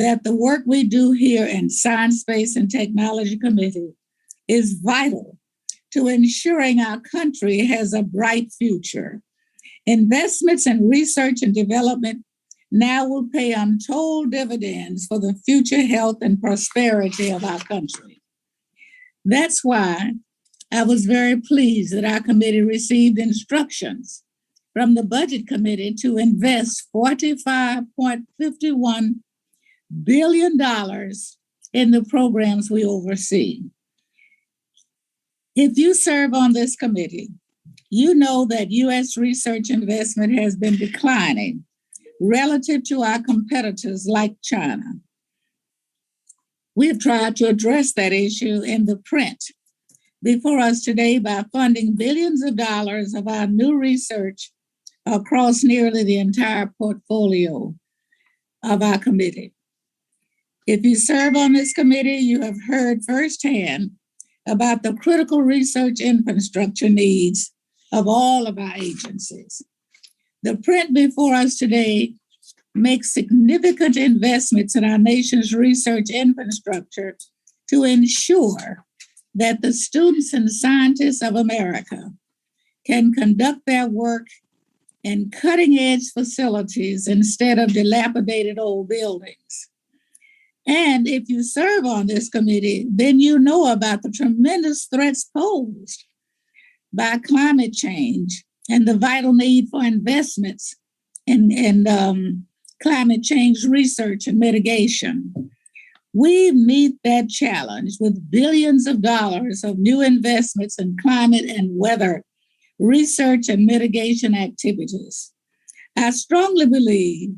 that the work we do here in Science, Space, and Technology Committee is vital to ensuring our country has a bright future. Investments in research and development now will pay untold dividends for the future health and prosperity of our country. That's why I was very pleased that our committee received instructions from the Budget Committee to invest $45.51 billion in the programs we oversee. If you serve on this committee, you know that U.S. research investment has been declining relative to our competitors like China. We have tried to address that issue in the print before us today by funding billions of dollars of our new research across nearly the entire portfolio of our committee. If you serve on this committee, you have heard firsthand about the critical research infrastructure needs of all of our agencies. The print before us today makes significant investments in our nation's research infrastructure to ensure that the students and scientists of America can conduct their work in cutting-edge facilities instead of dilapidated old buildings. And if you serve on this committee, then you know about the tremendous threats posed by climate change and the vital need for investments in climate change research and mitigation. We meet that challenge with billions of dollars of new investments in climate and weather research and mitigation activities. I strongly believe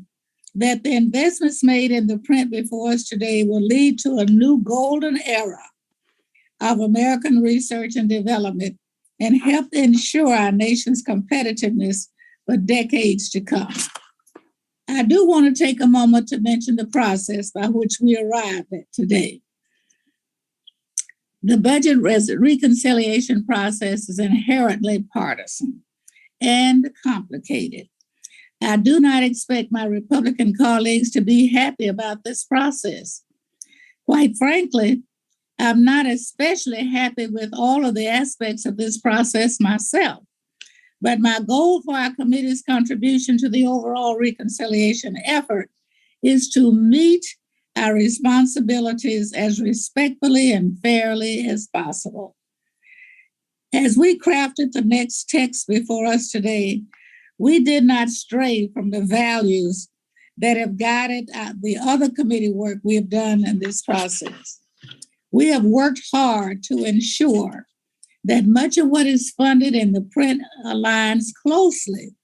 that the investments made in the print before us today will lead to a new golden era of American research and development and help ensure our nation's competitiveness for decades to come. I do want to take a moment to mention the process by which we arrived at today. The budget reconciliation process is inherently partisan and complicated. I do not expect my Republican colleagues to be happy about this process. Quite frankly, I'm not especially happy with all of the aspects of this process myself. But my goal for our committee's contribution to the overall reconciliation effort is to meet our responsibilities as respectfully and fairly as possible. As we crafted the next text before us today, we did not stray from the values that have guided the other committee work we have done in this process. We have worked hard to ensure that much of what is funded in the print aligns closely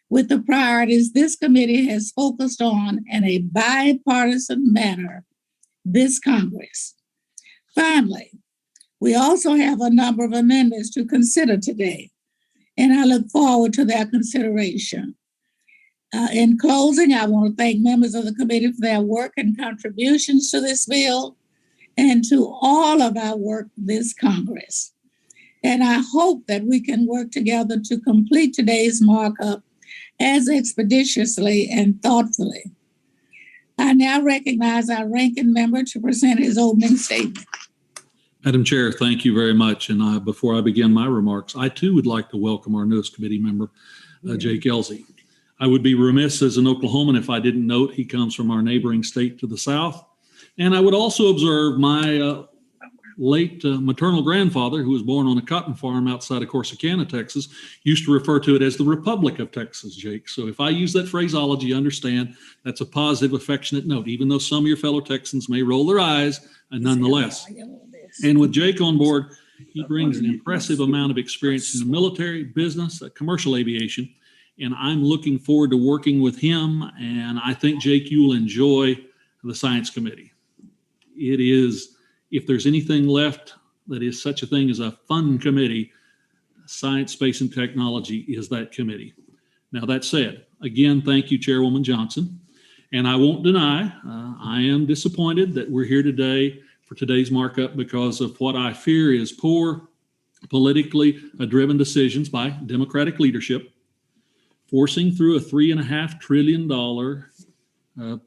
with the priorities this committee has focused on in a bipartisan manner this Congress. Finally, we also have a number of amendments to consider today, and I look forward to their consideration. In closing, I want to thank members of the committee for their work and contributions to this bill and to all of our work this Congress. And I hope that we can work together to complete today's markup as expeditiously and thoughtfully. I now recognize our ranking member to present his opening statement. Madam Chair, thank you very much. And before I begin my remarks, I too would like to welcome our newest committee member, Jake Elsey. I would be remiss as an Oklahoman if I didn't note he comes from our neighboring state to the south. And I would also observe my late maternal grandfather, who was born on a cotton farm outside of Corsicana, Texas, used to refer to it as the Republic of Texas, Jake. So if I use that phraseology, understand that's a positive, affectionate note, even though some of your fellow Texans may roll their eyes, and nonetheless. And with Jake on board, he brings an impressive amount of experience in the military, business, commercial aviation, and I'm looking forward to working with him. And I think, Jake, you will enjoy the Science Committee. It is, if there's anything left that is such a thing as a fun committee, Science, Space, and Technology is that committee. Now, that said, again, thank you, Chairwoman Johnson. And I won't deny, I am disappointed that we're here today for today's markup because of what I fear is poor, politically driven decisions by Democratic leadership, forcing through a $3.5 trillion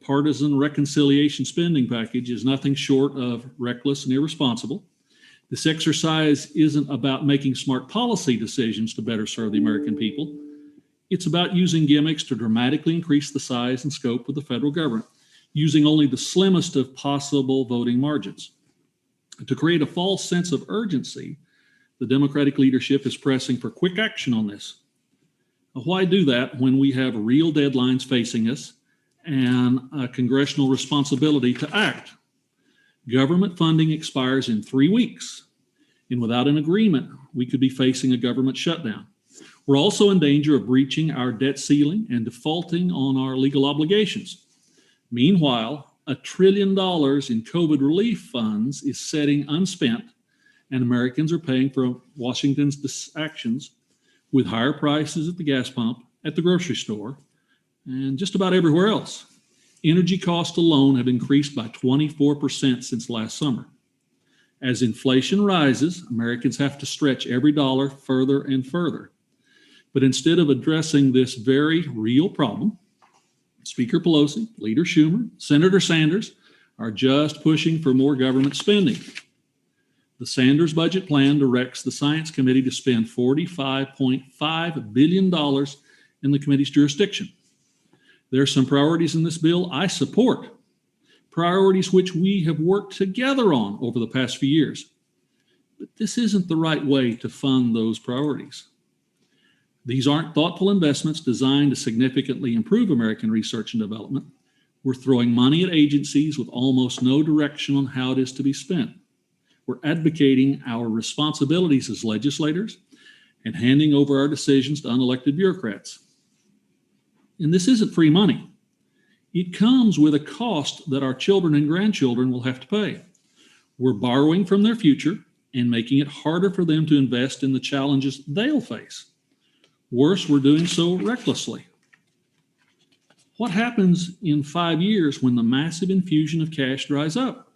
partisan reconciliation spending package is nothing short of reckless and irresponsible. This exercise isn't about making smart policy decisions to better serve the American people. It's about using gimmicks to dramatically increase the size and scope of the federal government, using only the slimmest of possible voting margins. To create a false sense of urgency, the Democratic leadership is pressing for quick action on this. Why do that when we have real deadlines facing us and a congressional responsibility to act? Government funding expires in 3 weeks, and without an agreement, we could be facing a government shutdown. We're also in danger of breaching our debt ceiling and defaulting on our legal obligations. Meanwhile, $1 trillion in COVID relief funds is sitting unspent, and Americans are paying for Washington's actions with higher prices at the gas pump, at the grocery store, and just about everywhere else. Energy costs alone have increased by 24% since last summer. As inflation rises, Americans have to stretch every dollar further and further. But instead of addressing this very real problem, Speaker Pelosi, Leader Schumer, Senator Sanders are just pushing for more government spending. The Sanders budget plan directs the Science Committee to spend $45.5 billion in the committee's jurisdiction. There are some priorities in this bill I support, priorities which we have worked together on over the past few years. But this isn't the right way to fund those priorities. These aren't thoughtful investments designed to significantly improve American research and development. We're throwing money at agencies with almost no direction on how it is to be spent. We're advocating our responsibilities as legislators and handing over our decisions to unelected bureaucrats. And this isn't free money. It comes with a cost that our children and grandchildren will have to pay. We're borrowing from their future and making it harder for them to invest in the challenges they'll face. Worse, we're doing so recklessly. What happens in 5 years when the massive infusion of cash dries up?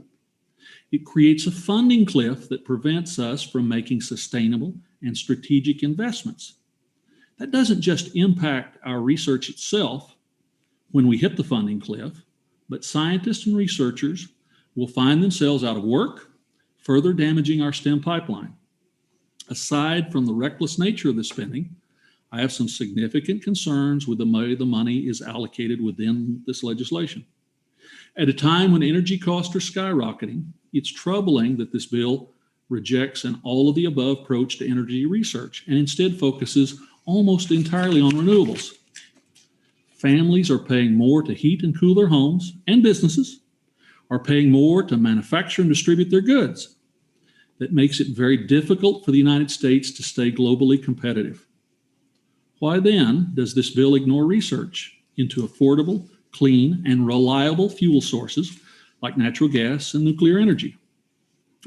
It creates a funding cliff that prevents us from making sustainable and strategic investments. That doesn't just impact our research itself when we hit the funding cliff, but scientists and researchers will find themselves out of work, further damaging our STEM pipeline. Aside from the reckless nature of the spending, I have some significant concerns with the way the money is allocated within this legislation. At a time when energy costs are skyrocketing, it's troubling that this bill rejects an all-of-the-above approach to energy research and instead focuses almost entirely on renewables. Families are paying more to heat and cool their homes, and businesses are paying more to manufacture and distribute their goods. That makes it very difficult for the United States to stay globally competitive. Why then does this bill ignore research into affordable, clean, and reliable fuel sources like natural gas and nuclear energy?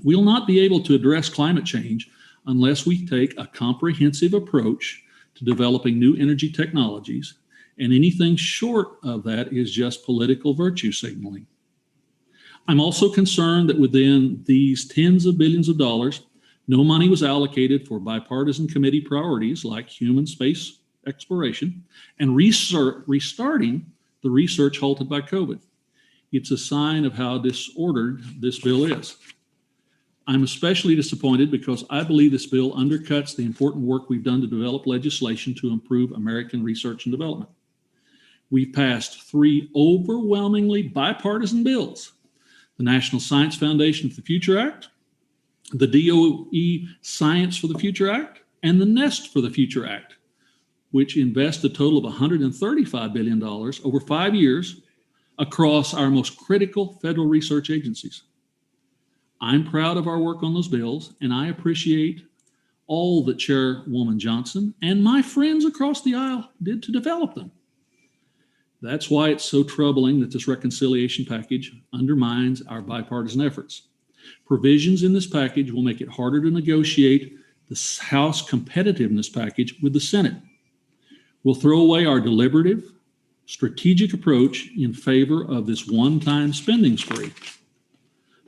We'll not be able to address climate change unless we take a comprehensive approach to developing new energy technologies, and anything short of that is just political virtue signaling. I'm also concerned that within these tens of billions of dollars, no money was allocated for bipartisan committee priorities like human space exploration and restarting the research halted by COVID. It's a sign of how disordered this bill is. I'm especially disappointed because I believe this bill undercuts the important work we've done to develop legislation to improve American research and development. We've passed 3 overwhelmingly bipartisan bills: the National Science Foundation for the Future Act, the DOE Science for the Future Act, and the Nest for the Future Act, which invest a total of $135 billion over 5 years across our most critical federal research agencies. I'm proud of our work on those bills, and I appreciate all that Chairwoman Johnson and my friends across the aisle did to develop them. That's why it's so troubling that this reconciliation package undermines our bipartisan efforts. Provisions in this package will make it harder to negotiate the House competitiveness package with the Senate. We'll throw away our deliberative, strategic approach in favor of this one-time spending spree.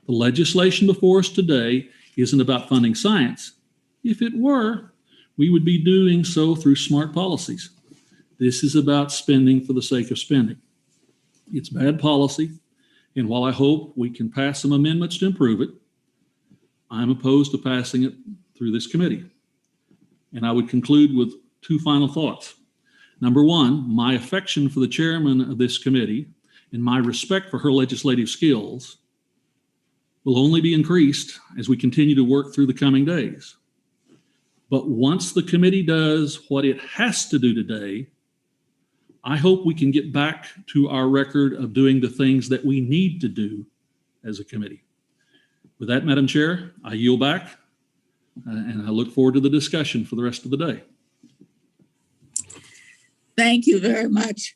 The legislation before us today isn't about funding science. If it were, we would be doing so through smart policies. This is about spending for the sake of spending. It's bad policy, and while I hope we can pass some amendments to improve it, I'm opposed to passing it through this committee. And I would conclude with two final thoughts. Number one, my affection for the chairman of this committee and my respect for her legislative skills will only be increased as we continue to work through the coming days. But once the committee does what it has to do today, I hope we can get back to our record of doing the things that we need to do as a committee. With that, Madam Chair, I yield back, and I look forward to the discussion for the rest of the day. Thank you very much,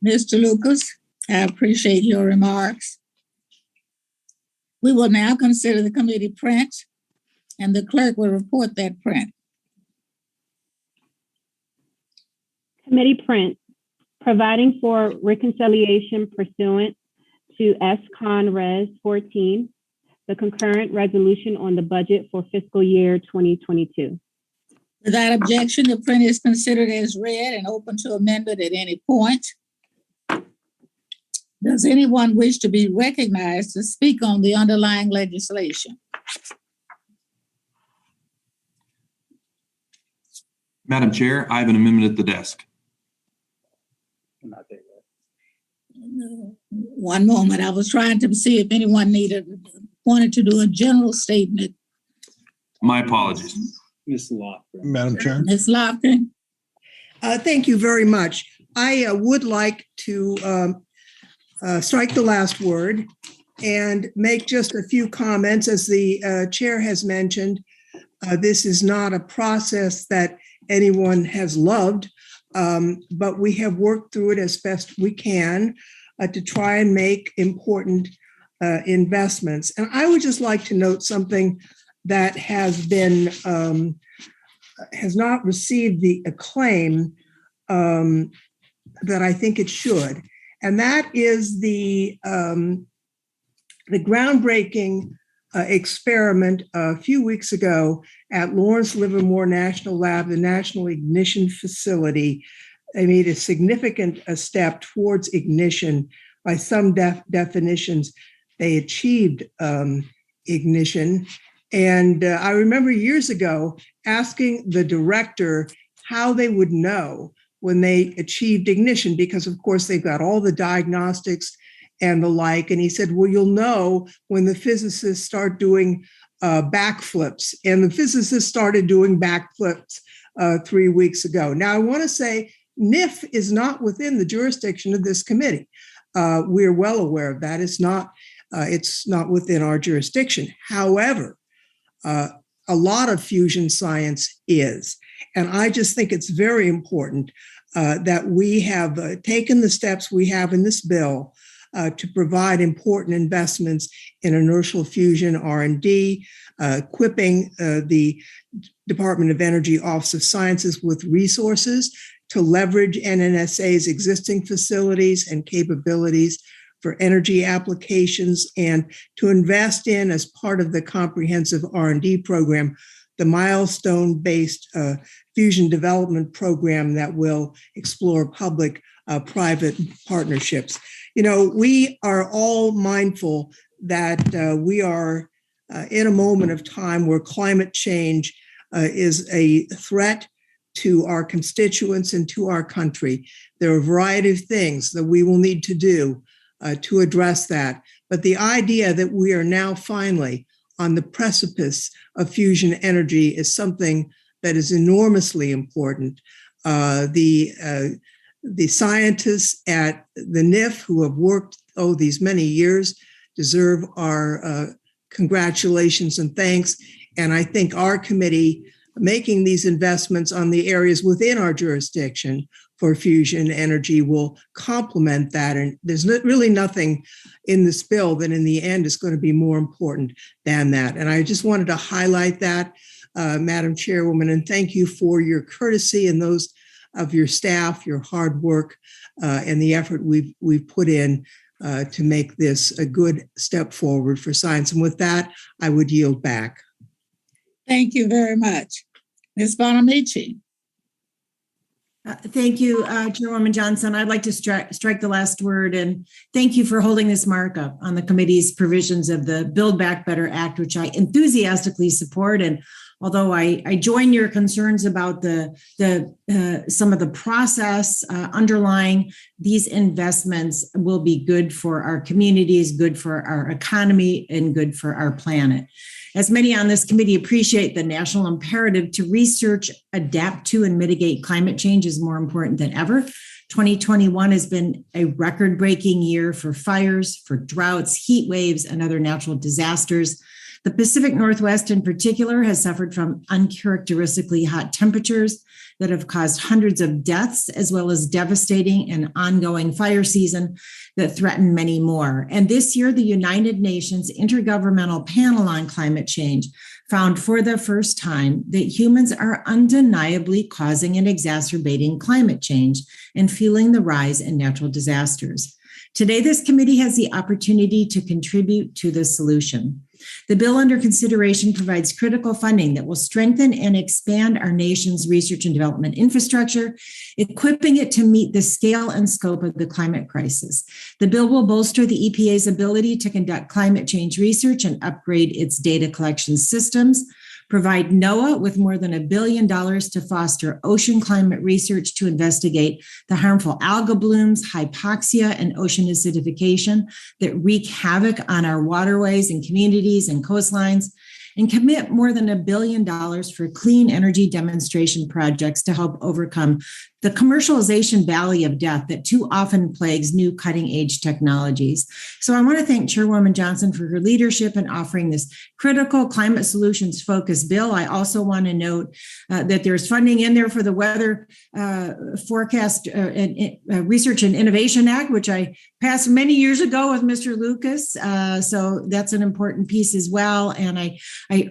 Mr. Lucas. I appreciate your remarks. We will now consider the committee print, and the clerk will report that print. Committee print, providing for reconciliation pursuant to S-Con Res 14, the concurrent resolution on the budget for fiscal year 2022. Without objection, the print is considered as read and open to amendment at any point. Does anyone wish to be recognized to speak on the underlying legislation? Madam Chair, I have an amendment at the desk. One moment. I was trying to see if anyone wanted to do a general statement. My apologies. Ms. Lofgren. Madam Chair. Ms. Lofgren. Thank you very much. I would like to strike the last word and make just a few comments. As the chair has mentioned, this is not a process that anyone has loved, but we have worked through it as best we can to try and make important investments. And I would just like to note something that has been has not received the acclaim that I think it should, and that is the groundbreaking experiment a few weeks ago at Lawrence Livermore National Lab, the National Ignition Facility. They made a significant step towards ignition. By some definitions, they achieved ignition. And I remember years ago asking the director how they would know when they achieved ignition, because of course they've got all the diagnostics and the like. And he said, well, you'll know when the physicists start doing backflips. And the physicists started doing backflips 3 weeks ago. Now, I want to say NIF is not within the jurisdiction of this committee. We're well aware of that. It's not within our jurisdiction. However, a lot of fusion science is. And I just think it's very important that we have taken the steps we have in this bill to provide important investments in inertial fusion R&D, equipping the Department of Energy Office of Sciences with resources to leverage NNSA's existing facilities and capabilities for energy applications, and to invest in, as part of the comprehensive R&D program, the milestone-based fusion development program that will explore public-private partnerships. You know, we are all mindful that we are in a moment of time where climate change is a threat to our constituents and to our country. There are a variety of things that we will need to do to address that. But the idea that we are now finally on the precipice of fusion energy is something that is enormously important. The scientists at the NIF who have worked these many years deserve our congratulations and thanks. And I think our committee making these investments on the areas within our jurisdiction for fusion energy will complement that. And there's really nothing in this bill that in the end is going to be more important than that. And I just wanted to highlight that, Madam Chairwoman, and thank you for your courtesy and those of your staff, your hard work, and the effort we've put in to make this a good step forward for science. And with that, I would yield back. Thank you very much. Ms. Bonamici. Thank you, Chairwoman Johnson. I'd like to strike the last word and thank you for holding this markup on the committee's provisions of the Build Back Better Act, which I enthusiastically support. And although I join your concerns about some of the process underlying these investments will be good for our communities, good for our economy, and good for our planet. As many on this committee appreciate, the national imperative to research, adapt to, and mitigate climate change is more important than ever. 2021 has been a record-breaking year for fires, for droughts, heat waves, and other natural disasters. The Pacific Northwest in particular has suffered from uncharacteristically hot temperatures that have caused hundreds of deaths, as well as devastating and ongoing fire season that threaten many more. And this year, the United Nations Intergovernmental Panel on Climate Change found for the first time that humans are undeniably causing and exacerbating climate change and fueling the rise in natural disasters. Today, this committee has the opportunity to contribute to the solution. The bill under consideration provides critical funding that will strengthen and expand our nation's research and development infrastructure, equipping it to meet the scale and scope of the climate crisis. The bill will bolster the EPA's ability to conduct climate change research and upgrade its data collection systems, provide NOAA with more than $1 billion to foster ocean climate research to investigate the harmful algal blooms, hypoxia, and ocean acidification that wreak havoc on our waterways and communities and coastlines, and commit more than $1 billion for clean energy demonstration projects to help overcome the commercialization valley of death that too often plagues new cutting-edge technologies. So I want to thank Chairwoman Johnson for her leadership in offering this critical climate solutions-focused bill. I also want to note that there's funding in there for the Weather Forecast Research and Innovation Act, which I passed many years ago with Mr. Lucas. So that's an important piece as well. And I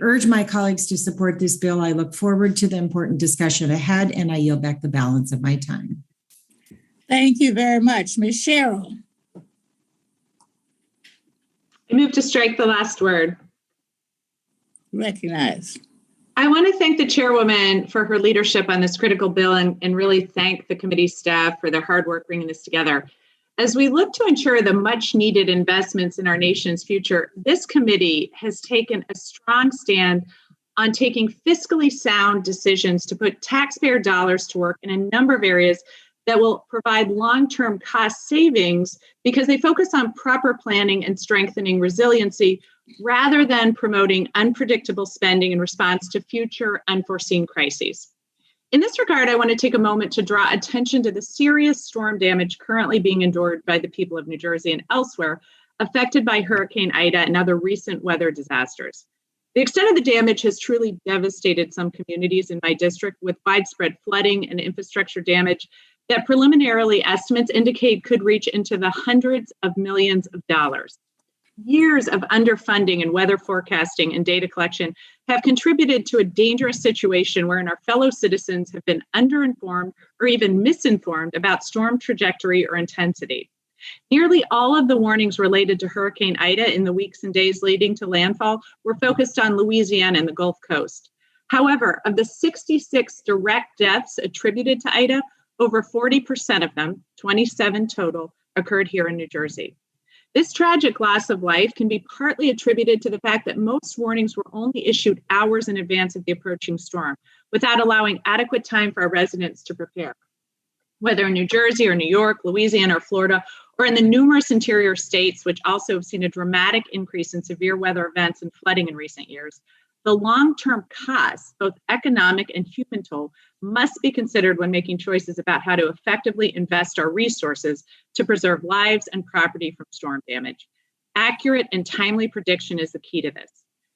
urge my colleagues to support this bill. I look forward to the important discussion ahead, and I yield back the balance of my time. Thank you very much. Ms. Cheryl. I move to strike the last word. Recognize. I want to thank the chairwoman for her leadership on this critical bill and really thank the committee staff for their hard work bringing this together. As we look to ensure the much needed investments in our nation's future, this committee has taken a strong stand on taking fiscally sound decisions to put taxpayer dollars to work in a number of areas that will provide long-term cost savings because they focus on proper planning and strengthening resiliency rather than promoting unpredictable spending in response to future unforeseen crises. In this regard, I want to take a moment to draw attention to the serious storm damage currently being endured by the people of New Jersey and elsewhere affected by Hurricane Ida and other recent weather disasters. The extent of the damage has truly devastated some communities in my district with widespread flooding and infrastructure damage that preliminarily estimates indicate could reach into the hundreds of millions of dollars. Years of underfunding in weather forecasting and data collection have contributed to a dangerous situation wherein our fellow citizens have been underinformed or even misinformed about storm trajectory or intensity. Nearly all of the warnings related to Hurricane Ida in the weeks and days leading to landfall were focused on Louisiana and the Gulf Coast. However, of the 66 direct deaths attributed to Ida, over 40% of them, 27 total, occurred here in New Jersey. This tragic loss of life can be partly attributed to the fact that most warnings were only issued hours in advance of the approaching storm, without allowing adequate time for our residents to prepare. Whether in New Jersey or New York, Louisiana or Florida, or in the numerous interior states, which also have seen a dramatic increase in severe weather events and flooding in recent years, the long-term costs, both economic and human toll, must be considered when making choices about how to effectively invest our resources to preserve lives and property from storm damage. Accurate and timely prediction is the key to this.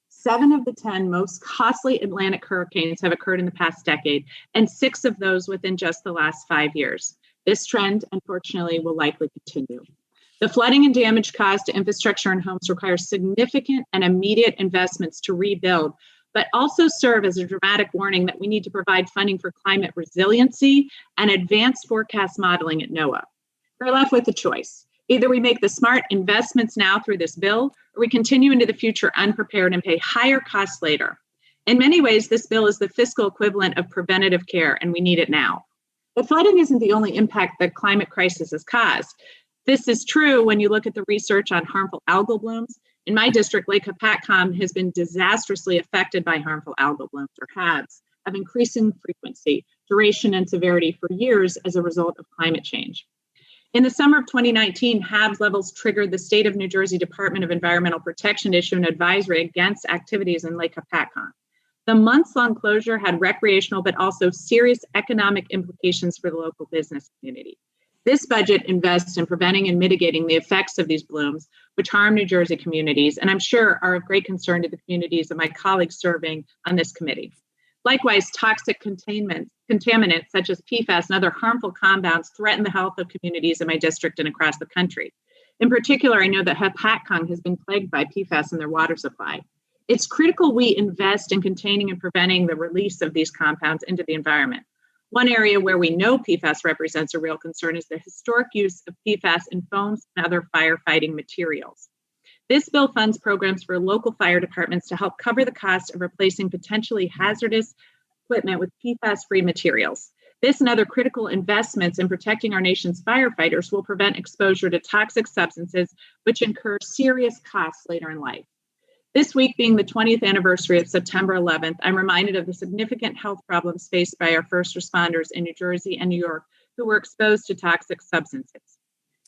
7 of the 10 most costly Atlantic hurricanes have occurred in the past decade, and 6 of those within just the last 5 years. This trend, unfortunately, will likely continue. The flooding and damage caused to infrastructure and homes requires significant and immediate investments to rebuild, but also serve as a dramatic warning that we need to provide funding for climate resiliency and advanced forecast modeling at NOAA. We're left with a choice. Either we make the smart investments now through this bill, or we continue into the future unprepared and pay higher costs later. In many ways, this bill is the fiscal equivalent of preventative care, and we need it now. But flooding isn't the only impact that climate crisis has caused. This is true when you look at the research on harmful algal blooms. In my district, Lake Hopatcong has been disastrously affected by harmful algal blooms, or HABs, of increasing frequency, duration, and severity for years as a result of climate change. In the summer of 2019, HABs levels triggered the state of New Jersey Department of Environmental Protection to issue an advisory against activities in Lake Hopatcong. The months-long closure had recreational but also serious economic implications for the local business community. This budget invests in preventing and mitigating the effects of these blooms, which harm New Jersey communities, and I'm sure are of great concern to the communities of my colleagues serving on this committee. Likewise, toxic contaminants such as PFAS and other harmful compounds threaten the health of communities in my district and across the country. In particular, I know that Hopatcong has been plagued by PFAS in their water supply. It's critical we invest in containing and preventing the release of these compounds into the environment. One area where we know PFAS represents a real concern is the historic use of PFAS in foams and other firefighting materials. This bill funds programs for local fire departments to help cover the cost of replacing potentially hazardous equipment with PFAS-free materials. This and other critical investments in protecting our nation's firefighters will prevent exposure to toxic substances, which incur serious costs later in life. This week being the 20th anniversary of September 11th, I'm reminded of the significant health problems faced by our first responders in New Jersey and New York who were exposed to toxic substances.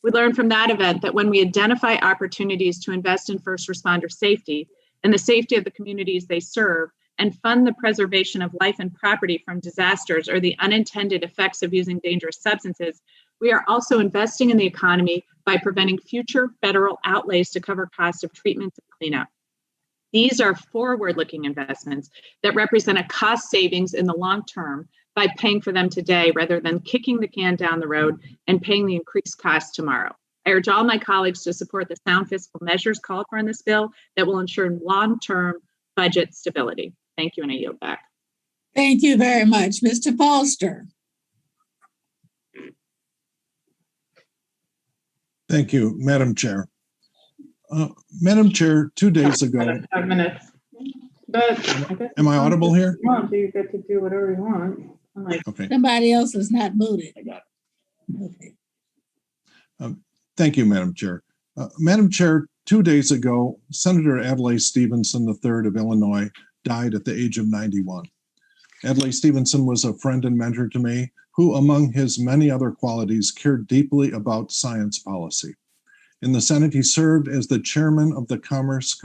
We learned from that event that when we identify opportunities to invest in first responder safety and the safety of the communities they serve and fund the preservation of life and property from disasters or the unintended effects of using dangerous substances, we are also investing in the economy by preventing future federal outlays to cover costs of treatments and cleanup. These are forward-looking investments that represent a cost savings in the long term by paying for them today rather than kicking the can down the road and paying the increased costs tomorrow. I urge all my colleagues to support the sound fiscal measures called for in this bill that will ensure long-term budget stability. Thank you, and I yield back. Thank you very much. Mr. Foster. Thank you, Madam Chair. Madam Chair, 2 days ago. 5 minutes. But am I audible here? You get to do whatever you want. Okay. Somebody else is not muted. Okay. Thank you, Madam Chair. Madam Chair, 2 days ago, Senator Adlai Stevenson III of Illinois died at the age of 91. Adlai Stevenson was a friend and mentor to me who, among his many other qualities, cared deeply about science policy. In the Senate, he served as the chairman of the Commerce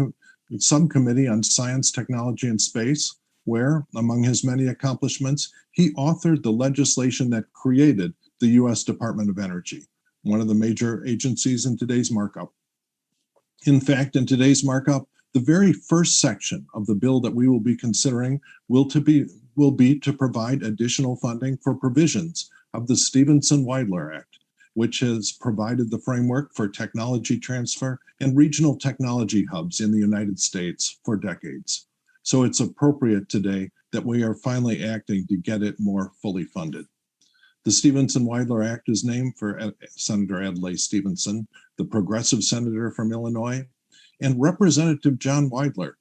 Subcommittee on Science, Technology, and Space, where, among his many accomplishments, he authored the legislation that created the U.S. Department of Energy, one of the major agencies in today's markup. In fact, in today's markup, the very first section of the bill that we will be considering will be to provide additional funding for provisions of the Stevenson-Weidler Act, which has provided the framework for technology transfer and regional technology hubs in the United States for decades. So it's appropriate today that we are finally acting to get it more fully funded. The Stevenson-Weidler Act is named for Senator Adlai Stevenson, the progressive senator from Illinois, and Representative John Weidler,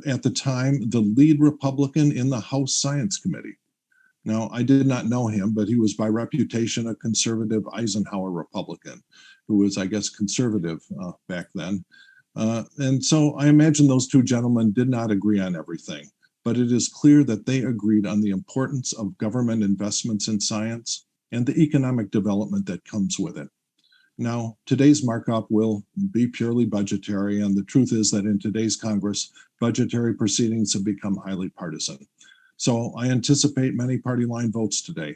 at the time the lead Republican in the House Science Committee. Now, I did not know him, but he was by reputation a conservative Eisenhower Republican, who was, I guess, conservative back then. And so I imagine those two gentlemen did not agree on everything, but it is clear that they agreed on the importance of government investments in science and the economic development that comes with it. Now, today's markup will be purely budgetary, and the truth is that in today's Congress, budgetary proceedings have become highly partisan. So I anticipate many party line votes today,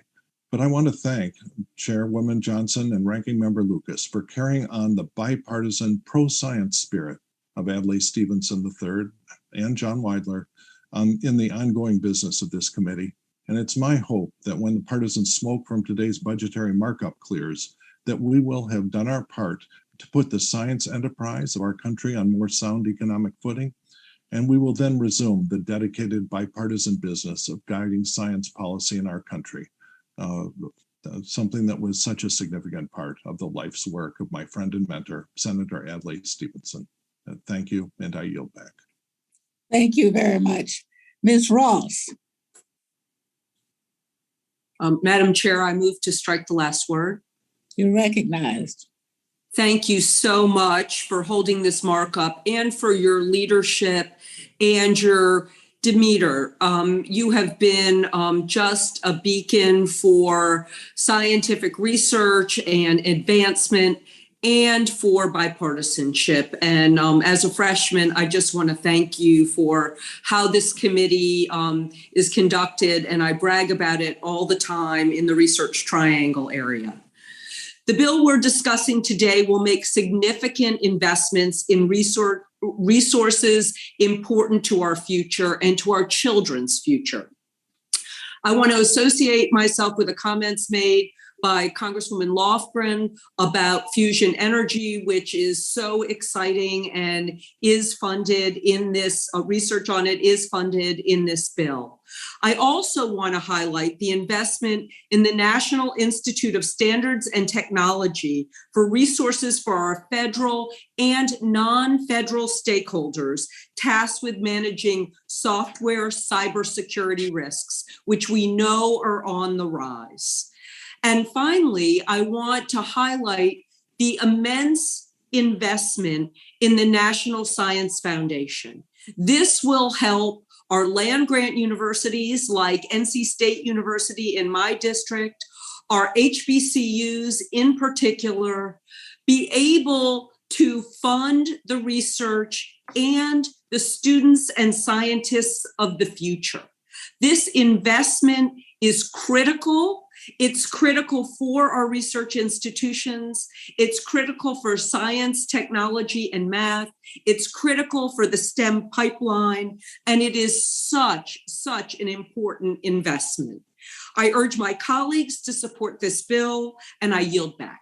but I want to thank Chairwoman Johnson and Ranking Member Lucas for carrying on the bipartisan pro-science spirit of Adlai Stevenson III and John Weidler in the ongoing business of this committee. And it's my hope that when the partisan smoke from today's budgetary markup clears, that we will have done our part to put the science enterprise of our country on more sound economic footing. And we will then resume the dedicated bipartisan business of guiding science policy in our country, something that was such a significant part of the life's work of my friend and mentor, Senator Adlai Stevenson. Thank you, and I yield back. Thank you very much. Ms. Ross. Madam Chair, I move to strike the last word. You're recognized. Thank you so much for holding this markup and for your leadership and your demeanor. You have been just a beacon for scientific research and advancement and for bipartisanship. And as a freshman, I just want to thank you for how this committee is conducted, and I brag about it all the time in the Research Triangle area. The bill we're discussing today will make significant investments in resources important to our future and to our children's future. I want to associate myself with the comments made by Congresswoman Lofgren about fusion energy, which is so exciting and is funded in this, research on it is funded in this bill. I also want to highlight the investment in the National Institute of Standards and Technology for resources for our federal and non-federal stakeholders tasked with managing software cybersecurity risks, which we know are on the rise. And finally, I want to highlight the immense investment in the National Science Foundation. This will help our land-grant universities like NC State University in my district, our HBCUs in particular, be able to fund the research and the students and scientists of the future. This investment is critical. It's critical for our research institutions. It's critical for science, technology, and math. It's critical for the STEM pipeline, and it is such an important investment. I urge my colleagues to support this bill, and I yield back.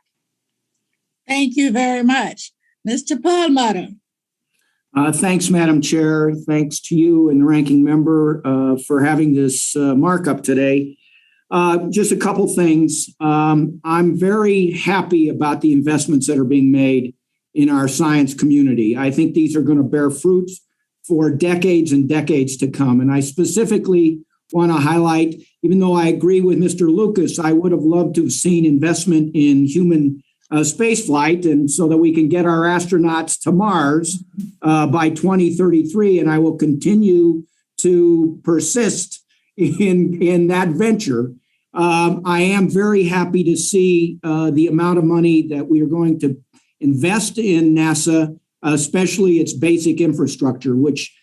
Thank you very much. Mr. Perlmutter. Thanks, Madam Chair. Thanks to you and the ranking member for having this markup today. Just a couple things. I'm very happy about the investments that are being made in our science community. I think these are going to bear fruits for decades and decades to come. And I specifically want to highlight, even though I agree with Mr. Lucas, I would have loved to have seen investment in human space flight, and so that we can get our astronauts to Mars by 2033. And I will continue to persist in that venture. I am very happy to see the amount of money that we are going to invest in NASA, especially its basic infrastructure, which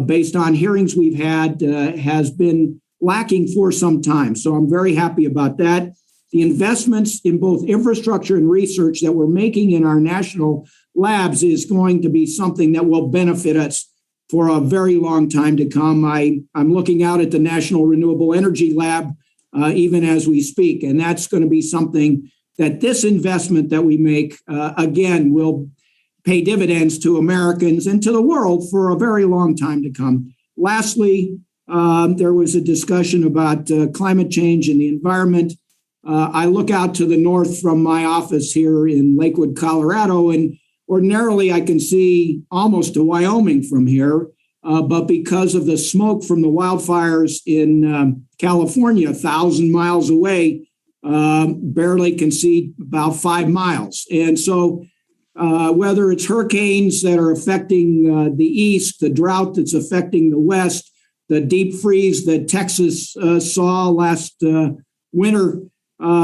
based on hearings we've had has been lacking for some time. So I'm very happy about that. The investments in both infrastructure and research that we're making in our national labs is going to be something that will benefit us for a very long time to come. I'm looking out at the National Renewable Energy Lab even as we speak, and that's going to be something that this investment that we make, again, will pay dividends to Americans and to the world for a very long time to come. Lastly, there was a discussion about climate change and the environment. I look out to the north from my office here in Lakewood, Colorado, and ordinarily I can see almost to Wyoming from here. But because of the smoke from the wildfires in California, 1,000 miles away, barely can see about 5 miles. And so whether it's hurricanes that are affecting the east, the drought that's affecting the west, the deep freeze that Texas saw last winter,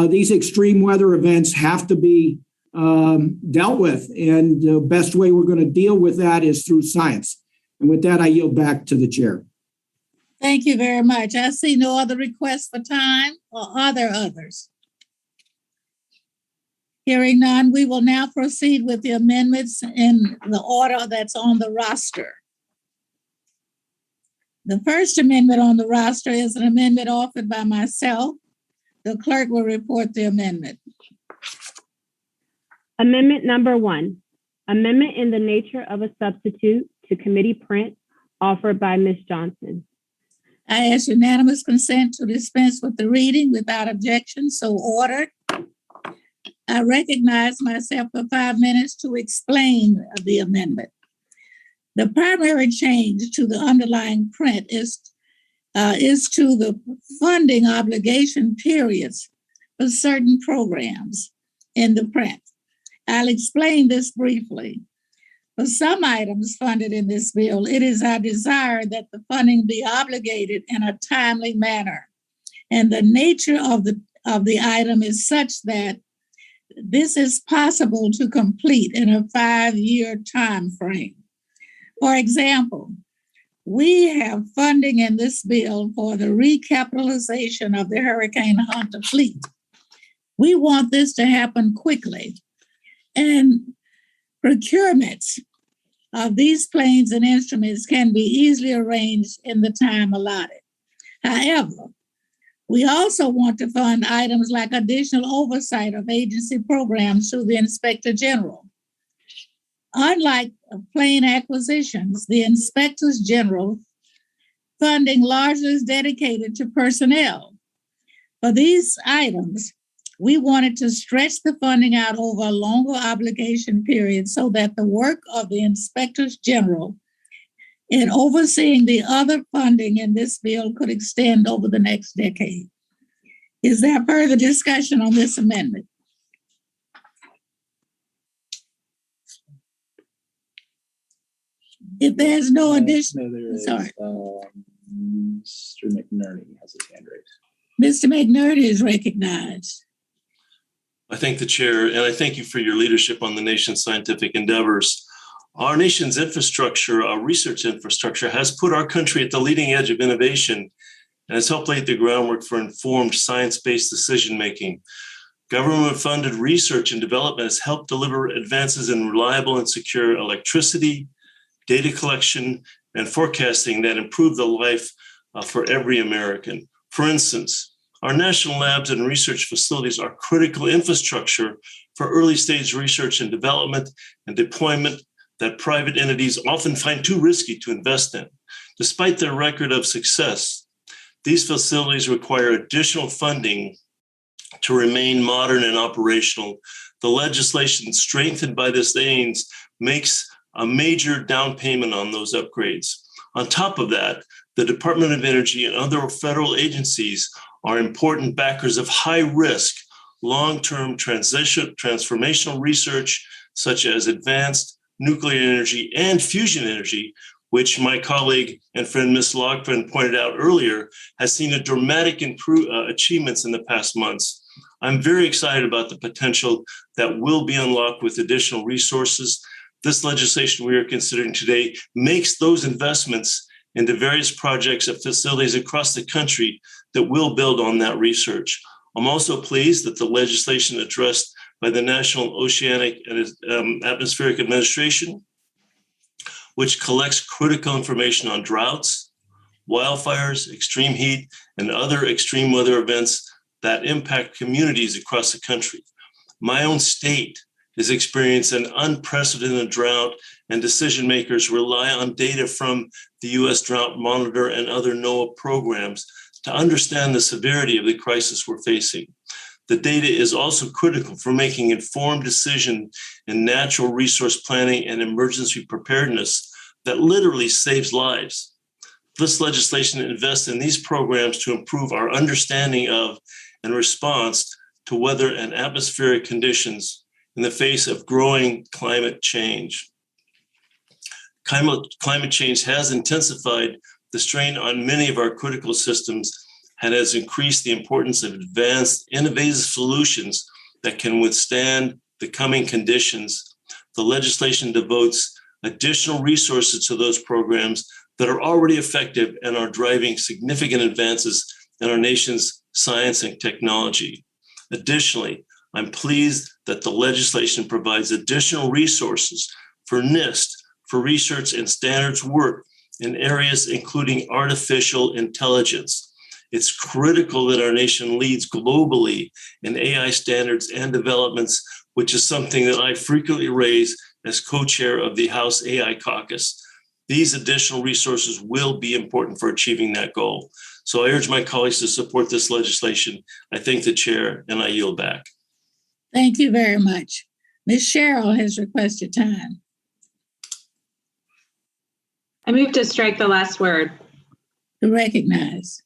these extreme weather events have to be dealt with. And the best way we're going to deal with that is through science. And with that, I yield back to the chair. Thank you very much. I see no other requests for time, or are there others? Hearing none, we will now proceed with the amendments in the order that's on the roster. The first amendment on the roster is an amendment offered by myself. The clerk will report the amendment. Amendment number 1, amendment in the nature of a substitute to committee print offered by Ms. Johnson. I ask unanimous consent to dispense with the reading without objection, so ordered. I recognize myself for 5 minutes to explain the amendment. The primary change to the underlying print is is to the funding obligation periods for certain programs in the print. I'll explain this briefly. For some items funded in this bill, it is our desire that the funding be obligated in a timely manner. And the nature of the item is such that this is possible to complete in a 5-year time frame. For example, we have funding in this bill for the recapitalization of the Hurricane Hunter fleet. We want this to happen quickly. And procurements of these planes and instruments can be easily arranged in the time allotted. However, we also want to fund items like additional oversight of agency programs through the Inspector General. Unlike plane acquisitions, the Inspectors General funding largely is dedicated to personnel. For these items, we wanted to stretch the funding out over a longer obligation period so that the work of the Inspectors General in overseeing the other funding in this bill could extend over the next decade. Is there further discussion on this amendment? If there's no additional, sorry. Mr. McNerney has his hand raised. Mr. McNerney is recognized. I thank the chair, and I thank you for your leadership on the nation's scientific endeavors. Our nation's infrastructure, our research infrastructure, has put our country at the leading edge of innovation and has helped lay the groundwork for informed science-based decision-making. Government-funded research and development has helped deliver advances in reliable and secure electricity, data collection, and forecasting that improve the life for every American. For instance, our national labs and research facilities are critical infrastructure for early stage research and development and deployment that private entities often find too risky to invest in. Despite their record of success, these facilities require additional funding to remain modern and operational. The legislation strengthened by this aims makes a major down payment on those upgrades. On top of that, the Department of Energy and other federal agencies are important backers of high-risk, long-term transformational research, such as advanced nuclear energy and fusion energy, which my colleague and friend Ms. Logren pointed out earlier, has seen a dramatic achievements in the past months. I'm very excited about the potential that will be unlocked with additional resources. This legislation we are considering today makes those investments into various projects at facilities across the country that will build on that research. I'm also pleased that the legislation addressed by the National Oceanic and Atmospheric Administration, which collects critical information on droughts, wildfires, extreme heat, and other extreme weather events that impact communities across the country. My own state is experiencing an unprecedented drought, and decision makers rely on data from the U.S. Drought Monitor and other NOAA programs to understand the severity of the crisis we're facing. The data is also critical for making informed decisions in natural resource planning and emergency preparedness that literally saves lives. This legislation invests in these programs to improve our understanding of and response to weather and atmospheric conditions in the face of growing climate change. Climate change has intensified the strain on many of our critical systems and has increased the importance of advanced, innovative solutions that can withstand the coming conditions. The legislation devotes additional resources to those programs that are already effective and are driving significant advances in our nation's science and technology. Additionally, I'm pleased that the legislation provides additional resources for NIST for research and standards work in areas including artificial intelligence. It's critical that our nation leads globally in AI standards and developments, which is something that I frequently raise as co-chair of the House AI Caucus. These additional resources will be important for achieving that goal. So I urge my colleagues to support this legislation. I thank the chair and I yield back. Thank you very much. Ms. Sherrill has requested time. I move to strike the last word. to recognize.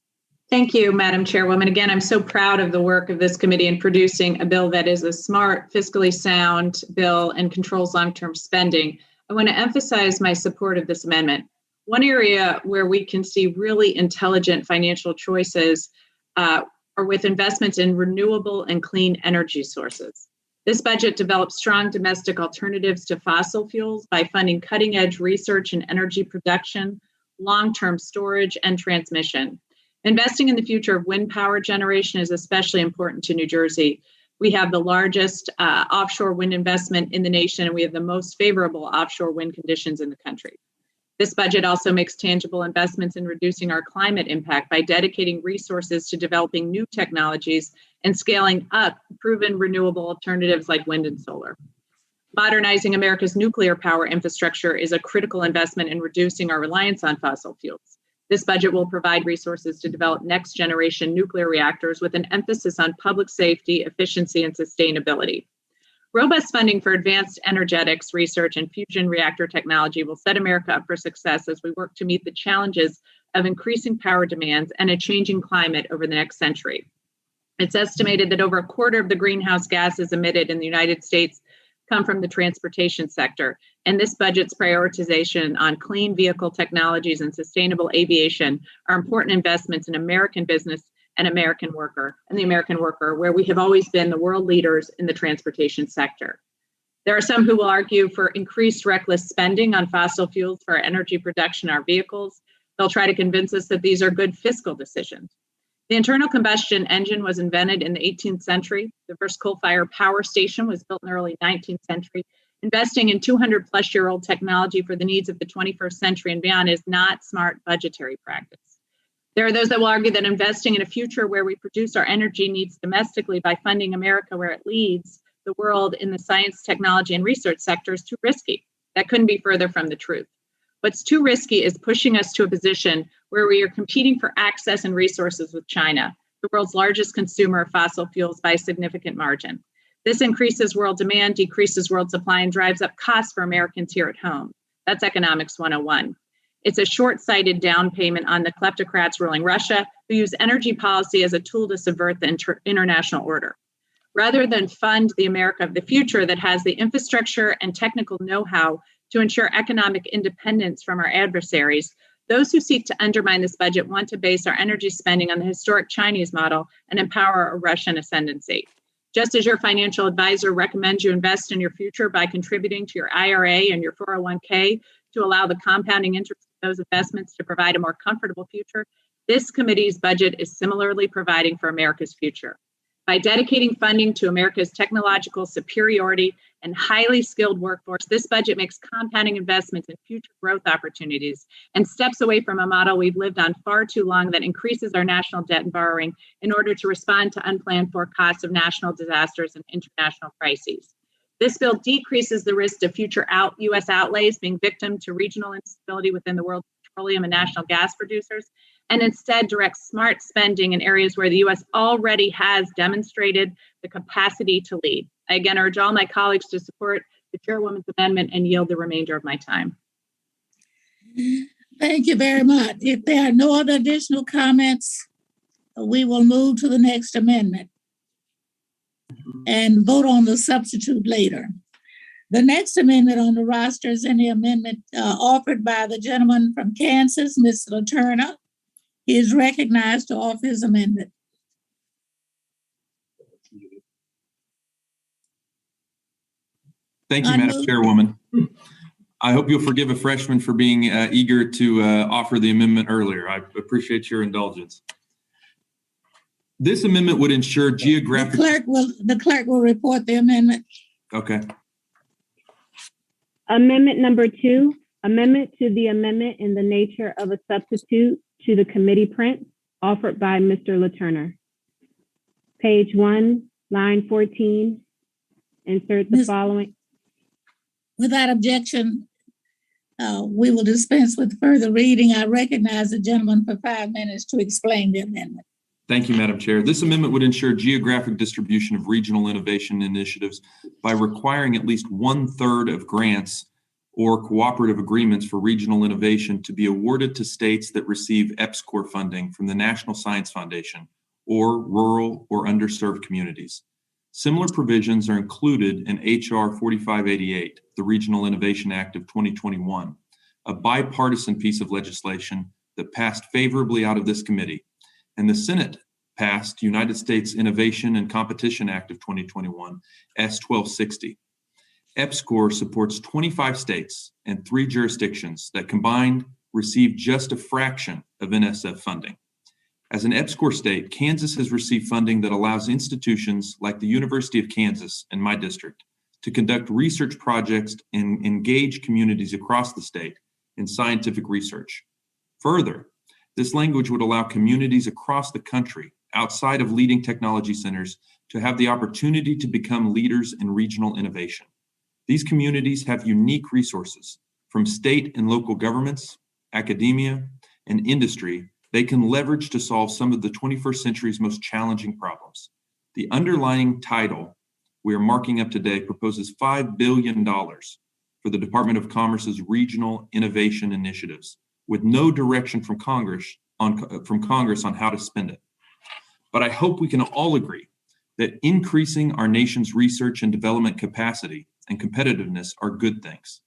Thank you, Madam Chairwoman. Again, I'm so proud of the work of this committee in producing a bill that is a smart, fiscally sound bill and controls long-term spending. I want to emphasize my support of this amendment. One area where we can see really intelligent financial choices are with investments in renewable and clean energy sources. This budget develops strong domestic alternatives to fossil fuels by funding cutting-edge research in energy production, long-term storage, and transmission. Investing in the future of wind power generation is especially important to New Jersey. We have the largest offshore wind investment in the nation, and we have the most favorable offshore wind conditions in the country. This budget also makes tangible investments in reducing our climate impact by dedicating resources to developing new technologies and scaling up proven renewable alternatives like wind and solar. Modernizing America's nuclear power infrastructure is a critical investment in reducing our reliance on fossil fuels. This budget will provide resources to develop next generation nuclear reactors with an emphasis on public safety, efficiency, and sustainability. Robust funding for advanced energetics research and fusion reactor technology will set America up for success as we work to meet the challenges of increasing power demands and a changing climate over the next century. It's estimated that over a quarter of the greenhouse gases emitted in the United States come from the transportation sector, and this budget's prioritization on clean vehicle technologies and sustainable aviation are important investments in American business and the American worker, where we have always been the world leaders in the transportation sector. There are some who will argue for increased reckless spending on fossil fuels for our energy production, our vehicles. They'll try to convince us that these are good fiscal decisions. The internal combustion engine was invented in the 18th century. The first coal-fired power station was built in the early 19th century. Investing in 200-plus-year-old technology for the needs of the 21st century and beyond is not smart budgetary practice. There are those that will argue that investing in a future where we produce our energy needs domestically by funding America where it leads the world in the science, technology, and research sector is too risky. That couldn't be further from the truth. What's too risky is pushing us to a position where we are competing for access and resources with China, the world's largest consumer of fossil fuels by a significant margin. This increases world demand, decreases world supply, and drives up costs for Americans here at home. That's economics 101. It's a short-sighted down payment on the kleptocrats ruling Russia, who use energy policy as a tool to subvert the international order. Rather than fund the America of the future that has the infrastructure and technical know-how to ensure economic independence from our adversaries, those who seek to undermine this budget want to base our energy spending on the historic Chinese model and empower a Russian ascendancy. Just as your financial advisor recommends you invest in your future by contributing to your IRA and your 401k to allow the compounding interest of those investments to provide a more comfortable future, this committee's budget is similarly providing for America's future. By dedicating funding to America's technological superiority and highly skilled workforce, this budget makes compounding investments in future growth opportunities and steps away from a model we've lived on far too long that increases our national debt and borrowing in order to respond to unplanned for costs of national disasters and international crises. This bill decreases the risk of future U.S. outlays being victim to regional instability within the world's petroleum and national gas producers, and instead directs smart spending in areas where the U.S. already has demonstrated the capacity to lead. I again urge all my colleagues to support the Chairwoman's amendment and yield the remainder of my time. Thank you very much. If there are no other additional comments, we will move to the next amendment and vote on the substitute later. The next amendment on the roster is the amendment offered by the gentleman from Kansas, Mr. Letourneau. He is recognized to offer his amendment. Thank you, Madam Chairwoman. I hope you'll forgive a freshman for being eager to offer the amendment earlier. I appreciate your indulgence. This amendment would ensure geographic... The clerk will report the amendment. Okay. Amendment number 2, amendment to the amendment in the nature of a substitute to the committee print offered by Mr. Letourneau. Page 1, line 14, insert the following. Without objection, we will dispense with further reading. I recognize the gentleman for 5 minutes to explain the amendment. Thank you, Madam Chair. This amendment would ensure geographic distribution of regional innovation initiatives by requiring at least 1/3 of grants or cooperative agreements for regional innovation to be awarded to states that receive EPSCoR funding from the National Science Foundation or rural or underserved communities. Similar provisions are included in H.R. 4588, the Regional Innovation Act of 2021, a bipartisan piece of legislation that passed favorably out of this committee, and the Senate passed United States Innovation and Competition Act of 2021, S 1260. EPSCoR supports 25 states and 3 jurisdictions that combined receive just a fraction of NSF funding. As an EPSCoR state, Kansas has received funding that allows institutions like the University of Kansas in my district to conduct research projects and engage communities across the state in scientific research. Further, this language would allow communities across the country outside of leading technology centers to have the opportunity to become leaders in regional innovation. These communities have unique resources from state and local governments, academia, and industry they can leverage to solve some of the 21st century's most challenging problems. The underlying title we are marking up today proposes $5 billion for the Department of Commerce's regional innovation initiatives, with no direction from Congress on how to spend it. But I hope we can all agree that increasing our nation's research and development capacity and competitiveness are good things.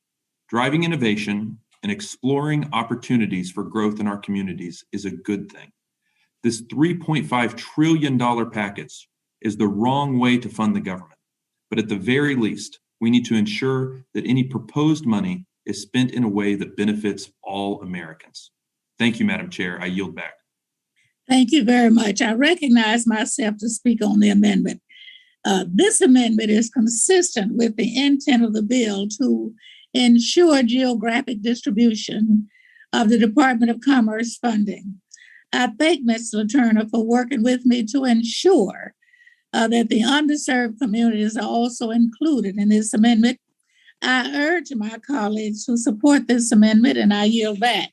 Driving innovation and exploring opportunities for growth in our communities is a good thing. This $3.5 trillion package is the wrong way to fund the government, but at the very least, we need to ensure that any proposed money is spent in a way that benefits all Americans. Thank you, Madam Chair. I yield back. Thank you very much. I recognize myself to speak on the amendment. This amendment is consistent with the intent of the bill to ensure geographic distribution of the Department of Commerce funding. I thank Ms. LaTurner for working with me to ensure that the underserved communities are also included in this amendment. I urge my colleagues to support this amendment, and I yield back.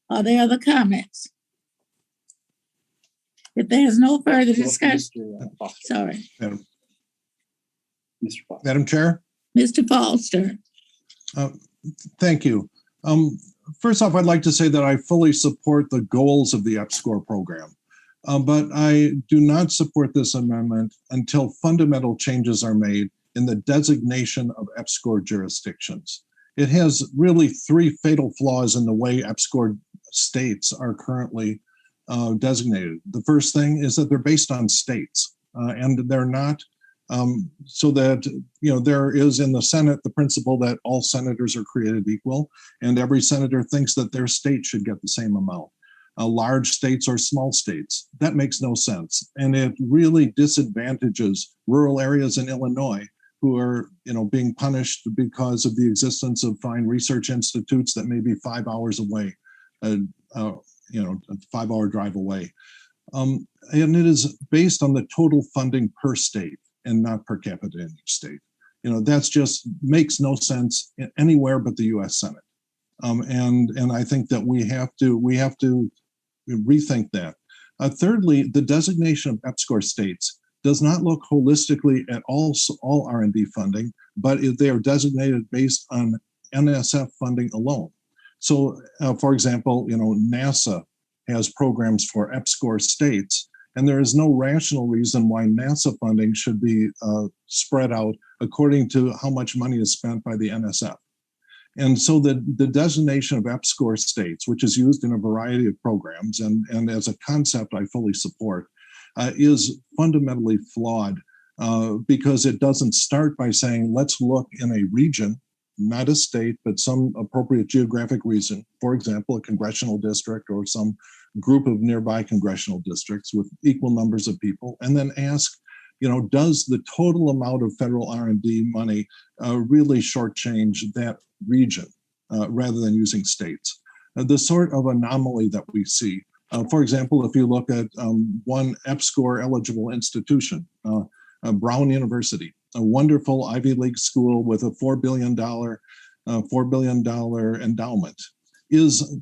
Are there other comments? If there's no further discussion, sorry. Madam Chair? Mr. Foster. Thank you. First off, I'd like to say that I fully support the goals of the EPSCoR program, but I do not support this amendment until fundamental changes are made in the designation of EPSCoR jurisdictions. It has really 3 fatal flaws in the way EPSCoR states are currently designated. The first thing is that they're based on states, and they're not so that, there is in the Senate the principle that all senators are created equal, and every senator thinks that their state should get the same amount. Large states or small states, that makes no sense. And it really disadvantages rural areas in Illinois who are, being punished because of the existence of fine research institutes that may be 5 hours away, a 5-hour drive away. And it is based on the total funding per state and not per capita in each state. That's just makes no sense anywhere but the U.S. Senate. And I think that we have to rethink that. Thirdly, the designation of EPSCoR states does not look holistically at all R&D funding, but they are designated based on NSF funding alone. So, for example, NASA has programs for EPSCoR states, and there is no rational reason why NASA funding should be spread out according to how much money is spent by the NSF. And so the designation of EPSCoR states, which is used in a variety of programs, and as a concept I fully support, is fundamentally flawed because it doesn't start by saying, let's look in a region, not a state, but some appropriate geographic region, for example, a congressional district or some group of nearby congressional districts with equal numbers of people, and then ask, does the total amount of federal R&D money really shortchange that region rather than using states? The sort of anomaly that we see. For example, if you look at one EPSCoR eligible institution, Brown University, a wonderful Ivy League school with a $4 billion endowment, is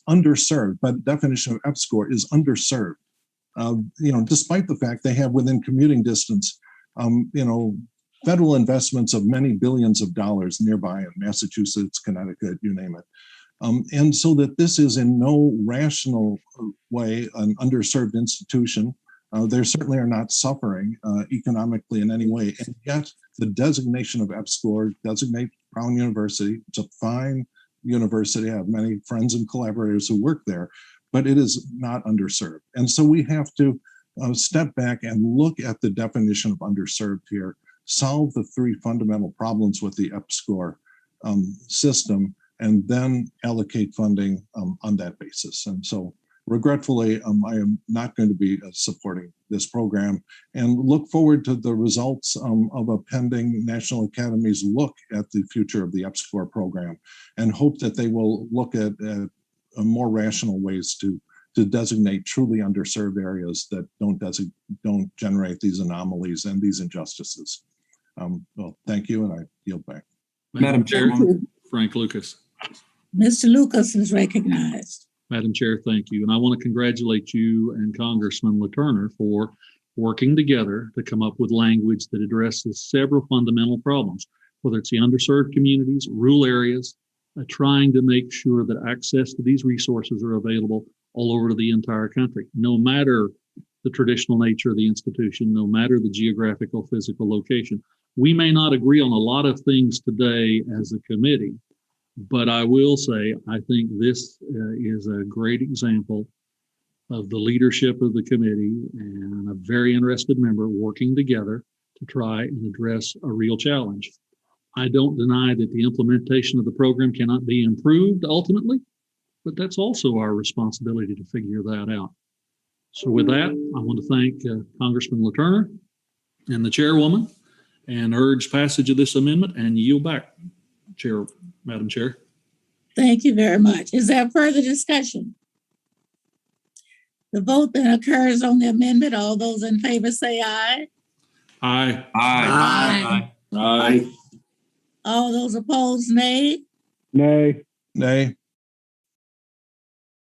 underserved. By the definition of EPSCoR, is underserved. Despite the fact they have within commuting distance, federal investments of many billions of dollars nearby in Massachusetts, Connecticut, you name it. And so that this is in no rational way an underserved institution. They certainly are not suffering economically in any way. And yet the designation of EPSCoR designate Brown University. It's a fine university. I have many friends and collaborators who work there, but it is not underserved. And so we have to step back and look at the definition of underserved here, solve the three fundamental problems with the EPSCoR system, and then allocate funding on that basis. And so regretfully, I am not going to be supporting this program and look forward to the results of a pending National Academy's look at the future of the EPSCoR program, and hope that they will look at more rational ways to designate truly underserved areas that don't generate these anomalies and these injustices. Well, thank you, and I yield back. Madam Chair. Frank Lucas. Mr. Lucas is recognized. Madam Chair, thank you. And I want to congratulate you and Congressman LaTurner for working together to come up with language that addresses several fundamental problems, whether it's the underserved communities, rural areas, trying to make sure that access to these resources are available all over the entire country, no matter the traditional nature of the institution, no matter the geographical, physical location. We may not agree on a lot of things today as a committee, but I will say, I think this is a great example of the leadership of the committee and a very interested member working together to try and address a real challenge. I don't deny that the implementation of the program cannot be improved ultimately, but that's also our responsibility to figure that out. So with that, I want to thank Congressman LaTurner and the chairwoman and urge passage of this amendment and yield back, Madam Chair. Thank you very much. Is there further discussion? The vote then occurs on the amendment. All those in favor say aye. Aye. Aye. Aye. All those opposed, nay. Nay. Nay.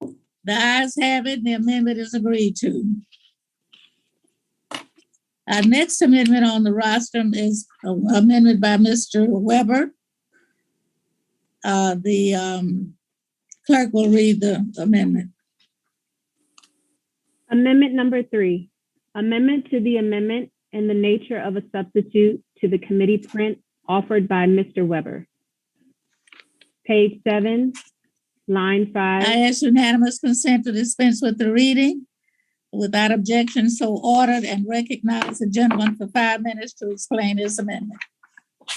The ayes have it. The amendment is agreed to. Our next amendment on the roster is an amendment by Mr. Weber. The clerk will read the amendment. Amendment number 3, amendment to the amendment in the nature of a substitute to the committee print offered by Mr. Weber. Page 7, line 5. I ask unanimous consent to dispense with the reading. Without objection, so ordered, and recognize the gentleman for 5 minutes to explain his amendment.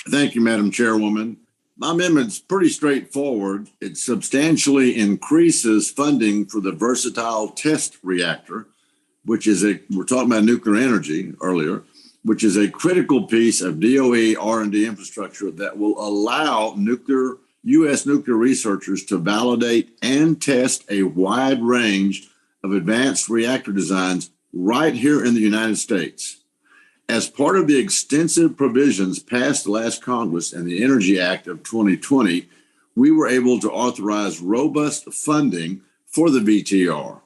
Thank you, Madam Chairwoman. My amendment's pretty straightforward. It substantially increases funding for the versatile test reactor, which is we're talking about nuclear energy earlier, which is a critical piece of DOE R&D infrastructure that will allow U.S. nuclear researchers to validate and test a wide range of advanced reactor designs right here in the United States. As part of the extensive provisions passed last Congress and the Energy Act of 2020, we were able to authorize robust funding for the VTR.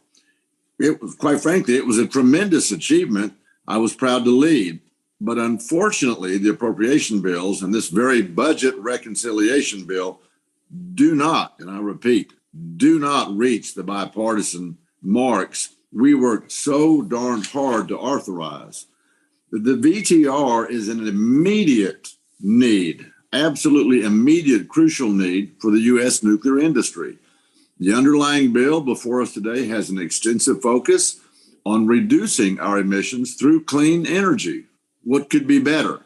It was, quite frankly, it was a tremendous achievement I was proud to lead. But unfortunately, the appropriation bills and this very budget reconciliation bill do not, and I repeat, do not reach the bipartisan marks we worked so darn hard to authorize. The VTR is an immediate need, absolutely immediate, crucial need for the U.S. nuclear industry. The underlying bill before us today has an extensive focus on reducing our emissions through clean energy. What could be better?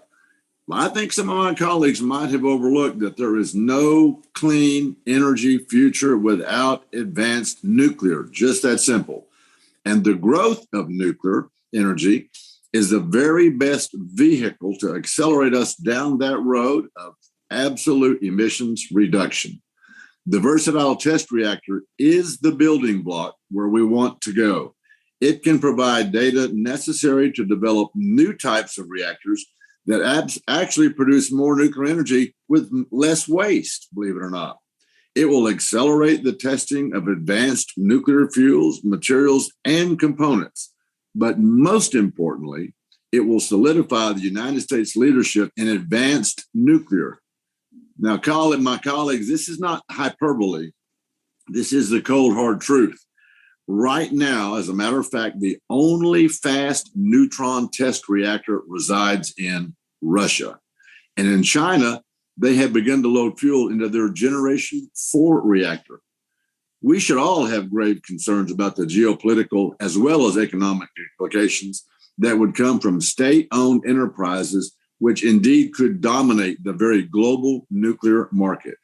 I think some of my colleagues might have overlooked that there is no clean energy future without advanced nuclear, just that simple. And the growth of nuclear energy is the very best vehicle to accelerate us down that road of absolute emissions reduction. The versatile test reactor is the building block where we want to go. It can provide data necessary to develop new types of reactors that actually produce more nuclear energy with less waste, believe it or not. It will accelerate the testing of advanced nuclear fuels, materials, and components. But most importantly, It will solidify the United States leadership in advanced nuclear. Now, my colleagues, this is not hyperbole. This is the cold, hard truth. Right now, as a matter of fact, the only fast neutron test reactor resides in Russia. And in China, they have begun to load fuel into their Generation 4 reactor. We should all have grave concerns about the geopolitical as well as economic implications that would come from state-owned enterprises, which indeed could dominate the very global nuclear market.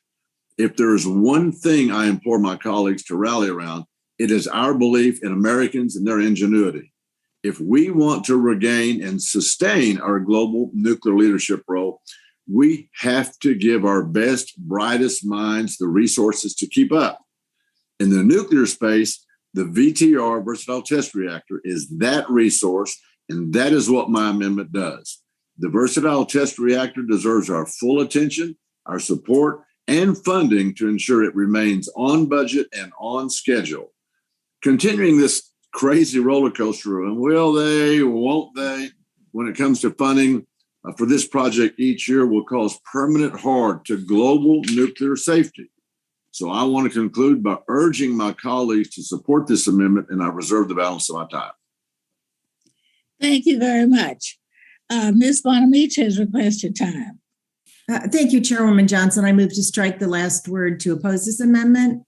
If there is one thing I implore my colleagues to rally around, it is our belief in Americans and their ingenuity. If we want to regain and sustain our global nuclear leadership role, we have to give our best, brightest minds the resources to keep up. In the nuclear space, the VTR, Versatile Test Reactor, is that resource, and that is what my amendment does. The Versatile Test Reactor deserves our full attention, our support, and funding to ensure it remains on budget and on schedule. Continuing this crazy roller coaster, and will they, won't they, when it comes to funding for this project each year will cause permanent harm to global nuclear safety. So I want to conclude by urging my colleagues to support this amendment, and I reserve the balance of my time. Thank you very much. Ms. Bonamici has requested time. Thank you, Chairwoman Johnson. I move to strike the last word to oppose this amendment.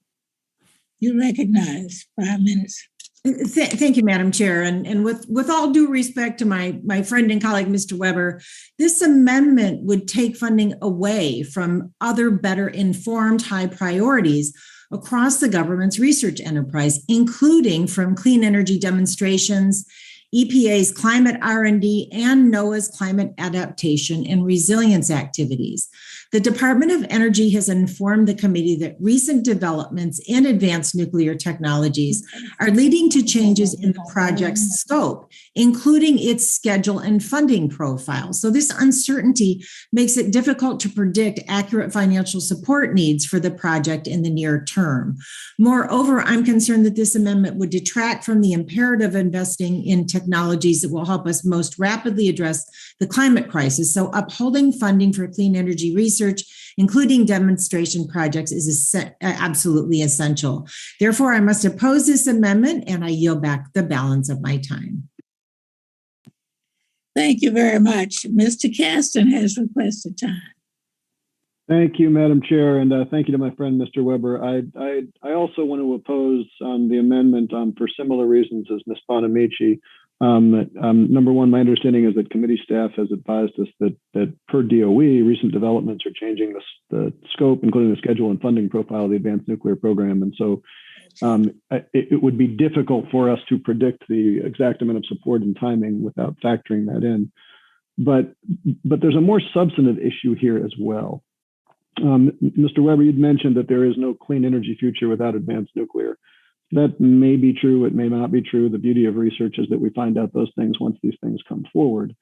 You recognize 5 minutes. Thank you, Madam Chair. And with all due respect to my friend and colleague, Mr. Weber, this amendment would take funding away from other better informed high priorities across the government's research enterprise, including from clean energy demonstrations, EPA's climate R&D, and NOAA's climate adaptation and resilience activities. The Department of Energy has informed the committee that recent developments in advanced nuclear technologies are leading to changes in the project's scope, including its schedule and funding profile. So this uncertainty makes it difficult to predict accurate financial support needs for the project in the near term. Moreover, I'm concerned that this amendment would detract from the imperative of investing in technologies that will help us most rapidly address the climate crisis. So upholding funding for clean energy research, including demonstration projects, is absolutely essential. Therefore, I must oppose this amendment, and I yield back the balance of my time. Thank you very much. Mr. Caston has requested time. Thank you, Madam Chair, and thank you to my friend, Mr. Weber. I also want to oppose the amendment for similar reasons as Ms. Bonamici. Number one, my understanding is that committee staff has advised us that per DOE, recent developments are changing the scope, including the schedule and funding profile of the Advanced Nuclear Program. And so it would be difficult for us to predict the exact amount of support and timing without factoring that in. But there's a more substantive issue here as well. Mr. Weber, you'd mentioned that there is no clean energy future without advanced nuclear. That may be true, it may not be true. The beauty of research is that we find out those things once these things come forward.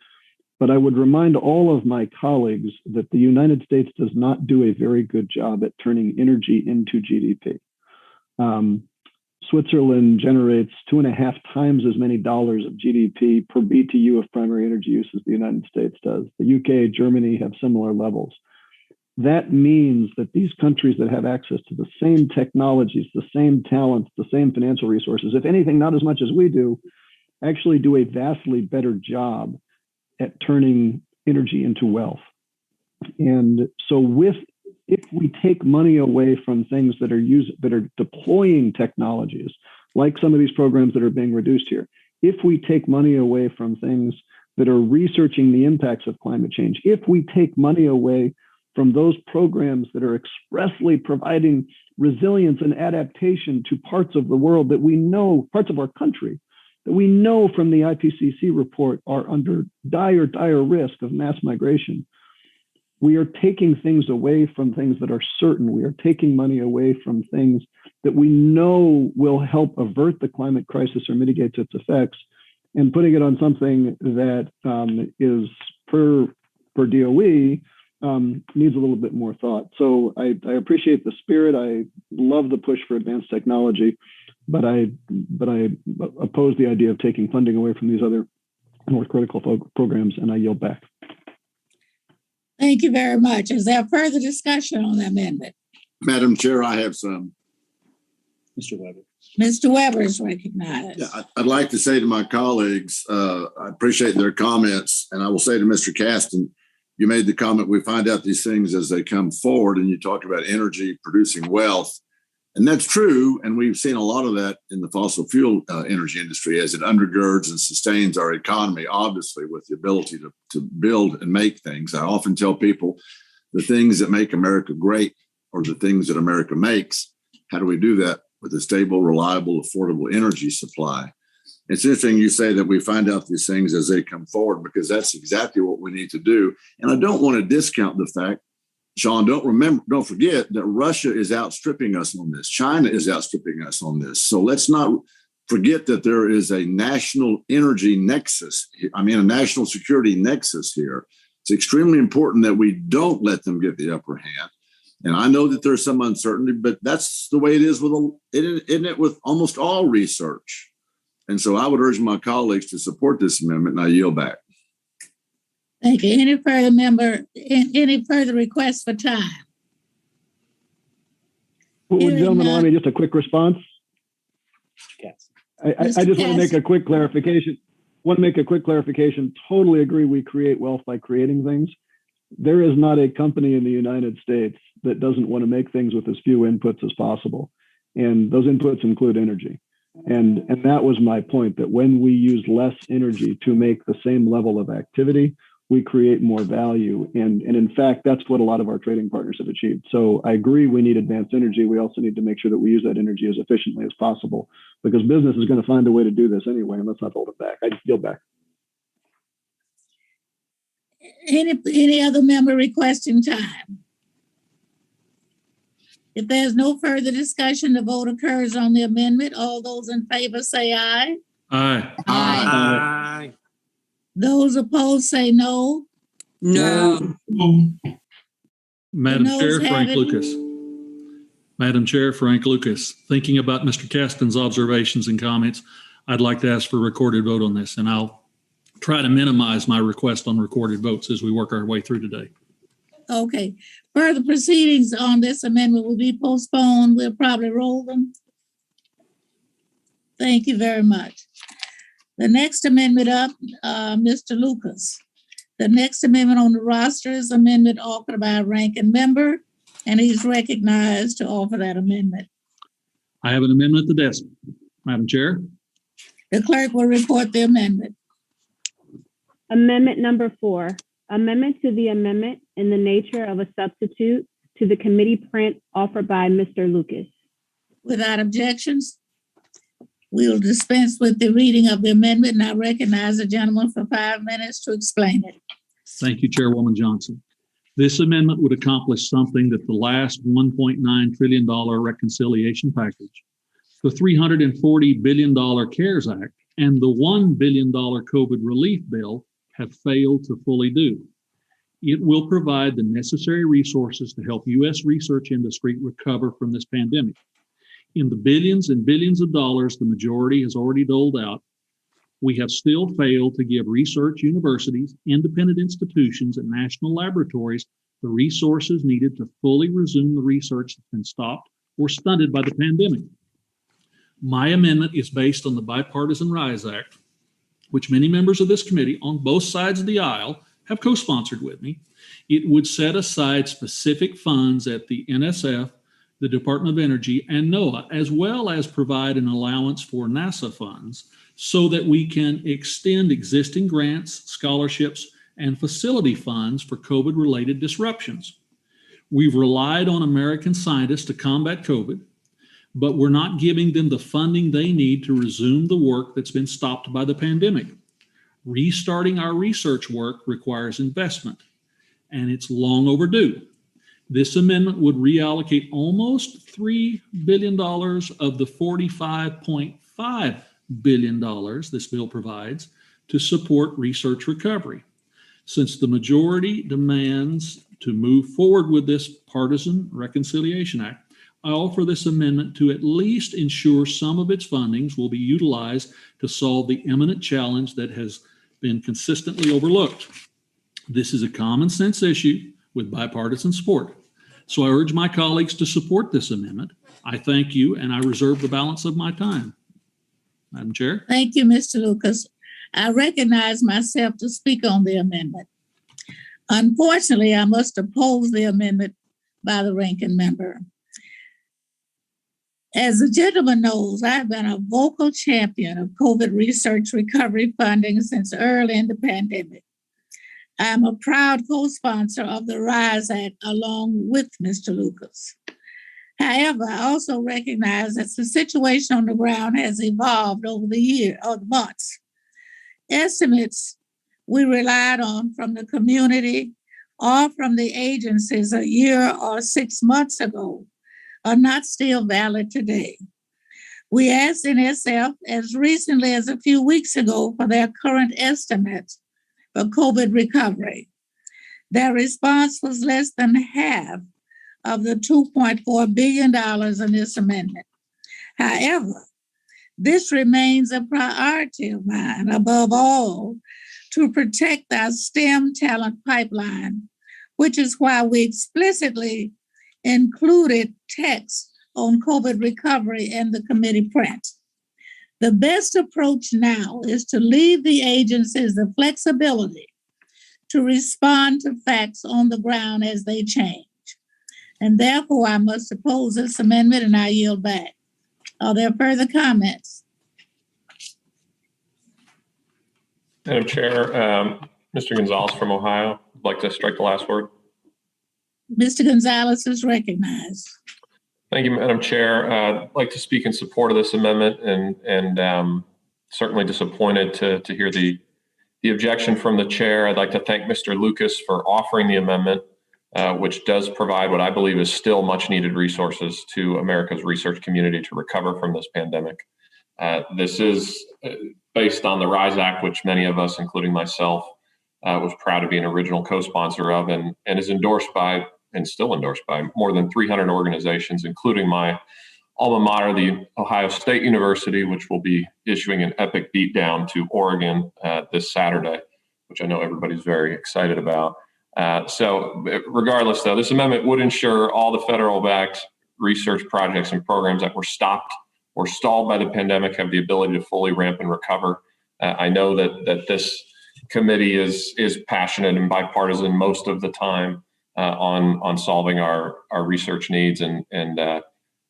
But I would remind all of my colleagues that the United States does not do a very good job at turning energy into GDP. Switzerland generates 2.5 times as many dollars of GDP per BTU of primary energy use as the United States does. The UK, Germany have similar levels. That means that these countries that have access to the same technologies, the same talents, the same financial resources, if anything, not as much as we do, actually do a vastly better job at turning energy into wealth. And so if we take money away from things that are deploying technologies, like some of these programs that are being reduced here, if we take money away from things that are researching the impacts of climate change, if we take money away from those programs that are expressly providing resilience and adaptation to parts of the world that we know, parts of our country, that we know from the IPCC report are under dire risk of mass migration. We are taking things away from things that are certain. We are taking money away from things that we know will help avert the climate crisis or mitigate its effects, and putting it on something that is per DOE, needs a little bit more thought. So I appreciate the spirit. I love the push for advanced technology, but I oppose the idea of taking funding away from these other more critical programs, and I yield back. Thank you very much. Is there further discussion on the amendment? Madam Chair, I have some. Mr. Weber. Mr. Weber is recognized. Yeah, I'd like to say to my colleagues, I appreciate their comments, and I will say to Mr. Caston, you made the comment, we find out these things as they come forward, and you talked about energy producing wealth. And that's true, and we've seen a lot of that in the fossil fuel energy industry as it undergirds and sustains our economy, obviously, with the ability to build and make things. I often tell people the things that make America great are the things that America makes. How do we do that? With a stable, reliable, affordable energy supply. It's interesting you say that we find out these things as they come forward, because that's exactly what we need to do. And I don't want to discount the fact, Sean, don't forget that Russia is outstripping us on this. China is outstripping us on this. So let's not forget that there is a national energy nexus. A national security nexus here. It's extremely important that we don't let them get the upper hand. And I know that there's some uncertainty, but that's the way it is isn't it with almost all research. And so I would urge my colleagues to support this amendment, and I yield back. Thank you. Any further requests for time? Gentlemen, allow me just a quick response. Yes. I just want to make a quick clarification. Totally agree we create wealth by creating things. There is not a company in the United States that doesn't want to make things with as few inputs as possible. And those inputs include energy. And that was my point, that when we use less energy to make the same level of activity, we create more value. And in fact, that's what a lot of our trading partners have achieved. So I agree we need advanced energy. We also need to make sure that we use that energy as efficiently as possible, because business is going to find a way to do this anyway, and let's not hold it back. I just yield back. Any other member requesting time? If there's no further discussion, the vote occurs on the amendment. All those in favor say aye. Aye. Aye. Those opposed say no. No. Madam The Chair, noes Frank have it. Lucas. Madam Chair, Frank Lucas. Thinking about Mr. Caston's observations and comments, I'd like to ask for a recorded vote on this, and I'll try to minimize my request on recorded votes as we work our way through today. Okay. Further proceedings on this amendment will be postponed. We'll probably roll them. Thank you very much. The next amendment up, Mr. Lucas. The next amendment on the roster is amendment offered by a ranking member, and he's recognized to offer that amendment. I have an amendment at the desk. Madam Chair. The clerk will report the amendment. Amendment number 4, amendment to the amendment in the nature of a substitute to the committee print offered by Mr. Lucas. Without objections, we will dispense with the reading of the amendment, and I recognize the gentleman for 5 minutes to explain it. Thank you, Chairwoman Johnson. This amendment would accomplish something that the last $1.9 trillion reconciliation package, the $340 billion CARES Act, and the $1 billion COVID relief bill have failed to fully do. It will provide the necessary resources to help U.S. research industry recover from this pandemic. In the billions and billions of dollars the majority has already doled out, we have still failed to give research universities, independent institutions, and national laboratories the resources needed to fully resume the research that's been stopped or stunted by the pandemic. My amendment is based on the Bipartisan RISE Act, which many members of this committee on both sides of the aisle have co-sponsored with me. It would set aside specific funds at the NSF, the Department of Energy, and NOAA, as well as provide an allowance for NASA funds so that we can extend existing grants, scholarships, and facility funds for COVID-related disruptions. We've relied on American scientists to combat COVID, but we're not giving them the funding they need to resume the work that's been stopped by the pandemic. Restarting our research work requires investment, and it's long overdue. This amendment would reallocate almost $3 billion of the $45.5 billion this bill provides to support research recovery. Since the majority demands to move forward with this Partisan Reconciliation Act, I offer this amendment to at least ensure some of its fundings will be utilized to solve the imminent challenge that has been consistently overlooked. This is a common sense issue with bipartisan support. So I urge my colleagues to support this amendment. I thank you, and I reserve the balance of my time. Madam Chair. Thank you, Mr. Lucas. I recognize myself to speak on the amendment. Unfortunately, I must oppose the amendment by the ranking member. As the gentleman knows, I've been a vocal champion of COVID research recovery funding since early in the pandemic. I'm a proud co-sponsor of the RISE Act along with Mr. Lucas. However, I also recognize that the situation on the ground has evolved over the year or the months. Estimates we relied on from the community or from the agencies a year or 6 months ago are not still valid today. We asked NSF as recently as a few weeks ago for their current estimates for COVID recovery. Their response was less than half of the $2.4 billion in this amendment. However, this remains a priority of mine, above all, to protect our STEM talent pipeline, which is why we explicitly included text on COVID recovery in the committee print. The best approach now is to leave the agencies the flexibility to respond to facts on the ground as they change. And therefore, I must oppose this amendment, and I yield back. Are there further comments? Madam Chair, Mr. Gonzalez from Ohio, I'd like to strike the last word. Mr. Gonzalez is recognized. Thank you, Madam Chair. I'd like to speak in support of this amendment, and certainly disappointed to hear the objection from the chair. I'd like to thank Mr. Lucas for offering the amendment, which does provide what I believe is still much needed resources to America's research community to recover from this pandemic. This is based on the RISE Act, which many of us, including myself, was proud to be an original co-sponsor of, and is endorsed by, and still endorsed by, more than 300 organizations, including my alma mater, the Ohio State University, which will be issuing an epic beatdown to Oregon this Saturday, which I know everybody's very excited about. So regardless, though, this amendment would ensure all the federal-backed research projects and programs that were stopped or stalled by the pandemic have the ability to fully ramp and recover. I know that this committee is passionate and bipartisan most of the time on solving our research needs, and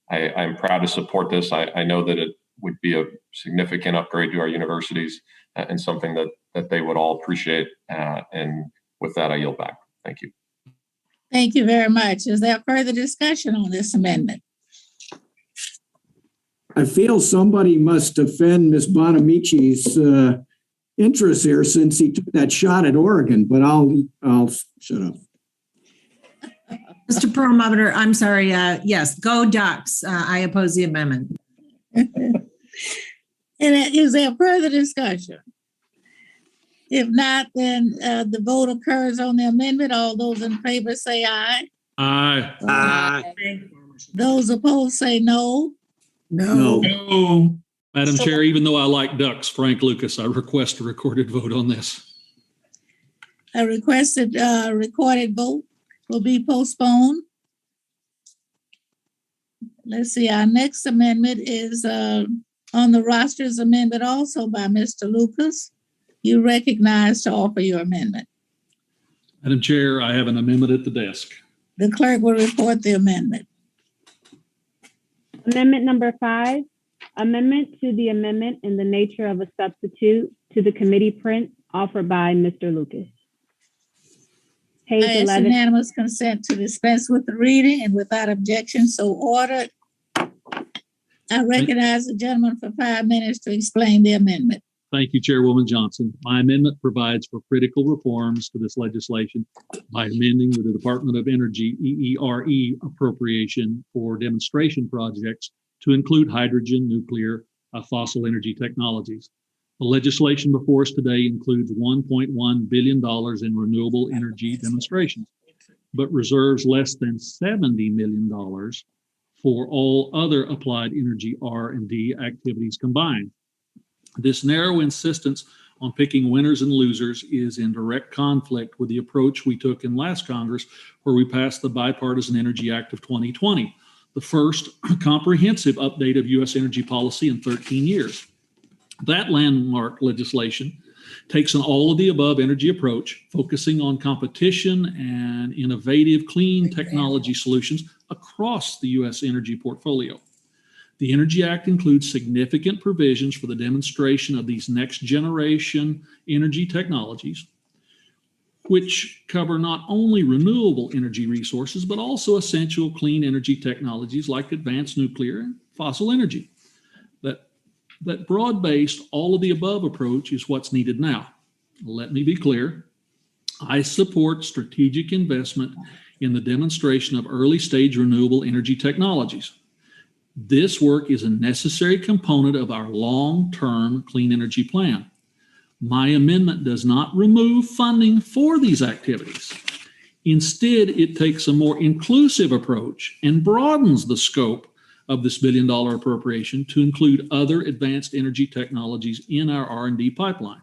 I'm proud to support this. I know that it would be a significant upgrade to our universities and something that they would all appreciate. And with that, I yield back. Thank you. Thank you very much. Is there further discussion on this amendment? I feel somebody must defend Ms. Bonamici's interest here since he took that shot at Oregon, but I'll shut up. Mr. Perlmutter, I'm sorry. Yes, go Ducks. I oppose the amendment. And is there further discussion? If not, then the vote occurs on the amendment. All those in favor say aye. Aye. Aye. Those opposed say no. No. Madam Chair, even though I like ducks, Frank Lucas, I request a recorded vote on this. A requested recorded vote will be postponed. Let's see, our next amendment is on the roster's amendment also by Mr. Lucas. You recognize to offer your amendment. Madam Chair, I have an amendment at the desk. The clerk will report the amendment. Amendment number 5, amendment to the amendment in the nature of a substitute to the committee print offered by Mr. Lucas. Page I ask 11. unanimous consent to dispense with the reading and without objection, so ordered. I recognize the gentleman for 5 minutes to explain the amendment. Thank you, Chairwoman Johnson. My amendment provides for critical reforms to this legislation by amending the Department of Energy EERE appropriation for demonstration projects to include hydrogen, nuclear, fossil energy technologies. The legislation before us today includes $1.1 billion in renewable energy demonstrations, but reserves less than $70 million for all other applied energy R&D activities combined. This narrow insistence on picking winners and losers is in direct conflict with the approach we took in last Congress, where we passed the Bipartisan Energy Act of 2020, the first comprehensive update of U.S. energy policy in 13 years. That landmark legislation takes an all-of-the-above energy approach, focusing on competition and innovative clean technology solutions across the U.S. energy portfolio. The Energy Act includes significant provisions for the demonstration of these next-generation energy technologies, which cover not only renewable energy resources, but also essential clean energy technologies like advanced nuclear and fossil energy. That broad-based, all-of-the-above approach is what's needed now. Let me be clear. I support strategic investment in the demonstration of early-stage renewable energy technologies. This work is a necessary component of our long-term clean energy plan. My amendment does not remove funding for these activities. Instead, it takes a more inclusive approach and broadens the scope of this billion-dollar appropriation to include other advanced energy technologies in our R&D pipeline.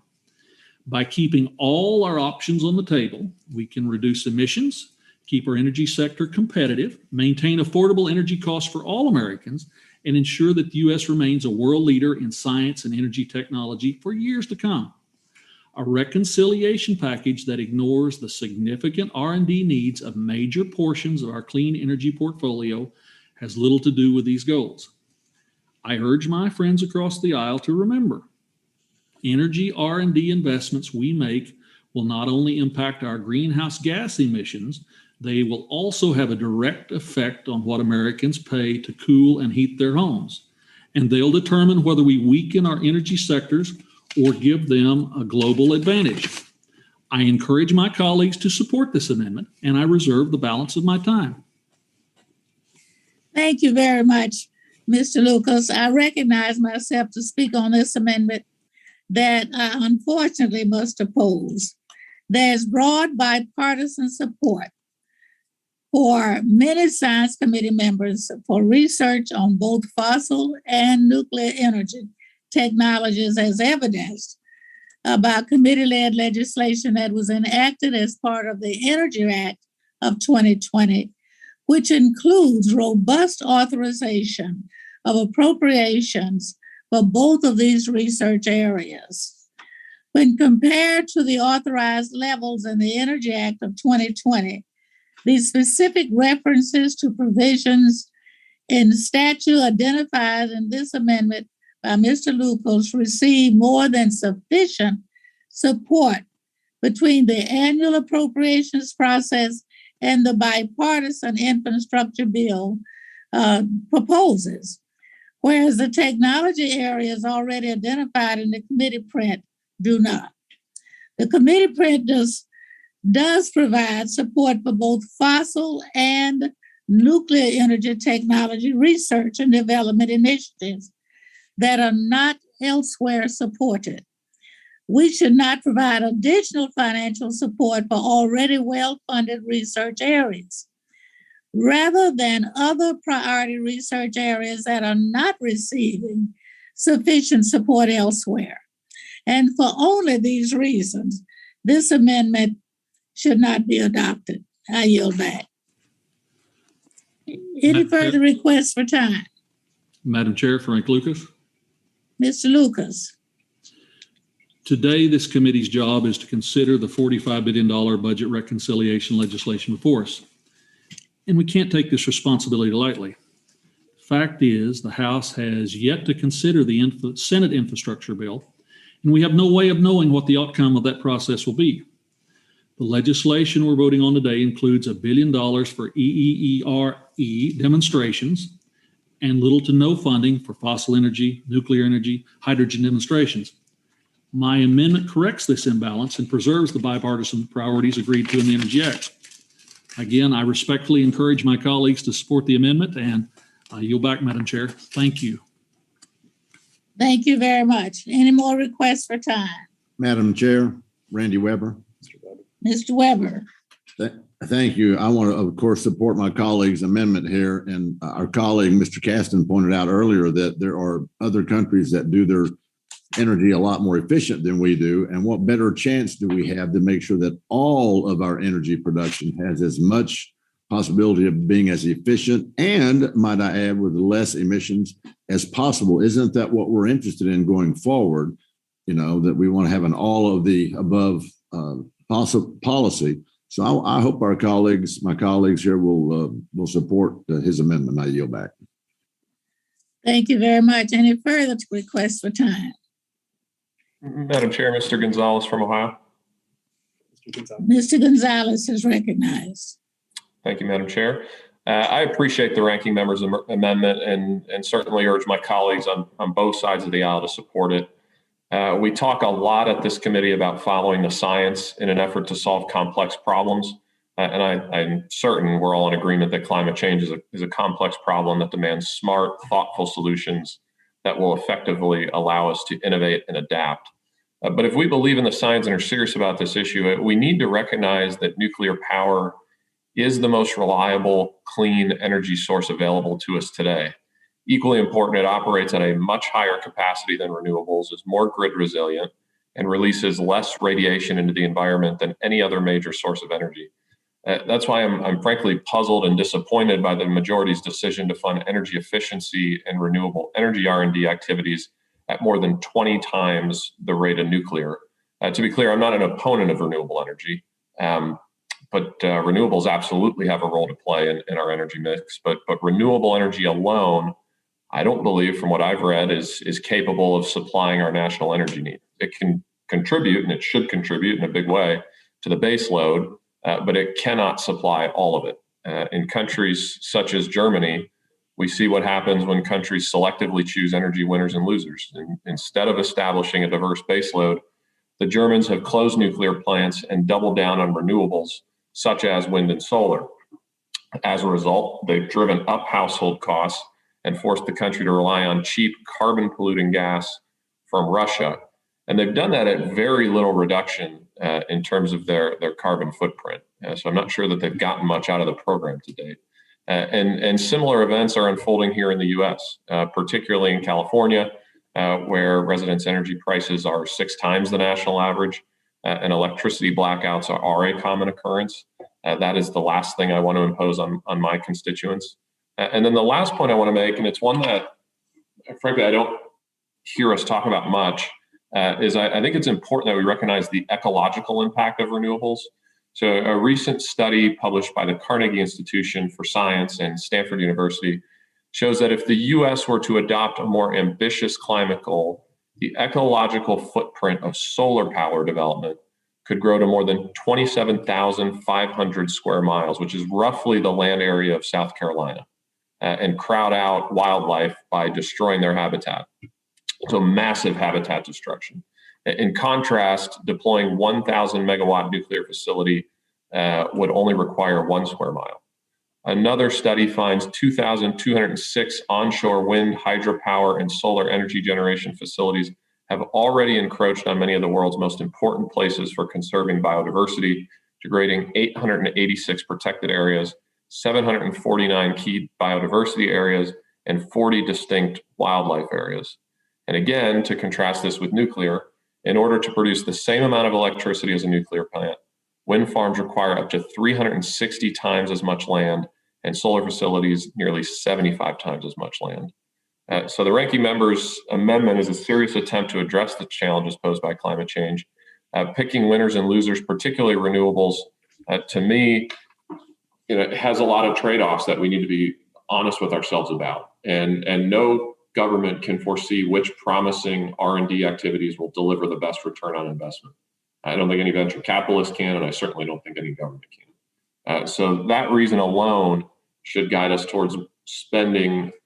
By keeping all our options on the table, we can reduce emissions, keep our energy sector competitive, maintain affordable energy costs for all Americans, and ensure that the U.S. remains a world leader in science and energy technology for years to come. A reconciliation package that ignores the significant R&D needs of major portions of our clean energy portfolio has little to do with these goals. I urge my friends across the aisle to remember, energy R&D investments we make will not only impact our greenhouse gas emissions, they will also have a direct effect on what Americans pay to cool and heat their homes. And they'll determine whether we weaken our energy sectors or give them a global advantage. I encourage my colleagues to support this amendment, and I reserve the balance of my time. Thank you very much, Mr. Lucas. I recognize myself to speak on this amendment that I unfortunately must oppose. There's broad bipartisan support for many science committee members for research on both fossil and nuclear energy technologies, as evidenced by committee-led legislation that was enacted as part of the Energy Act of 2020, which includes robust authorization of appropriations for both of these research areas. When compared to the authorized levels in the Energy Act of 2020, these specific references to provisions in statute identified in this amendment by Mr. Lucas receive more than sufficient support between the annual appropriations process and the bipartisan infrastructure bill proposes, whereas the technology areas already identified in the committee print do not. The committee print does provide support for both fossil and nuclear energy technology research and development initiatives that are not elsewhere supported. We should not provide additional financial support for already well-funded research areas, rather than other priority research areas that are not receiving sufficient support elsewhere. And for only these reasons, this amendment should not be adopted. I yield back. Any further requests for time? Madam Chair, Frank Lucas. Mr. Lucas. Today, this committee's job is to consider the $45 billion budget reconciliation legislation before us. And we can't take this responsibility lightly. The fact is, the House has yet to consider the Senate infrastructure bill, and we have no way of knowing what the outcome of that process will be. The legislation we're voting on today includes $1 billion for EEERE demonstrations and little to no funding for fossil energy, nuclear energy, hydrogen demonstrations. My amendment corrects this imbalance and preserves the bipartisan priorities agreed to in the Energy Act. Again, I respectfully encourage my colleagues to support the amendment, and I yield back, Madam Chair. Thank you. Thank you very much. Any more requests for time? Madam Chair, Randy Weber. Mr. Weber. Thank you. I want to, of course, support my colleague's amendment here. And our colleague, Mr. Caston, pointed out earlier that there are other countries that do their energy a lot more efficient than we do. And what better chance do we have to make sure that all of our energy production has as much possibility of being as efficient and, might I add, with less emissions as possible? Isn't that what we're interested in going forward? You know, that we want to have an all of the above policy. So I hope my colleagues here will support his amendment. I yield back. Thank you very much. Any further requests for time? Madam Chair, Mr. Gonzalez from Ohio. Mr. Gonzalez is recognized. Thank you, Madam Chair. I appreciate the ranking member's amendment and certainly urge my colleagues on both sides of the aisle to support it. We talk a lot at this committee about following the science in an effort to solve complex problems. And I'm certain we're all in agreement that climate change is a complex problem that demands smart, thoughtful solutions that will effectively allow us to innovate and adapt. But if we believe in the science and are serious about this issue, we need to recognize that nuclear power is the most reliable, clean energy source available to us today. Equally important, it operates at a much higher capacity than renewables, is more grid resilient, and releases less radiation into the environment than any other major source of energy. That's why I'm frankly puzzled and disappointed by the majority's decision to fund energy efficiency and renewable energy R&D activities at more than 20 times the rate of nuclear. To be clear, I'm not an opponent of renewable energy, but renewables absolutely have a role to play in our energy mix. But renewable energy alone, I don't believe, from what I've read, is capable of supplying our national energy need. It can contribute, and it should contribute in a big way, to the base load, but it cannot supply all of it. In countries such as Germany, we see what happens when countries selectively choose energy winners and losers. And instead of establishing a diverse baseload, the Germans have closed nuclear plants and doubled down on renewables, such as wind and solar. As a result, they've driven up household costs and forced the country to rely on cheap carbon polluting gas from Russia. And they've done that at very little reduction in terms of their carbon footprint. So I'm not sure that they've gotten much out of the program to date. And similar events are unfolding here in the US, particularly in California, where residents' energy prices are 6 times the national average, and electricity blackouts are a common occurrence. That is the last thing I want to impose on my constituents. And then the last point I want to make, and it's one that, frankly, I don't hear us talk about much, is I think it's important that we recognize the ecological impact of renewables. So a recent study published by the Carnegie Institution for Science and Stanford University shows that if the US were to adopt a more ambitious climate goal, the ecological footprint of solar power development could grow to more than 27,500 square miles, which is roughly the land area of South Carolina, and crowd out wildlife by destroying their habitat. So massive habitat destruction. In contrast, deploying 1,000 megawatt nuclear facility would only require 1 square mile. Another study finds 2,206 onshore wind, hydropower, and solar energy generation facilities have already encroached on many of the world's most important places for conserving biodiversity, degrading 886 protected areas, 749 key biodiversity areas, and 40 distinct wildlife areas. And again, to contrast this with nuclear, in order to produce the same amount of electricity as a nuclear plant, wind farms require up to 360 times as much land, and solar facilities nearly 75 times as much land. So the ranking member's amendment is a serious attempt to address the challenges posed by climate change. Picking winners and losers, particularly renewables, to me, it has a lot of trade-offs that we need to be honest with ourselves about. And no government can foresee which promising R&D activities will deliver the best return on investment. I don't think any venture capitalist can, and I certainly don't think any government can. So that reason alone should guide us towards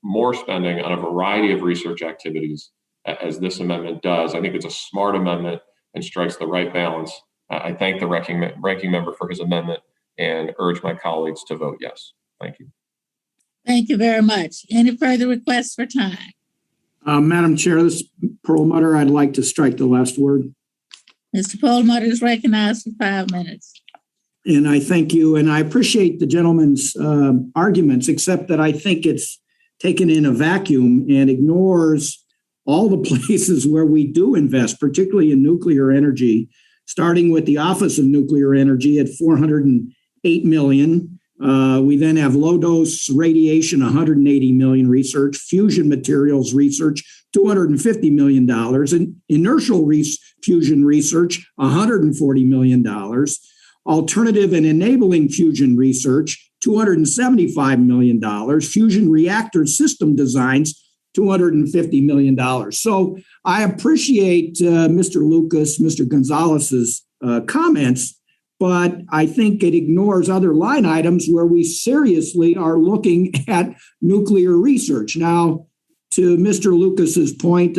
more spending on a variety of research activities, as this amendment does. I think it's a smart amendment and strikes the right balance. I thank the ranking member for his amendment and urge my colleagues to vote yes. Thank you. Thank you very much. Any further requests for time? Madam Chair, this is Perlmutter. I'd like to strike the last word. Mr. Perlmutter is recognized for 5 minutes. And I thank you, and I appreciate the gentleman's arguments, except that I think it's taken in a vacuum and ignores all the places where we do invest, particularly in nuclear energy, starting with the Office of Nuclear Energy at $408 million. We then have low dose radiation, $180 million research, fusion materials research, $250 million, and inertial fusion research, $140 million, alternative and enabling fusion research, $275 million, fusion reactor system designs, $250 million. So I appreciate Mr. Lucas, Mr. Gonzalez's comments, but I think it ignores other line items where we seriously are looking at nuclear research. Now, to Mr. Lucas's point,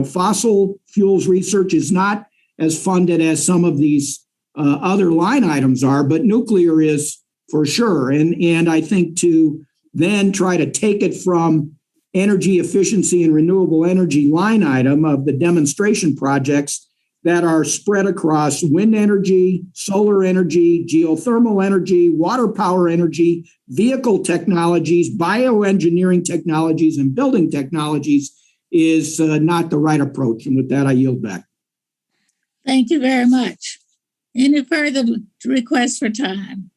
fossil fuels research is not as funded as some of these other line items are, but nuclear is for sure. And I think to then try to take it from energy efficiency and renewable energy line item of the demonstration projects that are spread across wind energy, solar energy, geothermal energy, water power energy, vehicle technologies, bioengineering technologies, and building technologies is not the right approach. And with that, I yield back. Thank you very much. Any further requests for time?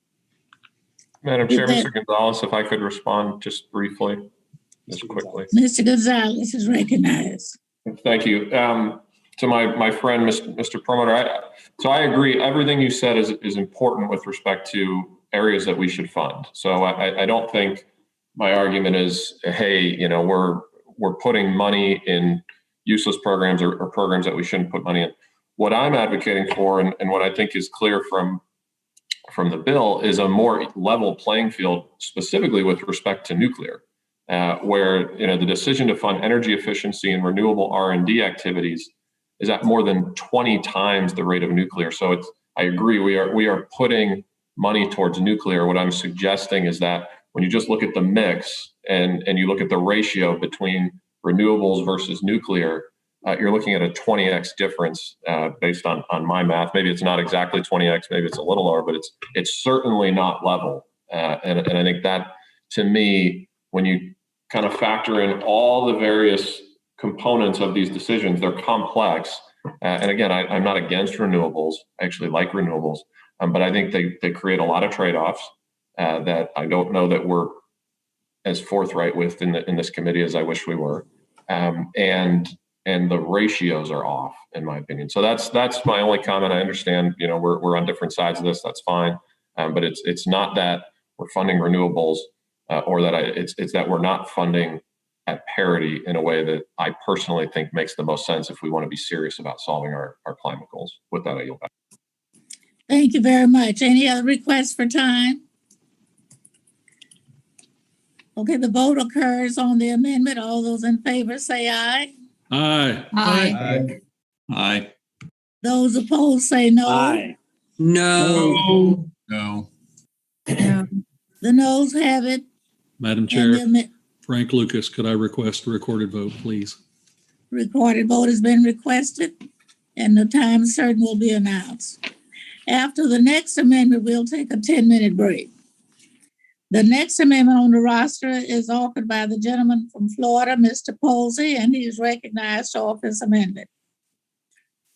Madam Chair, Mr. Gonzalez, if I could respond just briefly, just quickly. Mr. Gonzalez is recognized. Thank you. To my friend, Mr. Promoter, so I agree. Everything you said is important with respect to areas that we should fund. So I don't think my argument is, hey, we're putting money in useless programs or programs that we shouldn't put money in. What I'm advocating for, and what I think is clear from the bill, is a more level playing field, specifically with respect to nuclear, where the decision to fund energy efficiency and renewable R&D activities is at more than 20 times the rate of nuclear. So I agree, we are putting money towards nuclear. What I'm suggesting is that when you just look at the mix and you look at the ratio between renewables versus nuclear, you're looking at a 20x difference based on my math. Maybe it's not exactly 20x, maybe it's a little lower, but it's certainly not level. And I think that, to me, when you kind of factor in all the various components of these decisions, they're complex. And again, I'm not against renewables. I actually like renewables, but I think they create a lot of trade-offs that I don't know that we're as forthright with in this committee as I wish we were. And the ratios are off, in my opinion. So that's my only comment. I understand, we're on different sides of this. That's fine, but it's not that we're funding renewables or that it's that we're not funding at parity in a way that I personally think makes the most sense if we want to be serious about solving our climate goals. With that, I yield back. Thank you very much. Any other requests for time? Okay, the vote occurs on the amendment. All those in favor say aye. Aye. Aye. Aye. Those opposed say no. Aye. No. No. The noes have it. Madam Chair, Frank Lucas, could I request a recorded vote, please? Recorded vote has been requested, and the time certain will be announced. After the next amendment, we'll take a 10-minute break. The next amendment on the roster is offered by the gentleman from Florida, Mr. Posey, and he is recognized to offer his amendment.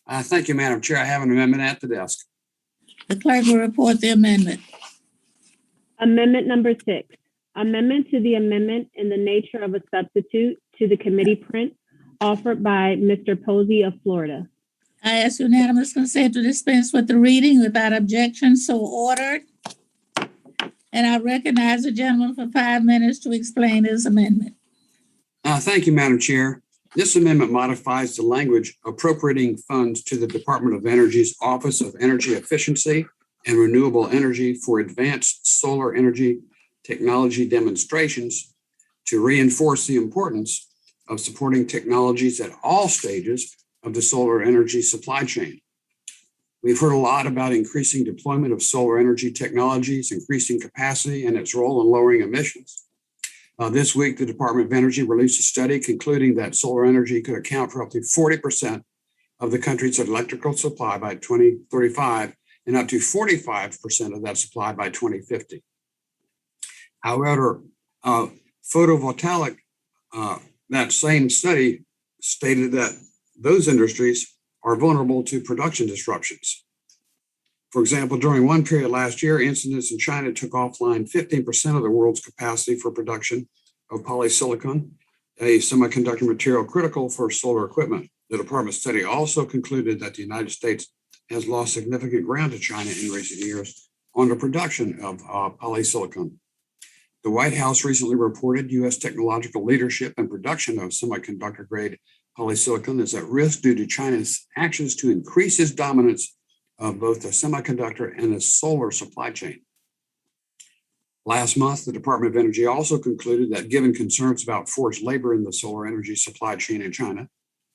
Thank you, Madam Chair. I have an amendment at the desk. The clerk will report the amendment. Amendment number 6. Amendment to the amendment in the nature of a substitute to the committee print offered by Mr. Posey of Florida. I ask unanimous consent to dispense with the reading without objection, so ordered. And I recognize the gentleman for 5 minutes to explain his amendment. Thank you, Madam Chair. This amendment modifies the language appropriating funds to the Department of Energy's Office of Energy Efficiency and Renewable Energy for advanced solar energy technology demonstrations to reinforce the importance of supporting technologies at all stages of the solar energy supply chain. We've heard a lot about increasing deployment of solar energy technologies, increasing capacity, and its role in lowering emissions. This week, the Department of Energy released a study concluding that solar energy could account for up to 40% of the country's electrical supply by 2035 and up to 45% of that supply by 2050. However, photovoltaic, that same study stated that those industries are vulnerable to production disruptions. For example, during one period last year, incidents in China took offline 15% of the world's capacity for production of polysilicon, a semiconductor material critical for solar equipment. The department study also concluded that the United States has lost significant ground to China in recent years on the production of polysilicon. The White House recently reported U.S. technological leadership and production of semiconductor-grade polysilicon is at risk due to China's actions to increase its dominance of both the semiconductor and the solar supply chain. Last month, the Department of Energy also concluded that given concerns about forced labor in the solar energy supply chain in China,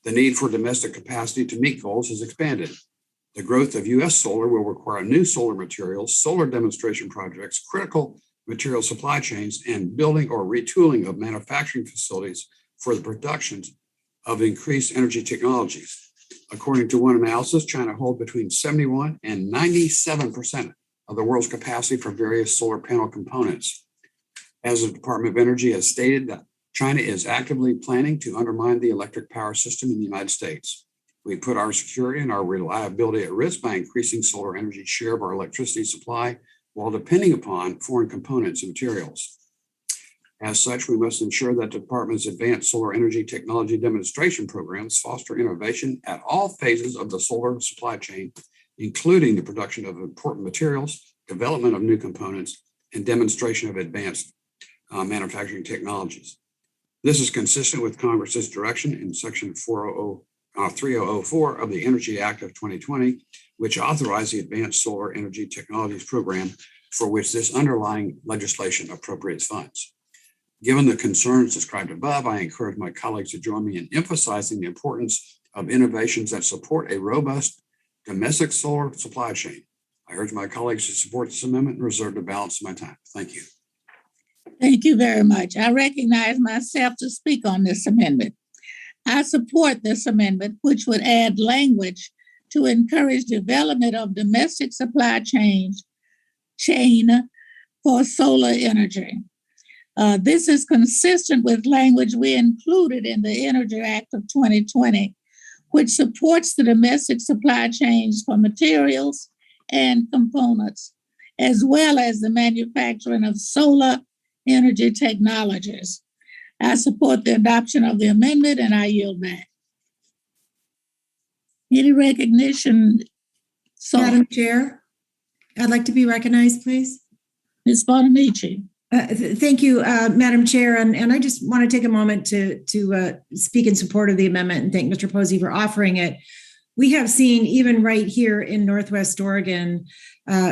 the need for domestic capacity to meet goals has expanded. The growth of U.S. solar will require new solar materials, solar demonstration projects, critical material supply chains, and building or retooling of manufacturing facilities for the production of increased energy technologies. According to one analysis, China holds between 71 and 97% of the world's capacity for various solar panel components. As the Department of Energy has stated, that China is actively planning to undermine the electric power system in the United States. We put our security and our reliability at risk by increasing solar energy's share of our electricity supply while depending upon foreign components and materials. As such, we must ensure that the department's advanced solar energy technology demonstration programs foster innovation at all phases of the solar supply chain, including the production of important materials, development of new components, and demonstration of advanced manufacturing technologies. This is consistent with Congress's direction in Section 3004 of the Energy Act of 2020, which authorized the Advanced Solar Energy Technologies Program, for which this underlying legislation appropriates funds. Given the concerns described above, I encourage my colleagues to join me in emphasizing the importance of innovations that support a robust domestic solar supply chain. I urge my colleagues to support this amendment and reserve the balance of my time. Thank you. Thank you very much. I recognize myself to speak on this amendment. I support this amendment, which would add language to encourage development of domestic supply chain for solar energy. This is consistent with language we included in the Energy Act of 2020, which supports the domestic supply chains for materials and components, as well as the manufacturing of solar energy technologies. I support the adoption of the amendment and I yield back. Any recognition? Madam Chair, I'd like to be recognized, please. Ms. Bonamici. Thank you, Madam Chair. And I just want to take a moment to speak in support of the amendment and thank Mr. Posey for offering it. We have seen, even right here in Northwest Oregon,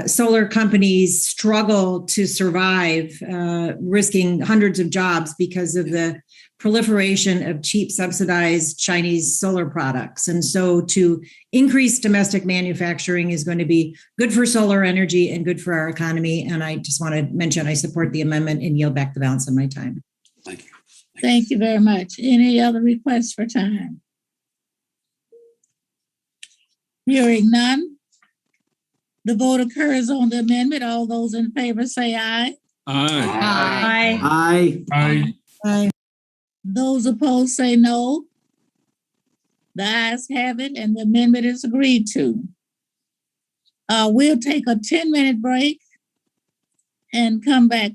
solar companies struggle to survive, risking hundreds of jobs because of the proliferation of cheap subsidized Chinese solar products. And so to increase domestic manufacturing is going to be good for solar energy and good for our economy. And I just want to mention I support the amendment and yield back the balance of my time. Thank you. Thank you very much. Any other requests for time? Hearing none, the vote occurs on the amendment. All those in favor say aye. Aye. Aye. Aye. Aye. Those opposed say no. The ayes have it and the amendment is agreed to. We'll take a 10-minute break and come back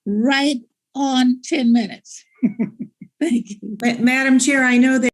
right on 10 minutes. Thank you. Madam Chair, I know that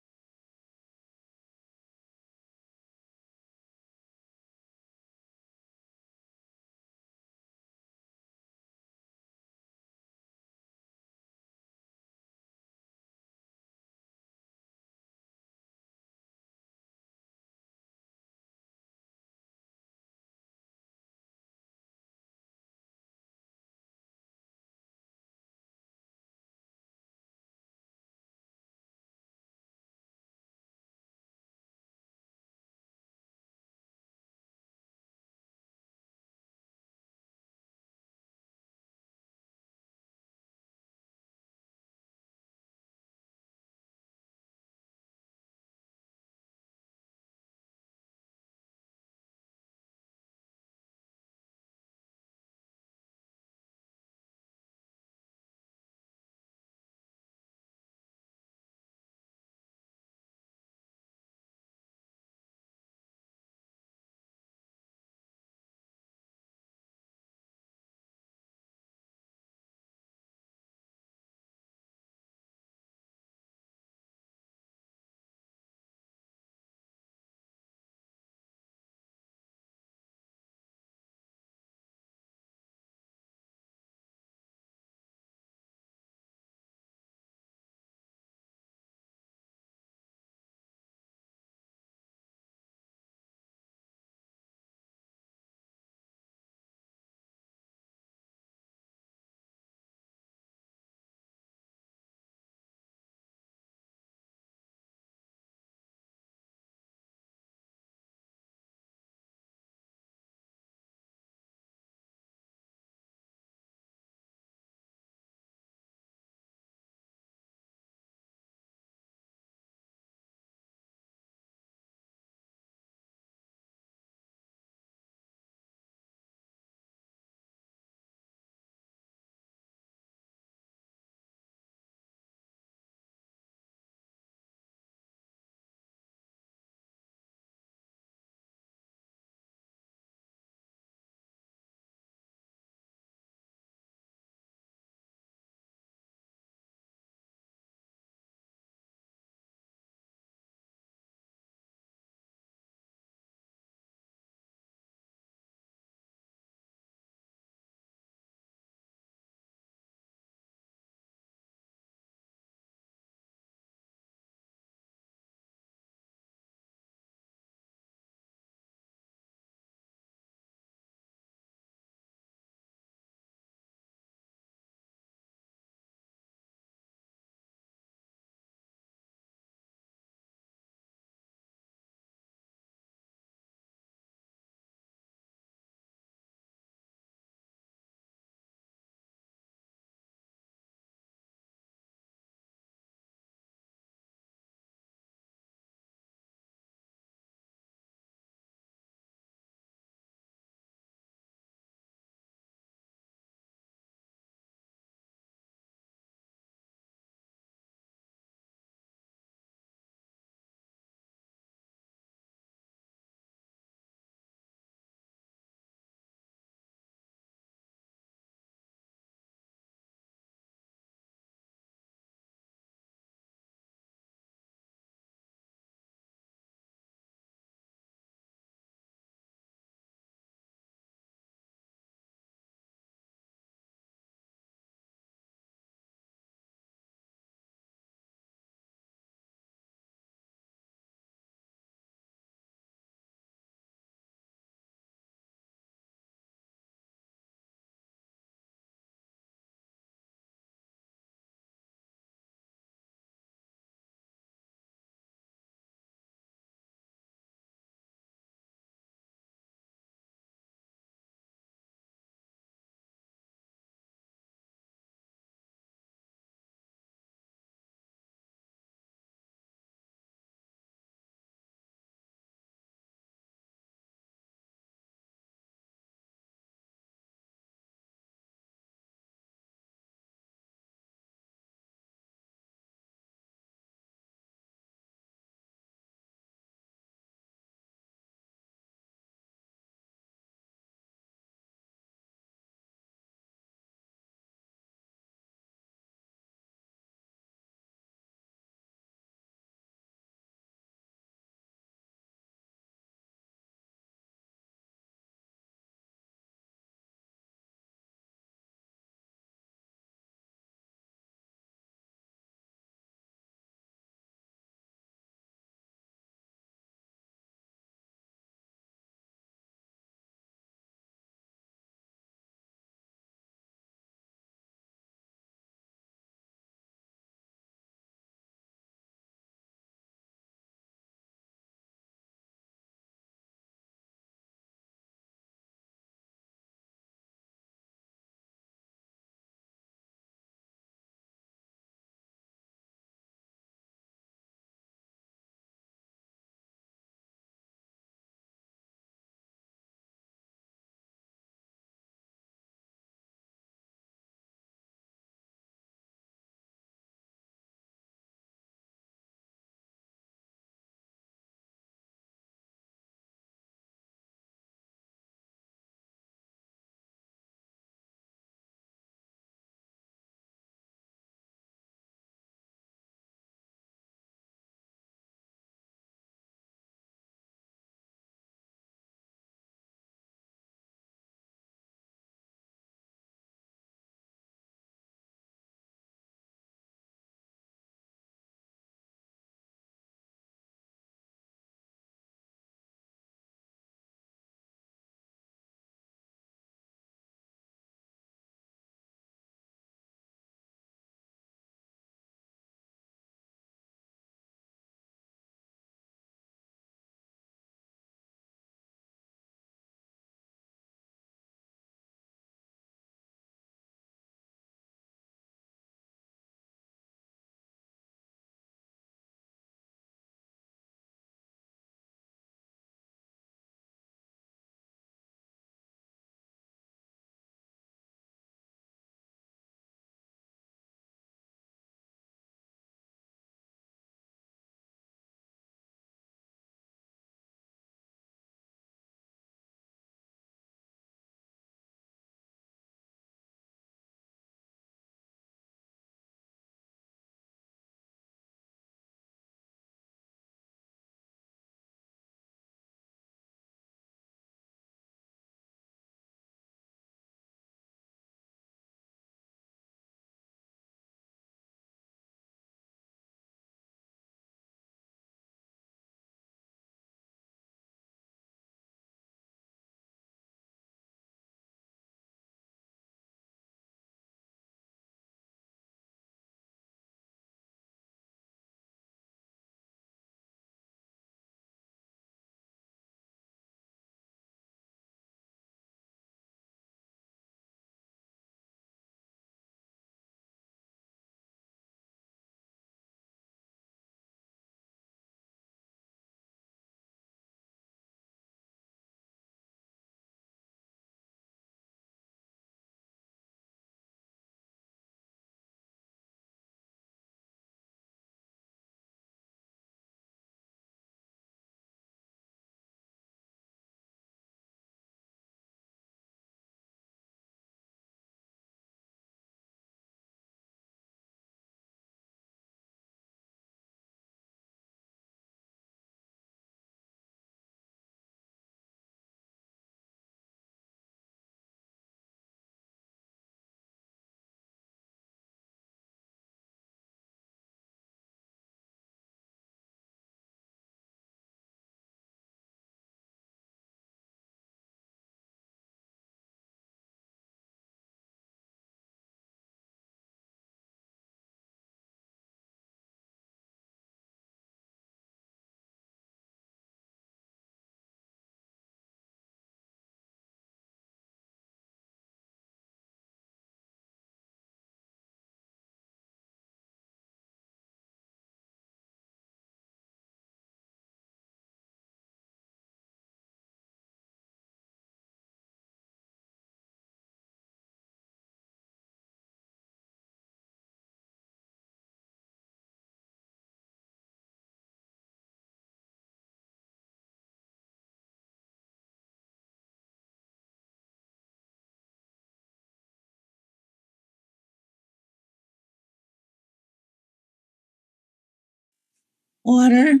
Order.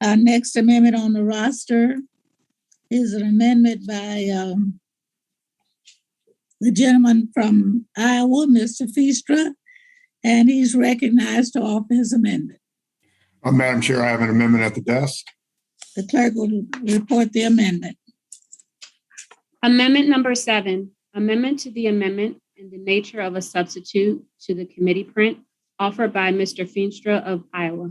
Our next amendment on the roster is an amendment by the gentleman from Iowa, Mr. Feastra, and he's recognized to offer his amendment. Madam Chair, I have an amendment at the desk. The clerk will report the amendment. Amendment number 7, amendment to the amendment in the nature of a substitute to the committee print offered by Mr. Feenstra of Iowa.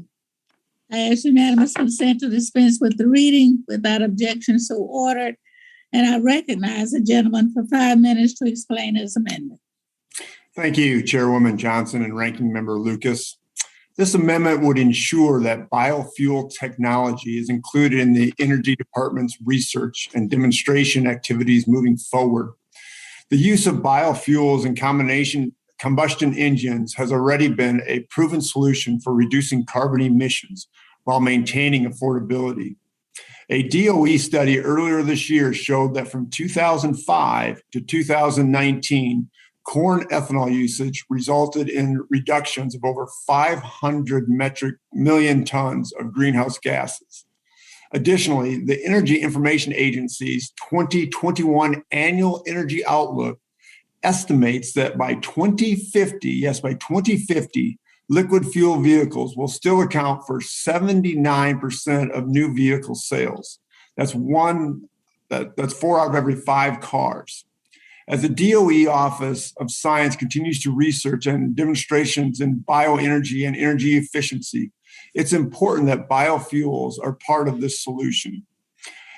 I ask unanimous consent to dispense with the reading without objection, so ordered. And I recognize the gentleman for 5 minutes to explain his amendment. Thank you, Chairwoman Johnson and Ranking Member Lucas. This amendment would ensure that biofuel technology is included in the Energy Department's research and demonstration activities moving forward. The use of biofuels in combustion engines has already been a proven solution for reducing carbon emissions while maintaining affordability. A DOE study earlier this year showed that from 2005 to 2019, corn ethanol usage resulted in reductions of over 500 million tons of greenhouse gases. Additionally, the Energy Information Agency's 2021 Annual Energy Outlook estimates that by 2050, liquid fuel vehicles will still account for 79% of new vehicle sales. That's 4 out of every 5 cars. As the DOE Office of Science continues to research and demonstrations in bioenergy and energy efficiency, it's important that biofuels are part of this solution.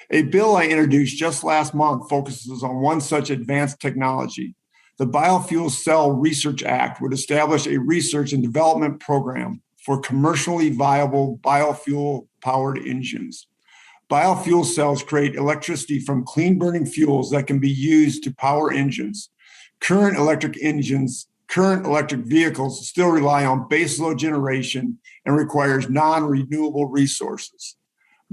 A bill I introduced just last month focuses on one such advanced technology. The Biofuel Cell Research Act would establish a research and development program for commercially viable biofuel-powered engines. Biofuel cells create electricity from clean-burning fuels that can be used to power engines. Current electric vehicles still rely on baseload generation and requires non-renewable resources.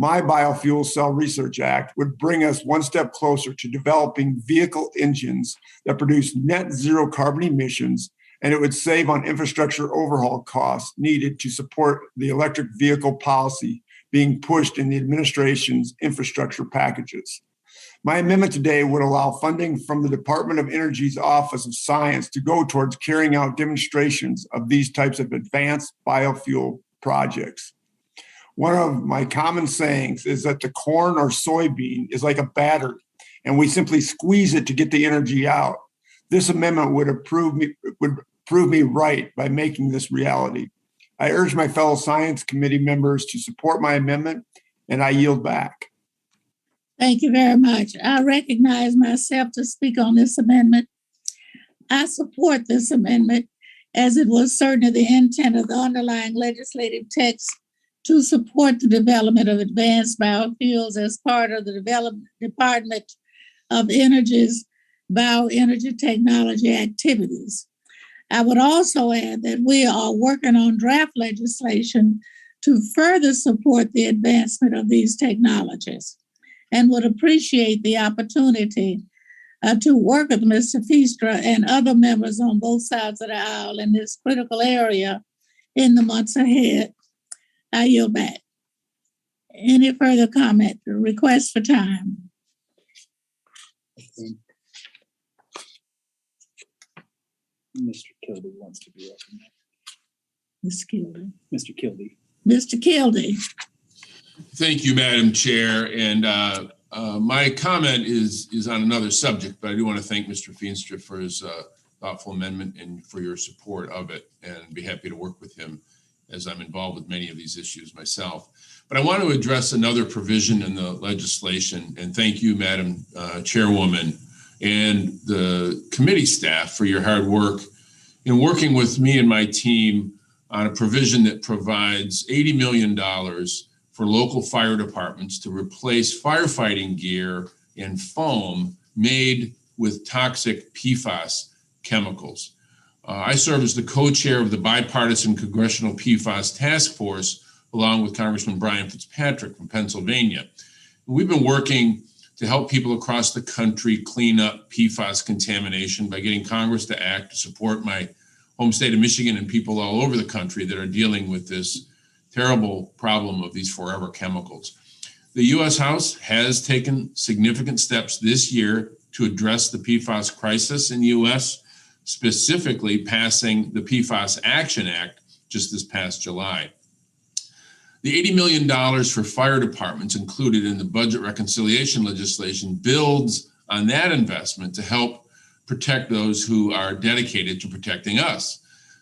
My Biofuel Cell Research Act would bring us one step closer to developing vehicle engines that produce net zero carbon emissions, and it would save on infrastructure overhaul costs needed to support the electric vehicle policy being pushed in the administration's infrastructure packages. My amendment today would allow funding from the Department of Energy's Office of Science to go towards carrying out demonstrations of these types of advanced biofuel projects. One of my common sayings is that the corn or soybean is like a battery, and we simply squeeze it to get the energy out. This amendment would prove me right by making this reality. I urge my fellow Science Committee members to support my amendment, and I yield back. Thank you very much. I recognize myself to speak on this amendment. I support this amendment as it was certainly the intent of the underlying legislative text to support the development of advanced biofuels as part of the Department of Energy's bioenergy technology activities. I would also add that we are working on draft legislation to further support the advancement of these technologies and would appreciate the opportunity to work with Mr. Feastra and other members on both sides of the aisle in this critical area in the months ahead. I yield back. Any further comment or request for time? Mr. Kildee wants to be recognized. Mr. Kildee. Mr. Kildee. Mr. Kildee. Thank you, Madam Chair. And my comment is on another subject, but I do want to thank Mr. Feenstra for his thoughtful amendment and for your support of it, and be happy to work with him as I'm involved with many of these issues myself. But I want to address another provision in the legislation, and thank you, Madam Chairwoman, and the committee staff for your hard work in working with me and my team on a provision that provides $80 million for local fire departments to replace firefighting gear and foam made with toxic PFAS chemicals. I serve as the co-chair of the bipartisan Congressional PFAS Task Force, along with Congressman Brian Fitzpatrick from Pennsylvania. We've been working to help people across the country clean up PFAS contamination by getting Congress to act to support my home state of Michigan and people all over the country that are dealing with this terrible problem of these forever chemicals. The U.S. House has taken significant steps this year to address the PFAS crisis in the U.S., specifically passing the PFAS Action Act just this past July. The $80 million for fire departments included in the budget reconciliation legislation builds on that investment to help protect those who are dedicated to protecting us.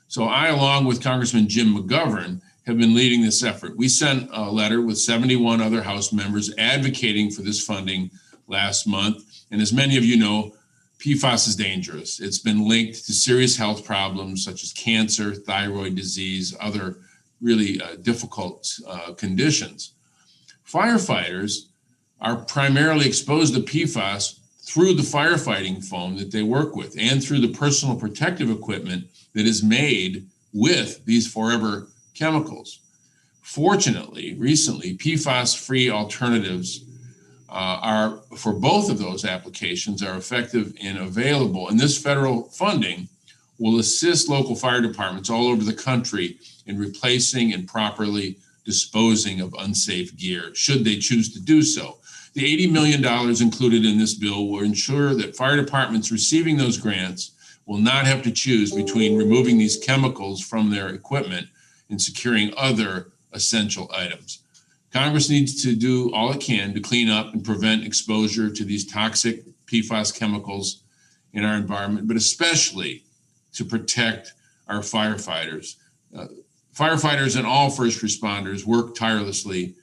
So I, along with Congressman Jim McGovern, have been leading this effort. We sent a letter with 71 other House members advocating for this funding last month. And as many of you know, PFAS is dangerous. It's been linked to serious health problems such as cancer, thyroid disease, other really difficult conditions. Firefighters are primarily exposed to PFAS through the firefighting foam that they work with and through the personal protective equipment that is made with these forever chemicals. Fortunately, recently, PFAS-free alternatives are, for both of those applications, are effective and available. And this federal funding will assist local fire departments all over the country in replacing and properly disposing of unsafe gear, should they choose to do so. The $80 million included in this bill will ensure that fire departments receiving those grants will not have to choose between removing these chemicals from their equipment and securing other essential items. Congress needs to do all it can to clean up and prevent exposure to these toxic PFAS chemicals in our environment, but especially to protect our firefighters. Firefighters and all first responders work tirelessly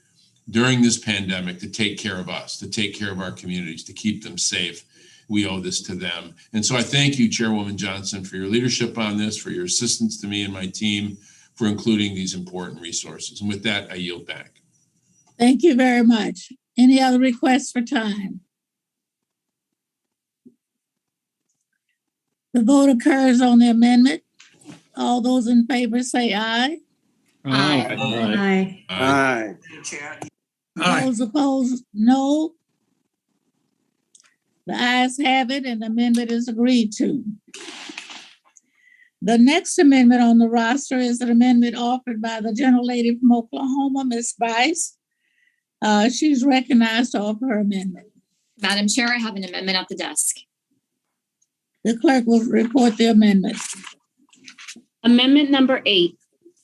during this pandemic to take care of us, to take care of our communities, to keep them safe. We owe this to them. And so I thank you, Chairwoman Johnson, for your leadership on this, for your assistance to me and my team, for including these important resources. And with that, I yield back. Thank you very much. Any other requests for time? The vote occurs on the amendment. All those in favor say aye. Aye. Aye. Those opposed, no. The ayes have it and the amendment is agreed to. The next amendment on the roster is an amendment offered by the gentlelady from Oklahoma, Ms. Bice. She's recognized to offer her amendment. Madam Chair, I have an amendment at the desk. The clerk will report the amendment. Amendment number 8,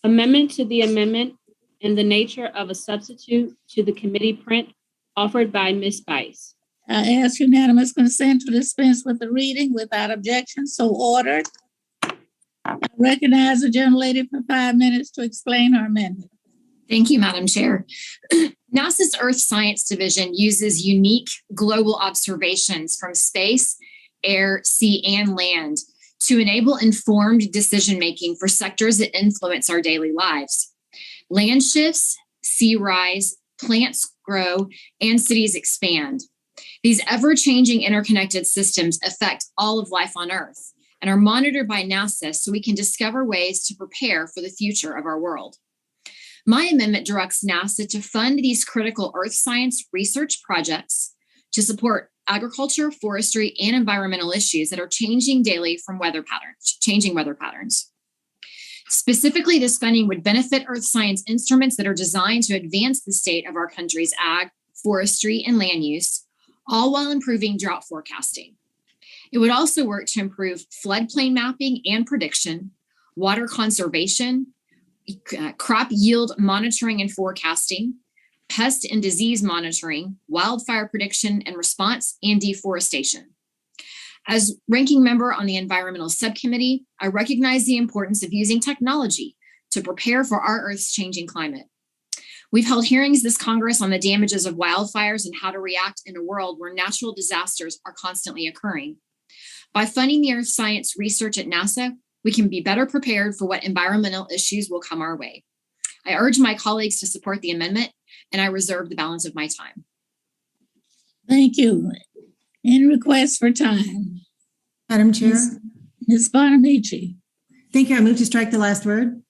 amendment to the amendment in the nature of a substitute to the committee print offered by Ms. Bice. I ask unanimous consent to dispense with the reading without objection, so ordered. I recognize the gentlelady for 5 minutes to explain her amendment. Thank you, Madam Chair. NASA's Earth Science Division uses unique global observations from space, air, sea, and land to enable informed decision-making for sectors that influence our daily lives. Land shifts, sea rise, plants grow, and cities expand. These ever-changing interconnected systems affect all of life on Earth and are monitored by NASA so we can discover ways to prepare for the future of our world. My amendment directs NASA to fund these critical Earth science research projects to support agriculture, forestry, and environmental issues that are changing daily from changing weather patterns. Specifically, this funding would benefit Earth science instruments that are designed to advance the state of our country's ag, forestry, and land use, all while improving drought forecasting. It would also work to improve floodplain mapping and prediction, water conservation, crop yield monitoring and forecasting, pest and disease monitoring, wildfire prediction and response, and deforestation. As ranking member on the Environmental Subcommittee, I recognize the importance of using technology to prepare for our Earth's changing climate. We've held hearings this Congress on the damages of wildfires and how to react in a world where natural disasters are constantly occurring. By funding the Earth science research at NASA, we can be better prepared for what environmental issues will come our way. I urge my colleagues to support the amendment, and I reserve the balance of my time. Thank you. Any requests for time? Madam Chair. Ms. Bonamici. Thank you. I move to strike the last word.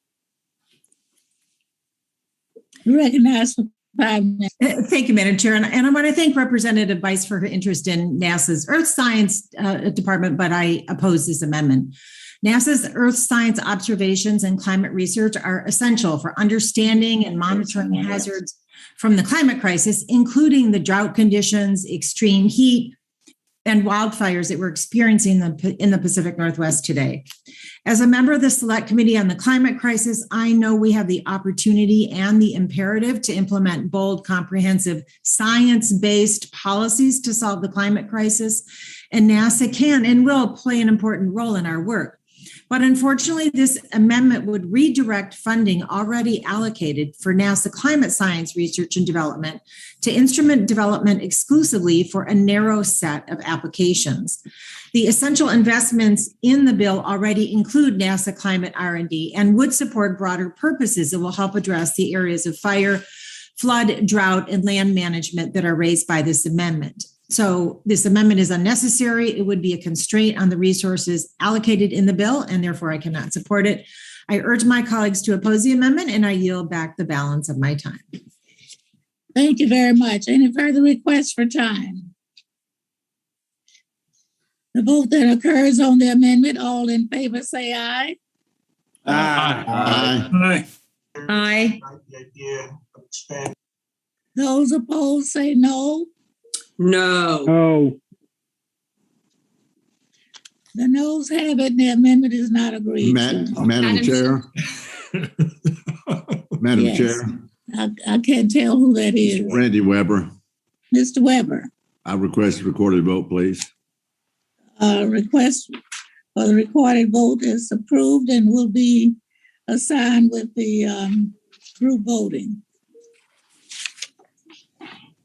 Recognized for 5 minutes. Thank you, Madam Chair. And I want to thank Representative Bice for her interest in NASA's Earth Science Department, but I oppose this amendment. NASA's Earth Science observations and climate research are essential for understanding and monitoring hazards from the climate crisis, including the drought conditions, extreme heat, and wildfires that we're experiencing in the Pacific Northwest today. As a member of the Select Committee on the Climate Crisis, I know we have the opportunity and the imperative to implement bold, comprehensive, science-based policies to solve the climate crisis, and NASA can and will play an important role in our work. But unfortunately, this amendment would redirect funding already allocated for NASA climate science research and development to instrument development exclusively for a narrow set of applications. The essential investments in the bill already include NASA climate R&D and would support broader purposes that will help address the areas of fire, flood, drought, and land management that are raised by this amendment. So this amendment is unnecessary. It would be a constraint on the resources allocated in the bill, and therefore I cannot support it. I urge my colleagues to oppose the amendment, and I yield back the balance of my time. Thank you very much. Any further requests for time? The vote that occurs on the amendment, all in favor say aye. Aye. Aye. Those opposed say no. No. Oh, The noes have it, and the amendment is not agreed to. Madam Chair. Madam Yes. Chair. I can't tell who that is. Randy Weber. Mr. Weber, I request a recorded vote, please. request for the recorded vote is approved and will be assigned with the group voting.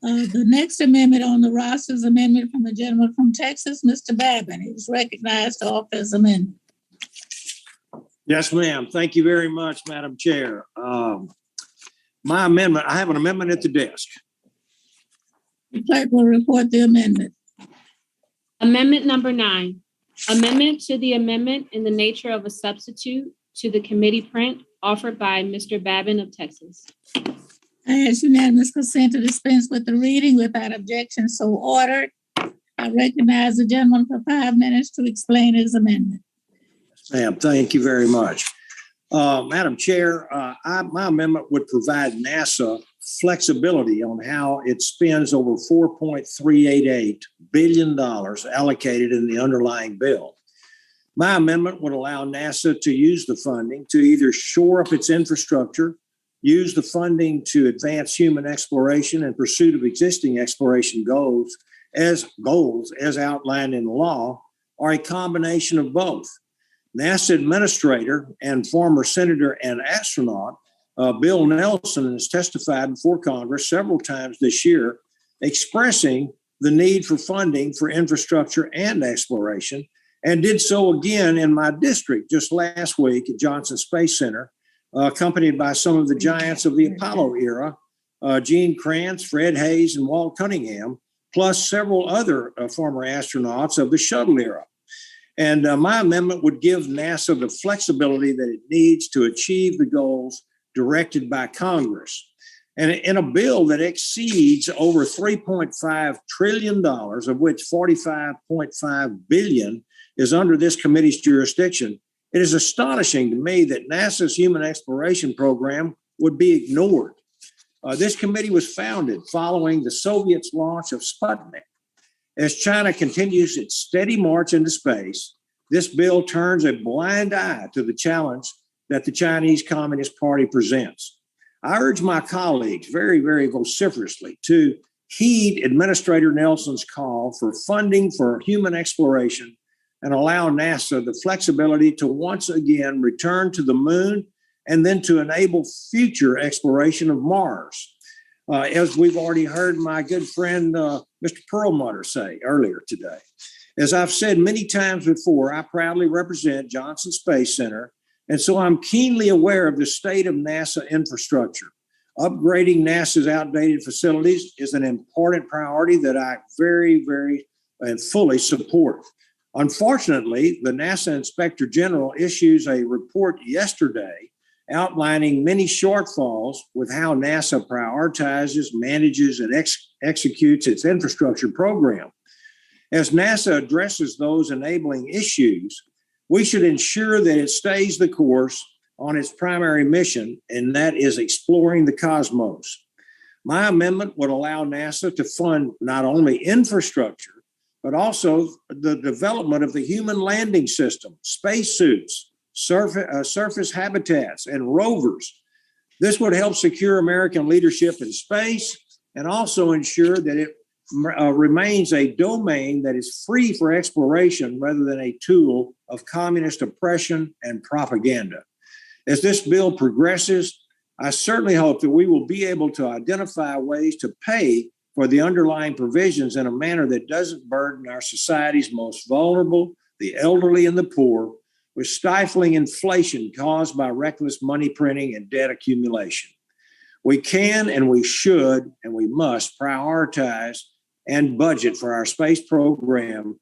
The next amendment on the roster is amendment from the gentleman from Texas, Mr. Babin. He's recognized to offer his amendment. Yes, ma'am. Thank you very much, Madam Chair. My amendment, I have an amendment at the desk. The clerk will report the amendment. Amendment number 9. Amendment to the amendment in the nature of a substitute to the committee print offered by Mr. Babin of Texas. I ask unanimous consent to dispense with the reading without objection, so ordered. I recognize the gentleman for 5 minutes to explain his amendment. Ma'am, thank you very much. Madam Chair, my amendment would provide NASA flexibility on how it spends over $4.388 billion allocated in the underlying bill. My amendment would allow NASA to use the funding to either shore up its infrastructure, use the funding to advance human exploration and pursuit of existing exploration goals as outlined in the law, or a combination of both. NASA Administrator and former Senator and astronaut Bill Nelson has testified before Congress several times this year, expressing the need for funding for infrastructure and exploration, and did so again in my district just last week at Johnson Space Center, accompanied by some of the giants of the Apollo era, Gene Kranz, Fred Hayes, and Walt Cunningham, plus several other former astronauts of the shuttle era. And my amendment would give NASA the flexibility that it needs to achieve the goals directed by Congress. And in a bill that exceeds over $3.5 trillion, of which $45.5 billion is under this committee's jurisdiction, it is astonishing to me that NASA's human exploration program would be ignored. This committee was founded following the Soviets' launch of Sputnik. As China continues its steady march into space, this bill turns a blind eye to the challenge that the Chinese Communist Party presents. I urge my colleagues very, very vociferously to heed Administrator Nelson's call for funding for human exploration and allow NASA the flexibility to once again return to the moon and then to enable future exploration of Mars. As we've already heard my good friend Mr. Perlmutter say earlier today. As I've said many times before, I proudly represent Johnson Space Center, and so I'm keenly aware of the state of NASA infrastructure. Upgrading NASA's outdated facilities is an important priority that I very, very and fully support. Unfortunately, the NASA Inspector General issues a report yesterday outlining many shortfalls with how NASA prioritizes, manages, and executes its infrastructure program. As NASA addresses those enabling issues, we should ensure that it stays the course on its primary mission, and that is exploring the cosmos. My amendment would allow NASA to fund not only infrastructure, but also the development of the human landing system, spacesuits, surface habitats, and rovers. This would help secure American leadership in space and also ensure that it remains a domain that is free for exploration rather than a tool of communist oppression and propaganda. As this bill progresses, I certainly hope that we will be able to identify ways to pay for the underlying provisions in a manner that doesn't burden our society's most vulnerable, the elderly and the poor, with stifling inflation caused by reckless money printing and debt accumulation. We can and we should and we must prioritize and budget for our space program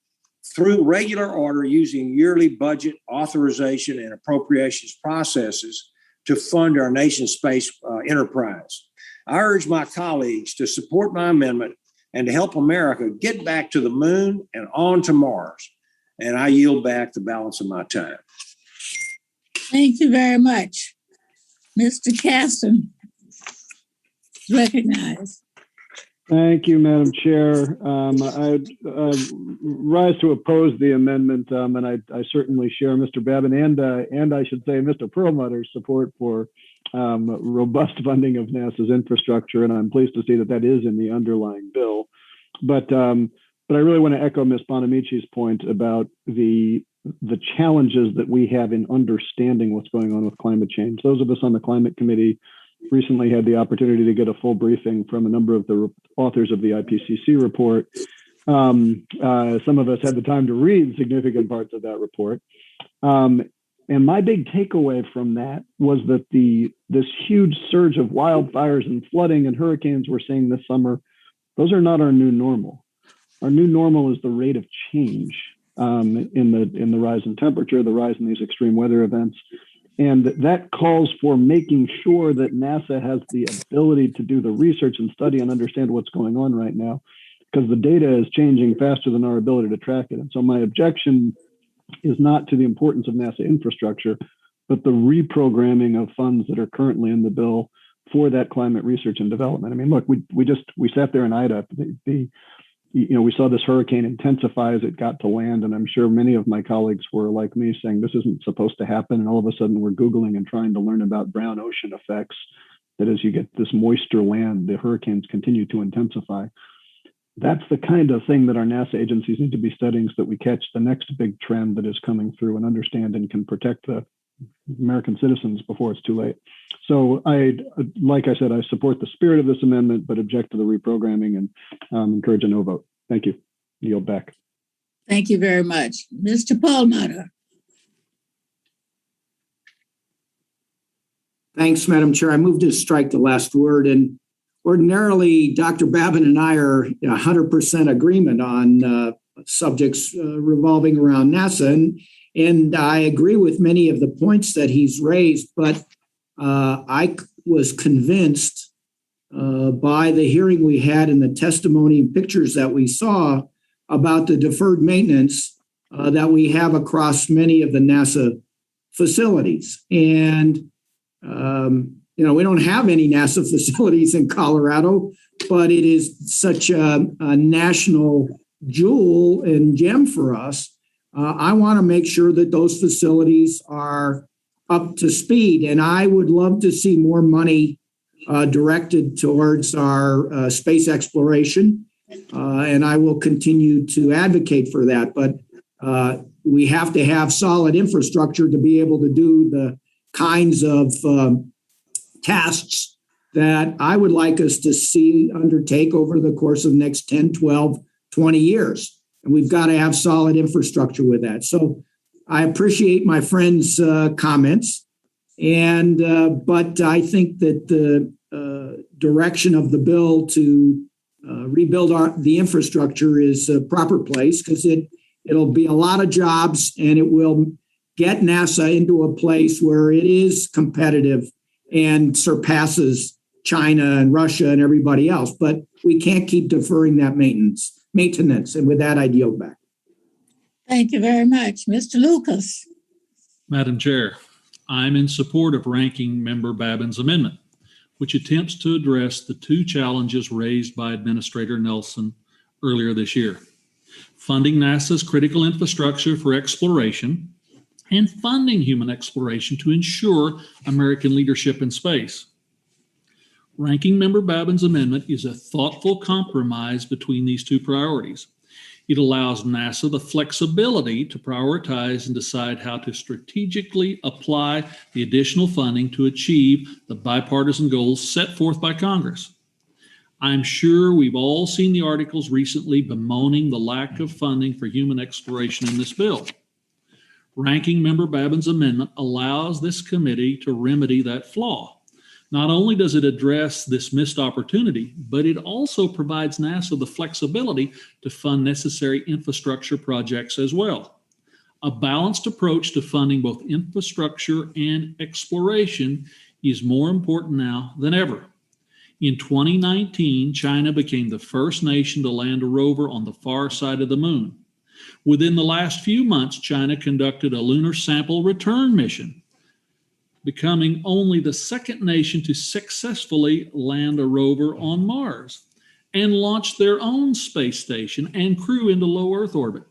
through regular order using yearly budget authorization and appropriations processes to fund our nation's space enterprise. I urge my colleagues to support my amendment and to help America get back to the moon and on to Mars. And I yield back the balance of my time. Thank you very much. Mr. Caston, recognized. Thank you, Madam Chair. I rise to oppose the amendment, and I certainly share Mr. Babin and I should say Mr. Perlmutter's support for robust funding of NASA's infrastructure, and I'm pleased to see that that is in the underlying bill. But I really want to echo Ms. Bonamici's point about the challenges that we have in understanding what's going on with climate change. Those of us on the Climate Committee recently had the opportunity to get a full briefing from a number of the authors of the IPCC report. Some of us had the time to read significant parts of that report. And my big takeaway from that was that this huge surge of wildfires and flooding and hurricanes we're seeing this summer, those are not our new normal. Our new normal is the rate of change in the rise in temperature, the rise in these extreme weather events. And that calls for making sure that NASA has the ability to do the research and study and understand what's going on right now, because the data is changing faster than our ability to track it. And so my objection is not to the importance of NASA infrastructure, but the reprogramming of funds that are currently in the bill for that climate research and development. I mean, look, we sat there and eyed up we saw this hurricane intensify as it got to land, and I'm sure many of my colleagues were like me saying this isn't supposed to happen, and all of a sudden we're Googling and trying to learn about brown ocean effects, that as you get this moisture land, the hurricanes continue to intensify. That's the kind of thing that our NASA agencies need to be studying so that we catch the next big trend that is coming through and understand and can protect the American citizens before it's too late. So like I said, I support the spirit of this amendment, but object to the reprogramming and encourage a no vote. Thank you. Yield back. Thank you very much. Mr. Perlmutter. Thanks, Madam Chair. I move to strike the last word. And ordinarily, Dr. Babin and I are 100% agreement on subjects revolving around NASA. And I agree with many of the points that he's raised, but I was convinced by the hearing we had and the testimony and pictures that we saw about the deferred maintenance that we have across many of the NASA facilities. And, we don't have any NASA facilities in Colorado, but it is such a national jewel and gem for us. I want to make sure that those facilities are up to speed, and I would love to see more money directed towards our space exploration, and I will continue to advocate for that. But we have to have solid infrastructure to be able to do the kinds of tasks that I would like us to see undertake over the course of next 10, 12, 20 years. And we've got to have solid infrastructure with that. So I appreciate my friend's comments, but I think that the direction of the bill to rebuild the infrastructure is a proper place, because it'll be a lot of jobs, and it will get NASA into a place where it is competitive and surpasses China and Russia and everybody else. But we can't keep deferring that maintenance. And with that, I yield back. Thank you very much. Mr. Lucas. Madam Chair, I'm in support of Ranking Member Babin's amendment, which attempts to address the two challenges raised by Administrator Nelson earlier this year: funding NASA's critical infrastructure for exploration and funding human exploration to ensure American leadership in space. Ranking Member Babin's amendment is a thoughtful compromise between these two priorities. It allows NASA the flexibility to prioritize and decide how to strategically apply the additional funding to achieve the bipartisan goals set forth by Congress. I'm sure we've all seen the articles recently bemoaning the lack of funding for human exploration in this bill. Ranking Member Babin's amendment allows this committee to remedy that flaw. Not only does it address this missed opportunity, but it also provides NASA the flexibility to fund necessary infrastructure projects as well. A balanced approach to funding both infrastructure and exploration is more important now than ever. In 2019, China became the first nation to land a rover on the far side of the moon. Within the last few months, China conducted a lunar sample return mission, becoming only the second nation to successfully land a rover on Mars and launch their own space station and crew into low Earth orbit.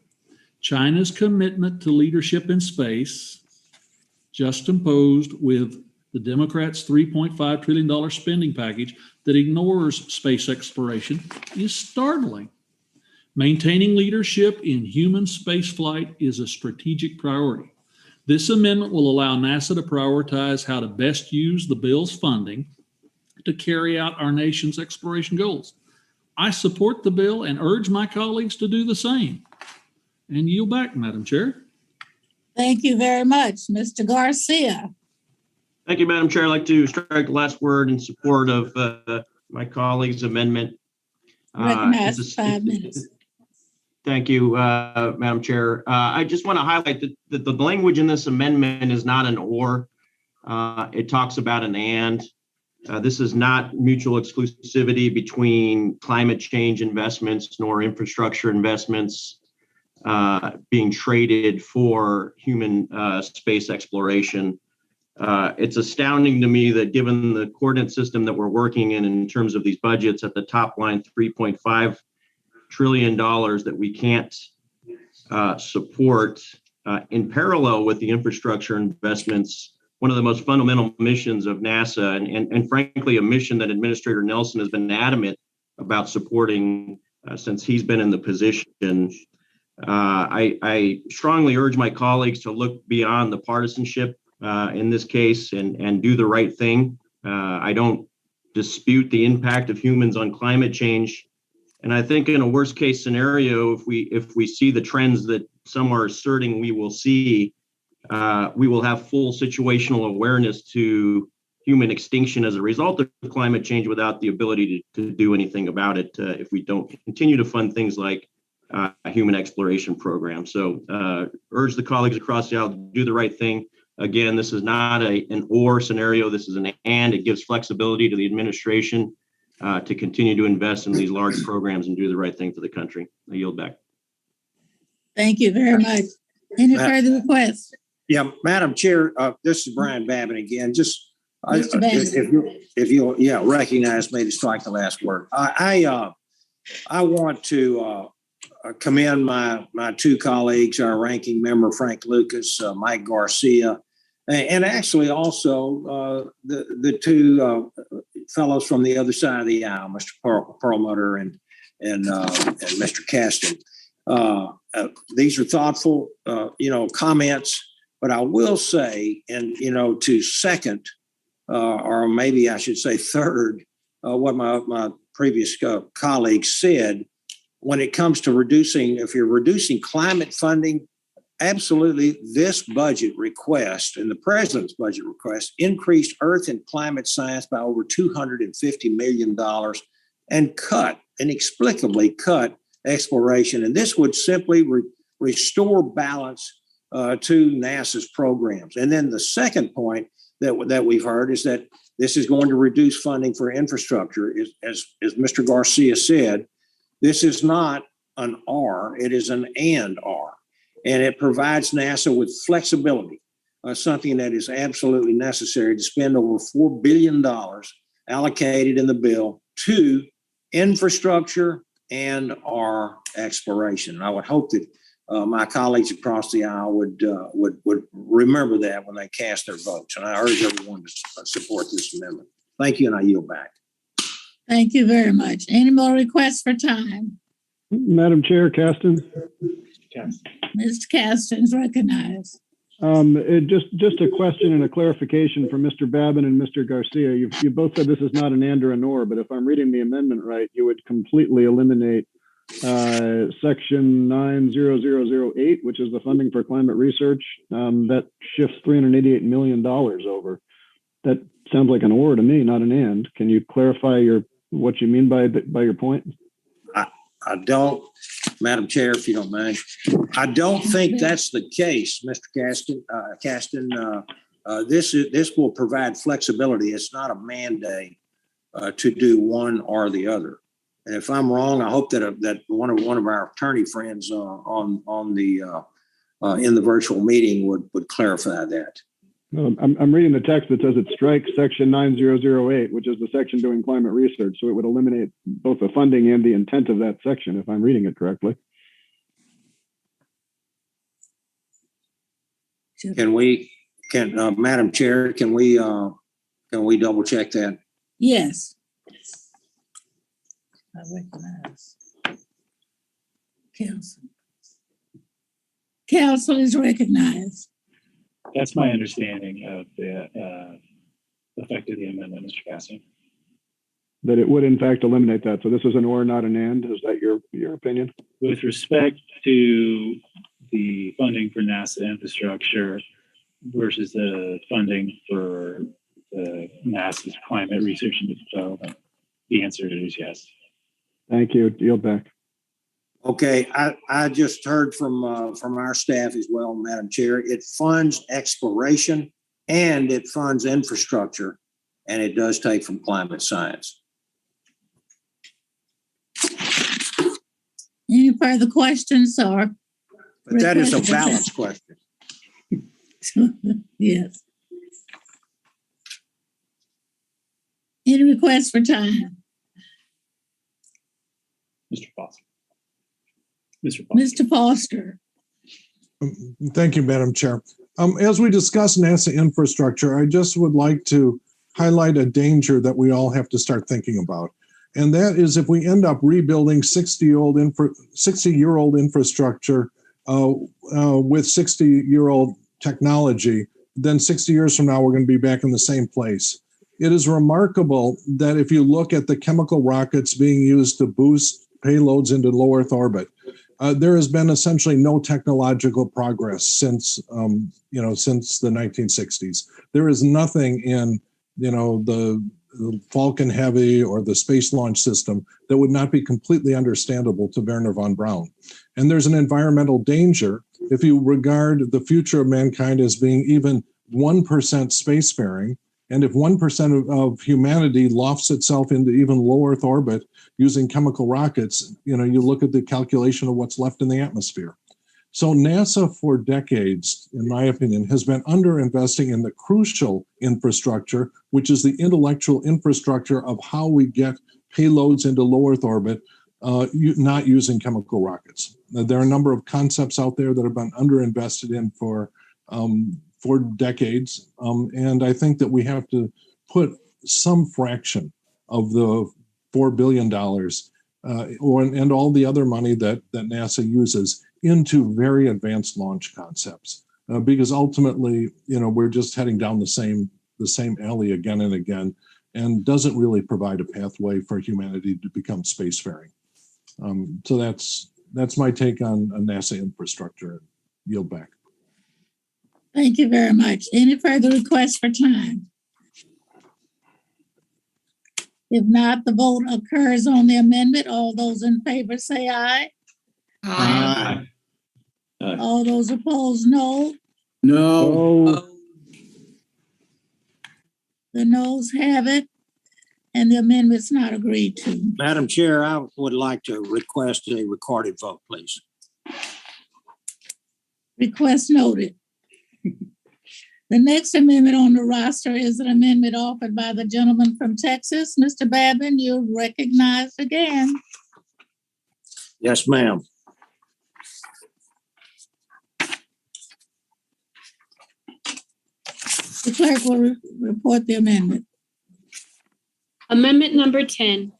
China's commitment to leadership in space, just imposed with the Democrats' $3.5 trillion spending package that ignores space exploration, is startling. Maintaining leadership in human spaceflight is a strategic priority. This amendment will allow NASA to prioritize how to best use the bill's funding to carry out our nation's exploration goals. I support the bill and urge my colleagues to do the same. And yield back, Madam Chair. Thank you very much. Mr. Garcia. Thank you, Madam Chair. I'd like to strike the last word in support of my colleague's amendment. Recognize 5 minutes. Thank you, Madam Chair. I just want to highlight that the language in this amendment is not an or. It talks about an and. This is not mutual exclusivity between climate change investments nor infrastructure investments being traded for human space exploration. It's astounding to me that given the coordinate system that we're working in terms of these budgets at the top line, $3.5 trillion that we can't support in parallel with the infrastructure investments, one of the most fundamental missions of NASA, and frankly, a mission that Administrator Nelson has been adamant about supporting since he's been in the position. I strongly urge my colleagues to look beyond the partisanship in this case and do the right thing. I don't dispute the impact of humans on climate change. And I think in a worst case scenario, if we see the trends that some are asserting we will see, we will have full situational awareness to human extinction as a result of climate change without the ability to do anything about it if we don't continue to fund things like human exploration programs. So urge the colleagues across the aisle to do the right thing. Again, this is not an or scenario. This is an and. It gives flexibility to the administration to continue to invest in these large programs and do the right thing for the country. I yield back. Thank you very much. Any further requests? Yeah, Madam Chair, this is Brian Babin again. Just if you'll recognize me to strike the last word. I want to commend my two colleagues, our ranking member Frank Lucas, Mike Garcia, and actually also the two fellows from the other side of the aisle, Mr. Perlmutter and Mr. Caston. These are thoughtful, comments. But I will say, and to second, or maybe I should say third, what my previous colleague said, when it comes to if you're reducing climate funding, absolutely this budget request and the president's budget request increased Earth and climate science by over $250 million and inexplicably cut exploration. And this would simply restore balance to NASA's programs. And then the second point that we've heard is that this is going to reduce funding for infrastructure. As Mr. Garcia said, this is not an R, it is an and R. And it provides NASA with flexibility, something that is absolutely necessary to spend over $4 billion allocated in the bill to infrastructure and our exploration. I would hope that my colleagues across the aisle would remember that when they cast their votes. And I urge everyone to support this amendment. Thank you, and I yield back. Thank you very much. Any more requests for time? Madam Chair, Caston. Mr. Caston's recognized. Just a question and a clarification for Mr. Babin and Mr. Garcia. You both said this is not an and or a nor, but if I'm reading the amendment right, you would completely eliminate section 90008, which is the funding for climate research. That shifts $388 million over. That sounds like an or to me, not an and. Can you clarify what you mean by your point? I don't, Madam Chair, if you don't mind, I don't think that's the case, Mr. Caston. This will provide flexibility. It's not a mandate to do one or the other. And if I'm wrong, I hope that one of our attorney friends in the virtual meeting would clarify that. I'm reading the text that says it strikes section 9008, which is the section doing climate research. So it would eliminate both the funding and the intent of that section, if I'm reading it correctly. Madam Chair, can we double check that? Yes. I recognize. Council. Council is recognized. That's my understanding of the effect of the amendment, Mr. Caston. That it would in fact eliminate that. So this is an or, not an and. Is that your opinion? With respect to the funding for NASA infrastructure versus the funding for the NASA's climate research and development, the answer is yes. Thank you. Yield back. Okay, I just heard from our staff as well, Madam Chair. It funds exploration and it funds infrastructure, and it does take from climate science. Any further questions or? But that is a balanced question. Yes. Any requests for time? Mr. Foster. Mr. Foster. Thank you, Madam Chair. As we discuss NASA infrastructure, I just would like to highlight a danger that we all have to start thinking about. And that is if we end up rebuilding 60-year-old infrastructure with 60-year-old technology, then 60 years from now, we're going to be back in the same place. It is remarkable that if you look at the chemical rockets being used to boost payloads into low Earth orbit, there has been essentially no technological progress since the 1960s. There is nothing in, the Falcon Heavy or the Space Launch System that would not be completely understandable to Wernher von Braun. And there's an environmental danger if you regard the future of mankind as being even 1% spacefaring. And if 1% of humanity lofts itself into even low Earth orbit using chemical rockets, you look at the calculation of what's left in the atmosphere. So NASA for decades, in my opinion, has been underinvesting in the crucial infrastructure, which is the intellectual infrastructure of how we get payloads into low Earth orbit, not using chemical rockets. There are a number of concepts out there that have been underinvested in for decades. And I think that we have to put some fraction of the $4 billion and all the other money that NASA uses into very advanced launch concepts. Because ultimately, we're just heading down the same alley again and again, and doesn't really provide a pathway for humanity to become spacefaring. So that's my take on NASA infrastructure. Yield back. Thank you very much. Any further requests for time? If not, the vote occurs on the amendment. All those in favor say aye. Aye. All those opposed, no. No. The noes have it, and the amendment's not agreed to. Madam Chair, I would like to request a recorded vote, please. Request noted. The next amendment on the roster is an amendment offered by the gentleman from Texas. Mr. Babin, you're recognized again. Yes, ma'am. The clerk will report the amendment. Amendment number 10,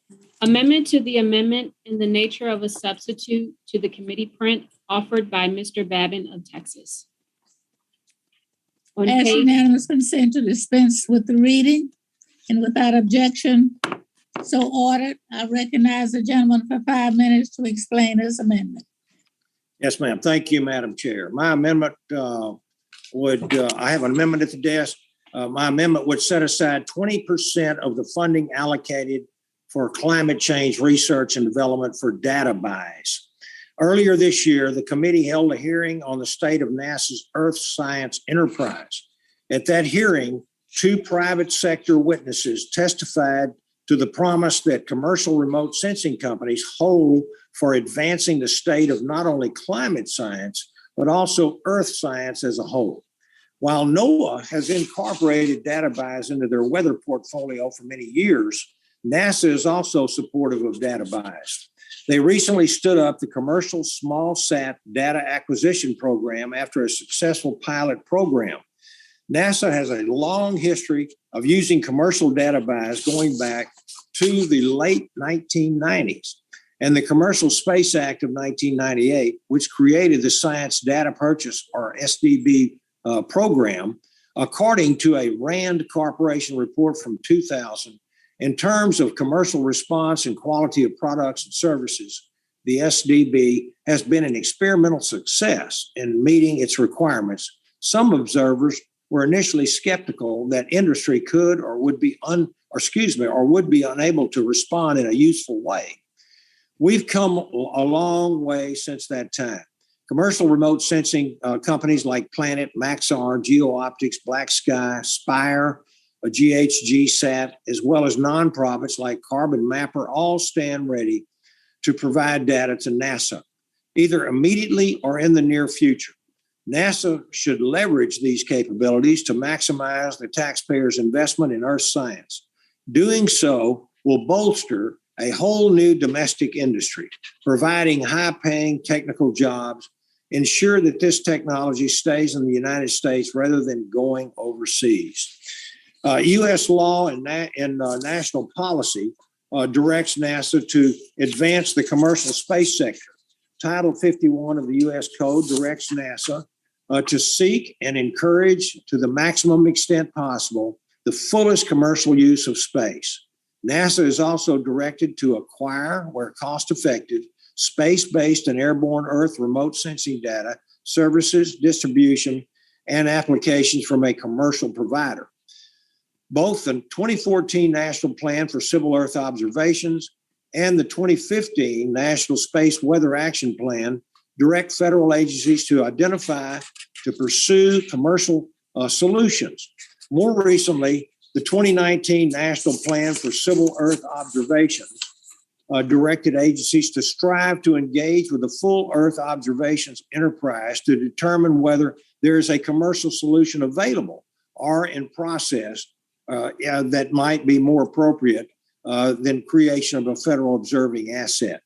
amendment to the amendment in the nature of a substitute to the committee print offered by Mr. Babin of Texas. Ask unanimous consent to dispense with the reading and without objection, so ordered. I recognize the gentleman for 5 minutes to explain his amendment. Yes, ma'am. Thank you, Madam Chair. My amendment I have an amendment at the desk. My amendment would set aside 20% of the funding allocated for climate change research and development for data buys. Earlier this year, the committee held a hearing on the state of NASA's Earth Science enterprise. At that hearing, 2 private sector witnesses testified to the promise that commercial remote sensing companies hold for advancing the state of not only climate science, but also Earth science as a whole. While NOAA has incorporated data buys into their weather portfolio for many years, NASA is also supportive of data buys. They recently stood up the commercial small sat data acquisition program after a successful pilot program. NASA has a long history of using commercial data buys going back to the late 1990s. And the Commercial Space Act of 1998, which created the Science Data Purchase, or SDB, program, according to a RAND Corporation report from 2000, in terms of commercial response and quality of products and services, the SDB has been an experimental success in meeting its requirements. Some observers were initially skeptical that industry could or would be unable to respond in a useful way. We've come a long way since that time. Commercial remote sensing companies like Planet, Maxar, GeoOptics, Black Sky, Spire, a GHG SAT, as well as nonprofits like Carbon Mapper, all stand ready to provide data to NASA, either immediately or in the near future. NASA should leverage these capabilities to maximize the taxpayers' investment in Earth science. Doing so will bolster a whole new domestic industry, providing high-paying technical jobs, ensure that this technology stays in the United States rather than going overseas. U.S. law and national policy directs NASA to advance the commercial space sector. Title 51 of the U.S. Code directs NASA to seek and encourage to the maximum extent possible the fullest commercial use of space. NASA is also directed to acquire, where cost-effective, space-based and airborne Earth remote sensing data, services, distribution, and applications from a commercial provider. Both the 2014 National Plan for Civil Earth Observations and the 2015 National Space Weather Action Plan direct federal agencies to identify, to pursue commercial solutions. More recently, the 2019 National Plan for Civil Earth Observations directed agencies to strive to engage with the full Earth observations enterprise to determine whether there is a commercial solution available or in process that might be more appropriate than creation of a federal observing asset.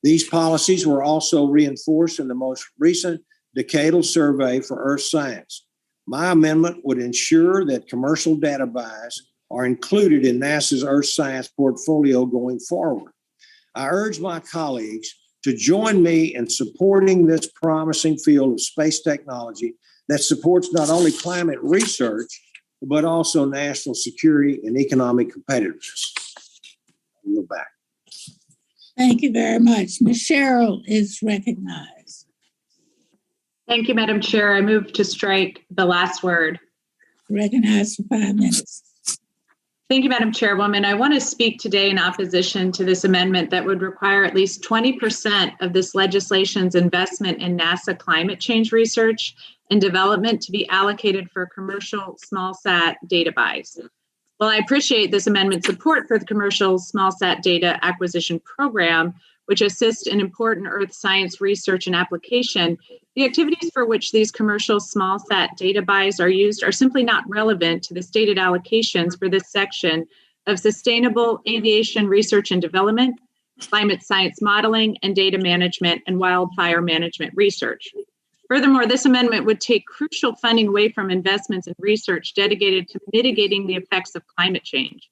These policies were also reinforced in the most recent decadal survey for Earth science. My amendment would ensure that commercial data buys are included in NASA's Earth science portfolio going forward. I urge my colleagues to join me in supporting this promising field of space technology that supports not only climate research, but also national security and economic competitiveness. I'll go back. Thank you very much. Ms. Sherrill is recognized. Thank you, Madam Chair. I move to strike the last word. Recognized for 5 minutes. Thank you, Madam Chairwoman. I want to speak today in opposition to this amendment that would require at least 20% of this legislation's investment in NASA climate change research and development to be allocated for commercial small-sat data buys. While I appreciate this amendment's support for the commercial small-sat data acquisition program, which assists in important Earth science research and application, the activities for which these commercial small-sat data buys are used are simply not relevant to the stated allocations for this section of sustainable aviation research and development, climate science modeling, and data management and wildfire management research. Furthermore, this amendment would take crucial funding away from investments in research dedicated to mitigating the effects of climate change.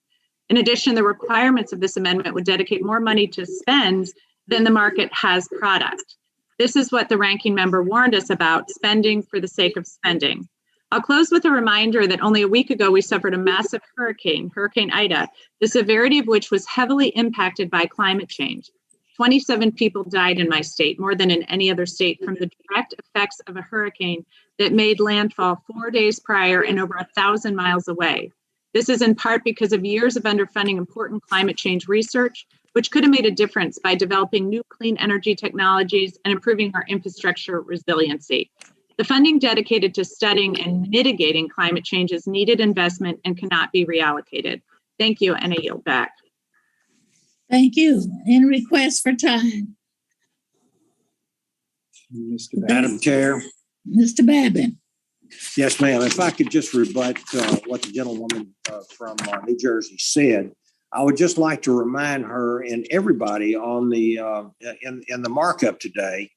In addition, the requirements of this amendment would dedicate more money to spend than the market has product. This is what the ranking member warned us about, spending for the sake of spending. I'll close with a reminder that only a week ago we suffered a massive hurricane, Hurricane Ida, the severity of which was heavily impacted by climate change. 27 people died in my state, more than in any other state, from the direct effects of a hurricane that made landfall 4 days prior and over 1,000 miles away. This is in part because of years of underfunding important climate change research, which could have made a difference by developing new clean energy technologies and improving our infrastructure resiliency. The funding dedicated to studying and mitigating climate change is needed investment and cannot be reallocated. Thank you, and I yield back. Thank you. Any requests for time? Madam Chair. Mr. Babin. Yes, ma'am. If I could just rebut what the gentlewoman from New Jersey said, I would just like to remind her and everybody on the in the markup today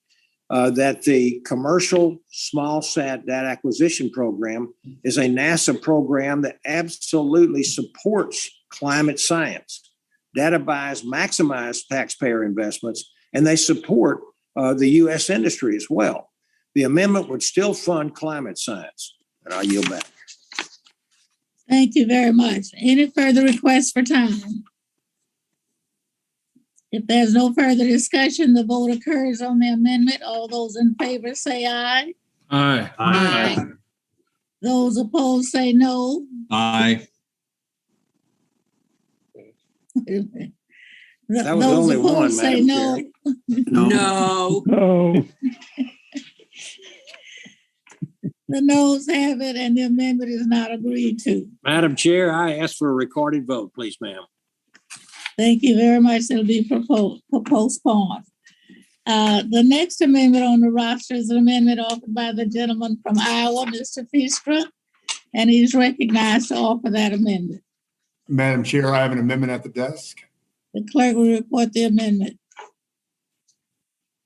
that the commercial small sat data acquisition program is a NASA program that absolutely supports climate science. Data buys maximize taxpayer investments, and they support the U.S. industry as well. The amendment would still fund climate science, and I'll yield back. Thank you very much. Any further requests for time? If there's no further discussion, the vote occurs on the amendment. All those in favor say aye. Aye. Aye. Those opposed say no. Aye. That was Those only one, opposed say Madam no. No. No. The noes have it, and the amendment is not agreed to. Madam Chair, I ask for a recorded vote, please, ma'am. Thank you very much. It'll be postponed. The next amendment on the roster is an amendment offered by the gentleman from Iowa, Mr. Feastra, and he's recognized to offer that amendment. Madam Chair, I have an amendment at the desk. The clerk will report the amendment.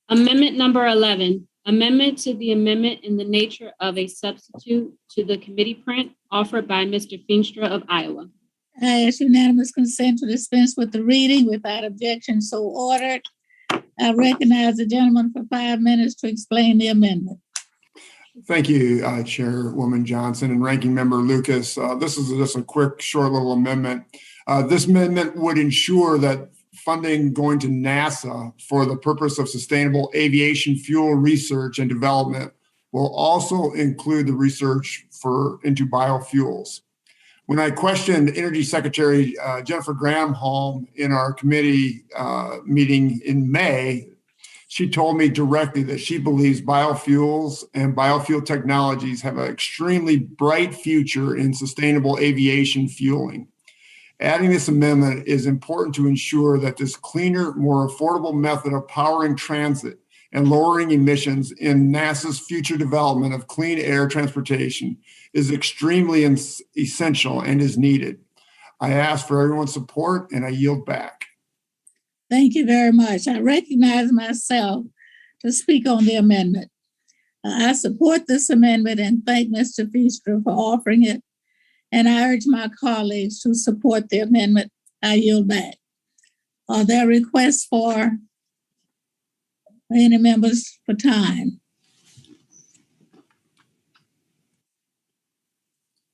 Amendment number 11, amendment to the amendment in the nature of a substitute to the committee print offered by Mr. Feenstra of Iowa. I ask unanimous consent to dispense with the reading without objection, so ordered. I recognize the gentleman for 5 minutes to explain the amendment. Thank you, Chairwoman Johnson and Ranking Member Lucas. This is just a quick, short little amendment. This amendment would ensure that funding going to NASA for the purpose of sustainable aviation fuel research and development will also include the research into biofuels. When I questioned Energy Secretary Jennifer Granholm in our committee meeting in May, she told me directly that she believes biofuels and biofuel technologies have an extremely bright future in sustainable aviation fueling. Adding this amendment is important to ensure that this cleaner, more affordable method of powering transit and lowering emissions in NASA's future development of clean air transportation is extremely essential and is needed. I ask for everyone's support and I yield back. Thank you very much. I recognize myself to speak on the amendment. I support this amendment and thank Mr. Feastra for offering it. And I urge my colleagues to support the amendment. I yield back. Are there requests for any members for time?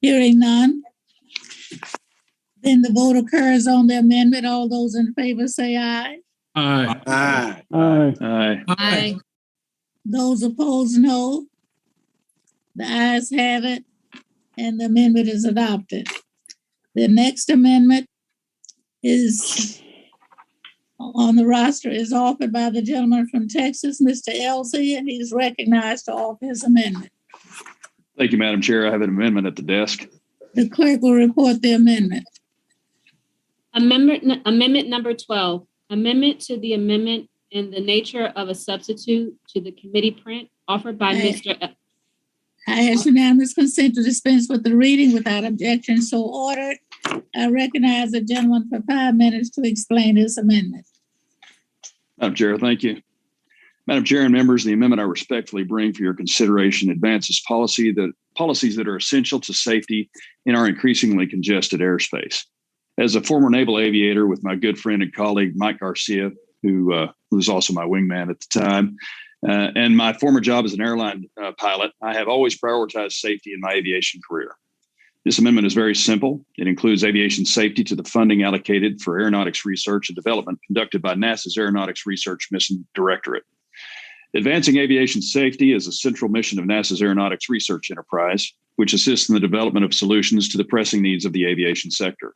Hearing none. Then the vote occurs on the amendment. All those in favor say aye. Aye. Aye. Aye. Aye. Aye. Those opposed, no. The ayes have it, and the amendment is adopted. The next amendment is on the roster is offered by the gentleman from Texas, Mr. Elsie, and he's recognized to offer his amendment. Thank you, Madam Chair. I have an amendment at the desk. The clerk will report the amendment. Amendment number 12, amendment to the amendment in the nature of a substitute to the committee print offered by Mr. I ask unanimous consent to dispense with the reading without objection, so ordered. I recognize the gentleman for 5 minutes to explain his amendment. Madam Chair, thank you. Madam Chair and members, the amendment I respectfully bring for your consideration advances policies that are essential to safety in our increasingly congested airspace. As a former naval aviator with my good friend and colleague, Mike Garcia, who was also my wingman at the time, and my former job as an airline pilot, I have always prioritized safety in my aviation career. This amendment is very simple. It includes aviation safety to the funding allocated for aeronautics research and development conducted by NASA's Aeronautics Research Mission Directorate. Advancing aviation safety is a central mission of NASA's Aeronautics Research Enterprise, which assists in the development of solutions to the pressing needs of the aviation sector.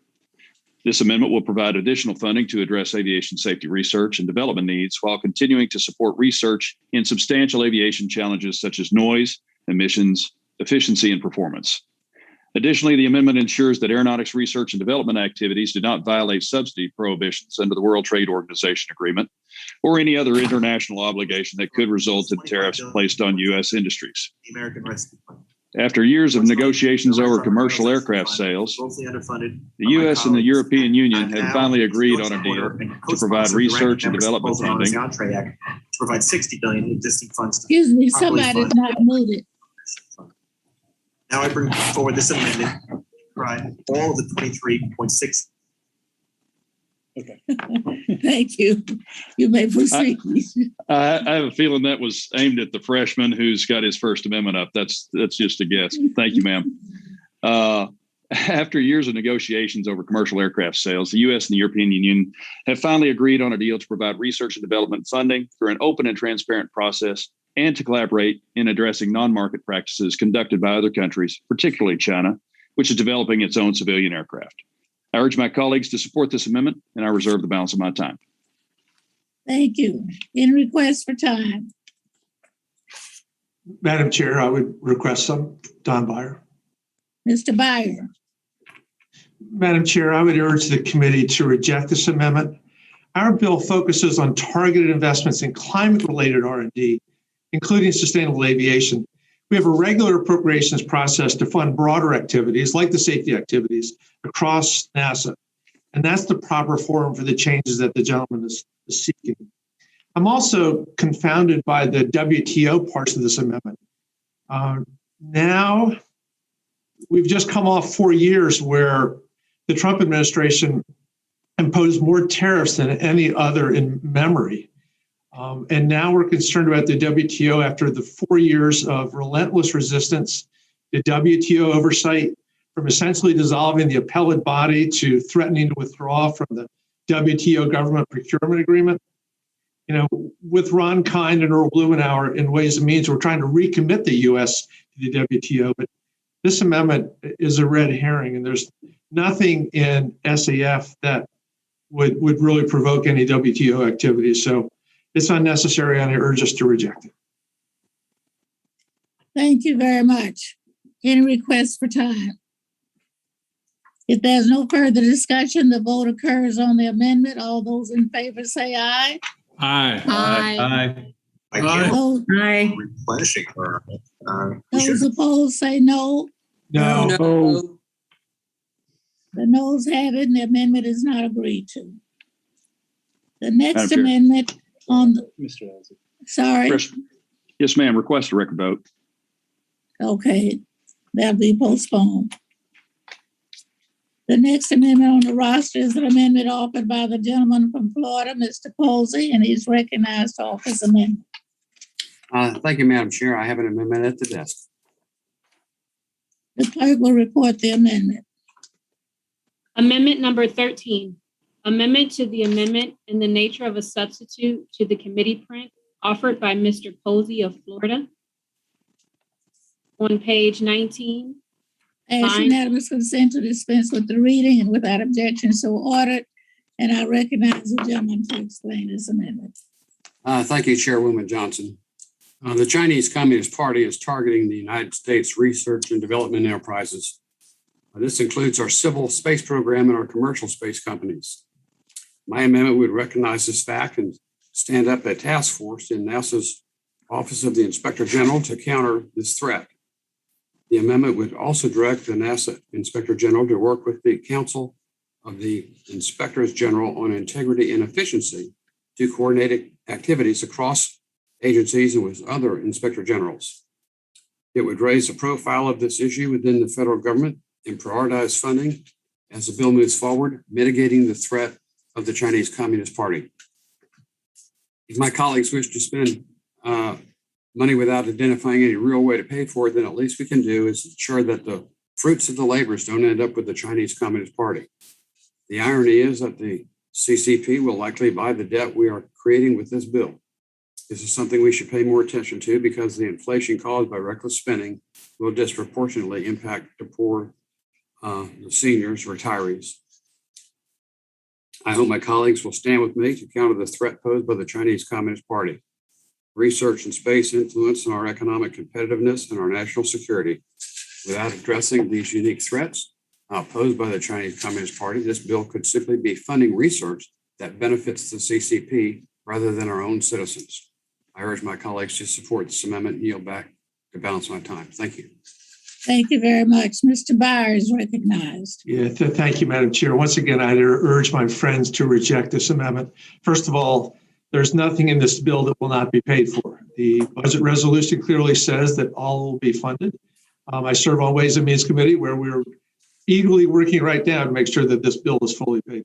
This amendment will provide additional funding to address aviation safety research and development needs while continuing to support research in substantial aviation challenges such as noise, emissions, efficiency, and performance. Additionally, the amendment ensures that aeronautics research and development activities do not violate subsidy prohibitions under the World Trade Organization Agreement or any other international obligation that could result in tariffs placed on U.S. industries. After years of negotiations over commercial aircraft sales, the U.S. and the European Union have finally agreed on a deal to provide research and development funding. To provide $60 billion in existing funds. Excuse me, somebody's not muted. Now I bring forward this amendment, right? All of the 23.6. Okay. Thank you. You may proceed. I have a feeling that was aimed at the freshman who's got his First Amendment up. That's just a guess. Thank you, ma'am. After years of negotiations over commercial aircraft sales, the U.S. and the European Union have finally agreed on a deal to provide research and development funding through an open and transparent process and to collaborate in addressing non-market practices conducted by other countries, particularly China, which is developing its own civilian aircraft. I urge my colleagues to support this amendment, and I reserve the balance of my time. Thank you. Any requests for time? Madam Chair, I would request some. Don Byer. Mr. Byer. Madam Chair, I would urge the committee to reject this amendment. Our bill focuses on targeted investments in climate-related R&D, including sustainable aviation. We have a regular appropriations process to fund broader activities like the safety activities across NASA. And that's the proper forum for the changes that the gentleman is seeking. I'm also confounded by the WTO parts of this amendment. Now, we've just come off 4 years where the Trump administration imposed more tariffs than any other in memory. And now we're concerned about the WTO after the 4 years of relentless resistance, the WTO oversight, from essentially dissolving the appellate body to threatening to withdraw from the WTO government procurement agreement. You know, with Ron Kind and Earl Blumenauer in Ways and Means, we're trying to recommit the U.S. to the WTO. But this amendment is a red herring, and there's nothing in SAF that would really provoke any WTO activities. So it's unnecessary, and I urge us to reject it. Thank you very much. Any requests for time? If there's no further discussion, the vote occurs on the amendment. All those in favor say aye. Aye. Aye. Aye. Aye. Replenishing her. Those opposed say no. No. The noes have it, and the amendment is not agreed to. The next Madam Chair. amendment on the, Mr. Elsie. sorry. Yes, ma'am. Request a record vote. Okay, that'll be postponed. The next amendment on the roster is an amendment offered by the gentleman from Florida, Mr. Posey, and he's recognized to offer his amendment. Thank you, Madam Chair. I have an amendment at the desk. The clerk will report the amendment. Amendment number 13, amendment to the amendment in the nature of a substitute to the committee print offered by Mr. Posey of Florida. On page 19, Ask Fine. unanimous consent to dispense with the reading and without objection so ordered. And I recognize the gentleman to explain this amendment. Thank you, Chairwoman Johnson. The Chinese Communist Party is targeting the United States research and development enterprises. This includes our civil space program and our commercial space companies. My amendment would recognize this fact and stand up a task force in NASA's Office of the Inspector General to counter this threat. The amendment would also direct the NASA Inspector General to work with the Council of the Inspectors General on Integrity and Efficiency to coordinate activities across agencies and with other Inspector Generals. It would raise the profile of this issue within the federal government and prioritize funding as the bill moves forward, mitigating the threat of the Chinese Communist Party. If my colleagues wish to spend money without identifying any real way to pay for it, then at least we can do is ensure that the fruits of the labors don't end up with the Chinese Communist Party. The irony is that the CCP will likely buy the debt we are creating with this bill. This is something we should pay more attention to because the inflation caused by reckless spending will disproportionately impact the poor, the seniors, retirees. I hope my colleagues will stand with me to counter the threat posed by the Chinese Communist Party. Research and space influence on our economic competitiveness and our national security. Without addressing these unique threats posed by the Chinese Communist Party, this bill could simply be funding research that benefits the CCP rather than our own citizens. I urge my colleagues to support this amendment and yield back to balance my time. Thank you. Thank you very much. Mr. Byer is recognized. Yeah, thank you, Madam Chair. Once again, I urge my friends to reject this amendment. First of all, there's nothing in this bill that will not be paid for. The budget resolution clearly says that all will be funded. I serve on Ways and Means Committee where we're eagerly working right now to make sure that this bill is fully paid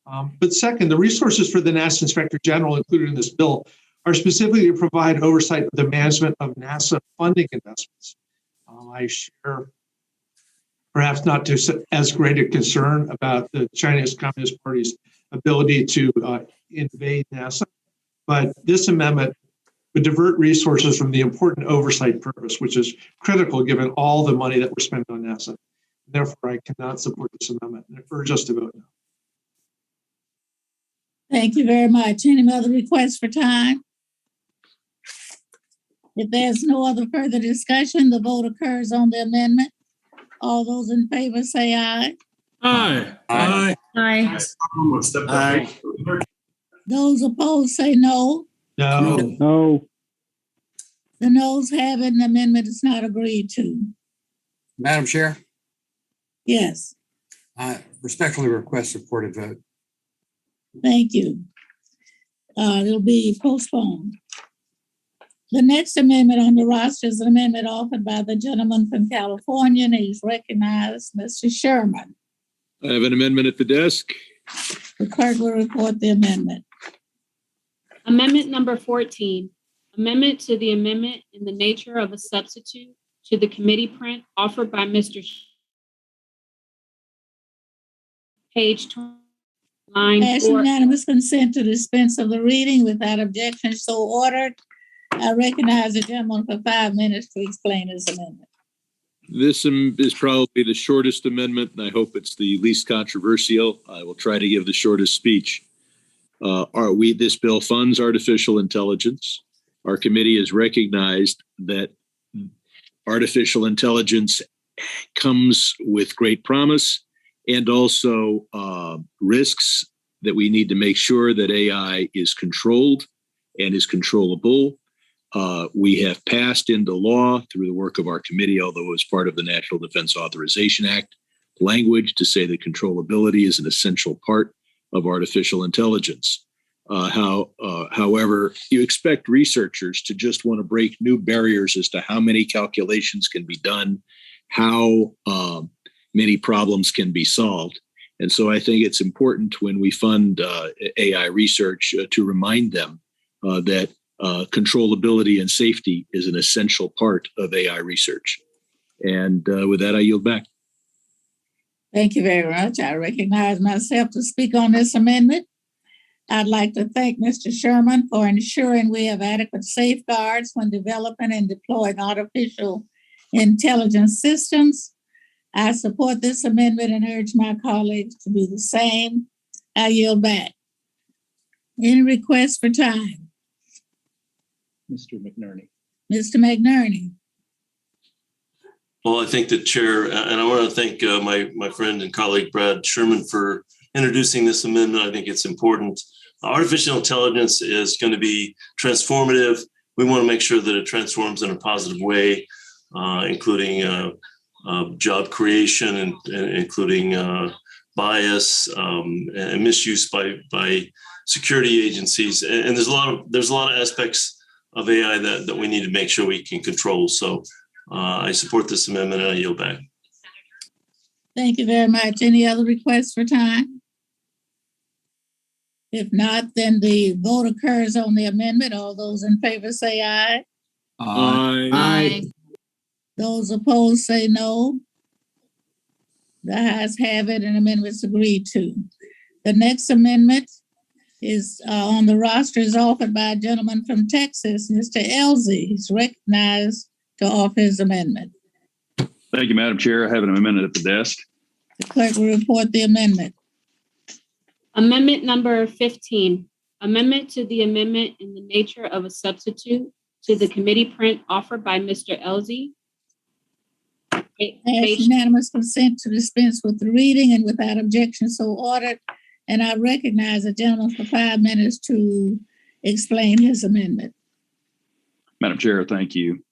for. But second, the resources for the NASA Inspector General included in this bill are specifically to provide oversight of the management of NASA funding investments. I share perhaps not to as great a concern about the Chinese Communist Party's ability to invade NASA, but this amendment would divert resources from the important oversight purpose, which is critical given all the money that we're spending on NASA. Therefore, I cannot support this amendment and urge us to vote no. Thank you very much. Any other requests for time? If there's no other further discussion, the vote occurs on the amendment. All those in favor say aye. Aye. Aye. Aye. Aye. Those opposed say no. No. No. The noes have it and the amendment is not agreed to. Madam Chair, Yes, I respectfully request a recorded vote. thank you. It'll be postponed. The next amendment on the roster is an amendment offered by the gentleman from California, and he's recognized, Mr. Sherman. I have an amendment at the desk. The clerk will report the amendment. Amendment number 14, amendment to the amendment in the nature of a substitute to the committee print offered by Mr. Page 20, line Ask 4. unanimous consent to dispense of the reading without objection so ordered. I recognize the gentleman for 5 minutes to explain his amendment. This is probably the shortest amendment, and I hope it's the least controversial. I will try to give the shortest speech. This bill funds artificial intelligence. Our committee has recognized that artificial intelligence comes with great promise and also risks that we need to make sure that AI is controlled and is controllable. We have passed into law through the work of our committee, although it was part of the National Defense Authorization Act, language to say that controllability is an essential part of artificial intelligence. However, you expect researchers to just want to break new barriers as to how many calculations can be done, how many problems can be solved. And so I think it's important when we fund AI research to remind them that controllability and safety is an essential part of AI research. And with that, I yield back. Thank you very much. I recognize myself to speak on this amendment. I'd like to thank Mr. Sherman for ensuring we have adequate safeguards when developing and deploying artificial intelligence systems. I support this amendment and urge my colleagues to do the same. I yield back. Any requests for time? Mr. McNerney. Mr. McNerney. Well, I think the chair, and I want to thank my friend and colleague Brad Sherman for introducing this amendment. I think it's important. Artificial intelligence is going to be transformative. We want to make sure that it transforms in a positive way, including job creation and including bias and misuse by security agencies. And there's a lot of aspects of AI that we need to make sure we can control. So I support this amendment and I yield back. Thank you very much. Any other requests for time? If not, then the vote occurs on the amendment. All those in favor say aye. Aye. Aye. Those opposed say no. The ayes have it and amendments agreed to. The next amendment is on the roster is offered by a gentleman from Texas, Mr. Elsie. He's recognized to offer his amendment. Thank you, Madam Chair. I have an amendment at the desk. The clerk will report the amendment. Amendment number 15, amendment to the amendment in the nature of a substitute to the committee print offered by Mr. Elsie. Ask unanimous consent to dispense with the reading and without objection so ordered. And I recognize the gentleman for 5 minutes to explain his amendment. Madam Chair, thank you.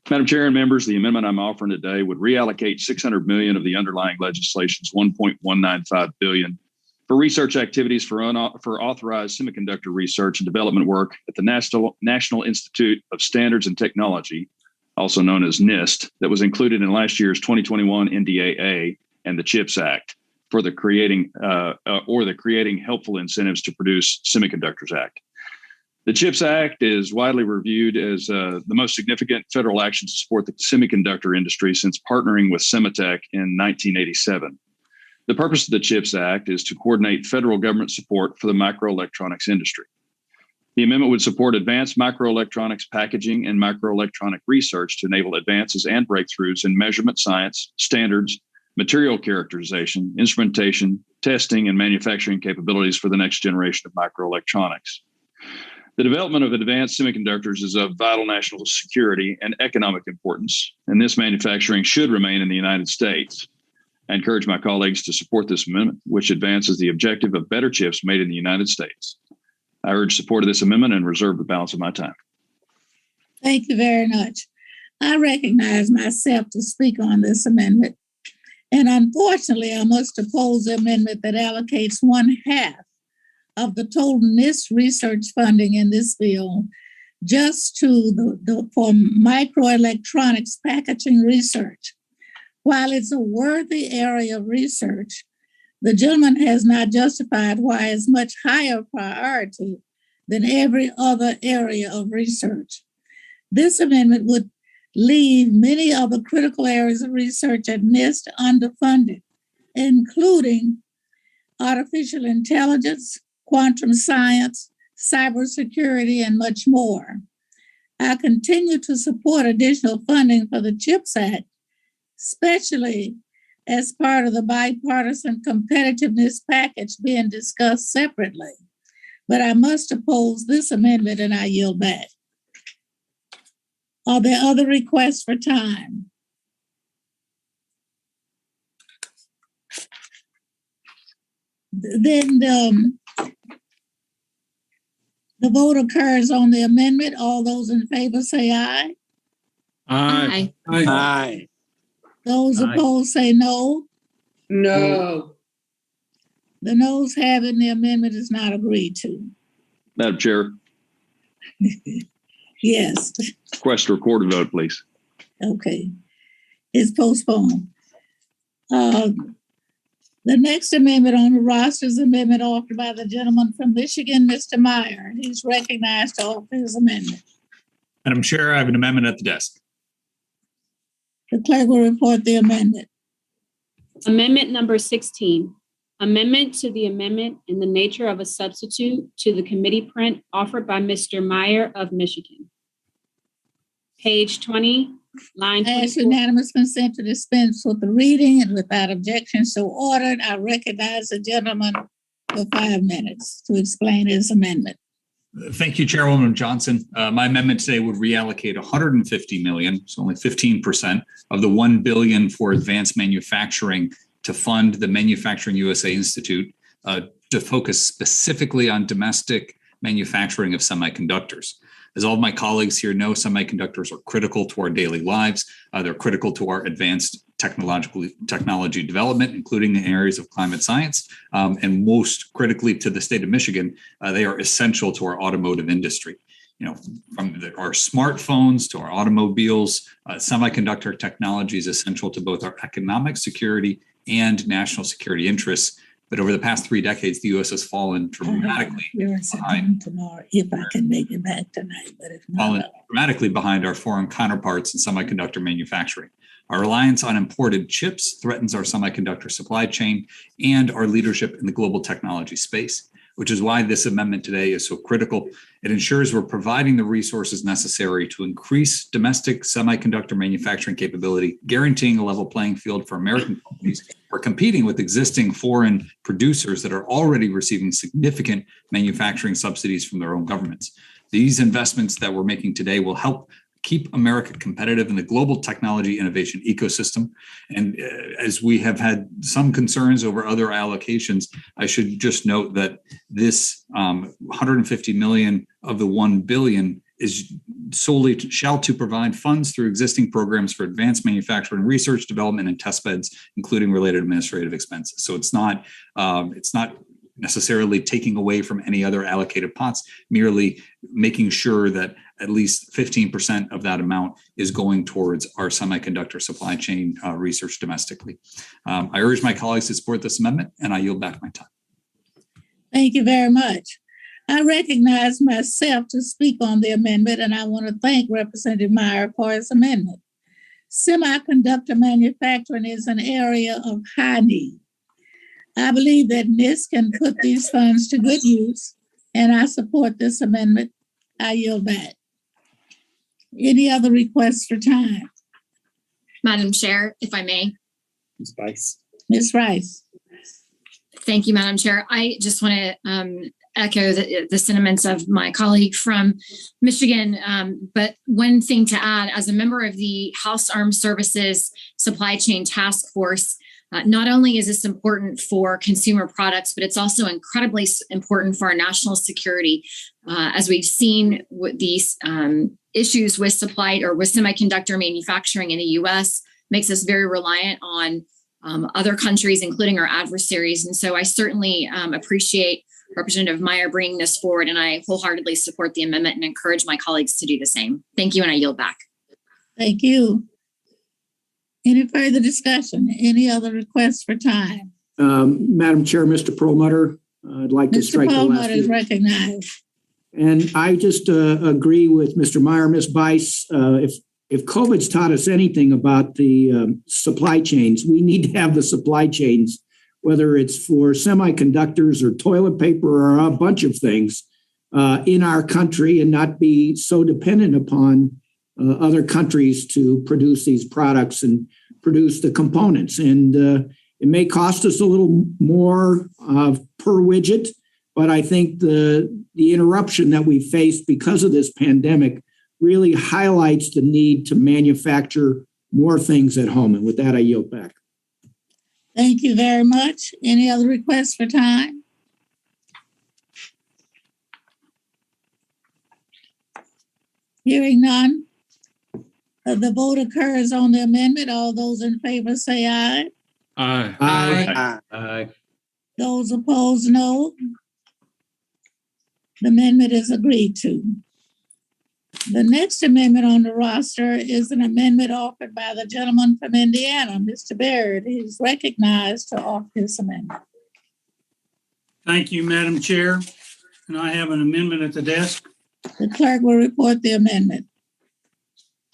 Madam Chair and members, the amendment I'm offering today would reallocate $600 million of the underlying legislation's $1.195 billion for research activities for authorized semiconductor research and development work at the National Institute of Standards and Technology, also known as NIST, that was included in last year's 2021 NDAA and the CHIPS Act for the Creating Helpful Incentives to Produce Semiconductors Act. The CHIPS Act is widely reviewed as the most significant federal action to support the semiconductor industry since partnering with Semitech in 1987. The purpose of the CHIPS Act is to coordinate federal government support for the microelectronics industry. The amendment would support advanced microelectronics packaging and microelectronic research to enable advances and breakthroughs in measurement science, standards, material characterization, instrumentation, testing, and manufacturing capabilities for the next generation of microelectronics. The development of advanced semiconductors is of vital national security and economic importance, and this manufacturing should remain in the United States. I encourage my colleagues to support this amendment, which advances the objective of better chips made in the United States. I urge support of this amendment and reserve the balance of my time. Thank you very much. I recognize myself to speak on this amendment. And unfortunately, I must oppose the amendment that allocates 1/2 of the total NIST research funding in this bill just to for microelectronics packaging research. While it's a worthy area of research, the gentleman has not justified why it's much higher priority than every other area of research. This amendment would leave many of the critical areas of research at NIST underfunded, including artificial intelligence, quantum science, cybersecurity, and much more. I continue to support additional funding for the CHIPS Act, especially as part of the bipartisan competitiveness package being discussed separately. But I must oppose this amendment and I yield back. Are there other requests for time? Then the vote occurs on the amendment. All those in favor say aye. Aye. Aye. Aye. Those opposed say no. No. The noes have it and the amendment is not agreed to. Madam Chair, Yes. request a recorded vote, please. Okay. It's postponed. The next amendment on the roster is amendment offered by the gentleman from Michigan, Mr. Meyer. He's recognized to offer his amendment. Madam Chair, I have an amendment at the desk. The clerk will report the amendment. Amendment number 16, amendment to the amendment in the nature of a substitute to the committee print offered by Mr. Meyer of Michigan. Page 20, Line I ask 24. unanimous consent to dispense with the reading and without objection so ordered. I recognize the gentleman for 5 minutes to explain his amendment. Thank you, Chairwoman Johnson. My amendment today would reallocate 150 million, so only 15% of the 1 billion for advanced manufacturing to fund the Manufacturing USA Institute to focus specifically on domestic manufacturing of semiconductors. As all of my colleagues here know, semiconductors are critical to our daily lives. They're critical to our advanced technology development, including in areas of climate science, and most critically to the state of Michigan, they are essential to our automotive industry. You know, from our smartphones to our automobiles, semiconductor technology is essential to both our economic security and national security interests. But over the past 3 decades, the U.S. has fallen dramatically behind. Tomorrow, if I can make it back tonight, but if not, dramatically behind our foreign counterparts in semiconductor manufacturing. Our reliance on imported chips threatens our semiconductor supply chain and our leadership in the global technology space, which is why this amendment today is so critical. It ensures we're providing the resources necessary to increase domestic semiconductor manufacturing capability, guaranteeing a level playing field for American companies who are competing with existing foreign producers that are already receiving significant manufacturing subsidies from their own governments. These investments that we're making today will help keep America competitive in the global technology innovation ecosystem. And as we have had some concerns over other allocations, I should just note that this 150 million of the 1 billion is solely to provide funds through existing programs for advanced manufacturing, research, development, and test beds, including related administrative expenses. So it's not necessarily taking away from any other allocated pots, merely making sure that at least 15% of that amount is going towards our semiconductor supply chain research domestically. I urge my colleagues to support this amendment, and I yield back my time. thank you very much. I recognize myself to speak on the amendment, and I want to thank Representative Meyer for his amendment. Semiconductor manufacturing is an area of high need. I believe that NIST can put these funds to good use, and I support this amendment. I yield back. Any other requests for time? Madam Chair, if I may. Ms. Rice. Ms. Rice. Thank you, Madam Chair. I just want to echo the sentiments of my colleague from Michigan. But one thing to add, as a member of the House Armed Services Supply Chain Task Force, not only is this important for consumer products, but it's also incredibly important for our national security. As we've seen with these issues with semiconductor manufacturing in the U.S., makes us very reliant on other countries, including our adversaries. And so I certainly appreciate Representative Meyer bringing this forward, and I wholeheartedly support the amendment and encourage my colleagues to do the same. Thank you, and I yield back. Thank you. Any further discussion? Any other requests for time? Madam Chair, Mr. Perlmutter, I'd like to strike the last. Mr. Perlmutter is recognized. And I just agree with Mr. Meyer, Ms. Bice. If COVID's taught us anything about the supply chains, we need to have the supply chains, whether it's for semiconductors or toilet paper or a bunch of things in our country, and not be so dependent upon other countries to produce these products and produce the components. And it may cost us a little more per widget, but I think the interruption that we faced because of this pandemic really highlights the need to manufacture more things at home. And with that, I yield back. Thank you very much. Any other requests for time? Hearing none. The vote occurs on the amendment. All those in favor say aye. Aye. Aye. Aye. Those opposed, no. The amendment is agreed to. The next amendment on the roster is an amendment offered by the gentleman from Indiana, Mr. Barrett. He is recognized to offer his amendment. Thank you, Madam Chair. And I have an amendment at the desk. The clerk will report the amendment.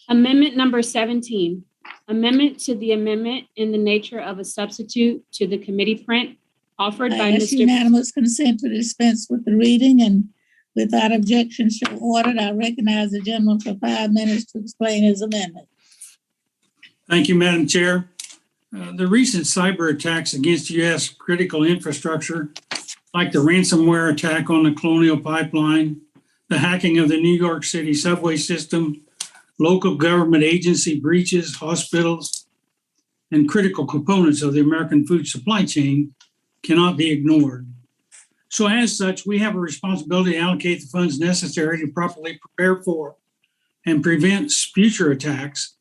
Amendment number 17, amendment to the amendment in the nature of a substitute to the committee print offered by I ask Mr. unanimous consent to dispense with the reading, and without objection so ordered, I recognize the gentleman for 5 minutes to explain his amendment. Thank you, Madam Chair. The recent cyber attacks against U.S. critical infrastructure, like the ransomware attack on the Colonial Pipeline, the hacking of the New York City subway system, local government agency breaches, hospitals, and critical components of the American food supply chain cannot be ignored. So as such, we have a responsibility to allocate the funds necessary to properly prepare for and prevent future attacks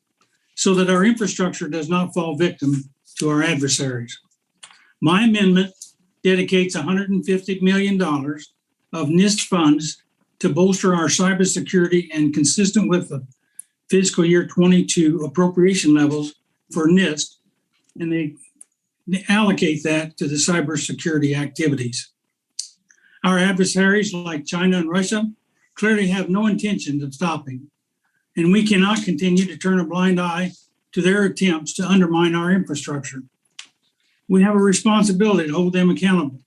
so that our infrastructure does not fall victim to our adversaries. My amendment dedicates $150 million of NIST funds to bolster our cybersecurity and consistent with the fiscal year 22 appropriation levels for NIST, and they allocate that to the cybersecurity activities. Our adversaries like China and Russia clearly have no intention of stopping, and we cannot continue to turn a blind eye to their attempts to undermine our infrastructure. We have a responsibility to hold them accountable,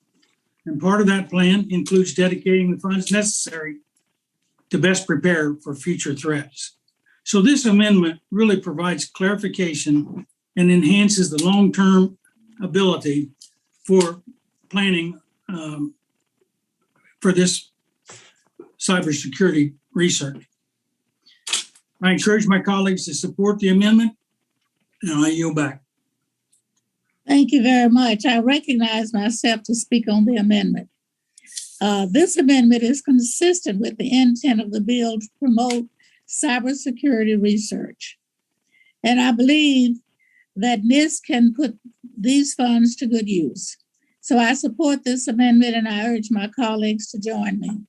and part of that plan includes dedicating the funds necessary to best prepare for future threats. So this amendment really provides clarification and enhances the long-term ability for planning for this cybersecurity research. I encourage my colleagues to support the amendment, and I yield back. Thank you very much. I recognize myself to speak on the amendment. This amendment is consistent with the intent of the bill to promote cybersecurity research. And I believe that NIST can put these funds to good use. So I support this amendment and I urge my colleagues to join me.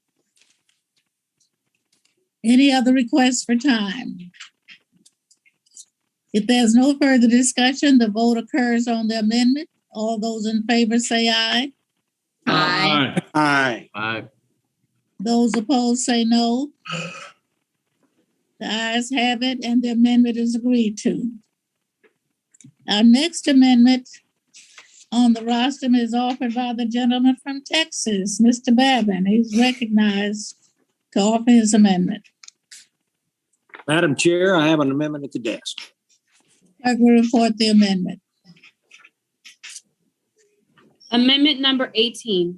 Any other requests for time? If there's no further discussion, the vote occurs on the amendment. All those in favor say aye. Aye. Aye. Aye. Those opposed say no. The ayes have it and the amendment is agreed to. Our next amendment on the roster is offered by the gentleman from Texas, Mr. Babin. He's recognized to offer his amendment. Madam Chair, I have an amendment at the desk. Clerk will report the amendment. Amendment number 18,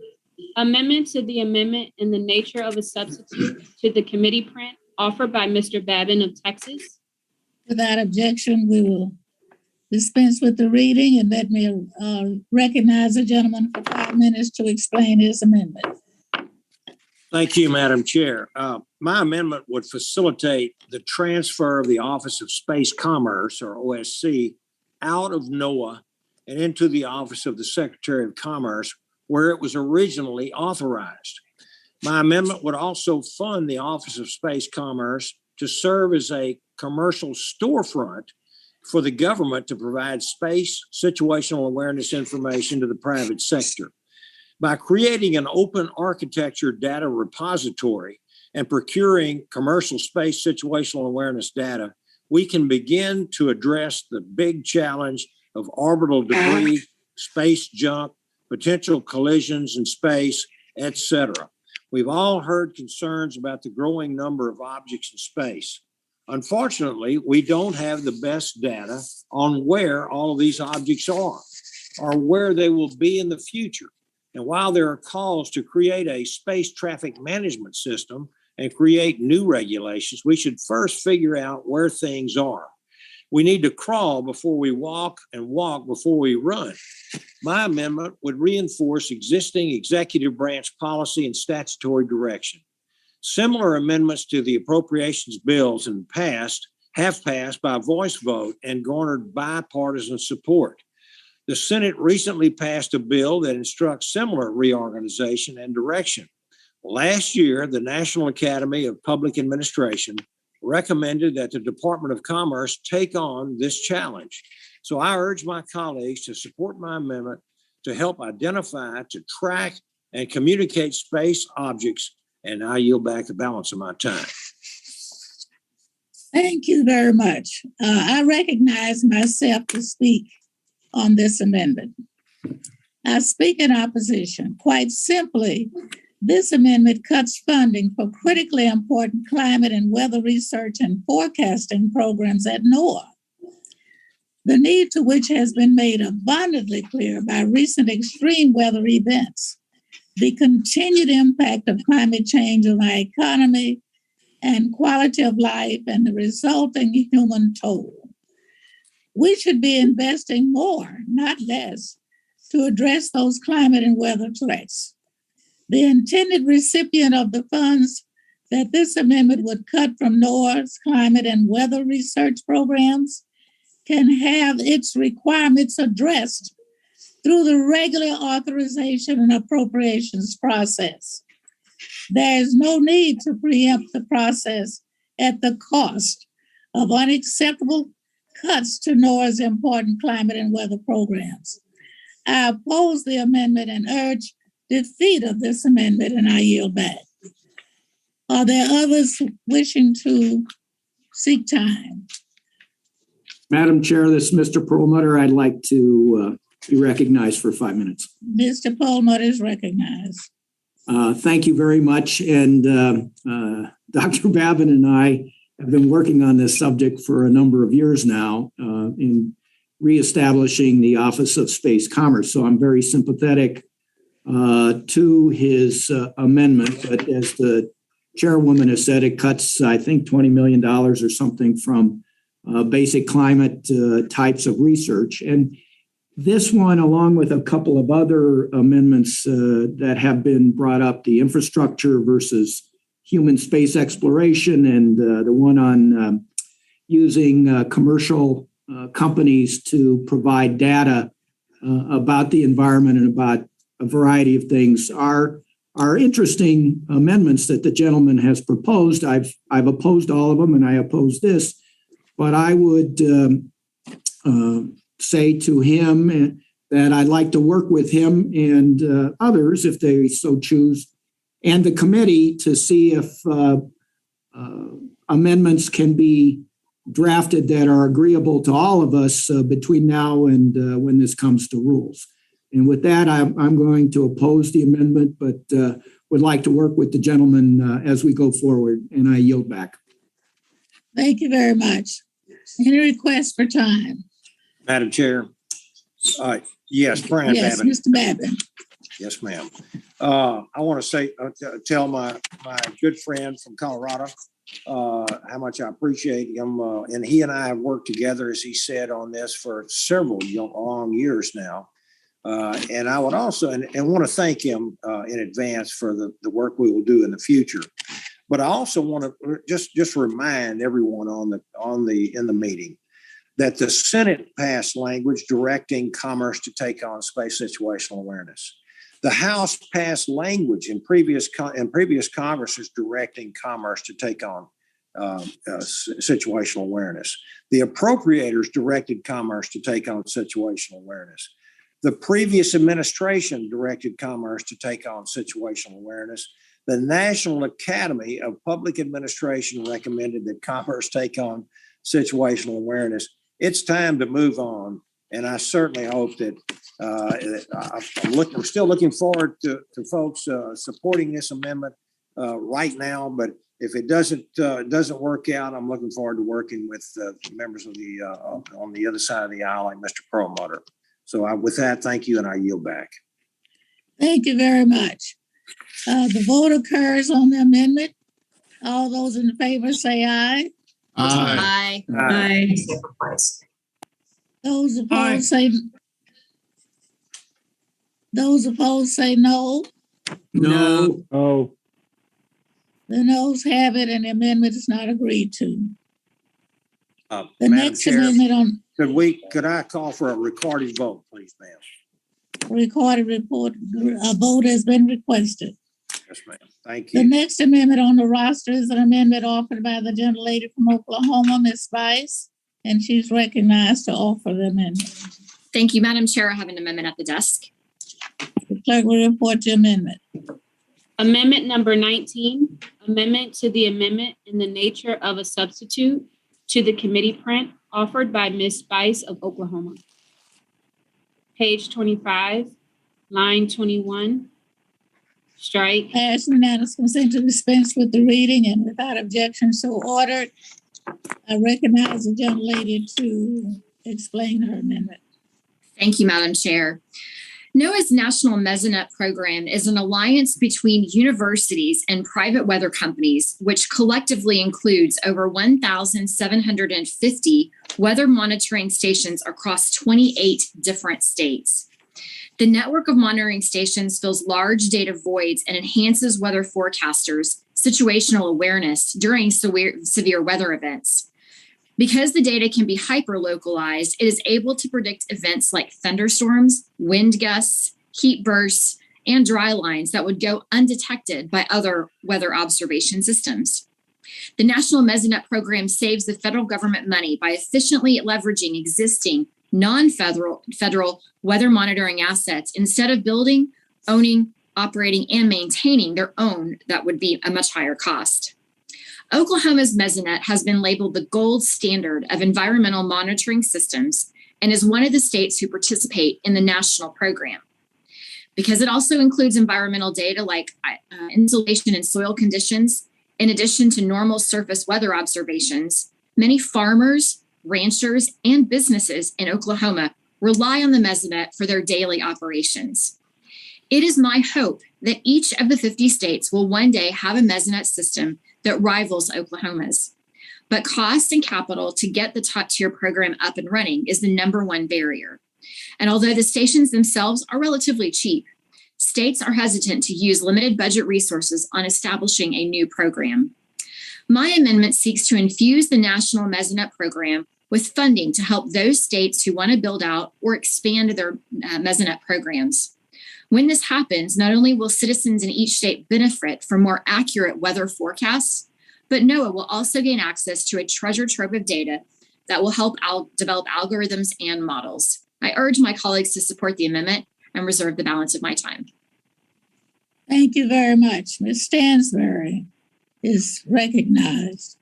amendment to the amendment in the nature of a substitute to the committee print offered by Mr. Babin of Texas. Without objection, we will dispense with the reading and let me recognize the gentleman for 5 minutes to explain his amendment. Thank you, Madam Chair. My amendment would facilitate the transfer of the Office of Space Commerce, or OSC, out of NOAA and into the Office of the Secretary of Commerce, where it was originally authorized. My amendment would also fund the Office of Space Commerce to serve as a commercial storefront for the government to provide space situational awareness information to the private sector. By creating an open architecture data repository and procuring commercial space situational awareness data, we can begin to address the big challenge of orbital debris, space junk, potential collisions in space, etc. We've all heard concerns about the growing number of objects in space. Unfortunately, we don't have the best data on where all of these objects are or where they will be in the future. And while there are calls to create a space traffic management system and create new regulations, we should first figure out where things are. We need to crawl before we walk and walk before we run. My amendment would reinforce existing executive branch policy and statutory direction. Similar amendments to the appropriations bills in the past have passed by voice vote and garnered bipartisan support. The Senate recently passed a bill that instructs similar reorganization and direction. Last year, the National Academy of Public Administration recommended that the Department of Commerce take on this challenge. So I urge my colleagues to support my amendment to help identify, to track, and communicate space objects, and I yield back the balance of my time. Thank you very much. I recognize myself to speak on this amendment. I speak in opposition. Quite simply, this amendment cuts funding for critically important climate and weather research and forecasting programs at NOAA. the need to which has been made abundantly clear by recent extreme weather events, the continued impact of climate change on our economy and quality of life, and the resulting human toll. We should be investing more, not less, to address those climate and weather threats. The intended recipient of the funds that this amendment would cut from NOAA's climate and weather research programs can have its requirements addressed through the regular authorization and appropriations process. There is no need to preempt the process at the cost of unacceptable cuts to NOAA's important climate and weather programs. I oppose the amendment and urge defeat of this amendment, and I yield back. Are there others wishing to seek time? Madam Chair, this is Mr. Perlmutter. I'd like to be recognized for 5 minutes. Mr. Perlmutter is recognized. Thank you very much. And Dr. Babin and I have been working on this subject for a number of years now in reestablishing the Office of Space Commerce. So I'm very sympathetic to his amendment. But as the chairwoman has said, it cuts, I think, $20 million or something from basic climate types of research. And this one, along with a couple of other amendments that have been brought up, the infrastructure versus human space exploration, and the one on using commercial companies to provide data about the environment and about a variety of things are interesting amendments that the gentleman has proposed. I've opposed all of them, and I oppose this, but I would say to him that I'd like to work with him and others, if they so choose, and the committee to see if amendments can be drafted that are agreeable to all of us between now and when this comes to rules. And with that, I'm going to oppose the amendment, but would like to work with the gentleman as we go forward, and I yield back. Thank you very much. Any requests for time? Madam Chair. Yes, Brian Yes, Babin. Mr. Babin. Yes, ma'am. I want to say, tell my good friend from Colorado how much I appreciate him. And he and I have worked together, as he said, on this for several long years now. And I would also, and want to thank him in advance for the work we will do in the future. But I also want to just remind everyone in the meeting that the Senate passed language directing Commerce to take on space situational awareness. The House passed language in previous Congresses directing Commerce to take on situational awareness. The appropriators directed Commerce to take on situational awareness. The previous administration directed Commerce to take on situational awareness. The National Academy of Public Administration recommended that Commerce take on situational awareness. It's time to move on, and I certainly hope that I'm still looking forward to folks supporting this amendment right now. But if it doesn't work out, I'm looking forward to working with members of the on the other side of the aisle, like Mr. Perlmutter. So with that, thank you, and I yield back. Thank you very much. The vote occurs on the amendment. All those in favor say aye. Aye. Aye. Those opposed say no. No. Oh. The noes have it, and the amendment is not agreed to. The Madam next Chair, amendment on could I call for a recorded vote, please, ma'am? recorded report, a vote has been requested. Yes, ma'am. Thank you. The next amendment on the roster is an amendment offered by the gentlelady from Oklahoma, Ms. Vice, and she's recognized to offer the amendment. Thank you, Madam Chair. I have an amendment at the desk. The clerk will report the amendment. Amendment number 19, amendment to the amendment in the nature of a substitute to the committee print offered by Ms. Spice of Oklahoma. Page 25, line 21. Strike. I ask unanimous consent to dispense with the reading, and without objection so ordered. I recognize the gentlelady to explain her amendment. Thank you, Madam Chair. NOAA's National Mesonet Program is an alliance between universities and private weather companies, which collectively includes over 1,750 weather monitoring stations across 28 different states. The network of monitoring stations fills large data voids and enhances weather forecasters' situational awareness during severe weather events. Because the data can be hyper-localized, it is able to predict events like thunderstorms, wind gusts, heat bursts, and dry lines that would go undetected by other weather observation systems. The National Mesonet Program saves the federal government money by efficiently leveraging existing non-federal weather monitoring assets instead of building, owning, operating, and maintaining their own that would be a much higher cost. Oklahoma's Mesonet has been labeled the gold standard of environmental monitoring systems and is one of the states who participate in the national program. Because it also includes environmental data like insulation and soil conditions, in addition to normal surface weather observations, many farmers, ranchers, and businesses in Oklahoma rely on the Mesonet for their daily operations. It is my hope that each of the 50 states will one day have a Mesonet system that rivals Oklahoma's. But cost and capital to get the top tier program up and running is the number one barrier. And although the stations themselves are relatively cheap, states are hesitant to use limited budget resources on establishing a new program. My amendment seeks to infuse the National Mesonet Program with funding to help those states who want to build out or expand their Mesonet programs. When this happens, not only will citizens in each state benefit from more accurate weather forecasts, but NOAA will also gain access to a treasure trove of data that will help develop algorithms and models. I urge my colleagues to support the amendment and reserve the balance of my time. Thank you very much. Ms. Stansberry is recognized.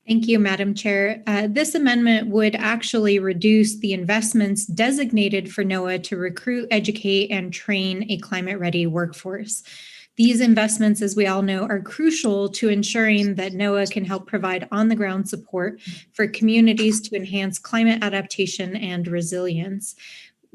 Thank you, Madam Chair. This amendment would actually reduce the investments designated for NOAA to recruit, educate, and train a climate-ready workforce. These investments, as we all know, are crucial to ensuring that NOAA can help provide on-the-ground support for communities to enhance climate adaptation and resilience.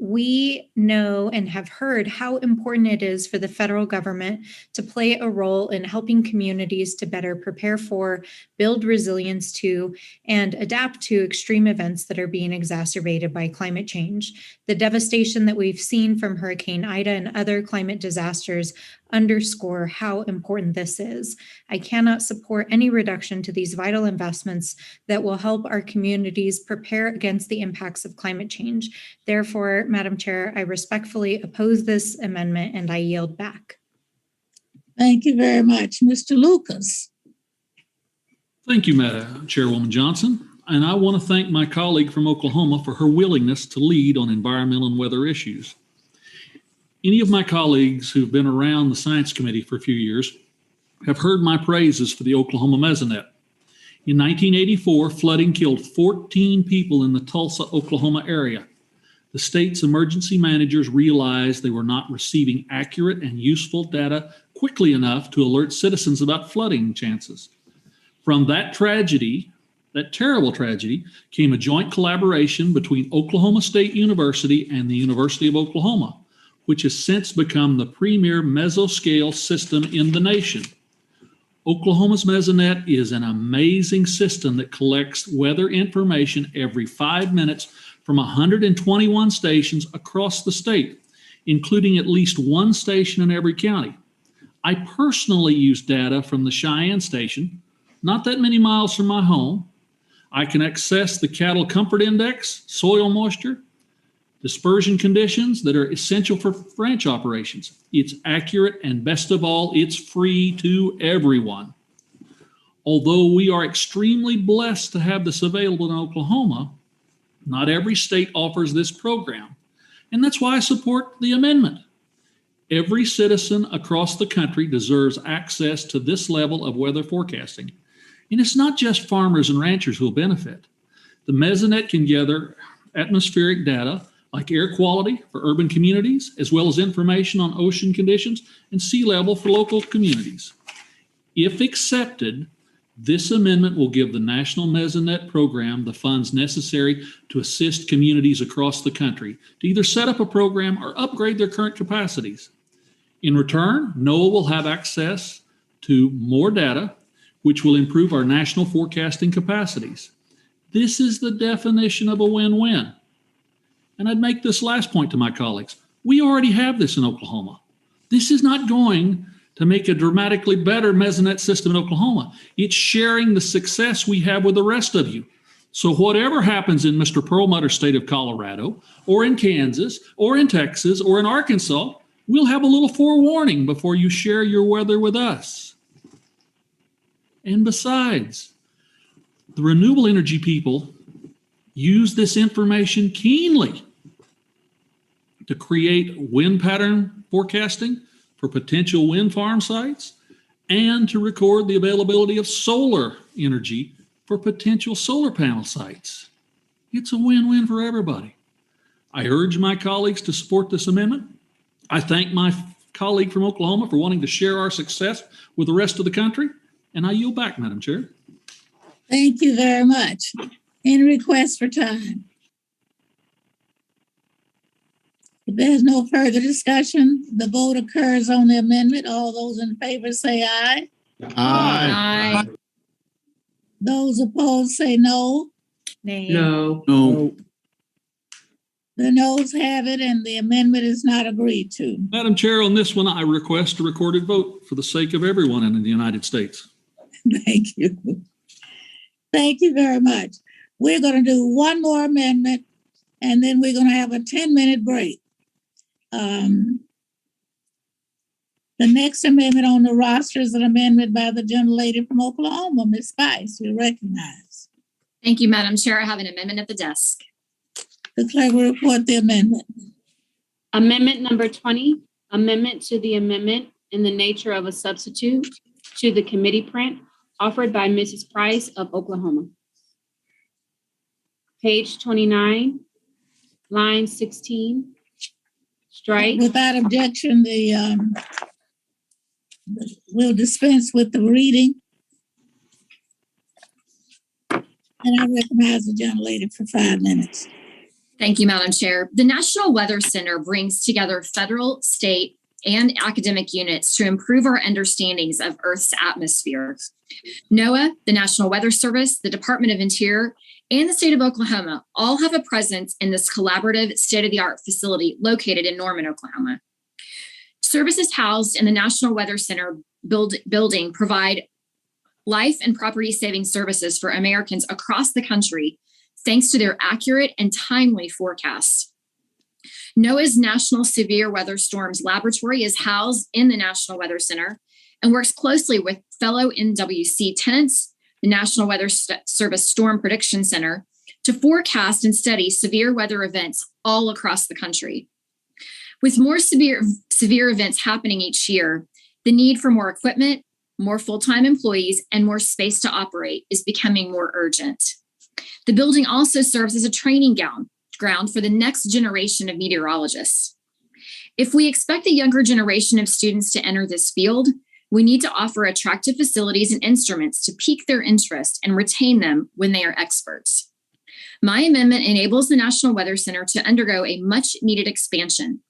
We know and have heard how important it is for the federal government to play a role in helping communities to better prepare for, build resilience to, and adapt to extreme events that are being exacerbated by climate change. The devastation that we've seen from Hurricane Ida and other climate disasters underscore how important this is. I cannot support any reduction to these vital investments that will help our communities prepare against the impacts of climate change. Therefore, Madam Chair, I respectfully oppose this amendment and I yield back. Thank you very much. Mr. Lucas. Thank you, Madam Chairwoman Johnson. And I want to thank my colleague from Oklahoma for her willingness to lead on environmental and weather issues. Any of my colleagues who've been around the Science Committee for a few years have heard my praises for the Oklahoma Mesonet. In 1984, flooding killed 14 people in the Tulsa, Oklahoma area. The state's emergency managers realized they were not receiving accurate and useful data quickly enough to alert citizens about flooding chances. From that tragedy, that terrible tragedy, came a joint collaboration between Oklahoma State University and the University of Oklahoma, which has since become the premier mesoscale system in the nation. Oklahoma's Mesonet is an amazing system that collects weather information every 5 minutes from 121 stations across the state, including at least one station in every county. I personally use data from the Cheyenne station, not that many miles from my home. I can access the cattle comfort index, soil moisture, dispersion conditions that are essential for ranch operations. It's accurate, and best of all, it's free to everyone. Although we are extremely blessed to have this available in Oklahoma, not every state offers this program, and that's why I support the amendment. Every citizen across the country deserves access to this level of weather forecasting. And it's not just farmers and ranchers who will benefit. The Mesonet can gather atmospheric data like air quality for urban communities, as well as information on ocean conditions and sea level for local communities. If accepted, This amendment will give the National Mesonet Program the funds necessary to assist communities across the country to either set up a program or upgrade their current capacities. In return, NOAA will have access to more data, which will improve our national forecasting capacities. This is the definition of a win-win. And I'd make this last point to my colleagues. We already have this in Oklahoma. This is not going to make a dramatically better Mesonet system in Oklahoma. It's sharing the success we have with the rest of you. So whatever happens in Mr. Perlmutter's state of Colorado, or in Kansas, or in Texas, or in Arkansas, we'll have a little forewarning before you share your weather with us. And besides, the renewable energy people use this information keenly to create wind pattern forecasting for potential wind farm sites and to record the availability of solar energy for potential solar panel sites. It's a win-win for everybody. I urge my colleagues to support this amendment. I thank my colleague from Oklahoma for wanting to share our success with the rest of the country. And I yield back, Madam Chair. Thank you very much. Any requests for time? If there's no further discussion, the vote occurs on the amendment. All those in favor say aye. Aye. Those opposed say no. Nay. No. The noes have it and the amendment is not agreed to. Madam Chair, on this one, I request a recorded vote for the sake of everyone in the United States. Thank you. Thank you very much. We're going to do one more amendment and then we're going to have a 10-minute break. The next amendment on the roster is an amendment by the gentlelady from Oklahoma, Ms. Spice. You're recognized. Thank you, Madam Chair. I have an amendment at the desk. The clerk will report the amendment. Amendment number 20, amendment to the amendment in the nature of a substitute to the committee print offered by Mrs. Price of Oklahoma. Page 29, line 16. Strike. Without objection, we'll dispense with the reading. And I recognize the gentlelady for 5 minutes. Thank you, Madam Chair. The National Weather Center brings together federal, state, and academic units to improve our understandings of Earth's atmosphere. NOAA, the National Weather Service, the Department of Interior, and the state of Oklahoma all have a presence in this collaborative state-of-the-art facility located in Norman, Oklahoma. Services housed in the National Weather Center building provide life and property saving services for Americans across the country, thanks to their accurate and timely forecasts. NOAA's National Severe Weather Storms Laboratory is housed in the National Weather Center and works closely with fellow NWC tenants, the National Weather Service Storm Prediction Center, to forecast and study severe weather events all across the country. With more severe events happening each year, the need for more equipment, more full-time employees, and more space to operate is becoming more urgent. The building also serves as a training ground for the next generation of meteorologists. If we expect a younger generation of students to enter this field, we need to offer attractive facilities and instruments to pique their interest and retain them when they are experts. My amendment enables the National Weather Center to undergo a much-needed expansion,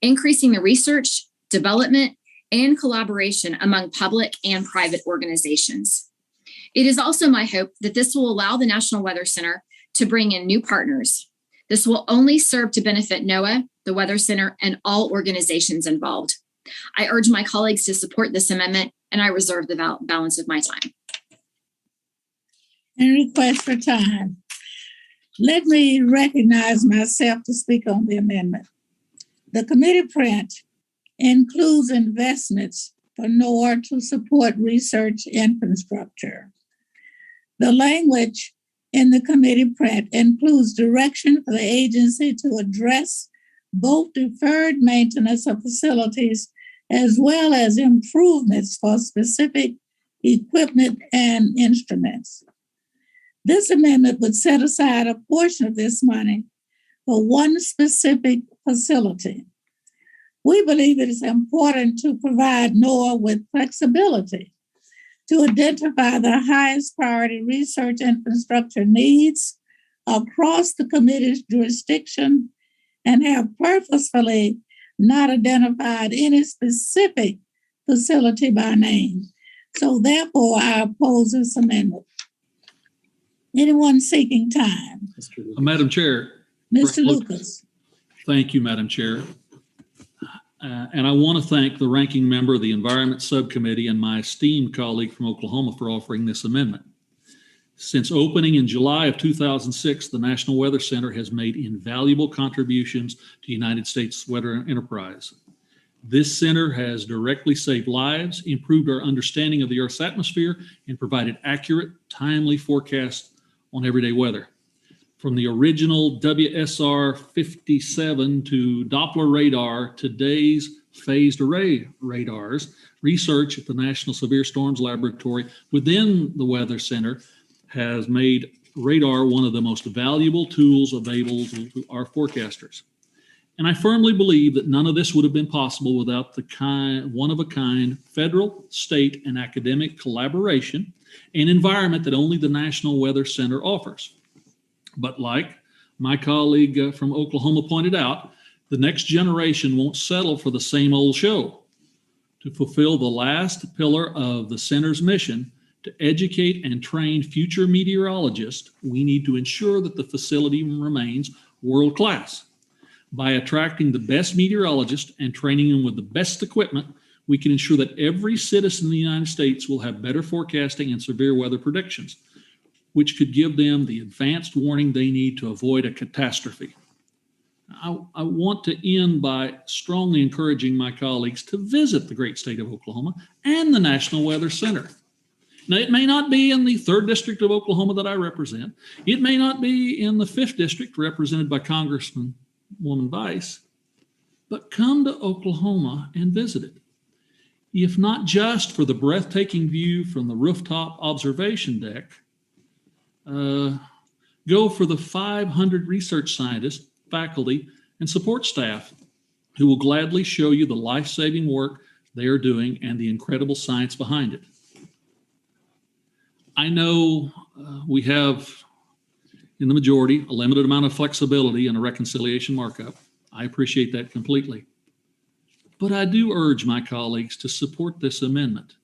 increasing the research, development, and collaboration among public and private organizations. It is also my hope that this will allow the National Weather Center to bring in new partners. This will only serve to benefit NOAA, the Weather Center, and all organizations involved. I urge my colleagues to support this amendment, and I reserve the balance of my time. Any request for time? Let me recognize myself to speak on the amendment. The committee print includes investments for NOAA to support research infrastructure. The language in the committee print includes direction for the agency to address both deferred maintenance of facilities as well as improvements for specific equipment and instruments. This amendment would set aside a portion of this money for one specific facility. We believe it is important to provide NOAA with flexibility to identify the highest priority research infrastructure needs across the committee's jurisdiction and have purposefully not identified any specific facility by name. So therefore, I oppose this amendment. Anyone seeking time? Madam Chair. Mr. Lucas. Thank you, Madam Chair. And I want to thank the ranking member of the Environment Subcommittee and my esteemed colleague from Oklahoma for offering this amendment. Since opening in July of 2006, the National Weather Center has made invaluable contributions to United States weather enterprise. This center has directly saved lives, improved our understanding of the Earth's atmosphere, and provided accurate, timely forecasts on everyday weather. From the original WSR 57 to Doppler radar, today's phased array radars, research at the National Severe Storms Laboratory within the Weather Center has made radar one of the most valuable tools available to our forecasters. And I firmly believe that none of this would have been possible without the one-of-a-kind federal, state, and academic collaboration and environment that only the National Weather Center offers. But like my colleague from Oklahoma pointed out, the next generation won't settle for the same old show. To fulfill the last pillar of the center's mission, to educate and train future meteorologists, we need to ensure that the facility remains world-class. By attracting the best meteorologists and training them with the best equipment, we can ensure that every citizen in the United States will have better forecasting and severe weather predictions, which could give them the advanced warning they need to avoid a catastrophe. I want to end by strongly encouraging my colleagues to visit the great state of Oklahoma and the National Weather Center. Now, it may not be in the 3rd District of Oklahoma that I represent. It may not be in the 5th District represented by Congresswoman Bice, but come to Oklahoma and visit it. If not just for the breathtaking view from the rooftop observation deck, go for the 500 research scientists, faculty, and support staff who will gladly show you the life-saving work they are doing and the incredible science behind it. I know we have, in the majority, a limited amount of flexibility in a reconciliation markup. I appreciate that completely. But I do urge my colleagues to support this amendment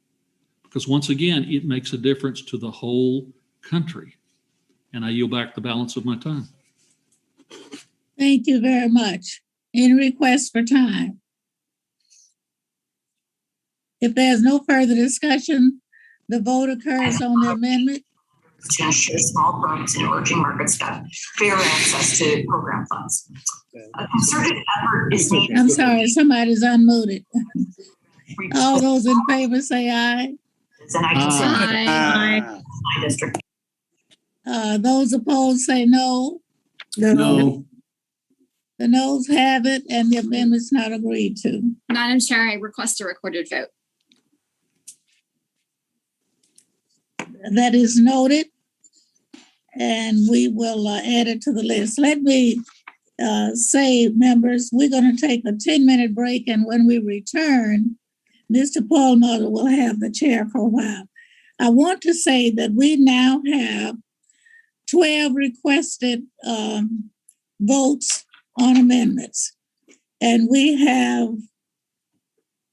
because once again, it makes a difference to the whole country. And I yield back the balance of my time. Thank you very much. Any requests for time? If there's no further discussion, the vote occurs on the amendment. To ensure small firms in emerging markets have fair access to program funds. A concerted effort is needed. I'm sorry, somebody's unmuted. All those in favor say aye. And I consider Aye. my district. Those opposed say no. No. The noes have it and the amendment's not agreed to. Madam Chair, I request a recorded vote. That is noted, and we will add it to the list. Let me say, members, we're going to take a 10-minute break, and when we return, Mr. Perlmutter will have the chair for a while. I want to say that we now have 12 requested votes on amendments, and we have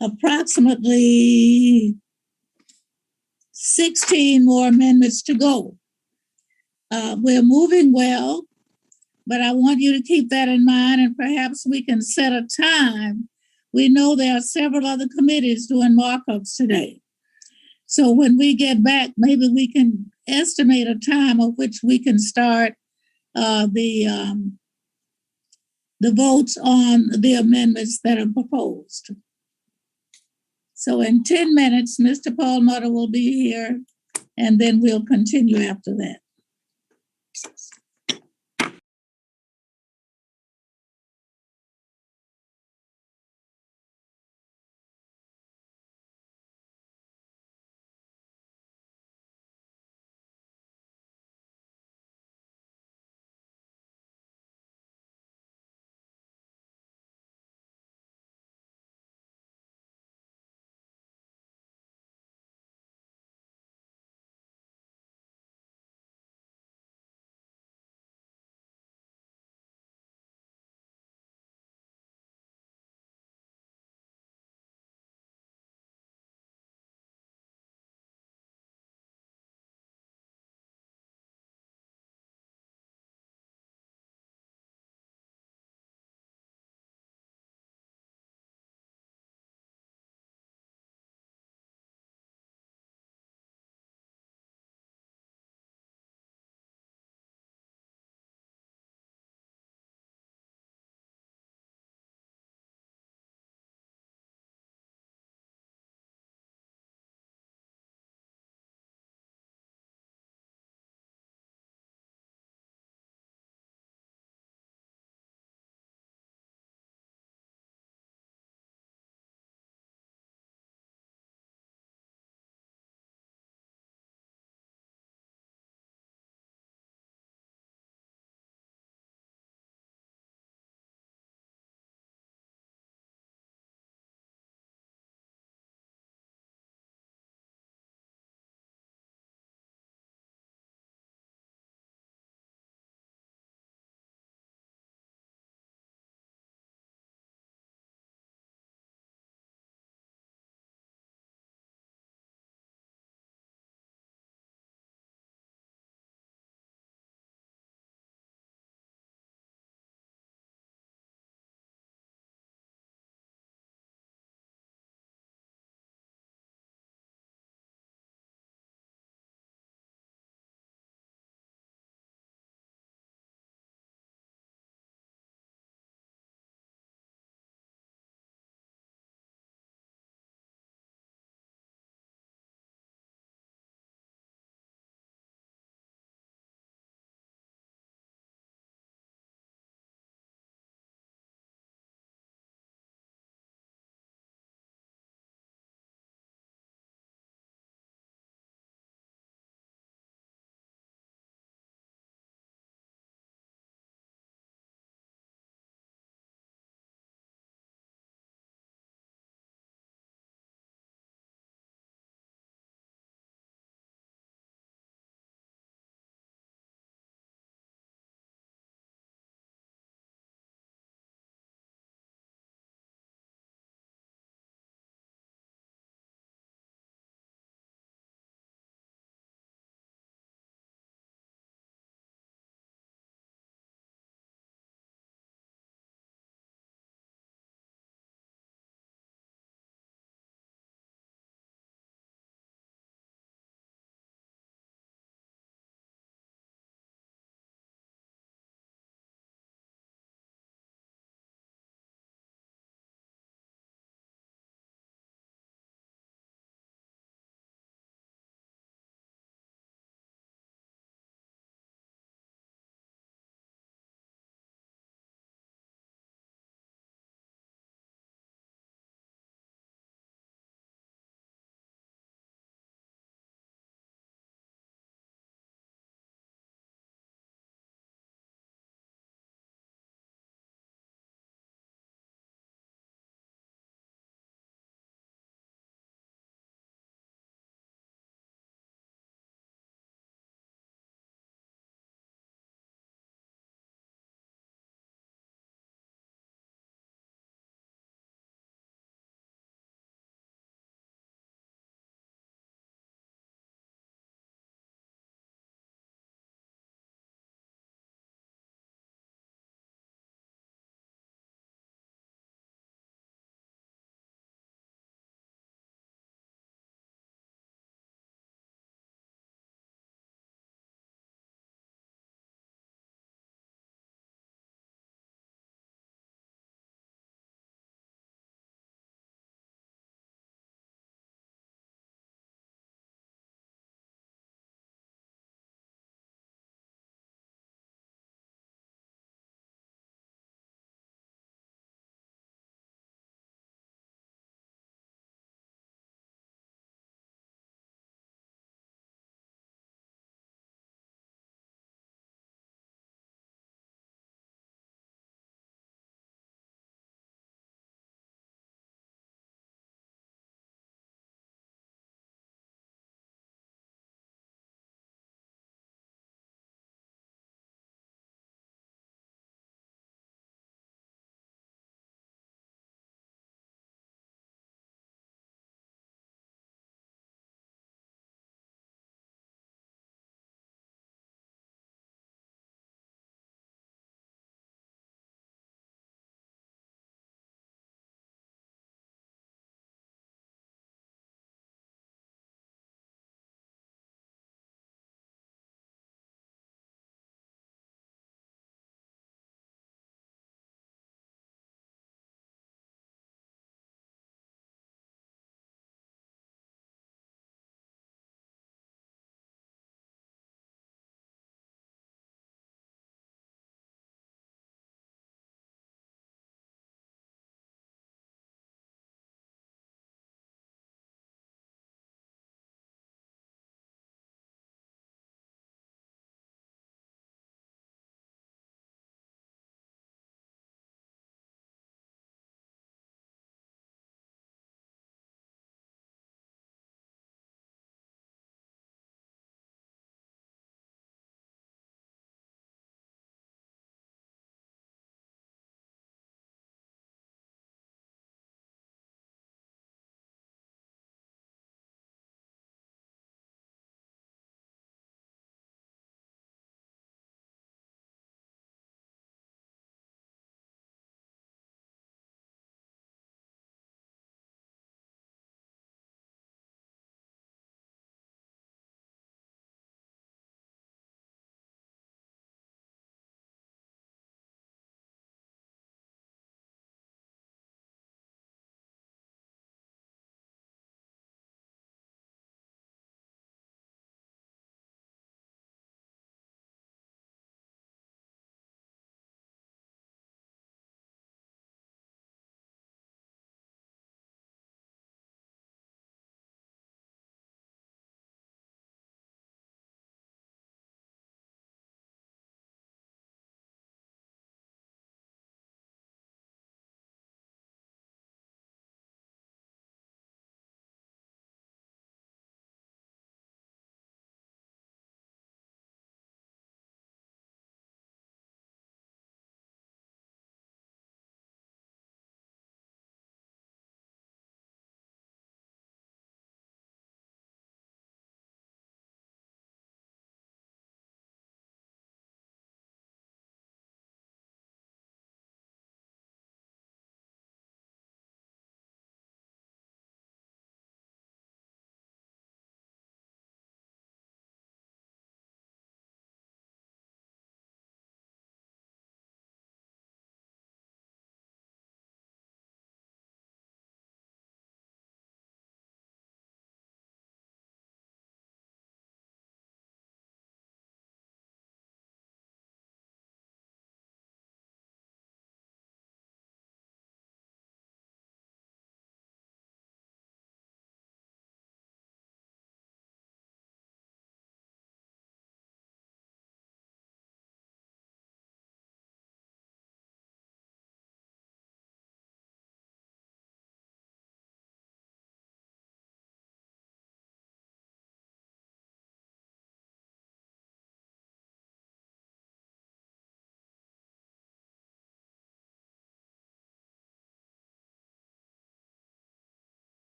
approximately 16 more amendments to go. We're moving well, but I want you to keep that in mind, and perhaps we can set a time. We know there are several other committees doing markups today. So when we get back, maybe we can estimate a time of which we can start the votes on the amendments that are proposed. So in 10 minutes, Mr. Perlmutter will be here, and then we'll continue after that.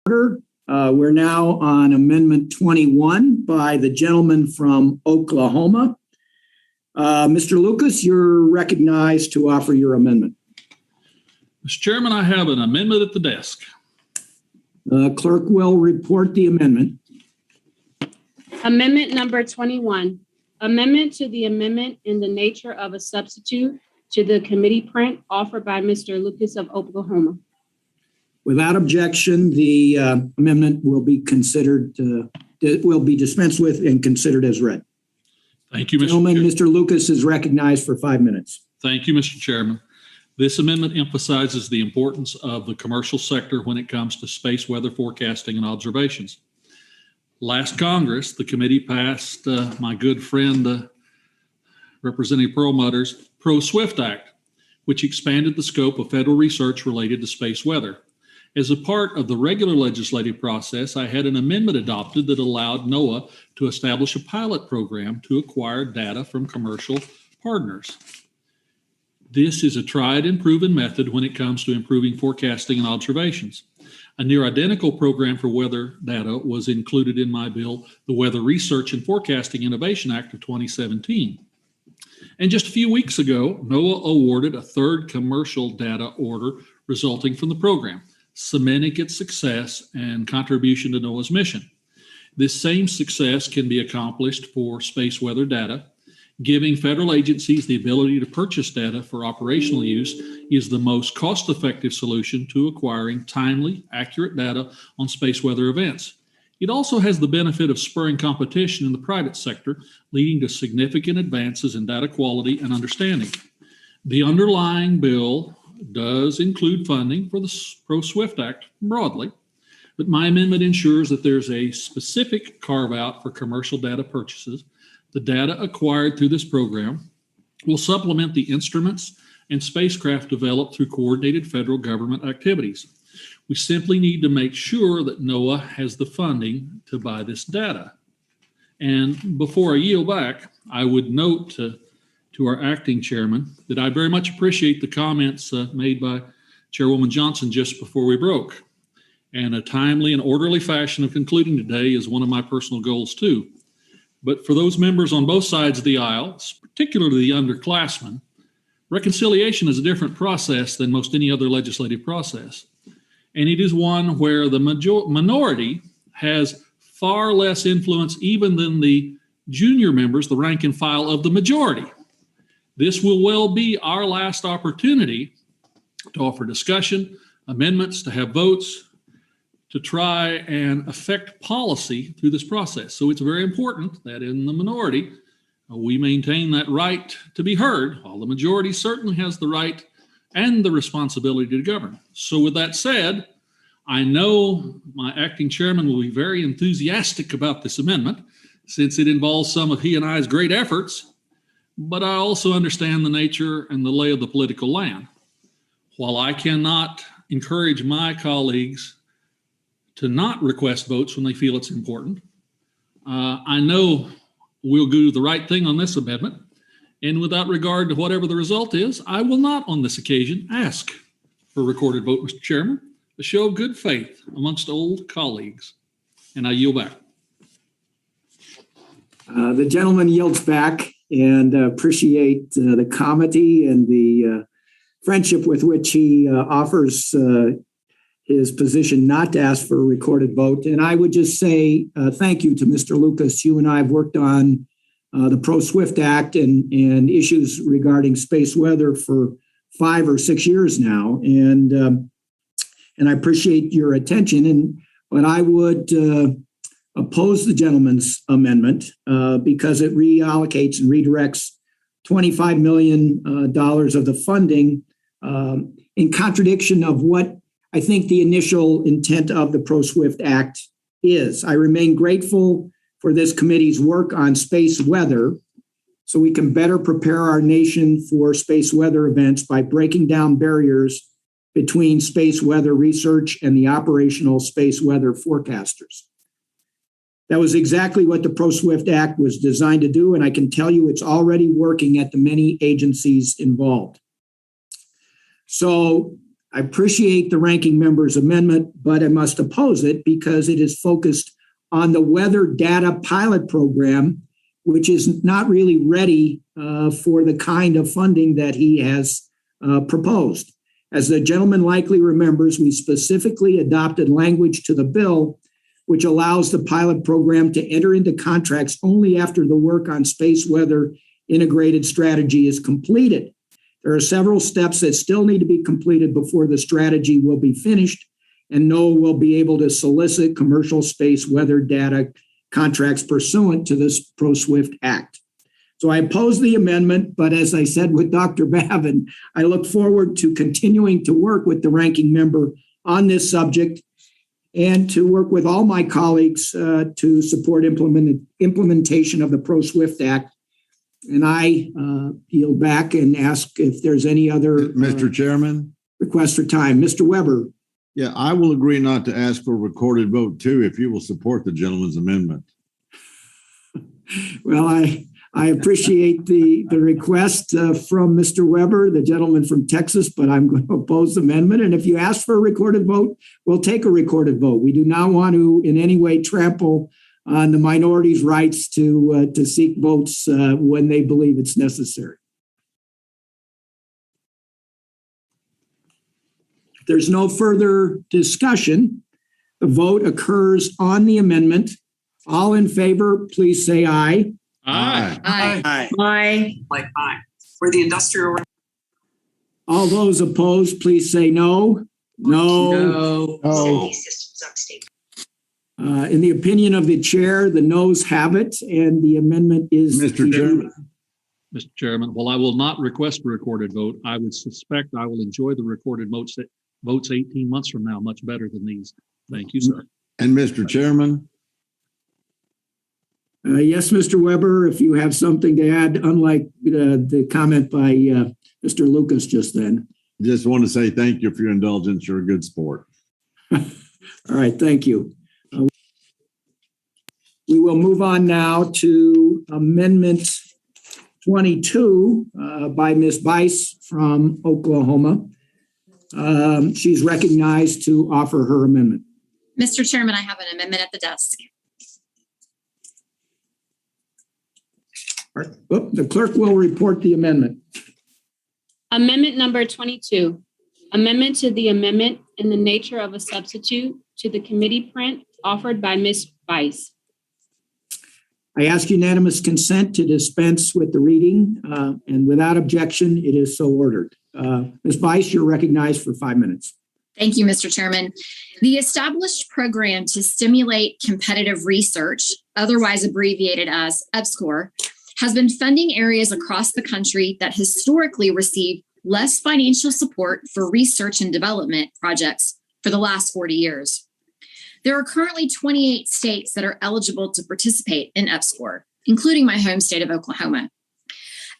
order. We're now on Amendment 21 by the gentleman from Oklahoma. Mr. Lucas, you're recognized to offer your amendment. Mr. Chairman, I have an amendment at the desk. Clerk will report the amendment. Amendment number 21, amendment to the amendment in the nature of a substitute to the committee print offered by Mr. Lucas of Oklahoma. Without objection, the amendment will be considered, will be dispensed with and considered as read. Thank you, Mr. Gentleman, Chairman. Mr. Lucas is recognized for 5 minutes. Thank you, Mr. Chairman. This amendment emphasizes the importance of the commercial sector when it comes to space weather forecasting and observations. Last Congress, the committee passed my good friend, Representative Perlmutter's Pro-SWIFT Act, which expanded the scope of federal research related to space weather. As a part of the regular legislative process, I had an amendment adopted that allowed NOAA to establish a pilot program to acquire data from commercial partners. This is a tried and proven method when it comes to improving forecasting and observations. A near identical program for weather data was included in my bill, the Weather Research and Forecasting Innovation Act of 2017. And just a few weeks ago, NOAA awarded a third commercial data order resulting from the program, cementing its success and contribution to NOAA's mission. This same success can be accomplished for space weather data. Giving federal agencies the ability to purchase data for operational use is the most cost-effective solution to acquiring timely, accurate data on space weather events. It also has the benefit of spurring competition in the private sector, leading to significant advances in data quality and understanding. The underlying bill does include funding for the Pro-SWIFT Act broadly, but my amendment ensures that there's a specific carve-out for commercial data purchases. The data acquired through this program will supplement the instruments and spacecraft developed through coordinated federal government activities. We simply need to make sure that NOAA has the funding to buy this data. And before I yield back, I would note to our acting chairman that I very much appreciate the comments made by Chairwoman Johnson just before we broke. And a timely and orderly fashion of concluding today is one of my personal goals too. But for those members on both sides of the aisle, particularly the underclassmen, reconciliation is a different process than most any other legislative process. And it is one where the minority has far less influence even than the junior members, the rank and file of the majority. This will well be our last opportunity to offer discussion, amendments, to have votes, to try and affect policy through this process. So it's very important that in the minority, we maintain that right to be heard, while the majority certainly has the right and the responsibility to govern. So with that said, I know my acting chairman will be very enthusiastic about this amendment since it involves some of he and I's great efforts, but I also understand the nature and the lay of the political land. While I cannot encourage my colleagues to not request votes when they feel it's important, I know we'll do the right thing on this amendment. And without regard to whatever the result is, I will not on this occasion ask for a recorded vote, Mr. Chairman, a show of good faith amongst old colleagues. And I yield back. The gentleman yields back and appreciate the comity and the friendship with which he offers his position not to ask for a recorded vote. And I would just say thank you to Mr. Lucas. You and I have worked on the Pro-SWIFT Act and issues regarding space weather for 5 or 6 years now. And I appreciate your attention. But I would oppose the gentleman's amendment because it reallocates and redirects $25 million of the funding in contradiction of what I think the initial intent of the Pro-SWIFT Act is. I remain grateful for this committee's work on space weather so we can better prepare our nation for space weather events by breaking down barriers between space weather research and the operational space weather forecasters. That was exactly what the Pro-SWIFT Act was designed to do, and I can tell you it's already working at the many agencies involved. So I appreciate the ranking member's amendment, but I must oppose it because it is focused on the weather data pilot program, which is not really ready for the kind of funding that he has proposed. As the gentleman likely remembers, we specifically adopted language to the bill which allows the pilot program to enter into contracts only after the work on space weather integrated strategy is completed. There are several steps that still need to be completed before the strategy will be finished, and NOAA will be able to solicit commercial space weather data contracts pursuant to this Pro-SWIFT Act. So I oppose the amendment, but as I said with Dr. Bavin, I look forward to continuing to work with the ranking member on this subject and to work with all my colleagues to support implementation of the Pro-SWIFT Act. And I yield back and ask if there's any other Mr. Chairman request for time. Mr. Weber. Yeah, I will agree not to ask for a recorded vote too if you will support the gentleman's amendment. Well, I appreciate the request from Mr. Weber, the gentleman from Texas, but I'm going to oppose the amendment. And if you ask for a recorded vote, we'll take a recorded vote. We do not want to in any way trample on the minority's rights to seek votes when they believe it's necessary. If there's no further discussion, the vote occurs on the amendment. All in favor, please say aye. Aye. Aye. Aye. Aye. Like aye. For the industrial. All those opposed, please say no. No. No. In the opinion of the chair, the noes have it, and the amendment is Mr. Chairman. Mr. Chairman, while I will not request a recorded vote, I would suspect I will enjoy the recorded votes 18 months from now much better than these. Thank you, sir. And Mr. Chairman. Yes, Mr. Weber, if you have something to add, unlike the comment by Mr. Lucas just then. Just want to say thank you for your indulgence. You're a good sport. All right, thank you. We will move on now to Amendment 22 by Ms. Bice from Oklahoma. She's recognized to offer her amendment. Mr. Chairman, I have an amendment at the desk. The clerk will report the amendment. Amendment number 22, amendment to the amendment in the nature of a substitute to the committee print offered by Ms. Bice. I ask unanimous consent to dispense with the reading, and without objection, it is so ordered. Ms. Bice, you're recognized for 5 minutes. Thank you, Mr. Chairman. The established program to stimulate competitive research, otherwise abbreviated as EPSCoR, has been funding areas across the country that historically receive less financial support for research and development projects for the last 40 years. There are currently 28 states that are eligible to participate in EPSCoR, including my home state of Oklahoma.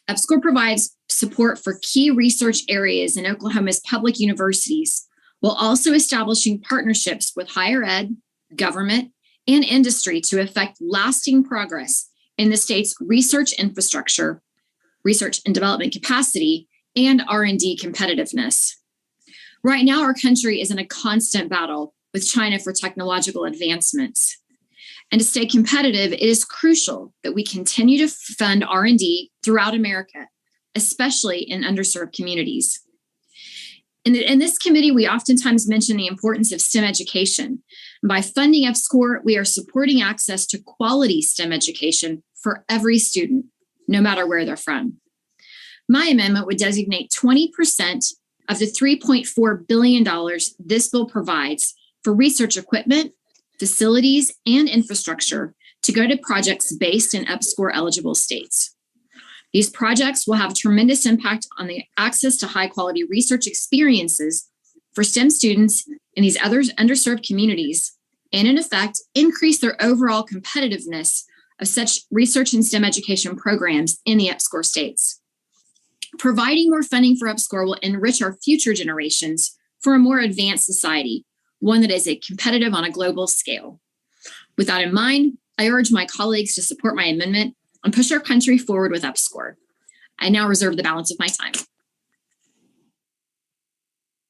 EPSCoR provides support for key research areas in Oklahoma's public universities, while also establishing partnerships with higher ed, government, and industry to effect lasting progress in the state's research infrastructure, research and development capacity, and R&D competitiveness. Right now, our country is in a constant battle with China for technological advancements. And to stay competitive, it is crucial that we continue to fund R&D throughout America, especially in underserved communities. In this committee, we oftentimes mention the importance of STEM education. By funding EPSCoR, we are supporting access to quality STEM education for every student, no matter where they're from. My amendment would designate 20% of the $3.4 billion this bill provides for research equipment, facilities, and infrastructure to go to projects based in EPSCoR eligible states. These projects will have tremendous impact on the access to high quality research experiences for STEM students in these other underserved communities, and in effect, increase their overall competitiveness of such research and STEM education programs in the EPSCoR states. Providing more funding for EPSCoR will enrich our future generations for a more advanced society, one that is competitive on a global scale. With that in mind, I urge my colleagues to support my amendment and push our country forward with EPSCoR. I now reserve the balance of my time.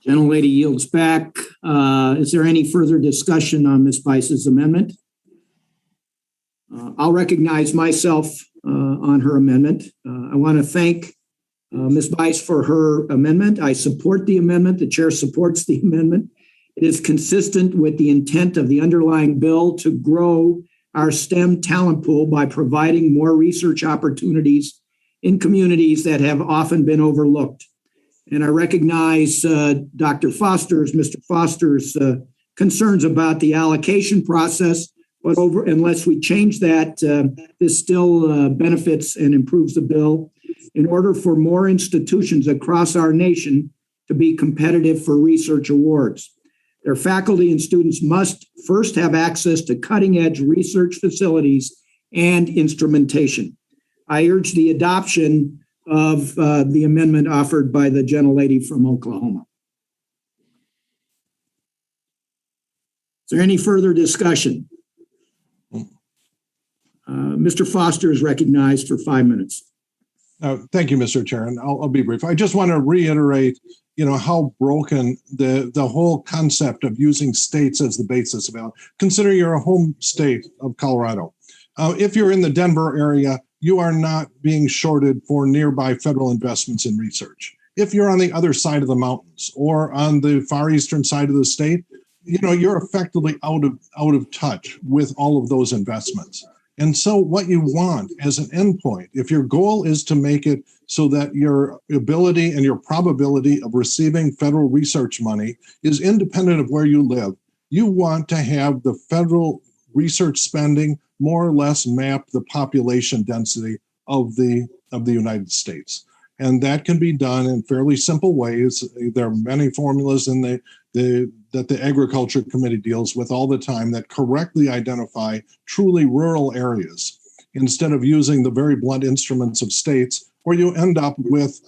Gentlelady yields back. Is there any further discussion on Ms. Bice's amendment? I'll recognize myself on her amendment. I want to thank Ms. Bice for her amendment. I support the amendment. The chair supports the amendment. It is consistent with the intent of the underlying bill to grow our STEM talent pool by providing more research opportunities in communities that have often been overlooked. And I recognize Mr. Foster's concerns about the allocation process, but unless we change that, this still benefits and improves the bill in order for more institutions across our nation to be competitive for research awards. Their faculty and students must first have access to cutting-edge research facilities and instrumentation. I urge the adoption of the amendment offered by the gentlelady from Oklahoma. Is there any further discussion? Mr. Foster is recognized for 5 minutes. Thank you, Mr. Chair, and I'll be brief. I just want to reiterate, how broken the whole concept of using states as the basis of. Consider you're a home state of Colorado. If you're in the Denver area, you are not being shorted for nearby federal investments in research. If you're on the other side of the mountains or on the far eastern side of the state, you're effectively out of touch with all of those investments. And so what you want as an endpoint, if your goal is to make it so that your ability and your probability of receiving federal research money is independent of where you live, you want to have the federal research spending more or less map the population density of the United States. And that can be done in fairly simple ways. There are many formulas in that the Agriculture Committee deals with all the time that correctly identify truly rural areas instead of using the very blunt instruments of states, where you end up with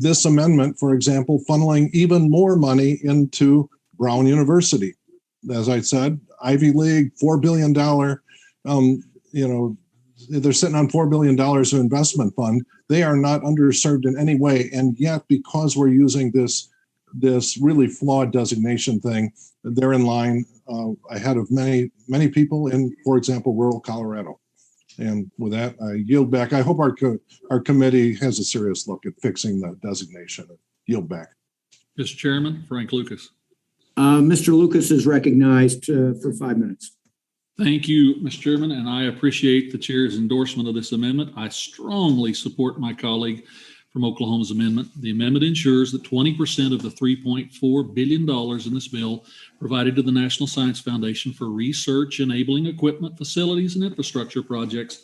this amendment, for example, funneling even more money into Brown University. As I said, Ivy League, $4 billion, they're sitting on $4 billion of investment fund. They are not underserved in any way. And yet, because we're using this really flawed designation thing, they're in line ahead of many, many people in, for example, rural Colorado. And with that, I yield back. I hope our committee has a serious look at fixing the designation. Yield back. Mr. Chairman, Frank Lucas. Mr. Lucas is recognized for 5 minutes. Thank you, Mr. Chairman, and I appreciate the chair's endorsement of this amendment. I strongly support my colleague from Oklahoma's amendment. The amendment ensures that 20% of the $3.4 billion in this bill provided to the National Science Foundation for research enabling equipment, facilities, and infrastructure projects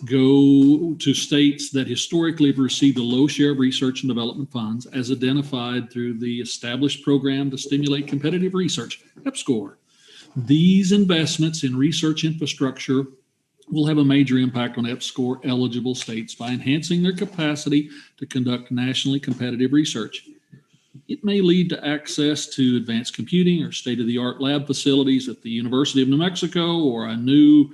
go to states that historically have received a low share of research and development funds as identified through the established program to stimulate competitive research, EPSCoR. These investments in research infrastructure will have a major impact on EPSCoR eligible states by enhancing their capacity to conduct nationally competitive research. It may lead to access to advanced computing or state-of-the-art lab facilities at the University of New Mexico or a new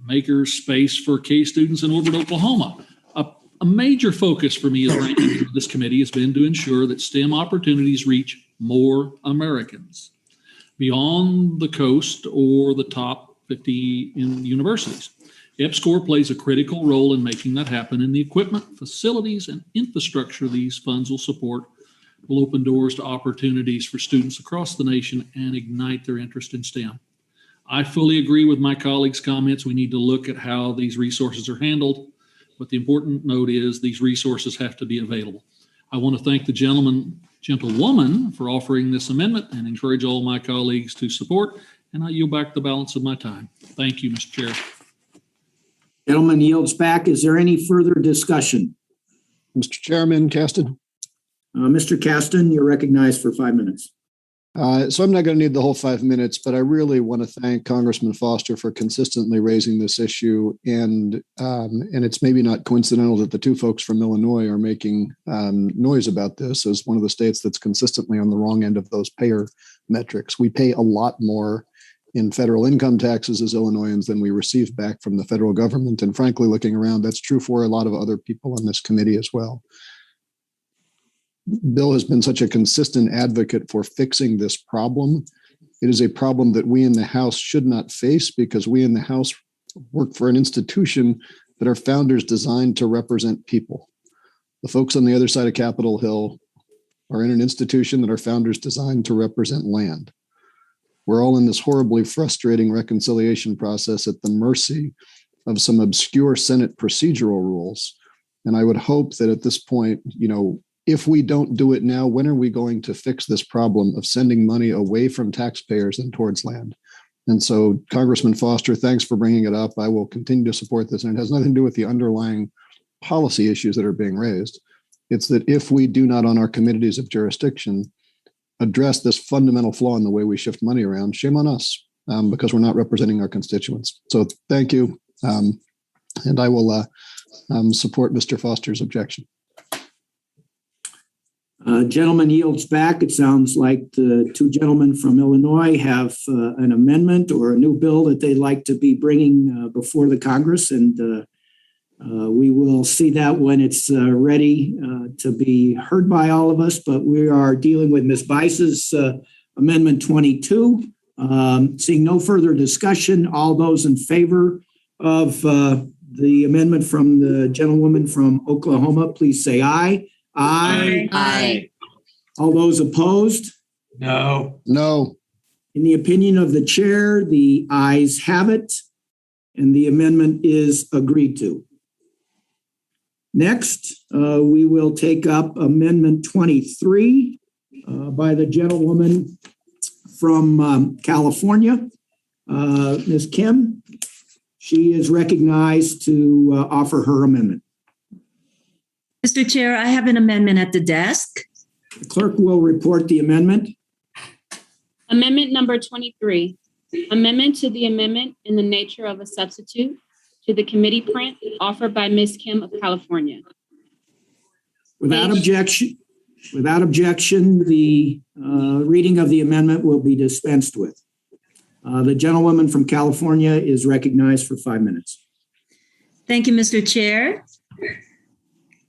maker space for K students in Woodward, Oklahoma. A major focus for me as ranking of this committee has been to ensure that STEM opportunities reach more Americans beyond the coast or the top 50 in universities. EPSCoR plays a critical role in making that happen, and the equipment, facilities, and infrastructure these funds will support will open doors to opportunities for students across the nation and ignite their interest in STEM. I fully agree with my colleagues' comments. We need to look at how these resources are handled, but the important note is these resources have to be available. I want to thank the gentlewoman for offering this amendment and encourage all my colleagues to support, and I yield back the balance of my time. Thank you, Mr. Chair. Gentleman yields back. Is there any further discussion? Mr. Chairman, Caston. Mr. Caston, you're recognized for 5 minutes. So I'm not going to need the whole 5 minutes, but I really want to thank Congressman Foster for consistently raising this issue. And it's maybe not coincidental that the two folks from Illinois are making noise about this as one of the states that's consistently on the wrong end of those payer metrics. We pay a lot more in federal income taxes as Illinoisans than we receive back from the federal government. And frankly, looking around, that's true for a lot of other people on this committee as well. Bill has been such a consistent advocate for fixing this problem. It is a problem that we in the House should not face because we in the House work for an institution that our founders designed to represent people. The folks on the other side of Capitol Hill are in an institution that our founders designed to represent land. We're all in this horribly frustrating reconciliation process at the mercy of some obscure Senate procedural rules. And I would hope that at this point, if we don't do it now, when are we going to fix this problem of sending money away from taxpayers and towards land? And so, Congressman Foster, thanks for bringing it up. I will continue to support this. And it has nothing to do with the underlying policy issues that are being raised. It's that if we do not, on our committees of jurisdiction, address this fundamental flaw in the way we shift money around, shame on us, because we're not representing our constituents. So thank you. And I will support Mr. Foster's objection. Gentleman yields back. It sounds like the two gentlemen from Illinois have an amendment or a new bill that they'd like to be bringing before the Congress, and we will see that when it's ready to be heard by all of us. But we are dealing with Ms. Bice's Amendment 22. Seeing no further discussion, all those in favor of the amendment from the gentlewoman from Oklahoma, please say aye. Aye. Aye. All those opposed? No. No. In the opinion of the chair, the ayes have it, and the amendment is agreed to. Next, we will take up Amendment 23 by the gentlewoman from California, Ms. Kim. She is recognized to offer her amendment. Mr. Chair, I have an amendment at the desk. The clerk will report the amendment. Amendment number 23, amendment to the amendment in the nature of a substitute to the committee print offered by Ms. Kim of California. Without objection, the reading of the amendment will be dispensed with. The gentlewoman from California is recognized for 5 minutes. Thank you, Mr. Chair.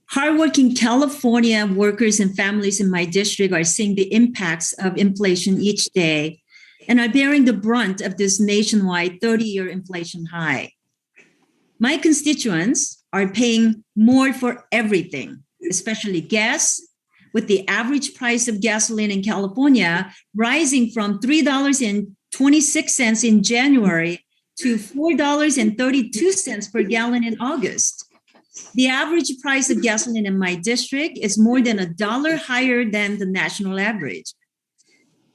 Hardworking California workers and families in my district are seeing the impacts of inflation each day and are bearing the brunt of this nationwide 30-year inflation high. My constituents are paying more for everything, especially gas, with the average price of gasoline in California rising from $3.26 in January to $4.32 per gallon in August. The average price of gasoline in my district is more than $1 higher than the national average.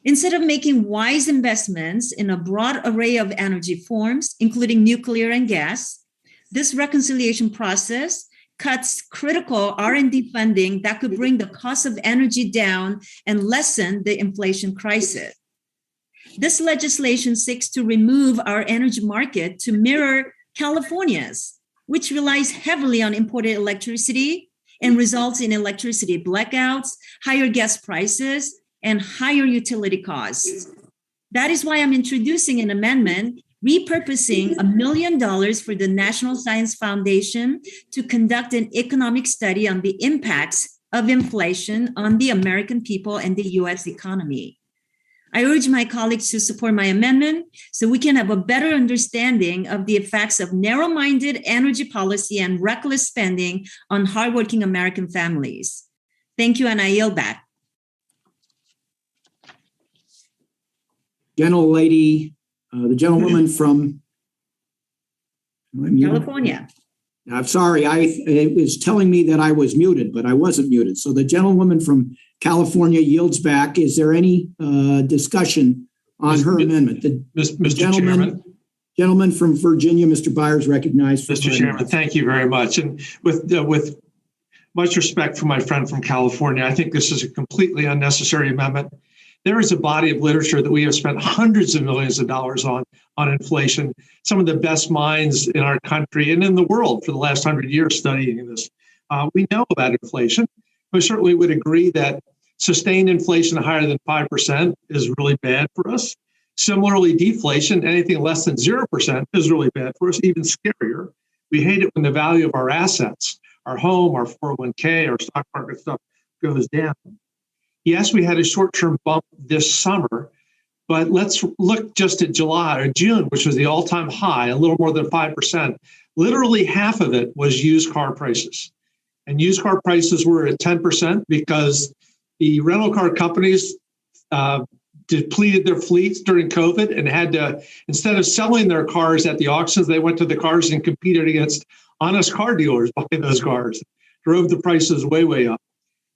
Instead of making wise investments in a broad array of energy forms, including nuclear and gas, this reconciliation process cuts critical R&D funding that could bring the cost of energy down and lessen the inflation crisis. This legislation seeks to remove our energy market to mirror California's, which relies heavily on imported electricity and results in electricity blackouts, higher gas prices, and higher utility costs. That is why I'm introducing an amendment repurposing $1 million for the National Science Foundation to conduct an economic study on the impacts of inflation on the American people and the U.S. economy. I urge my colleagues to support my amendment so we can have a better understanding of the effects of narrow-minded energy policy and reckless spending on hardworking American families. Thank you, and I yield back. The gentlewoman from California. I'm sorry, it was telling me that I was muted, but I wasn't muted. So the gentlewoman from California yields back. Is there any discussion on her amendment? Mr. Chairman. Gentleman from Virginia, Mr. Byers, recognized. Mr. Chairman, thank you very much. And with much respect for my friend from California, I think this is a completely unnecessary amendment. There is a body of literature that we have spent hundreds of millions of dollars on inflation. Some of the best minds in our country and in the world for the last 100 years studying this. We know about inflation. We certainly would agree that sustained inflation higher than 5% is really bad for us. Similarly, deflation, anything less than 0% is really bad for us, even scarier. We hate it when the value of our assets, our home, our 401k, our stock market stuff, goes down. Yes, we had a short-term bump this summer, but let's look just at July or June, which was the all-time high, a little more than 5%. Literally half of it was used car prices. And used car prices were at 10% because the rental car companies depleted their fleets during COVID and had to, instead of selling their cars at the auctions, they went to the cars and competed against honest car dealers buying those cars, drove the prices way, way up.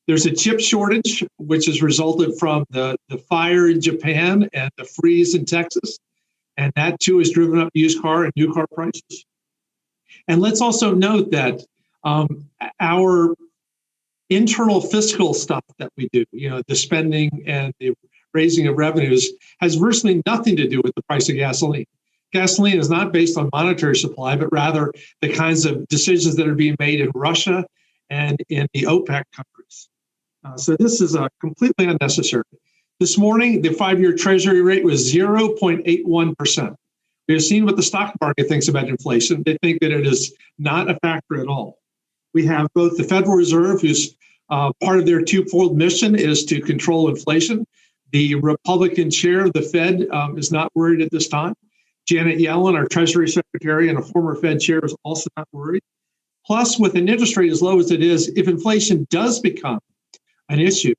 There's a chip shortage, which has resulted from the fire in Japan and the freeze in Texas. And that too has driven up used car and new car prices. And let's also note that our internal fiscal stuff that we do, the spending and the raising of revenues, has virtually nothing to do with the price of gasoline. Gasoline is not based on monetary supply, but rather the kinds of decisions that are being made in Russia and in the OPEC countries. So this is completely unnecessary. This morning, the 5-year Treasury rate was 0.81%. We have seen what the stock market thinks about inflation. They think that it is not a factor at all. We have both the Federal Reserve, whose part of their twofold mission is to control inflation. The Republican chair of the Fed is not worried at this time. Janet Yellen, our Treasury Secretary and a former Fed chair, is also not worried. Plus, with an interest rate as low as it is, if inflation does become an issue,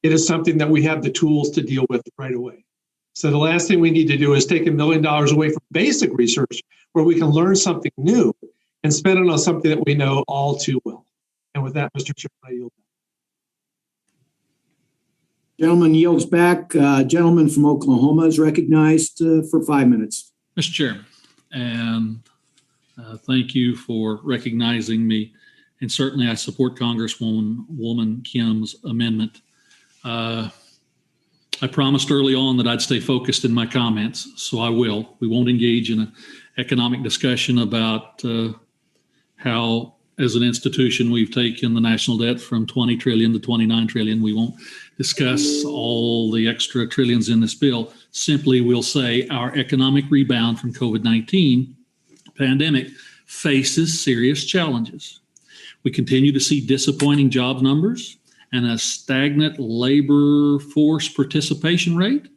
it is something that we have the tools to deal with right away. So the last thing we need to do is take $1 million away from basic research where we can learn something new and spend it on something that we know all too well. And with that, Mr. Chairman, I yield. Gentleman yields back. Gentleman from Oklahoma is recognized for 5 minutes. Mr. Chairman, and thank you for recognizing me. And certainly I support Congresswoman Kim's amendment. I promised early on that I'd stay focused in my comments, so I will. We won't engage in an economic discussion about how, as an institution, we've taken the national debt from 20 trillion to 29 trillion. We won't discuss all the extra trillions in this bill. Simply, we'll say our economic rebound from COVID-19 pandemic faces serious challenges. We continue to see disappointing job numbers and a stagnant labor force participation rate.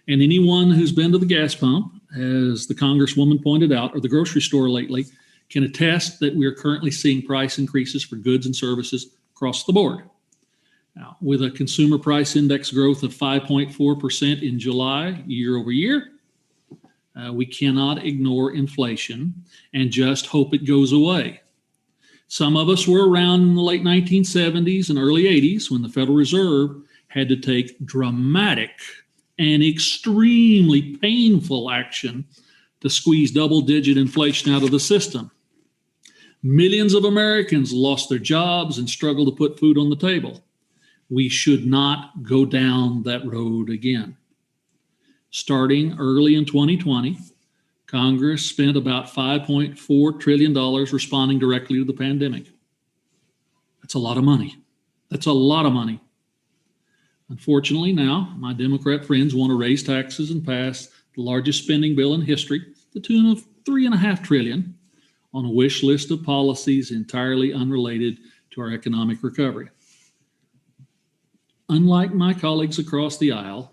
And anyone who's been to the gas pump, as the Congresswoman pointed out, or the grocery store lately, can attest that we are currently seeing price increases for goods and services across the board. Now, with a consumer price index growth of 5.4% in July, year over year, we cannot ignore inflation and just hope it goes away. Some of us were around in the late 1970s and early 80s when the Federal Reserve had to take dramatic and extremely painful action to squeeze double-digit inflation out of the system. Millions of Americans lost their jobs and struggled to put food on the table. We should not go down that road again. Starting early in 2020, Congress spent about $5.4 trillion responding directly to the pandemic. That's a lot of money. That's a lot of money. Unfortunately, now my Democrat friends want to raise taxes and pass the largest spending bill in history, to the tune of $3.5 trillion, on a wish list of policies entirely unrelated to our economic recovery. Unlike my colleagues across the aisle,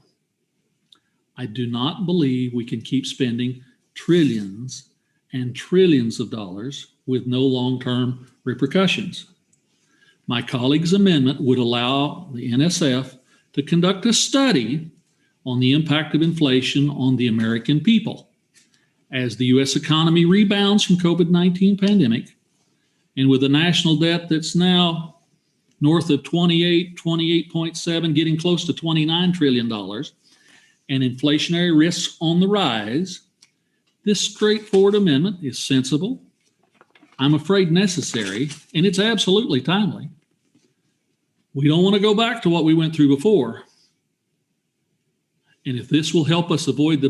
I do not believe we can keep spending trillions and trillions of dollars with no long-term repercussions. My colleague's amendment would allow the NSF to conduct a study on the impact of inflation on the American people as the U.S. economy rebounds from COVID-19 pandemic, and with a national debt that's now north of 28.7, getting close to $29 trillion, and inflationary risks on the rise, this straightforward amendment is sensible, I'm afraid necessary, and it's absolutely timely. We don't want to go back to what we went through before. And if this will help us avoid the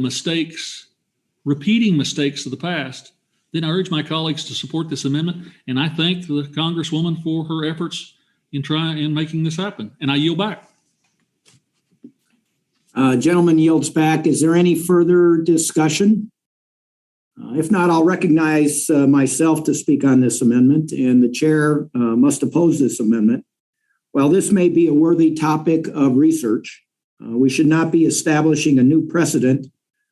repeating mistakes of the past, then I urge my colleagues to support this amendment. And I thank the Congresswoman for her efforts in making this happen. And I yield back. Gentleman yields back. Is there any further discussion? If not, I'll recognize myself to speak on this amendment, and the chair must oppose this amendment. While this may be a worthy topic of research, we should not be establishing a new precedent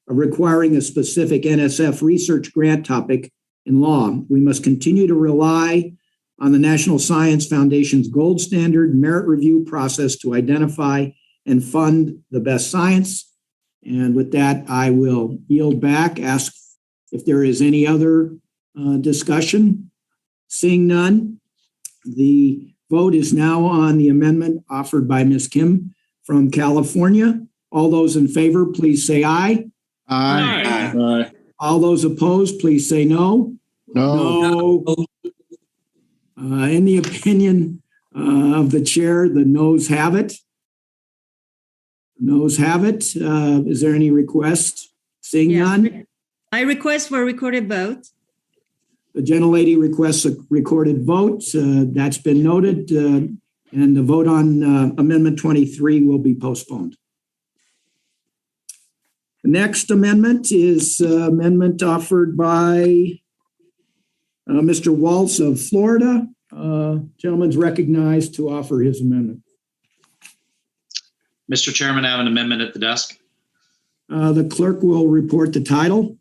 of requiring a specific NSF research grant topic in law. We must continue to rely on the National Science Foundation's gold standard merit review process to identify and fund the best science. And with that, I will yield back, ask if there is any other discussion. Seeing none, the vote is now on the amendment offered by Ms. Kim from California. All those in favor, please say aye. Aye. Aye. All those opposed, please say no. No. In the opinion of the chair, the noes have it. Noes have it. Is there any request? Seeing none? I request for a recorded vote. The gentlelady requests a recorded vote. That's been noted, and the vote on Amendment 23 will be postponed. The next amendment is amendment offered by Mr. Waltz of Florida. Gentleman's recognized to offer his amendment. Mr. Chairman, I have an amendment at the desk. The clerk will report the title.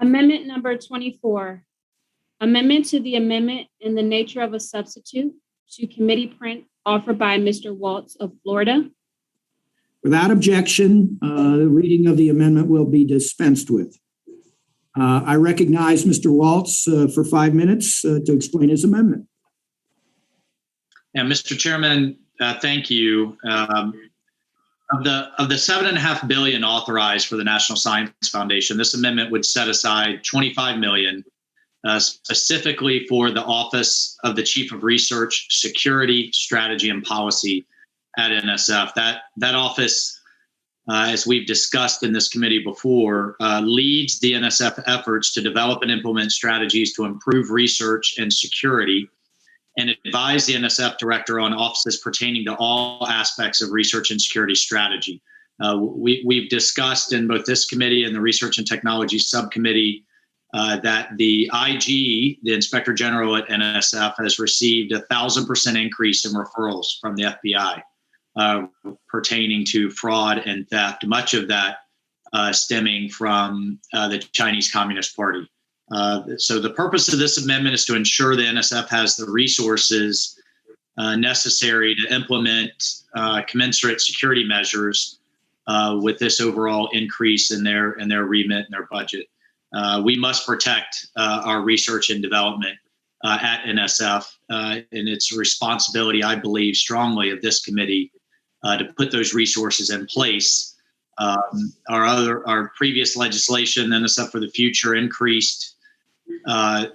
Amendment number 24. Amendment to the amendment in the nature of a substitute to committee print offered by Mr. Waltz of Florida. Without objection, the reading of the amendment will be dispensed with. I recognize Mr. Waltz for 5 minutes to explain his amendment. And Mr. Chairman, thank you. Of the $7.5 billion authorized for the National Science Foundation, this amendment would set aside $25 million specifically for the Office of the Chief of Research, Security, Strategy, and Policy at NSF. That office, as we've discussed in this committee before, leads the NSF efforts to develop and implement strategies to improve research and security, and advise the NSF director on offices pertaining to all aspects of research and security strategy. We've discussed in both this committee and the Research and Technology Subcommittee that the IG, the Inspector General at NSF, has received 1,000% increase in referrals from the FBI pertaining to fraud and theft, much of that stemming from the Chinese Communist Party. So the purpose of this amendment is to ensure the NSF has the resources necessary to implement commensurate security measures with this overall increase in their remit and their budget. We must protect our research and development at NSF, and it's a responsibility, I believe, strongly of this committee to put those resources in place. Our previous legislation, NSF for the Future, increased the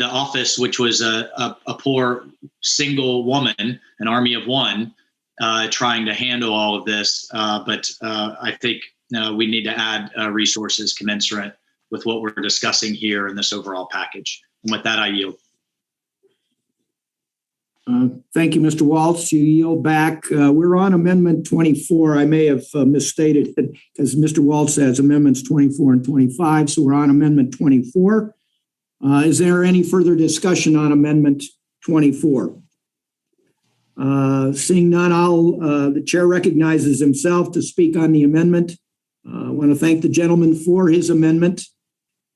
office, which was a poor single woman, an army of one, trying to handle all of this. But I think we need to add resources commensurate with what we're discussing here in this overall package. And with that, I yield. Thank you, Mr. Waltz. You yield back. We're on Amendment 24. I may have misstated it because Mr. Waltz has Amendments 24 and 25. So we're on Amendment 24. Is there any further discussion on Amendment 24? Seeing none, the chair recognizes himself to speak on the amendment. I want to thank the gentleman for his amendment.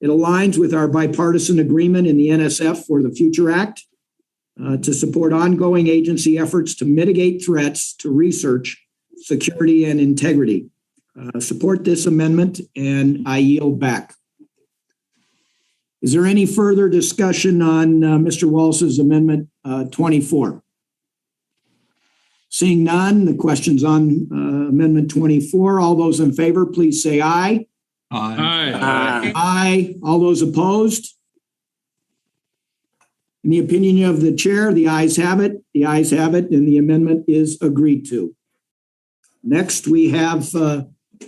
It aligns with our bipartisan agreement in the NSF for the Future Act to support ongoing agency efforts to mitigate threats to research, security, and integrity. Support this amendment, and I yield back. Is there any further discussion on Mr. Waltz's Amendment 24? Seeing none, the question's on Amendment 24. All those in favor, please say aye. Aye. Aye. Aye. All those opposed? In the opinion of the chair, the ayes have it. The ayes have it, and the amendment is agreed to. Next, we have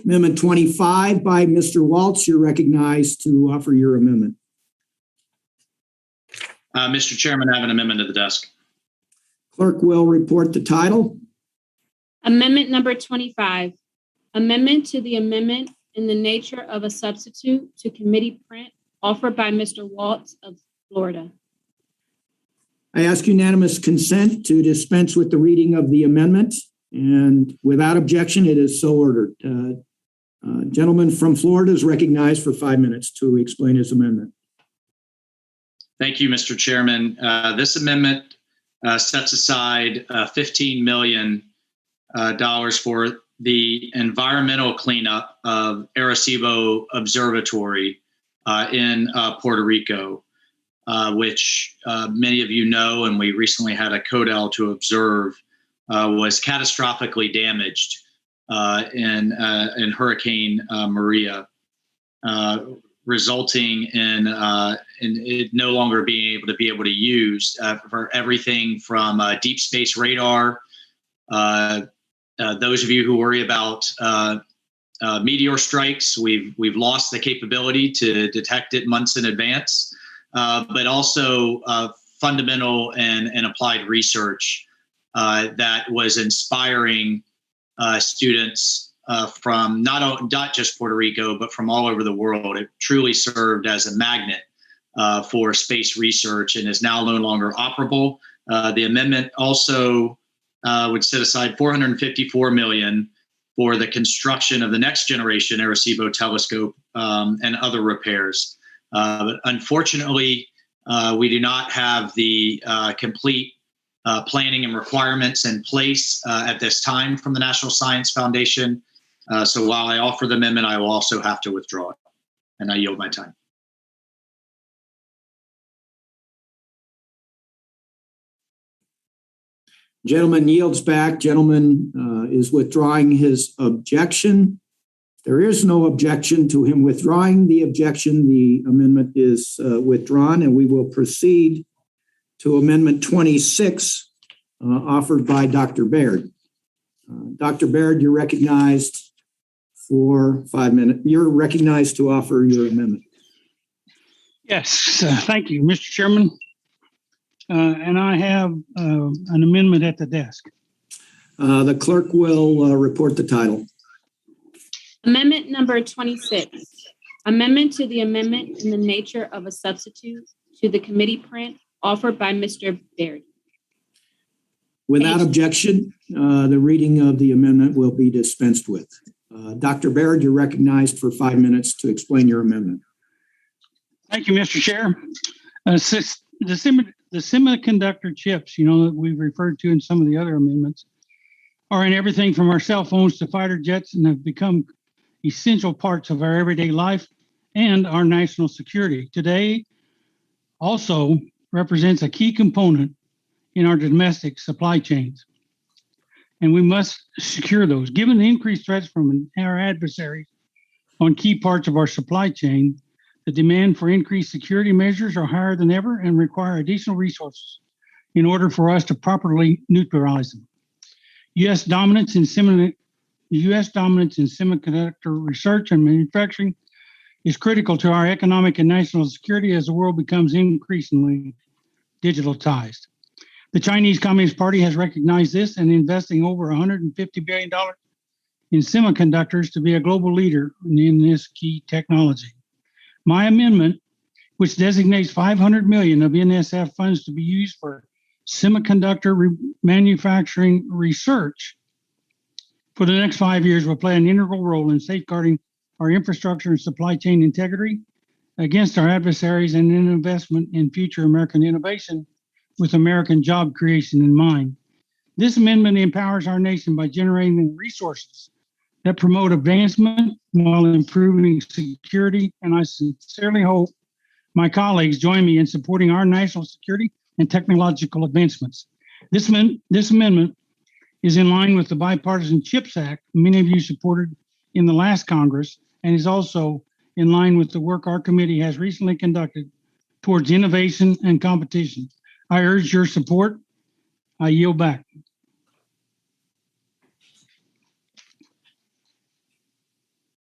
Amendment 25 by Mr. Waltz. You're recognized to offer your amendment. Mr. Chairman, I have an amendment at the desk. Clerk will report the title. Amendment number 25. Amendment to the amendment in the nature of a substitute to committee print offered by Mr. Waltz of Florida. I ask unanimous consent to dispense with the reading of the amendment, and without objection, it is so ordered. Gentleman from Florida is recognized for 5 minutes to explain his amendment. Thank you, Mr. Chairman. This amendment sets aside $15 million for the environmental cleanup of Arecibo Observatory in Puerto Rico, which many of you know, and we recently had a CODEL to observe, was catastrophically damaged in Hurricane Maria, resulting in it no longer being able to use for everything from deep space radar. Those of you who worry about meteor strikes, we've lost the capability to detect it months in advance, but also fundamental and applied research that was inspiring students from not just Puerto Rico, but from all over the world. It truly served as a magnet for space research and is now no longer operable. The amendment also would set aside $454 million for the construction of the next generation Arecibo telescope and other repairs. But unfortunately, we do not have the complete planning and requirements in place at this time from the National Science Foundation. So while I offer the amendment, I will also have to withdraw it, and I yield my time. Gentleman yields back. Gentleman is withdrawing his objection. There is no objection to him withdrawing the objection. The amendment is withdrawn, and we will proceed to Amendment 26, offered by Dr. Baird. Dr. Baird, you're recognized for 5 minutes. You're recognized to offer your amendment. Yes, thank you, Mr. Chairman. And I have an amendment at the desk. The clerk will report the title. Amendment number 26, amendment to the amendment in the nature of a substitute to the committee print offered by Mr. Baird. Without objection, the reading of the amendment will be dispensed with. Dr. Baird, you're recognized for 5 minutes to explain your amendment. Thank you, Mr. Chair. The semiconductor chips, that we've referred to in some of the other amendments, are in everything from our cell phones to fighter jets and have become essential parts of our everyday life and our national security. Today also represents a key component in our domestic supply chains, and we must secure those. Given the increased threats from our adversaries on key parts of our supply chain, the demand for increased security measures are higher than ever and require additional resources in order for us to properly neutralize them. U.S. dominance in semiconductor research and manufacturing is critical to our economic and national security as the world becomes increasingly digitalized. The Chinese Communist Party has recognized this and investing over $150 billion in semiconductors to be a global leader in this key technology. My amendment, which designates $500 million of NSF funds to be used for semiconductor manufacturing research for the next 5 years, will play an integral role in safeguarding our infrastructure and supply chain integrity against our adversaries and in investment in future American innovation with American job creation in mind. This amendment empowers our nation by generating resources that promote advancement while improving security, and I sincerely hope my colleagues join me in supporting our national security and technological advancements. This amendment is in line with the Bipartisan CHIPS Act many of you supported in the last Congress, and is also in line with the work our committee has recently conducted towards innovation and competition. I urge your support. I yield back.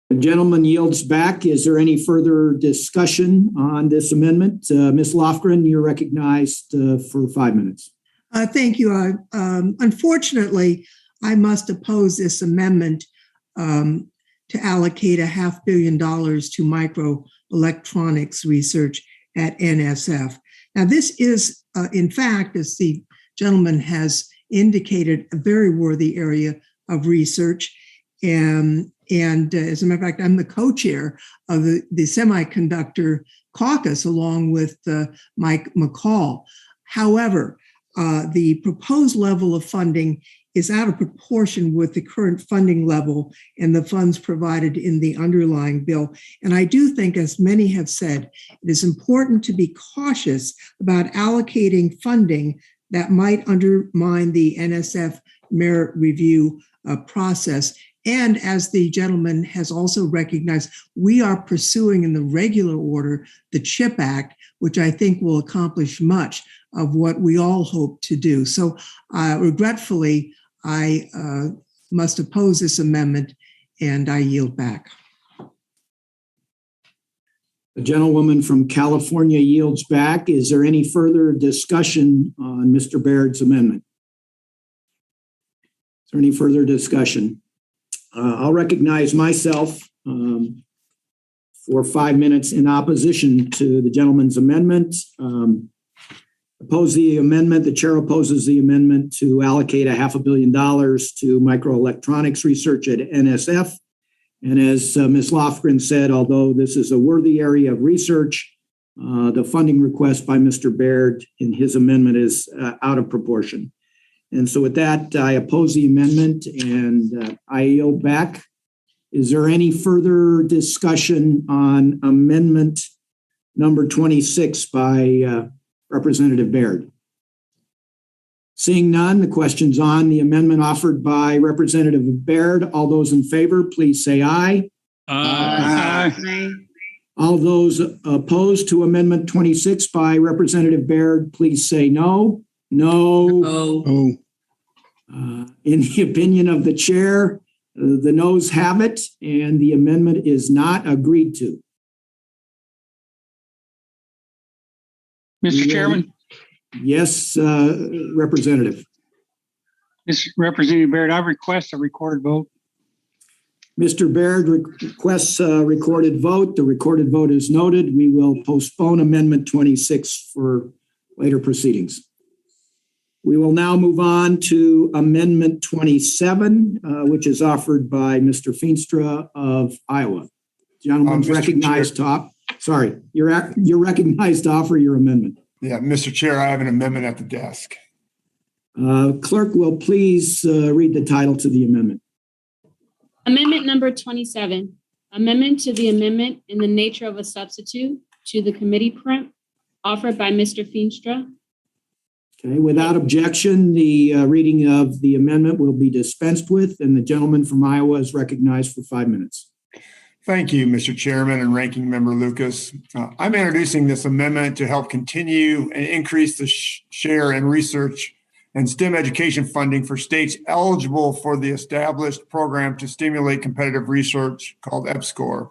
The gentleman yields back. Is there any further discussion on this amendment? Ms. Lofgren, you're recognized for 5 minutes. Thank you. Unfortunately, I must oppose this amendment to allocate $500 million to microelectronics research at NSF. Now, this is in fact, as the gentleman has indicated, a very worthy area of research. And as a matter of fact, I'm the co-chair of the Semiconductor Caucus along with Mike McCall. However, the proposed level of funding is out of proportion with the current funding level and the funds provided in the underlying bill. And I do think, as many have said, it is important to be cautious about allocating funding that might undermine the NSF merit review process. And as the gentleman has also recognized, we are pursuing in the regular order the CHIP Act, which I think will accomplish much of what we all hope to do. So regretfully, I must oppose this amendment, and I yield back. The gentlewoman from California yields back. Is there any further discussion on Mr. Baird's amendment? Is there any further discussion? I'll recognize myself for 5 minutes in opposition to the gentleman's amendment. Oppose the amendment. The chair opposes the amendment to allocate $500 million to microelectronics research at NSF. And as Ms. Lofgren said, although this is a worthy area of research, the funding request by Mr. Baird in his amendment is out of proportion. And so with that, I oppose the amendment and I yield back. Is there any further discussion on amendment number 26 by Representative Baird? Seeing none, the question's on the amendment offered by Representative Baird. All those in favor, please say aye. Aye. Aye. All those opposed to amendment 26 by Representative Baird, please say no. No. Oh. In the opinion of the chair, the noes have it, and the amendment is not agreed to. Mr. Chairman? Yes, Representative. Mr. Representative Baird, I request a recorded vote. Mr. Baird requests a recorded vote. The recorded vote is noted. We will postpone Amendment 26 for later proceedings. We will now move on to Amendment 27, which is offered by Mr. Feenstra of Iowa. Gentleman's recognized top. Sorry, you're recognized to offer your amendment. Yeah, Mr. Chair, I have an amendment at the desk. Clerk will please read the title to the amendment. Amendment number 27, amendment to the amendment in the nature of a substitute to the committee print offered by Mr. Feenstra. Okay, without objection, the reading of the amendment will be dispensed with, and the gentleman from Iowa is recognized for 5 minutes. Thank you, Mr. Chairman and Ranking Member Lucas. I'm introducing this amendment to help continue and increase the share in research and STEM education funding for states eligible for the established program to stimulate competitive research called EPSCoR.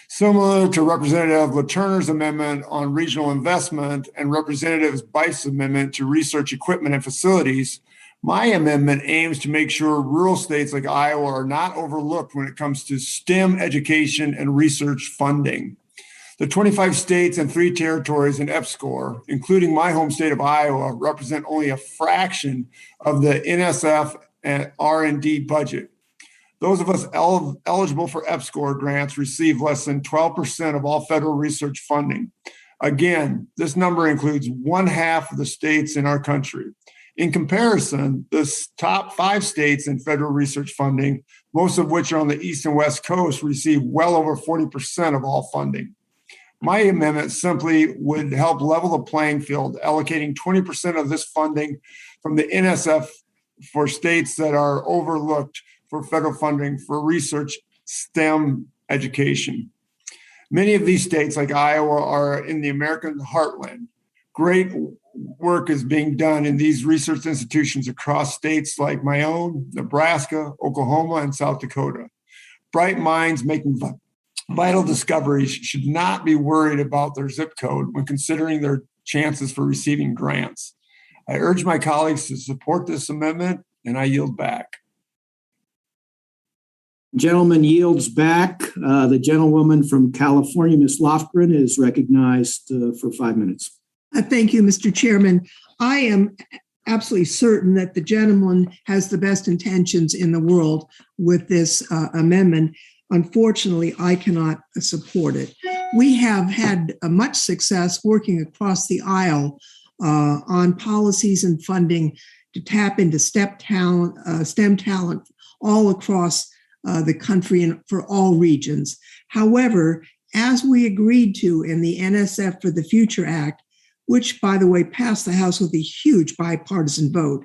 Similar to Representative LaTurner's amendment on regional investment and Representative Bice's amendment to research equipment and facilities, my amendment aims to make sure rural states like Iowa are not overlooked when it comes to STEM education and research funding. The 25 states and 3 territories in EPSCoR, including my home state of Iowa, represent only a fraction of the NSF and R&D budget. Those of us eligible for EPSCoR grants receive less than 12% of all federal research funding. Again, this number includes 1/2 of the states in our country. In comparison, the top 5 states in federal research funding, most of which are on the East and West Coast, receive well over 40% of all funding. My amendment simply would help level the playing field, allocating 20% of this funding from the NSF for states that are overlooked for federal funding for research STEM education. Many of these states, like Iowa, are in the American heartland. Great work is being done in these research institutions across states like my own, Nebraska, Oklahoma, and South Dakota. Bright minds making vital discoveries should not be worried about their zip code when considering their chances for receiving grants. I urge my colleagues to support this amendment, and I yield back. Gentleman yields back. The gentlewoman from California, Ms. Lofgren, is recognized for 5 minutes. Thank you, Mr. Chairman. I am absolutely certain that the gentleman has the best intentions in the world with this amendment. Unfortunately, I cannot support it. We have had much success working across the aisle on policies and funding to tap into STEM talent all across the country and for all regions. However, as we agreed to in the NSF for the Future Act, which, by the way, passed the House with a huge bipartisan vote,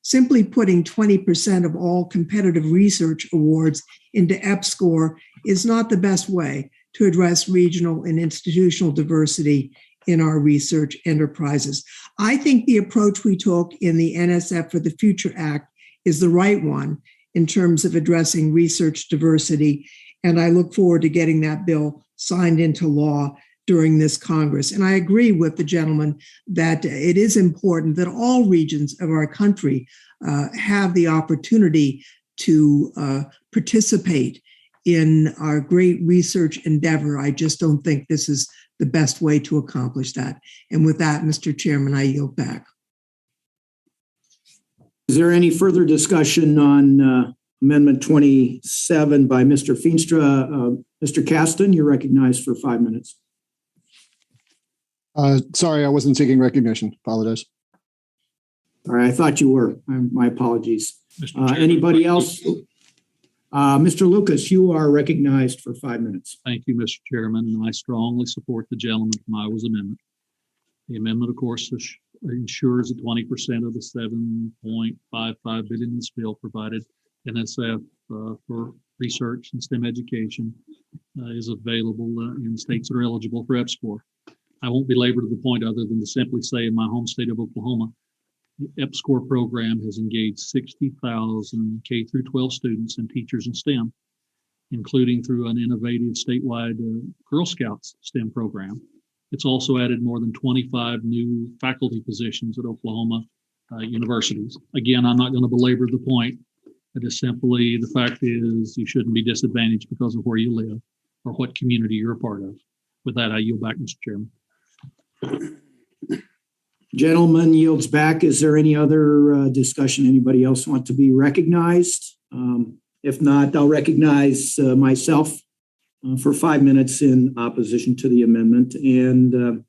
simply putting 20% of all competitive research awards into EPSCoR is not the best way to address regional and institutional diversity in our research enterprises. I think the approach we took in the NSF for the Future Act is the right one in terms of addressing research diversity, and I look forward to getting that bill signed into law during this Congress. And I agree with the gentleman that it is important that all regions of our country have the opportunity to participate in our great research endeavor. I just don't think this is the best way to accomplish that. And with that, Mr. Chairman, I yield back. Is there any further discussion on Amendment 27 by Mr. Feenstra? Mr. Caston, you're recognized for 5 minutes. Sorry, I wasn't seeking recognition. Apologize. All right, I thought you were. My apologies. Anybody else? Mr. Lucas, you are recognized for 5 minutes. Thank you, Mr. Chairman, and I strongly support the gentleman from Iowa's amendment. The amendment, of course, ensures that 20% of the $7.55 billion in this bill provided NSF for research and STEM education is available in states that are eligible for EPSCoR. I won't belabor to the point other than to simply say in my home state of Oklahoma, the EPSCoR program has engaged 60,000 K through 12 students and teachers in STEM, including through an innovative statewide Girl Scouts STEM program. It's also added more than 25 new faculty positions at Oklahoma universities. Again, I'm not going to belabor the point. It is simply the fact is you shouldn't be disadvantaged because of where you live or what community you're a part of. With that, I yield back, Mr. Chairman. Gentleman yields back. Is there any other discussion? Anybody else want to be recognized? If not, I'll recognize myself for 5 minutes in opposition to the amendment. And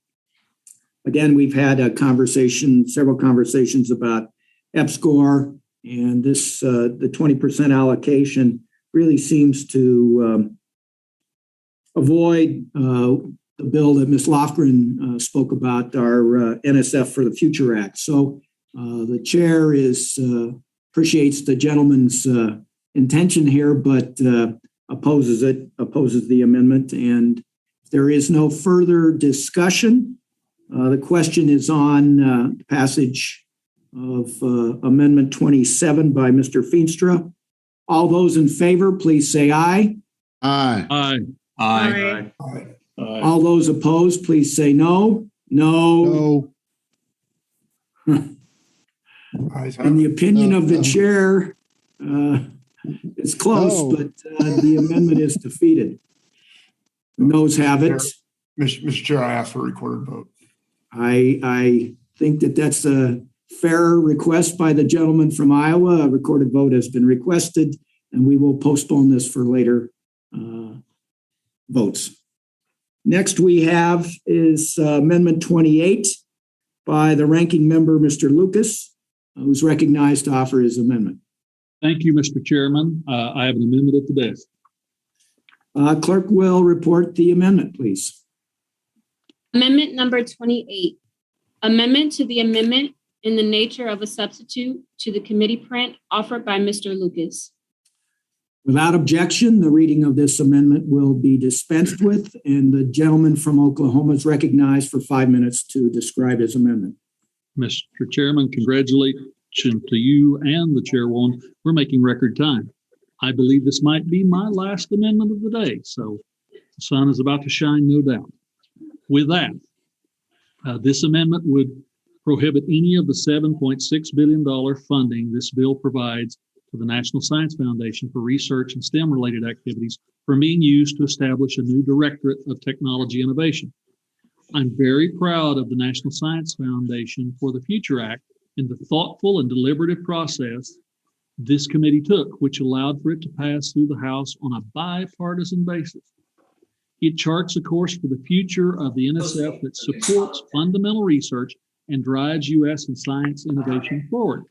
again, we've had several conversations about EPSCoR, and this the 20% allocation really seems to avoid the bill that Ms. Lofgren spoke about, our NSF for the Future Act. So the chair appreciates the gentleman's intention here, but opposes the amendment. And if there is no further discussion, the question is on passage of Amendment 27 by Mr. Feenstra. All those in favor, please say aye. Aye. Aye. Aye. Aye. All those opposed, please say no. No. In the opinion of the chair, it's close, but the amendment is defeated. The noes have it. Mr. Chair, I ask for a recorded vote. I think that's a fair request by the gentleman from Iowa. A recorded vote has been requested, and we will postpone this for later votes. Next we have is Amendment 28 by the ranking member, Mr. Lucas, who's recognized to offer his amendment. Thank you, Mr. Chairman. I have an amendment at the desk. Clerk will report the amendment, please. Amendment number 28. Amendment to the amendment in the nature of a substitute to the committee print offered by Mr. Lucas. Without objection, the reading of this amendment will be dispensed with, and the gentleman from Oklahoma is recognized for 5 minutes to describe his amendment. Mr. Chairman, congratulations to you and the chairwoman. We're making record time. I believe this might be my last amendment of the day, so the sun is about to shine, no doubt. With that, this amendment would prohibit any of the $7.6 billion funding this bill provides to the National Science Foundation for research and STEM-related activities from being used to establish a new Directorate of Technology Innovation, I'm very proud of the National Science Foundation for the Future Act and the thoughtful and deliberative process this committee took, which allowed for it to pass through the House on a bipartisan basis. It charts a course for the future of the NSF that supports fundamental research and drives U.S. and science innovation forward.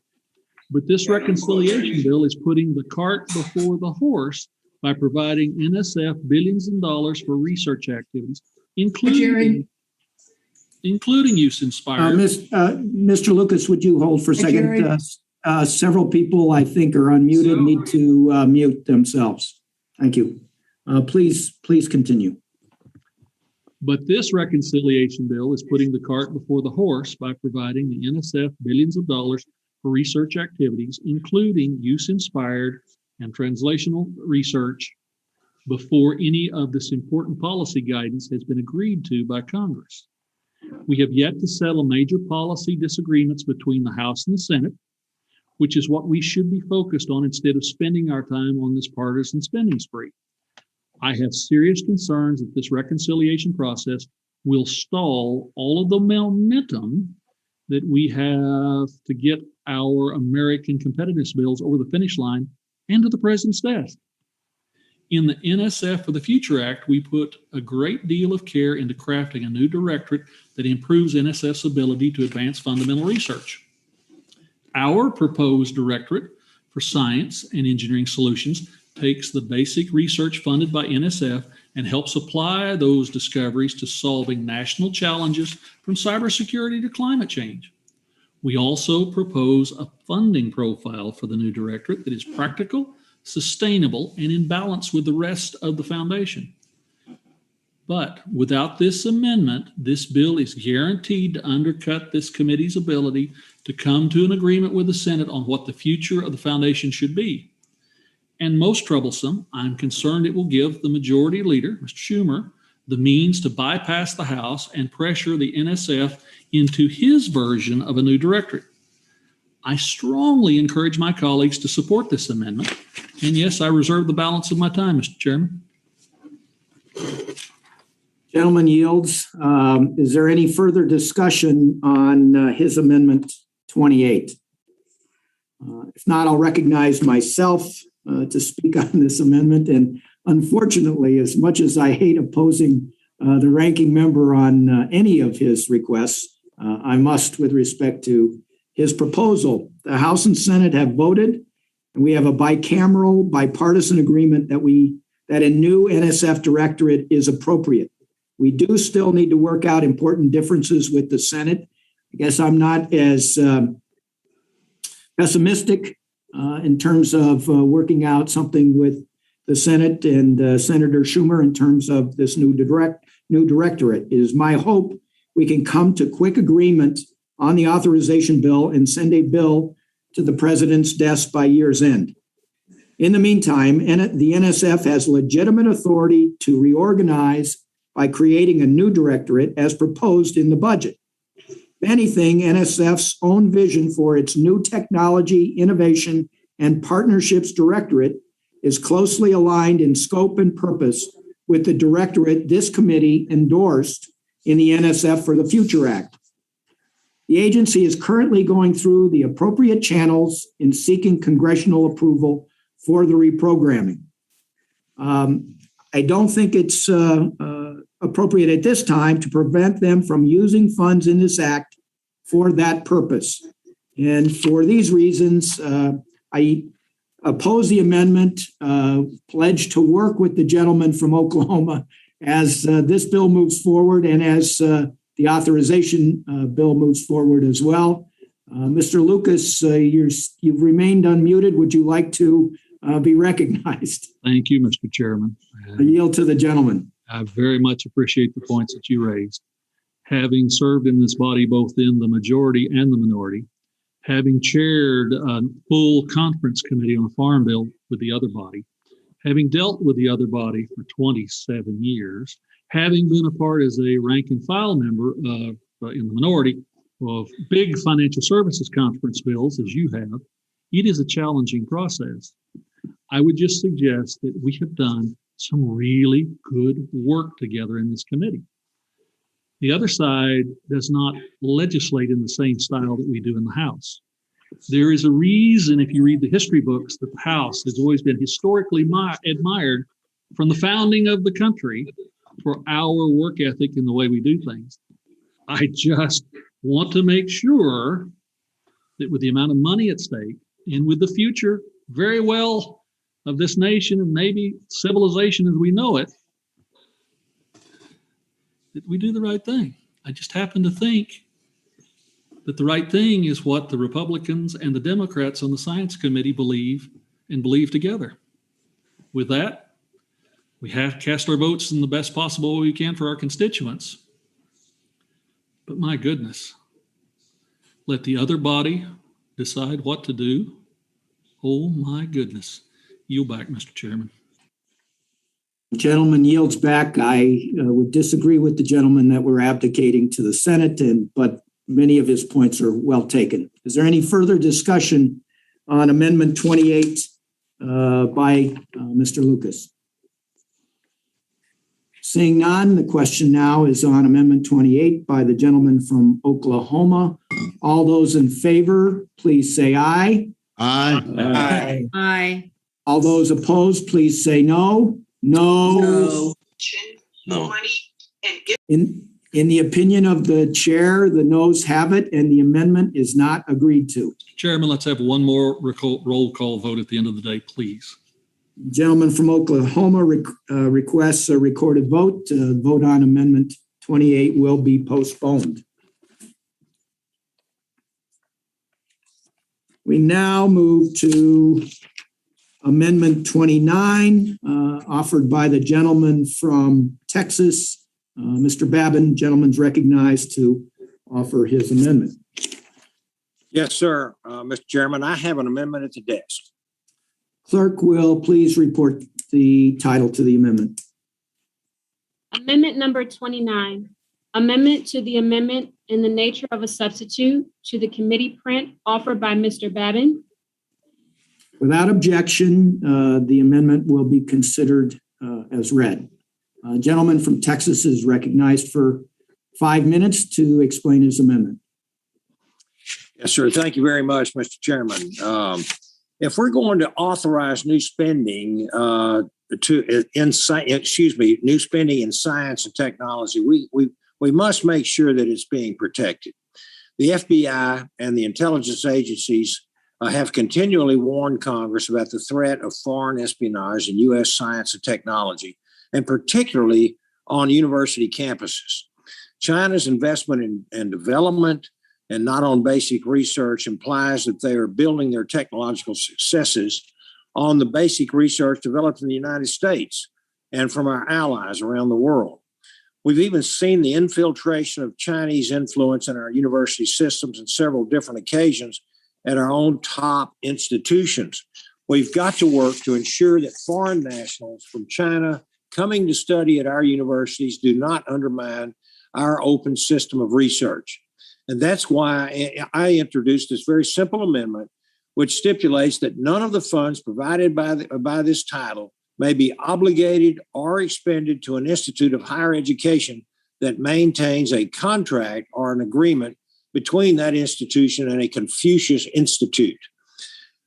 But this reconciliation bill is putting the cart before the horse by providing NSF billions in dollars for research activities, including use inspired. Mr. Lucas, would you hold for a second? Several people, I think, are unmuted, need to mute themselves. Thank you. Please continue. But this reconciliation bill is putting the cart before the horse by providing the NSF billions of dollars for research activities, including use-inspired and translational research, before any of this important policy guidance has been agreed to by Congress. We have yet to settle major policy disagreements between the House and the Senate, which is what we should be focused on instead of spending our time on this partisan spending spree. I have serious concerns that this reconciliation process will stall all of the momentum that we have to get our American competitiveness bills over the finish line and to the president's desk. In the NSF for the Future Act, we put a great deal of care into crafting a new directorate that improves NSF's ability to advance fundamental research. Our proposed directorate for science and engineering solutions takes the basic research funded by NSF and helps apply those discoveries to solving national challenges from cybersecurity to climate change. We also propose a funding profile for the new directorate that is practical, sustainable, and in balance with the rest of the foundation. But without this amendment, this bill is guaranteed to undercut this committee's ability to come to an agreement with the Senate on what the future of the foundation should be. And most troublesome, I'm concerned it will give the majority leader, Mr. Schumer, the means to bypass the House and pressure the NSF into his version of a new directorate. I strongly encourage my colleagues to support this amendment. And yes, I reserve the balance of my time, Mr. Chairman. Gentleman yields. Is there any further discussion on his amendment 28? If not, I'll recognize myself to speak on this amendment. And unfortunately, as much as I hate opposing the ranking member on any of his requests, I must, with respect to his proposal. The House and Senate have voted, and we have a bipartisan agreement that a new NSF directorate is appropriate. We do still need to work out important differences with the Senate. I guess I'm not as pessimistic in terms of working out something with the Senate and Senator Schumer in terms of this new directorate. It is my hope we can come to quick agreement on the authorization bill and send a bill to the president's desk by year's end. In the meantime, the NSF has legitimate authority to reorganize by creating a new directorate as proposed in the budget. If anything, NSF's own vision for its new technology, innovation, and partnerships directorate is closely aligned in scope and purpose with the directorate this committee endorsed in the NSF for the Future Act. The agency is currently going through the appropriate channels in seeking congressional approval for the reprogramming. I don't think it's appropriate at this time to prevent them from using funds in this act for that purpose. And for these reasons, I oppose the amendment, pledge to work with the gentleman from Oklahoma as this bill moves forward and as the authorization bill moves forward as well. Mr. Lucas, you've remained unmuted. Would you like to be recognized? Thank you, Mr. Chairman. I yield to the gentleman. I very much appreciate the points that you raised. Having served in this body both in the majority and the minority, having chaired a full conference committee on a farm bill with the other body, having dealt with the other body for 27 years, having been a part as a rank and file member in the minority of big financial services conference bills, as you have, it is a challenging process. I would just suggest that we have done some really good work together in this committee. The other side does not legislate in the same style that we do in the House. There is a reason, if you read the history books, that the House has always been historically admired from the founding of the country for our work ethic and the way we do things. I just want to make sure that with the amount of money at stake and with the future very well of this nation and maybe civilization as we know it, that we do the right thing. I just happen to think that the right thing is what the Republicans and the Democrats on the Science Committee believe and believe together. With that, we have cast our votes in the best possible way we can for our constituents. But my goodness, let the other body decide what to do. Oh my goodness. Yield back, Mr. Chairman. The gentleman yields back. I would disagree with the gentleman that we're abdicating to the Senate, but many of his points are well taken. Is there any further discussion on Amendment 28 by Mr. Lucas? Seeing none, the question now is on Amendment 28 by the gentleman from Oklahoma. All those in favor, please say aye. Aye. Aye. Aye. All those opposed, please say no. No. No. In the opinion of the chair, the noes have it, and the amendment is not agreed to. Chairman, let's have one more roll call vote at the end of the day, please. Gentleman from Oklahoma requests a recorded vote. Vote on Amendment 28 will be postponed. We now move to Amendment 29, offered by the gentleman from Texas. Mr. Babin, gentleman's recognized to offer his amendment. Yes, sir. Mr. Chairman, I have an amendment at the desk. Clerk will please report the title to the amendment. Amendment number 29, amendment to the amendment in the nature of a substitute to the committee print offered by Mr. Babin. Without objection, the amendment will be considered as read. Gentleman from Texas is recognized for 5 minutes to explain his amendment. Yes, sir. Thank you very much, Mr. Chairman. If we're going to authorize new spending new spending in science and technology, we must make sure that it's being protected. The FBI and the intelligence agencies have continually warned Congress about the threat of foreign espionage in U.S. science and technology, and particularly on university campuses. China's investment in development and not on basic research implies that they are building their technological successes on the basic research developed in the United States and from our allies around the world. We've even seen the infiltration of Chinese influence in our university systems on several different occasions at our own top institutions. We've got to work to ensure that foreign nationals from China coming to study at our universities do not undermine our open system of research. And that's why I introduced this very simple amendment, which stipulates that none of the funds provided by this title may be obligated or expended to an institute of higher education that maintains a contract or an agreement between that institution and a Confucius Institute.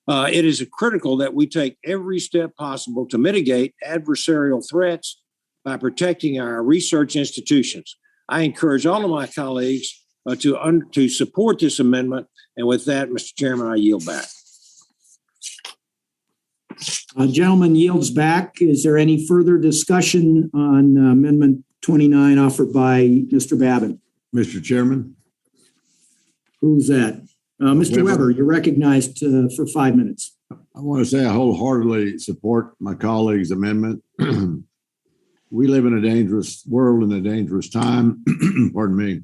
It is critical that we take every step possible to mitigate adversarial threats by protecting our research institutions. I encourage all of my colleagues to support this amendment. And with that, Mr. Chairman, I yield back. Gentleman yields back. Is there any further discussion on Amendment 29 offered by Mr. Babin? Mr. Chairman. Who's that? Mr. Weber, you're recognized for 5 minutes. I want to say I wholeheartedly support my colleague's amendment. We live in a dangerous world in a dangerous time. Pardon me.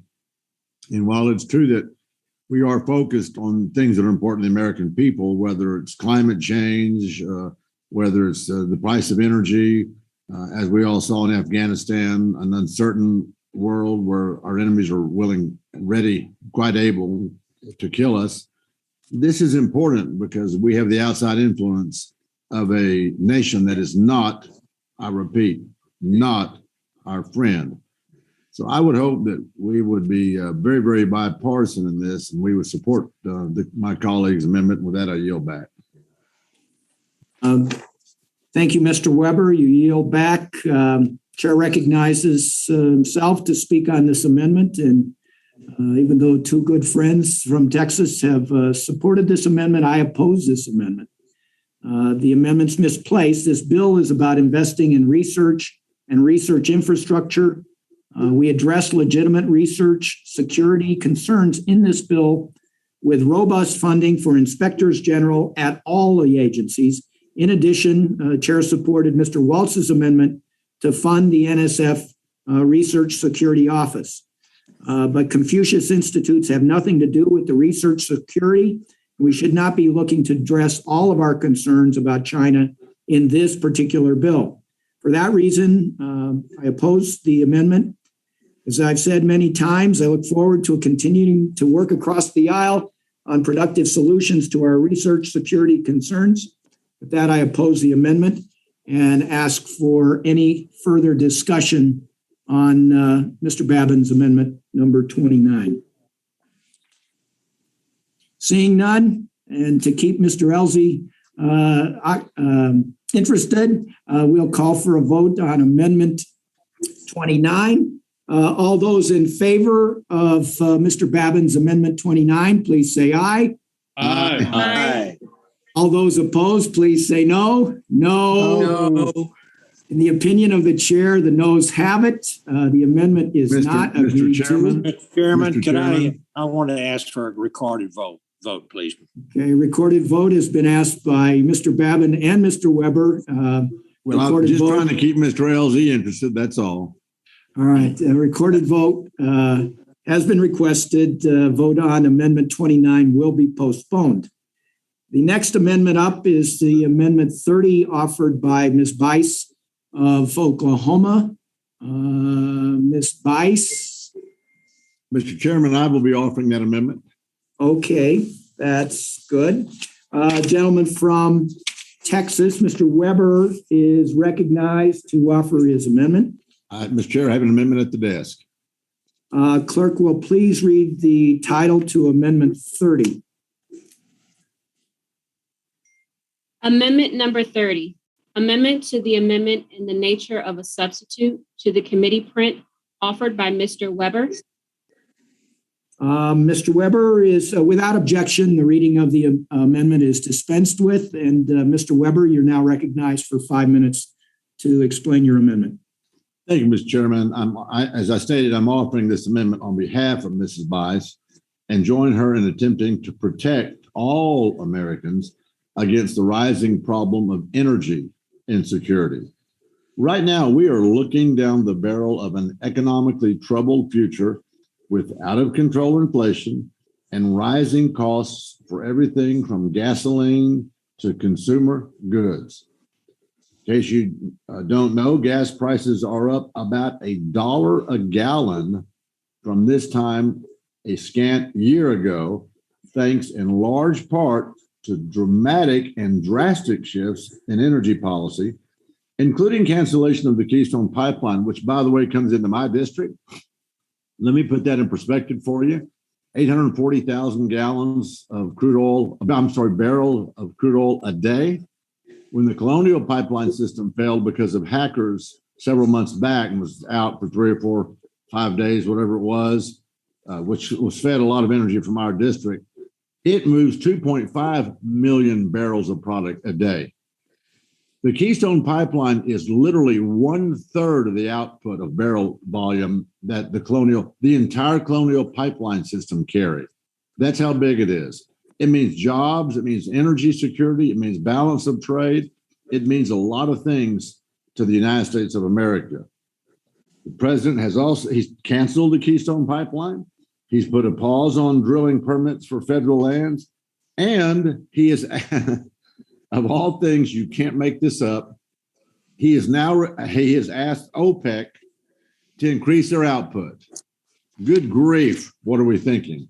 And while it's true that we are focused on things that are important to the American people, whether it's climate change, whether it's the price of energy, as we all saw in Afghanistan, an uncertain world where our enemies are willing, ready, quite able to kill us. This is important because we have the outside influence of a nation that is not, I repeat, not our friend. It's So I would hope that we would be very, very bipartisan in this, and we would support my colleague's amendment. With that, I yield back. Thank you, Mr. Weber. You yield back. Chair recognizes himself to speak on this amendment. And even though two good friends from Texas have supported this amendment, I oppose this amendment. The amendment's misplaced. This bill is about investing in research and research infrastructure. We address legitimate research security concerns in this bill with robust funding for inspectors general at all the agencies. In addition, Chair supported Mr. Waltz's amendment to fund the NSF Research Security Office. But Confucius Institutes have nothing to do with the research security. We should not be looking to address all of our concerns about China in this particular bill. For that reason, I oppose the amendment. As I've said many times, I look forward to continuing to work across the aisle on productive solutions to our research security concerns. With that, I oppose the amendment and ask for any further discussion on Mr. Babin's amendment number 29. Seeing none, and to keep Mr. Elsie interested, we'll call for a vote on amendment 29. All those in favor of Mr. Babin's amendment 29, please say aye. Aye. Aye. All those opposed, please say no. No. In the opinion of the chair, the noes have it. The amendment is not agreed to. Mr. Chairman, I want to ask for a recorded vote, please. Okay, recorded vote has been asked by Mr. Babin and Mr. Weber. Well, I'm just trying to keep Mr. LZ interested, that's all. All right, a recorded vote has been requested. Vote on amendment 29 will be postponed. The next amendment up is the amendment 30 offered by Ms. Bice of Oklahoma. Ms. Bice. Mr. Chairman, I will be offering that amendment. Okay, that's good. Gentleman from Texas, Mr. Weber, is recognized to offer his amendment. Mr. Chair, I have an amendment at the desk. Clerk will please read the title to amendment 30. Amendment number 30, amendment to the amendment in the nature of a substitute to the committee print offered by Mr. Weber. Mr. Weber is without objection. The reading of the amendment is dispensed with. And Mr. Weber, you're now recognized for 5 minutes to explain your amendment. Thank you, Mr. Chairman. As I stated, I'm offering this amendment on behalf of Mrs. Bice and join her in attempting to protect all Americans against the rising problem of energy insecurity. Right now, we are looking down the barrel of an economically troubled future with out-of-control inflation and rising costs for everything from gasoline to consumer goods. In case you don't know, gas prices are up about $1 a gallon from this time a scant year ago, thanks in large part to dramatic and drastic shifts in energy policy, including cancellation of the Keystone Pipeline, which, by the way, comes into my district. Let me put that in perspective for you. 840,000 gallons of barrel of crude oil a day. When the Colonial Pipeline system failed because of hackers several months back and was out for 3 or 4, 5 days, whatever it was, which was fed a lot of energy from our district, it moves 2.5 million barrels of product a day. The Keystone Pipeline is literally 1/3 of the output of barrel volume that the entire Colonial Pipeline system carried. That's how big it is. It means jobs, it means energy security, it means balance of trade. It means a lot of things to the United States of America. The president he's canceled the Keystone Pipeline. He's put a pause on drilling permits for federal lands. And he is, of all things, you can't make this up. He has asked OPEC to increase their output. Good grief, what are we thinking?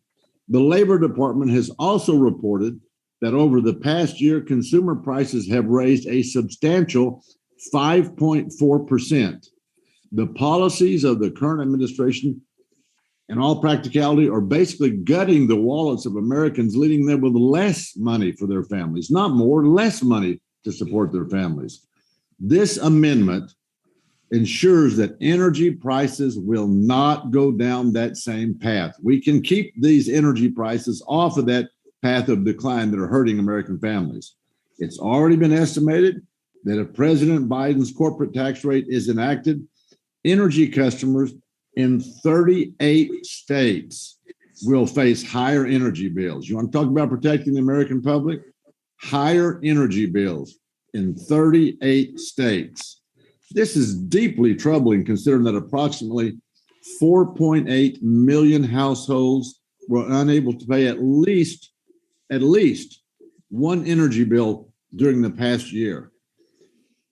The Labor Department has also reported that over the past year, consumer prices have raised a substantial 5.4%. The policies of the current administration, in all practicality, are basically gutting the wallets of Americans, leaving them with less money for their families, not more, less money to support their families. This amendment ensures that energy prices will not go down that same path. We can keep these energy prices off of that path of decline that are hurting American families. It's already been estimated that if President Biden's corporate tax rate is enacted, energy customers in 38 states will face higher energy bills. You want to talk about protecting the American public? Higher energy bills in 38 states. This is deeply troubling considering that approximately 4.8 million households were unable to pay at least one energy bill during the past year.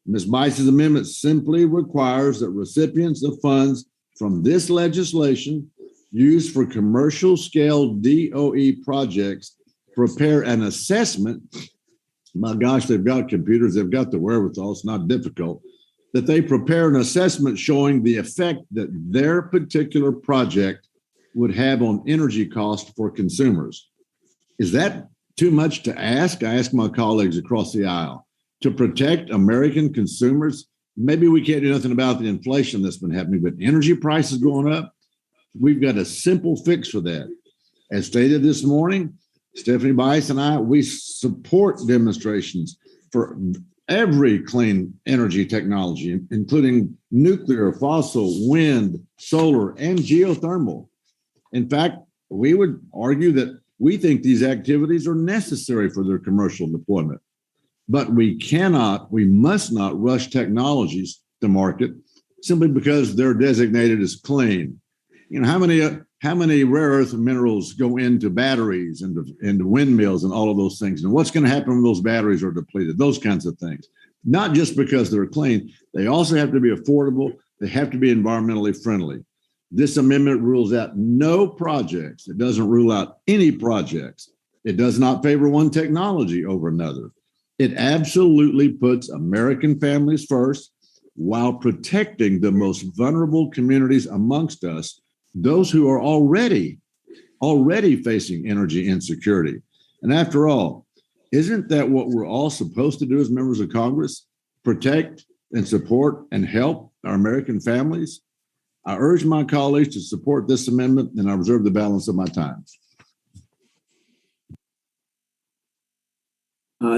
Ms. Bice's amendment simply requires that recipients of funds from this legislation used for commercial scale DOE projects prepare an assessment. My gosh, they've got computers, they've got the wherewithal, it's not difficult. That they prepare an assessment showing the effect that their particular project would have on energy costs for consumers. Is that too much to ask? I ask my colleagues across the aisle. To protect American consumers, maybe we can't do nothing about the inflation that's been happening, but energy prices going up, we've got a simple fix for that. As stated this morning, Stephanie Bice and I, we support demonstrations for every clean energy technology, including nuclear, fossil, wind, solar, and geothermal. In fact, we would argue that we think these activities are necessary for their commercial deployment. But we must not rush technologies to market simply because they're designated as clean. You know, how many rare earth minerals go into batteries and into windmills and all of those things? And what's going to happen when those batteries are depleted? Those kinds of things. Not just because they're clean, they also have to be affordable. They have to be environmentally friendly. This amendment rules out no projects. It doesn't rule out any projects. It does not favor one technology over another. It absolutely puts American families first while protecting the most vulnerable communities amongst us, those who are already facing energy insecurity. And after all, isn't that what we're all supposed to do as members of Congress? Protect and support and help our American families? I urge my colleagues to support this amendment, and I reserve the balance of my time.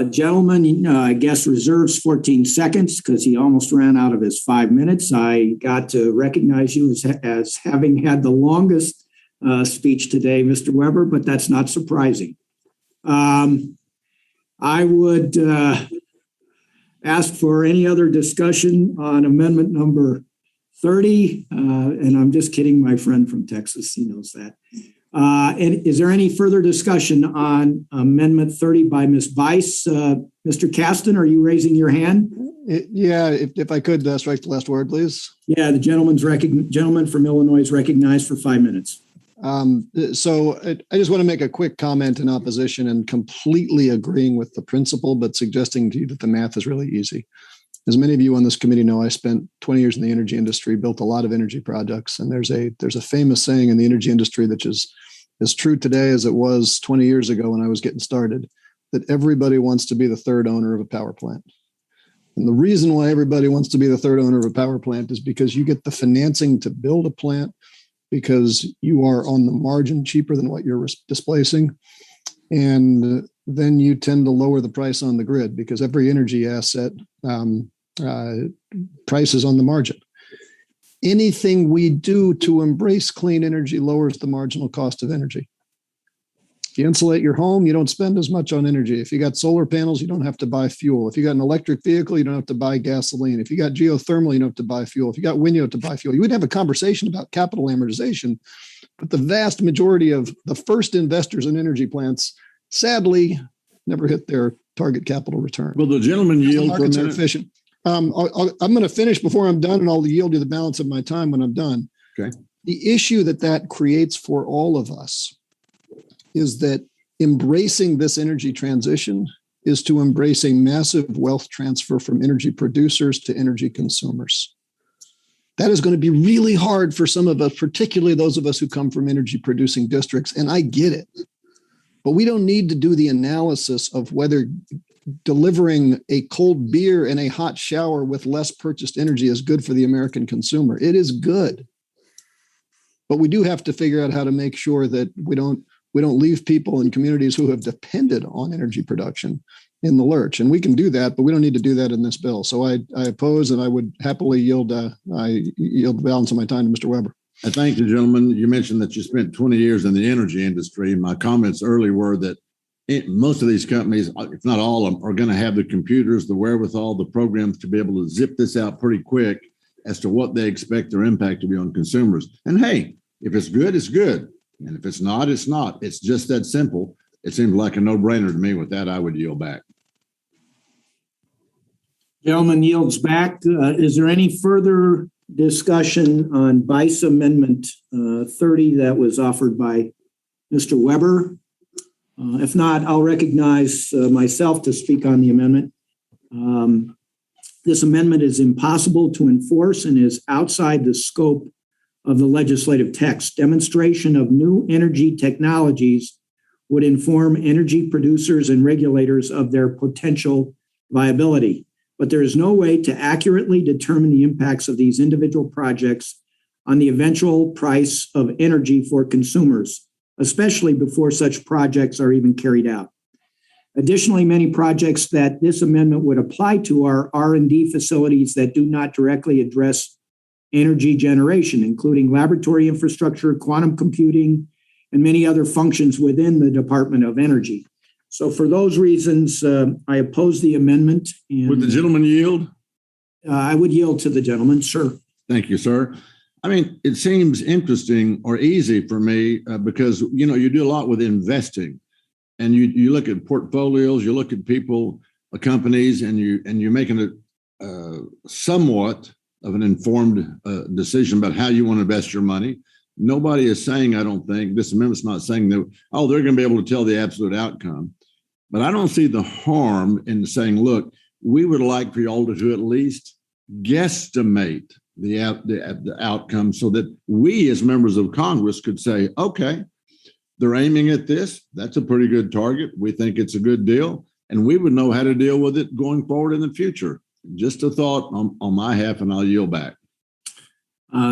Gentleman, I guess reserves 14 seconds because he almost ran out of his 5 minutes. I got to recognize you as having had the longest speech today, Mr. Weber, but that's not surprising. I would ask for any other discussion on amendment number 30. And I'm just kidding, my friend from Texas, he knows that. And is there any further discussion on Amendment 30 by Ms. Bice? Mr. Caston, are you raising your hand? Yeah, if I could strike the last word, please. Yeah, the gentleman from Illinois is recognized for 5 minutes. So I just want to make a quick comment in opposition and completely agreeing with the principle, but suggesting to you that the math is really easy. As many of you on this committee know, I spent 20 years in the energy industry, built a lot of energy projects, and there's a famous saying in the energy industry that is as true today as it was 20 years ago when I was getting started, that everybody wants to be the third owner of a power plant. And the reason why everybody wants to be the third owner of a power plant is because you get the financing to build a plant because you are on the margin cheaper than what you're displacing. And then you tend to lower the price on the grid because every energy asset price is on the margin. Anything we do to embrace clean energy lowers the marginal cost of energy. If you insulate your home, you don't spend as much on energy. If you got solar panels, you don't have to buy fuel. If you got an electric vehicle, you don't have to buy gasoline. If you got geothermal, you don't have to buy fuel. If you got wind, you don't have to buy fuel. You would have a conversation about capital amortization, but the vast majority of the first investors in energy plants, sadly, never hit their target capital return. Will the gentleman yield for a markets are minute? efficient. I'm going to finish before I'm done, and I'll yield you the balance of my time when I'm done. Okay. The issue that creates for all of us is that embracing this energy transition is to embrace a massive wealth transfer from energy producers to energy consumers. That is going to be really hard for some of us, particularly those of us who come from energy producing districts. And I get it. But we don't need to do the analysis of whether delivering a cold beer and a hot shower with less purchased energy is good for the American consumer. It is good. But we do have to figure out how to make sure that we don't leave people in communities who have depended on energy production in the lurch. And we can do that, but we don't need to do that in this bill. So I oppose, and I would happily yield the balance of my time to Mr. Weber. I thank the gentleman. You mentioned that you spent 20 years in the energy industry. My comments earlier were that most of these companies, if not all of them, are going to have the computers, the wherewithal, the programs to be able to zip this out pretty quick as to what they expect their impact to be on consumers. And hey, if it's good, it's good. And if it's not, it's not. It's just that simple. It seems like a no-brainer to me. With that, I would yield back. Gentleman yields back. Is there any further discussion on Vice Amendment 30 that was offered by Mr. Weber? If not, I'll recognize myself to speak on the amendment. This amendment is impossible to enforce and is outside the scope of the legislative text. Demonstration of new energy technologies would inform energy producers and regulators of their potential viability. But there is no way to accurately determine the impacts of these individual projects on the eventual price of energy for consumers, especially before such projects are even carried out. Additionally, many projects that this amendment would apply to are R&D facilities that do not directly address energy generation, including laboratory infrastructure, quantum computing, and many other functions within the Department of Energy. So for those reasons, I oppose the amendment. And, would the gentleman yield? I would yield to the gentleman, sir. Thank you, sir. I mean, it seems interesting or easy for me because, you do a lot with investing, and you look at portfolios, you look at people, companies, and you're making it somewhat of an informed decision about how you want to invest your money. Nobody is saying, I don't think, this amendment's not saying that, they're going to be able to tell the absolute outcome. But I don't see the harm in saying, look, we would like for y'all to at least guesstimate the outcome so that we as members of Congress could say, okay, they're aiming at this. That's a pretty good target. We think it's a good deal. And we would know how to deal with it going forward in the future. Just a thought on my half, and I'll yield back.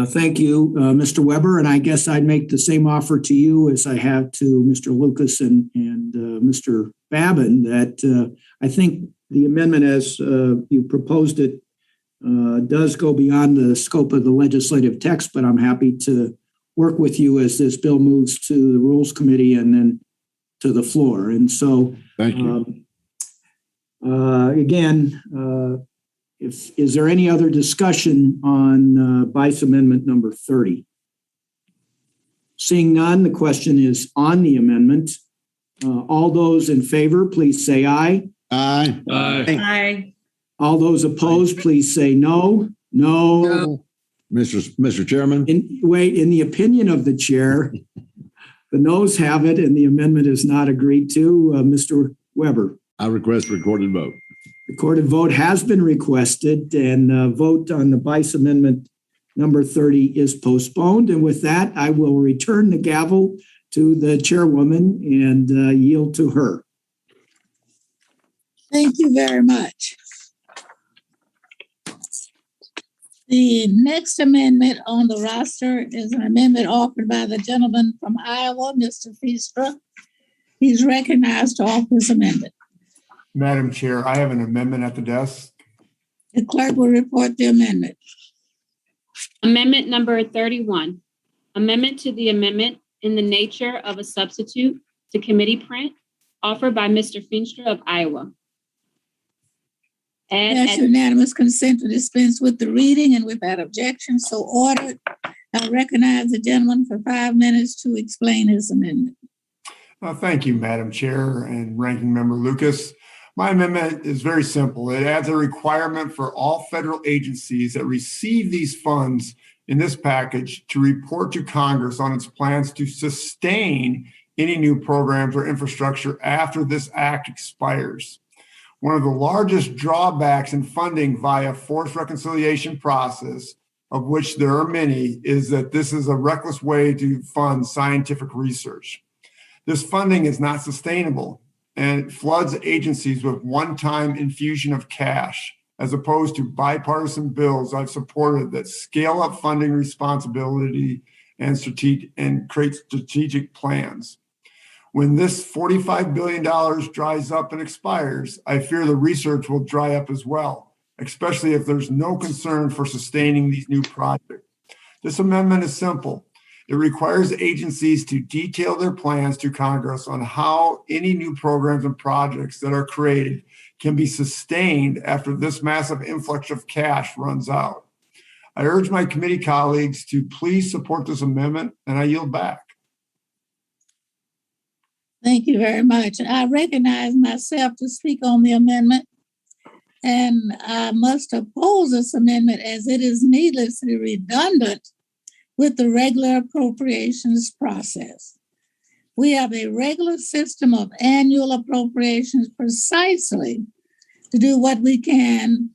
Thank you, Mr. Weber. And I guess I'd make the same offer to you as I have to Mr. Lucas and Mr. Babin, that I think the amendment as you proposed it does go beyond the scope of the legislative text, but I'm happy to work with you as this bill moves to the Rules Committee and then to the floor. And so, thank you. Again, is there any other discussion on Vice Amendment number 30? Seeing none, the question is on the amendment. All those in favor, please say aye. Aye. Aye. Aye. All those opposed, please say no. No. Mr. Chairman. In the opinion of the chair, the noes have it and the amendment is not agreed to. Mr. Weber. I request recorded vote. Recorded vote has been requested, and vote on the Vice Amendment number 30 is postponed. And with that, I will return the gavel to the chairwoman and yield to her. Thank you very much. The next amendment on the roster is an amendment offered by the gentleman from Iowa, Mr. Feastra. He's recognized to offer this amendment. Madam Chair, I have an amendment at the desk. The clerk will report the amendment. Amendment number 31. Amendment to the amendment in the nature of a substitute to committee print offered by Mr. Feastra of Iowa. That's unanimous consent to dispense with the reading and without objection, so ordered. I recognize the gentleman for 5 minutes to explain his amendment. Thank you, Madam Chair and Ranking Member Lucas. My amendment is very simple. It adds a requirement for all federal agencies that receive these funds in this package to report to Congress on its plans to sustain any new programs or infrastructure after this act expires. One of the largest drawbacks in funding via forced reconciliation process of which there are many, is that this is a reckless way to fund scientific research. This funding is not sustainable, and it floods agencies with one-time infusion of cash, as opposed to bipartisan bills I've supported that scale up funding responsibility and create strategic plans. When this $45 billion dries up and expires, I fear the research will dry up as well, especially if there's no concern for sustaining these new projects. This amendment is simple. It requires agencies to detail their plans to Congress on how any new programs and projects that are created can be sustained after this massive influx of cash runs out. I urge my committee colleagues to please support this amendment, and I yield back. Thank you very much. I recognize myself to speak on the amendment, and I must oppose this amendment as it is needlessly redundant with the regular appropriations process. We have a regular system of annual appropriations precisely to do what we can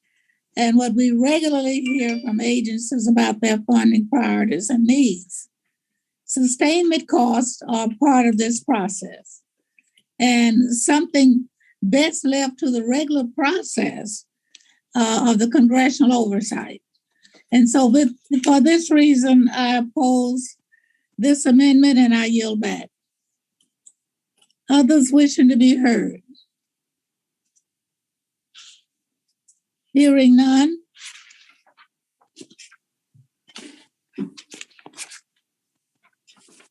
and what we regularly hear from agencies about their funding priorities and needs. Sustainment costs are part of this process and something best left to the regular process of the congressional oversight. And so for this reason, I oppose this amendment and I yield back. Others wishing to be heard? Hearing none.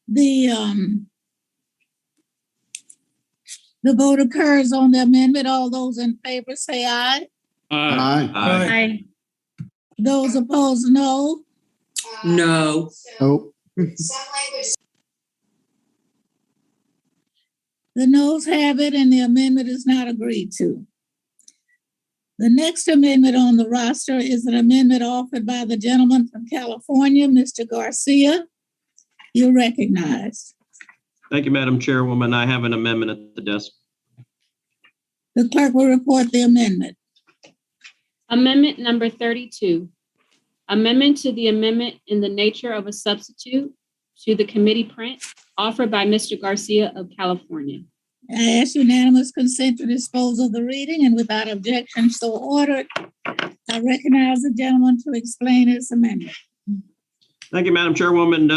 The vote occurs on the amendment. All those in favor say aye. Aye. Aye. Those opposed, no. No. Oh. The noes have it and the amendment is not agreed to. The next amendment on the roster is an amendment offered by the gentleman from California, Mr. Garcia. You're recognized. Thank you, Madam Chairwoman. I have an amendment at the desk. The clerk will report the amendment. Amendment number 32. Amendment to the amendment in the nature of a substitute to the committee print offered by Mr. Garcia of California. I ask unanimous consent to dispose of the reading, and without objection so ordered. I recognize the gentleman to explain his amendment. Thank you, Madam Chairwoman.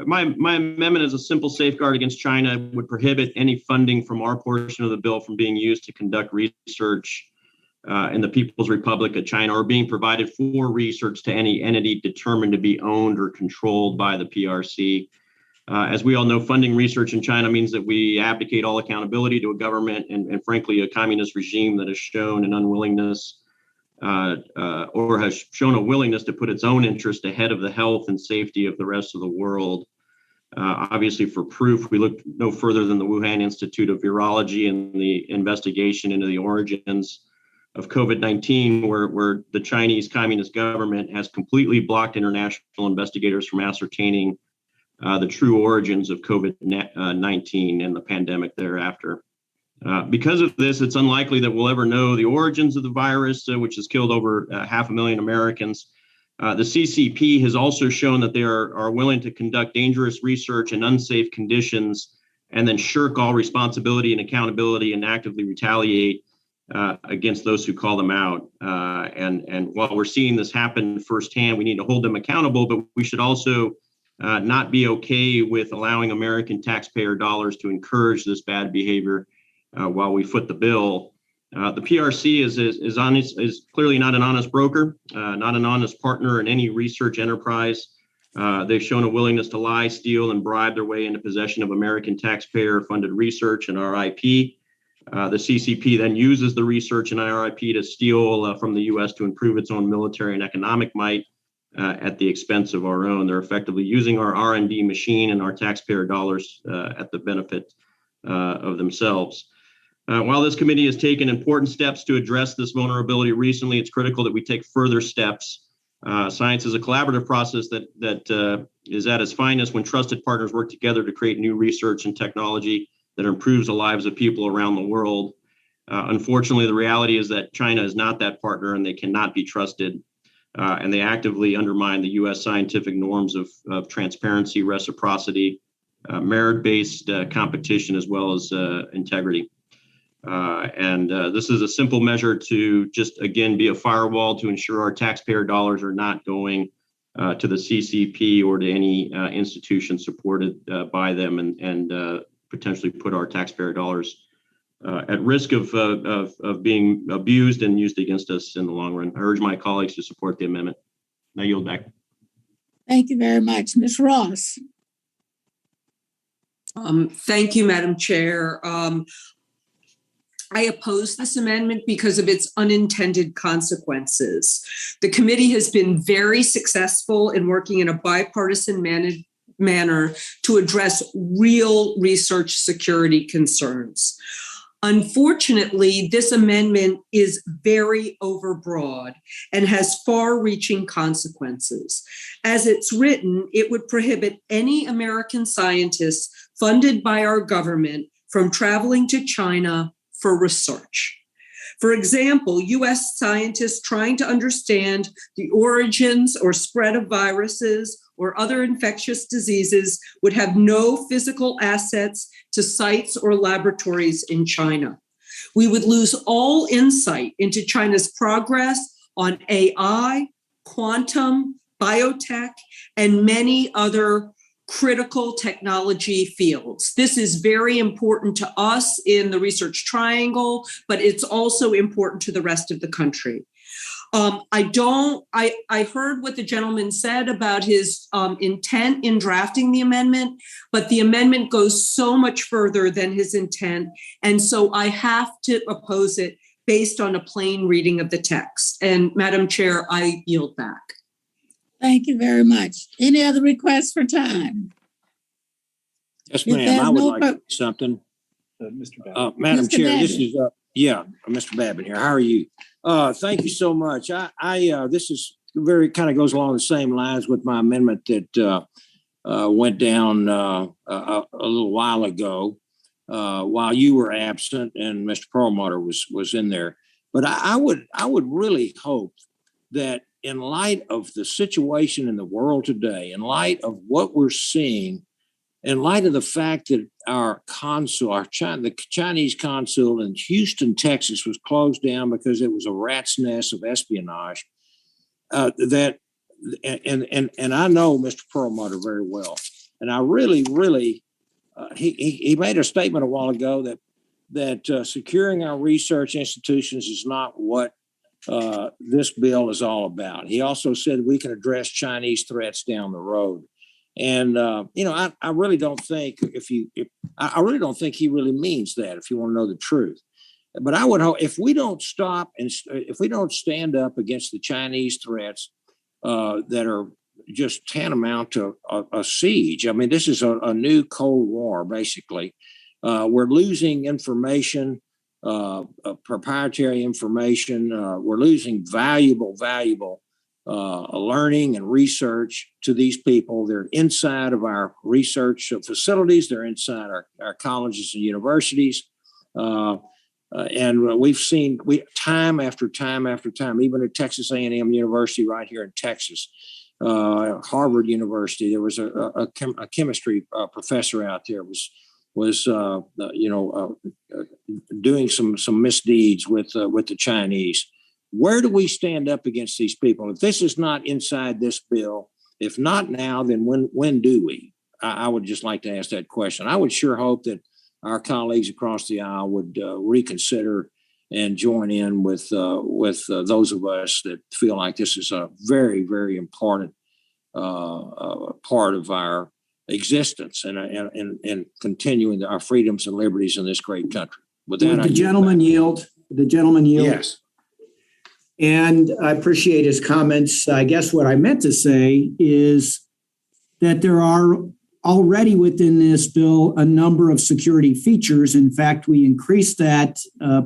My amendment is a simple safeguard against China. It would prohibit any funding from our portion of the bill from being used to conduct research in the People's Republic of China or being provided for research to any entity determined to be owned or controlled by the PRC. As we all know, funding research in China means that we abdicate all accountability to a government and frankly, a communist regime that has shown an unwillingness or has shown a willingness to put its own interest ahead of the health and safety of the rest of the world. Obviously, for proof, we look no further than the Wuhan Institute of Virology and the investigation into the origins of COVID-19, where the Chinese Communist government has completely blocked international investigators from ascertaining the true origins of COVID-19 and the pandemic thereafter. Because of this, it's unlikely that we'll ever know the origins of the virus, which has killed over 500,000 Americans. The CCP has also shown that they are willing to conduct dangerous research in unsafe conditions and then shirk all responsibility and accountability and actively retaliate against those who call them out. And while we're seeing this happen firsthand, we need to hold them accountable, but we should also not be okay with allowing American taxpayer dollars to encourage this bad behavior while we foot the bill. The PRC is clearly not an honest broker, not an honest partner in any research enterprise. They've shown a willingness to lie, steal, and bribe their way into possession of American taxpayer-funded research and our IP. The CCP then uses the research and our IP to steal from the U.S. to improve its own military and economic might at the expense of our own. They're effectively using our R&D machine and our taxpayer dollars at the benefit of themselves. While this committee has taken important steps to address this vulnerability recently, it's critical that we take further steps. Science is a collaborative process that is at its finest when trusted partners work together to create new research and technology that improves the lives of people around the world. Unfortunately, the reality is that China is not that partner and they cannot be trusted. and they actively undermine the U.S. scientific norms of transparency, reciprocity, merit-based competition, as well as integrity. This is a simple measure to just, again, be a firewall to ensure our taxpayer dollars are not going to the CCP or to any institution supported by them, and potentially put our taxpayer dollars at risk of being abused and used against us in the long run. I urge my colleagues to support the amendment. I yield back. Thank you very much. Ms. Ross. Thank you, Madam Chair. I oppose this amendment because of its unintended consequences. The committee has been very successful in working in a bipartisan manner to address real research security concerns. Unfortunately, this amendment is very overbroad and has far-reaching consequences. As it's written, it would prohibit any American scientists funded by our government from traveling to China for research. For example, U.S. scientists trying to understand the origins or spread of viruses or other infectious diseases would have no physical assets to sites or laboratories in China. We would lose all insight into China's progress on AI, quantum, biotech, and many other critical technology fields. This is very important to us in the Research Triangle, but it's also important to the rest of the country. I heard what the gentleman said about his intent in drafting the amendment, but the amendment goes so much further than his intent. And so I have to oppose it based on a plain reading of the text. And Madam Chair, I yield back. Thank you very much. Any other requests for time? Yes, ma'am. I would like to say something. Mr. Babbitt. Madam Mr. Chair, Babbitt. this is Mr. Babbitt here. How are you? Thank you so much. This is very kind of goes along the same lines with my amendment that went down a little while ago while you were absent and Mr. Perlmutter was in there. But I would really hope that in light of the situation in the world today, in light of what we're seeing, in light of the fact that the Chinese consul in Houston, Texas, was closed down because it was a rat's nest of espionage, and I know Mr. Perlmutter very well, and I really, he made a statement a while ago that securing our research institutions is not what this bill is all about. He also said we can address Chinese threats down the road. And I really don't think I really don't think he really means that, if you want to know the truth. But I would hope if we don't stop and if we don't stand up against the Chinese threats that are just tantamount to a siege. I mean, this is a new Cold War, basically. We're losing information, proprietary information. We're losing valuable learning and research to these people. They're inside of our research facilities. They're inside our colleges and universities. And we've seen time after time, even at Texas A&M University right here in Texas, Harvard University, there was a chemistry professor out there was doing some misdeeds with the Chinese. Where do we stand up against these people? If this is not inside this bill, if not now, then when do we? I would just like to ask that question. I would sure hope that our colleagues across the aisle would reconsider and join in with those of us that feel like this is a very, very important part of our existence and continuing our freedoms and liberties in this great country. With that, the gentleman yield. Yes. And I appreciate his comments. I guess what I meant to say is that there are already within this bill a number of security features. In fact, we increased that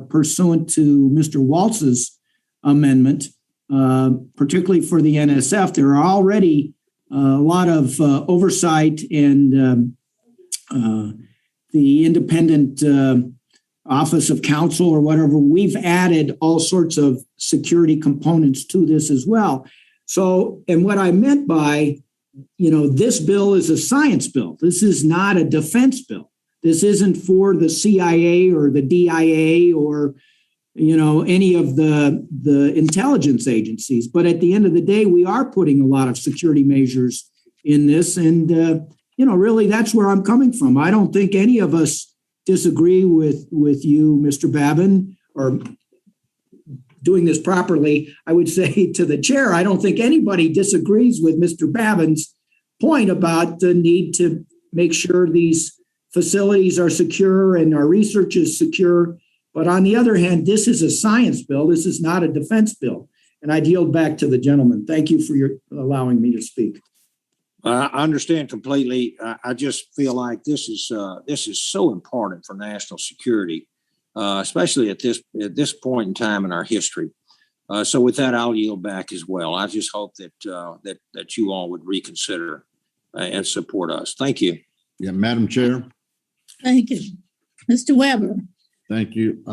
pursuant to Mr. Waltz's amendment, particularly for the NSF. There are already a lot of oversight and the independent Office of Counsel or whatever. We've added all sorts of security components to this as well. So, and what I meant by, this bill is a science bill. This is not a defense bill. This isn't for the CIA or the DIA or, any of the intelligence agencies. But at the end of the day, we are putting a lot of security measures in this. And, really, that's where I'm coming from. I don't think any of us disagree with you, Mr. Babin, or doing this properly. I would say to the chair, I don't think anybody disagrees with Mr. Babin's point about the need to make sure these facilities are secure and our research is secure. But on the other hand, this is a science bill. This is not a defense bill. And I'd yield back to the gentleman. Thank you for allowing me to speak. I understand completely. I just feel like this is so important for national security, especially at this point in time in our history. So with that, I'll yield back as well. I just hope that you all would reconsider and support us. Thank you. Yeah, Madam Chair. Thank you. Mr. Weber. Thank you.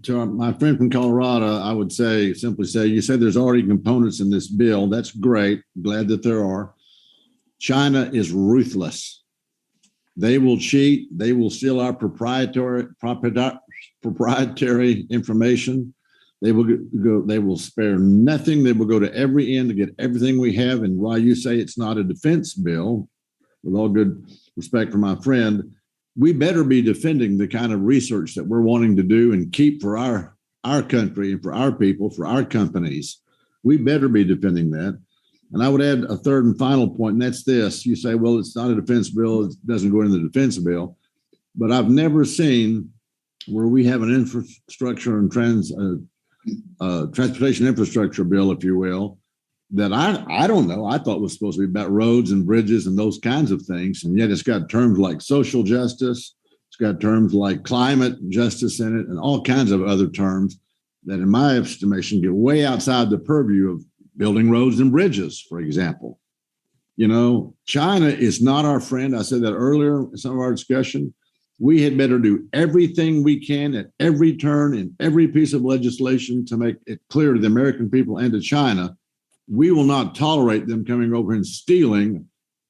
To my friend from Colorado, I would simply say, you said there's already components in this bill. That's great. Glad that there are. China is ruthless. They will cheat. They will steal our proprietary information. They will go. They will spare nothing. They will go to every end to get everything we have. And while you say it's not a defense bill, with all good respect for my friend, we better be defending the kind of research that we're wanting to do and keep for our country and for our people, for our companies. We better be defending that. And I would add a third and final point, and that's this. You say, well, it's not a defense bill. It doesn't go into the defense bill. But I've never seen where we have an infrastructure and transportation infrastructure bill, if you will, that I don't know. I thought was supposed to be about roads and bridges and those kinds of things. And yet it's got terms like social justice. It's got terms like climate justice in it and all kinds of other terms that, in my estimation, get way outside the purview of building roads and bridges, for example. China is not our friend. I said that earlier in some of our discussion. We had better do everything we can at every turn in every piece of legislation to make it clear to the American people and to China, we will not tolerate them coming over and stealing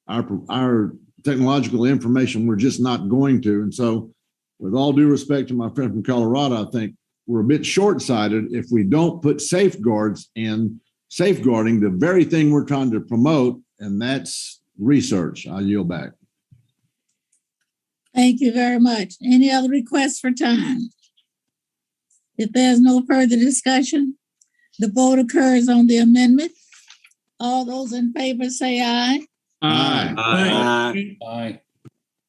our technological information. We're just not going to. And so, with all due respect to my friend from Colorado, I think we're a bit short-sighted if we don't put safeguards in safeguarding the very thing we're trying to promote, and that's research. I yield back. Thank you very much. Any other requests for time? If there's no further discussion, the vote occurs on the amendment. All those in favor say aye. Aye. Aye. Aye.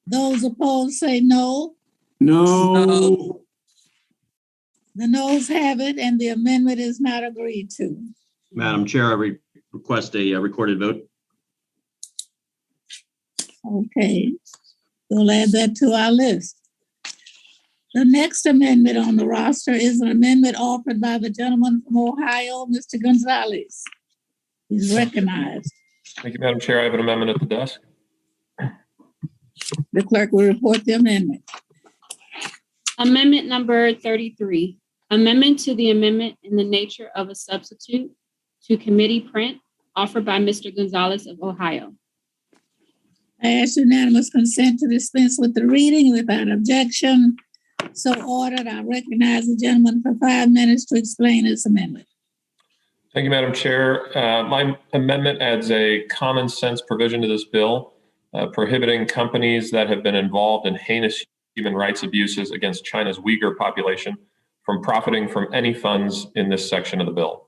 Those opposed say no. No. The noes have it, and the amendment is not agreed to. Madam Chair, I request a recorded vote. Okay, we'll add that to our list. The next amendment on the roster is an amendment offered by the gentleman from Ohio, Mr. Gonzalez. He's recognized. Thank you, Madam Chair. I have an amendment at the desk. The clerk will report the amendment. Amendment number 33. Amendment to the amendment in the nature of a substitute to committee print offered by Mr. Gonzalez of Ohio. I ask unanimous consent to dispense with the reading without objection. So ordered. I recognize the gentleman for 5 minutes to explain his amendment. Thank you, Madam Chair. My amendment adds a common sense provision to this bill, prohibiting companies that have been involved in heinous human rights abuses against China's Uyghur population from profiting from any funds in this section of the bill.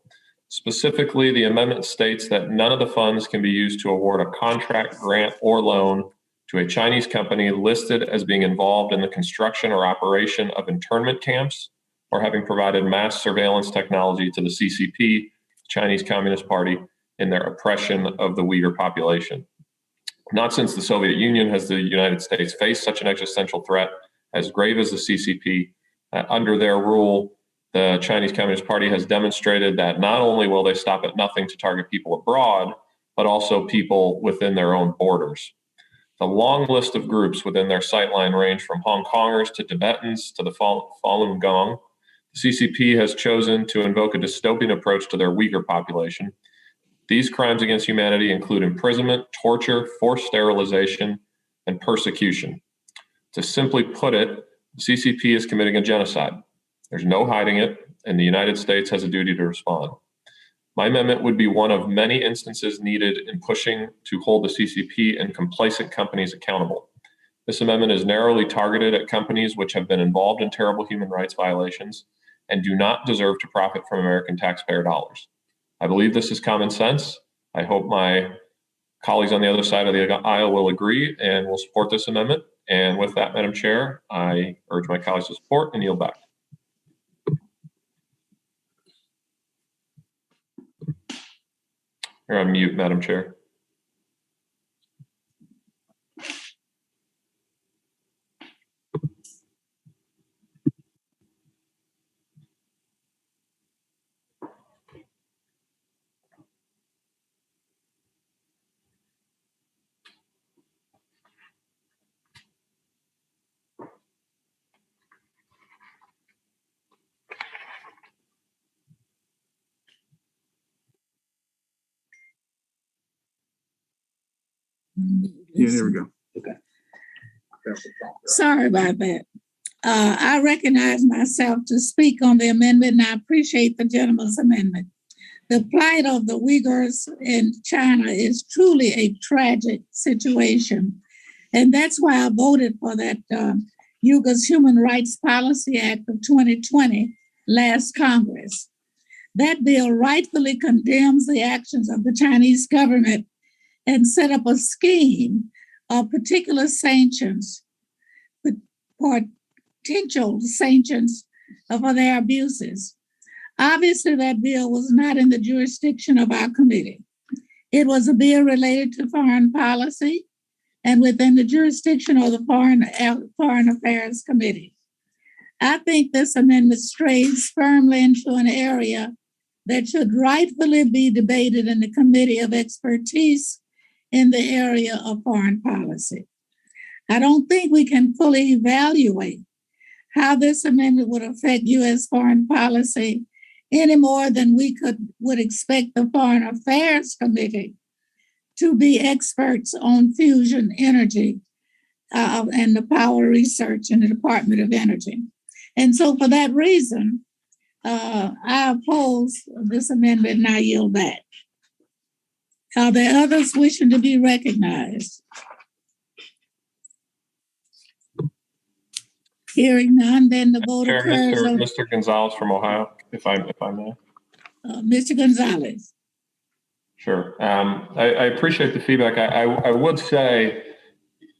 Specifically, the amendment states that none of the funds can be used to award a contract, grant, or loan to a Chinese company listed as being involved in the construction or operation of internment camps or having provided mass surveillance technology to the CCP, Chinese Communist Party, in their oppression of the Uyghur population. Not since the Soviet Union has the United States faced such an existential threat as grave as the CCP. Under their rule, the Chinese Communist Party has demonstrated that not only will they stop at nothing to target people abroad, but also people within their own borders. The long list of groups within their sightline range from Hong Kongers to Tibetans to the Falun Gong. The CCP has chosen to invoke a dystopian approach to their Uyghur population. These crimes against humanity include imprisonment, torture, forced sterilization, and persecution. To simply put it, the CCP is committing a genocide. There's no hiding it, and the United States has a duty to respond. My amendment would be one of many instances needed in pushing to hold the CCP and complacent companies accountable. This amendment is narrowly targeted at companies which have been involved in terrible human rights violations and do not deserve to profit from American taxpayer dollars. I believe this is common sense. I hope my colleagues on the other side of the aisle will agree and will support this amendment. And with that, Madam Chair, I urge my colleagues to support and yield back. You're on mute, Madam Chair. Yeah, there we go. Okay. Sorry about that. I recognize myself to speak on the amendment, and I appreciate the gentleman's amendment. The plight of the Uyghurs in China is truly a tragic situation. And that's why I voted for that Uyghurs Human Rights Policy Act of 2020 last Congress. That bill rightfully condemns the actions of the Chinese government and set up a scheme of particular sanctions, potential sanctions for their abuses. Obviously, that bill was not in the jurisdiction of our committee. It was a bill related to foreign policy and within the jurisdiction of the Foreign Affairs Committee. I think this amendment strays firmly into an area that should rightfully be debated in the Committee of Expertise in the area of foreign policy. I don't think we can fully evaluate how this amendment would affect U.S. foreign policy any more than we would expect the Foreign Affairs Committee to be experts on fusion energy and the power research in the Department of Energy. And so for that reason, I oppose this amendment and I yield back. Are there others wishing to be recognized? Hearing none, then the vote occurs. Mr. Gonzalez from Ohio, if I may. Mr. Gonzalez. Sure. I appreciate the feedback. I would say,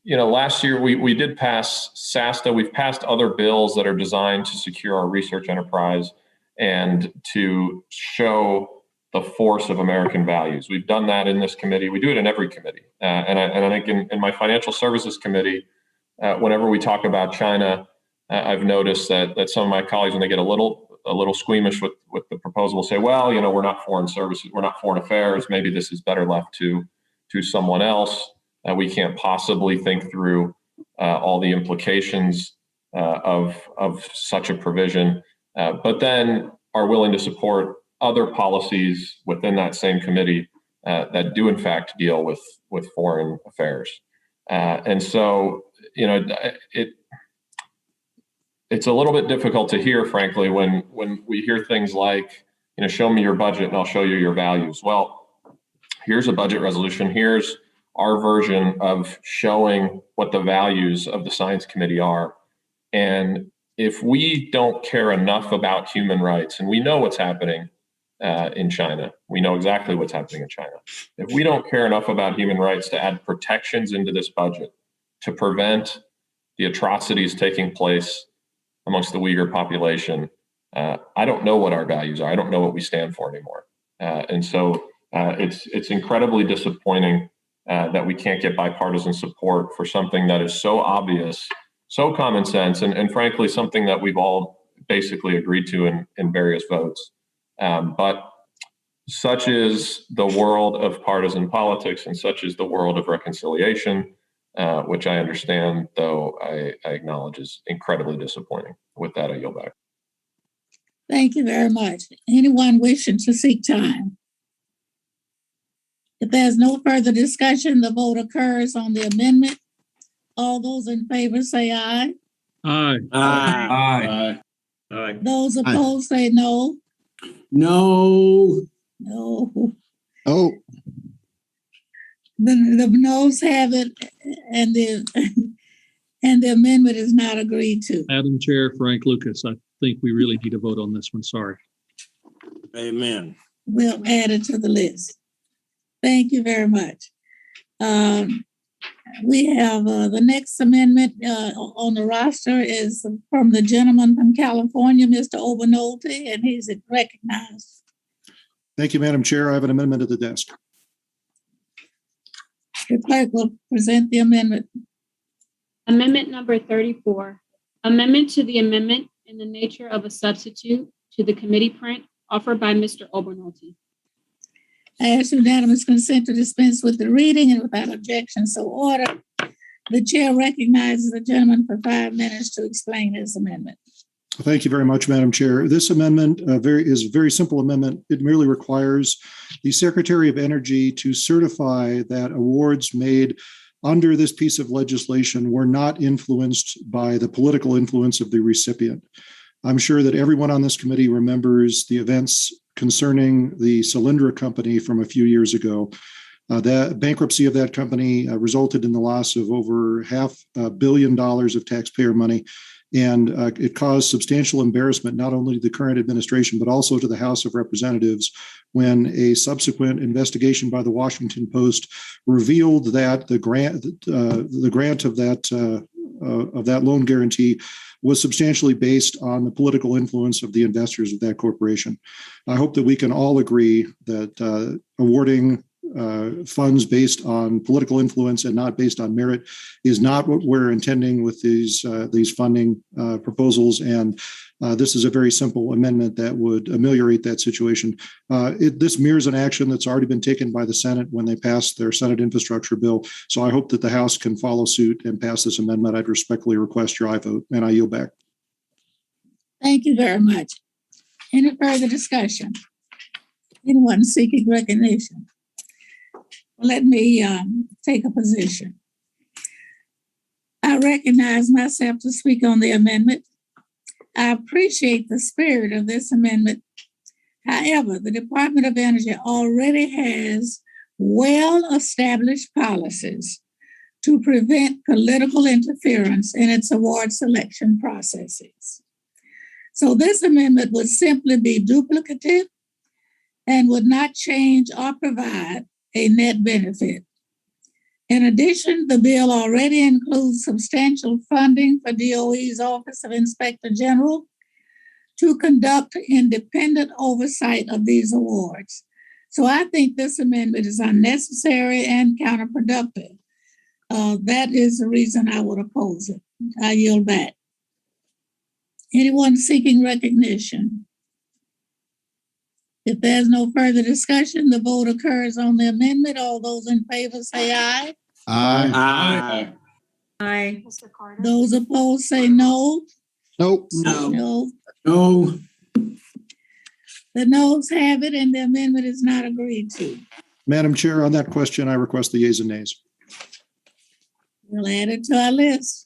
last year we did pass SASTA. We've passed other bills that are designed to secure our research enterprise and to show the force of American values. We've done that in this committee. We do it in every committee. And I think in my Financial Services Committee, whenever we talk about China, I've noticed that some of my colleagues, when they get a little squeamish with the proposal, will say, well, we're not foreign services, we're not foreign affairs. Maybe this is better left to someone else. We can't possibly think through all the implications of such a provision, but then are willing to support other policies within that same committee that do in fact deal with foreign affairs. And so, it's a little bit difficult to hear, frankly, when we hear things like, show me your budget and I'll show you your values. Well, here's a budget resolution. Here's our version of showing what the values of the Science Committee are. And if we don't care enough about human rights, and we know what's happening in China, we know exactly what's happening in China. If we don't care enough about human rights to add protections into this budget to prevent the atrocities taking place amongst the Uyghur population, I don't know what our values are. I don't know what we stand for anymore. And so it's incredibly disappointing that we can't get bipartisan support for something that is so obvious, so common sense, and frankly, something that we've all basically agreed to in various votes. But such is the world of partisan politics, and such is the world of reconciliation, which I understand, though I acknowledge is incredibly disappointing. With that, I yield back. Thank you very much. Anyone wishing to seek time? If there's no further discussion, the vote occurs on the amendment. All those in favor say aye. Aye. Aye. Those opposed say no. No. No. Oh, The noes have it, and the amendment is not agreed to. Madam Chair, Frank Lucas, I think we really need to vote on this one. Sorry. Amen. We'll add it to the list. Thank you very much. We have the next amendment on the roster is from the gentleman from California, Mr. Obernolte, and he's recognized. Thank you, Madam Chair. I have an amendment at the desk. The clerk will present the amendment. Amendment number 34, amendment to the amendment in the nature of a substitute to the committee print offered by Mr. Obernolte. I ask unanimous consent to dispense with the reading and without objection, so ordered. The chair recognizes the gentleman for 5 minutes to explain his amendment. Thank you very much, Madam Chair. This amendment is a very simple amendment. It merely requires the Secretary of Energy to certify that awards made under this piece of legislation were not influenced by the political influence of the recipient. I'm sure that everyone on this committee remembers the events concerning the Solyndra company from a few years ago. The bankruptcy of that company resulted in the loss of over $500 million of taxpayer money. And it caused substantial embarrassment, not only to the current administration, but also to the House of Representatives, when a subsequent investigation by the Washington Post revealed that the grant of that loan guarantee was substantially based on the political influence of the investors of that corporation. I hope that we can all agree that awarding funds based on political influence and not based on merit is not what we're intending with these funding proposals. And this is a very simple amendment that would ameliorate that situation. This mirrors an action that's already been taken by the Senate when they passed their Senate infrastructure bill. So I hope that the House can follow suit and pass this amendment. I'd respectfully request your aye vote, and I yield back. Thank you very much. Any further discussion? Anyone seeking recognition? Let me take a position. I recognize myself to speak on the amendment. I appreciate the spirit of this amendment. However, the Department of Energy already has well-established policies to prevent political interference in its award selection processes. So this amendment would simply be duplicative and would not change or provide a net benefit. In addition, the bill already includes substantial funding for DOE's Office of Inspector General to conduct independent oversight of these awards. So I think this amendment is unnecessary and counterproductive. That is the reason I would oppose it. I yield back. Anyone seeking recognition? If there's no further discussion, the vote occurs on the amendment. All those in favor say aye. Aye. Aye. Those opposed say no. nope. No. No. The noes have it and the amendment is not agreed to. Madam Chair, on that question, I request the yeas and nays. We'll add it to our list.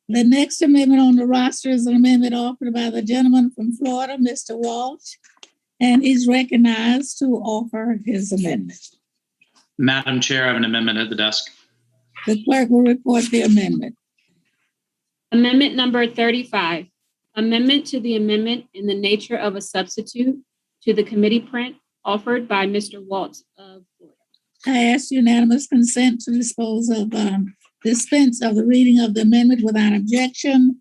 The next amendment on the roster is an amendment offered by the gentleman from Florida, Mr. Walsh, and he's recognized to offer his amendment. Madam Chair, I have an amendment at the desk. The clerk will report the amendment. Amendment number 35, amendment to the amendment in the nature of a substitute to the committee print offered by Mr. Waltz of Florida. I ask unanimous consent to dispense of the reading of the amendment without objection.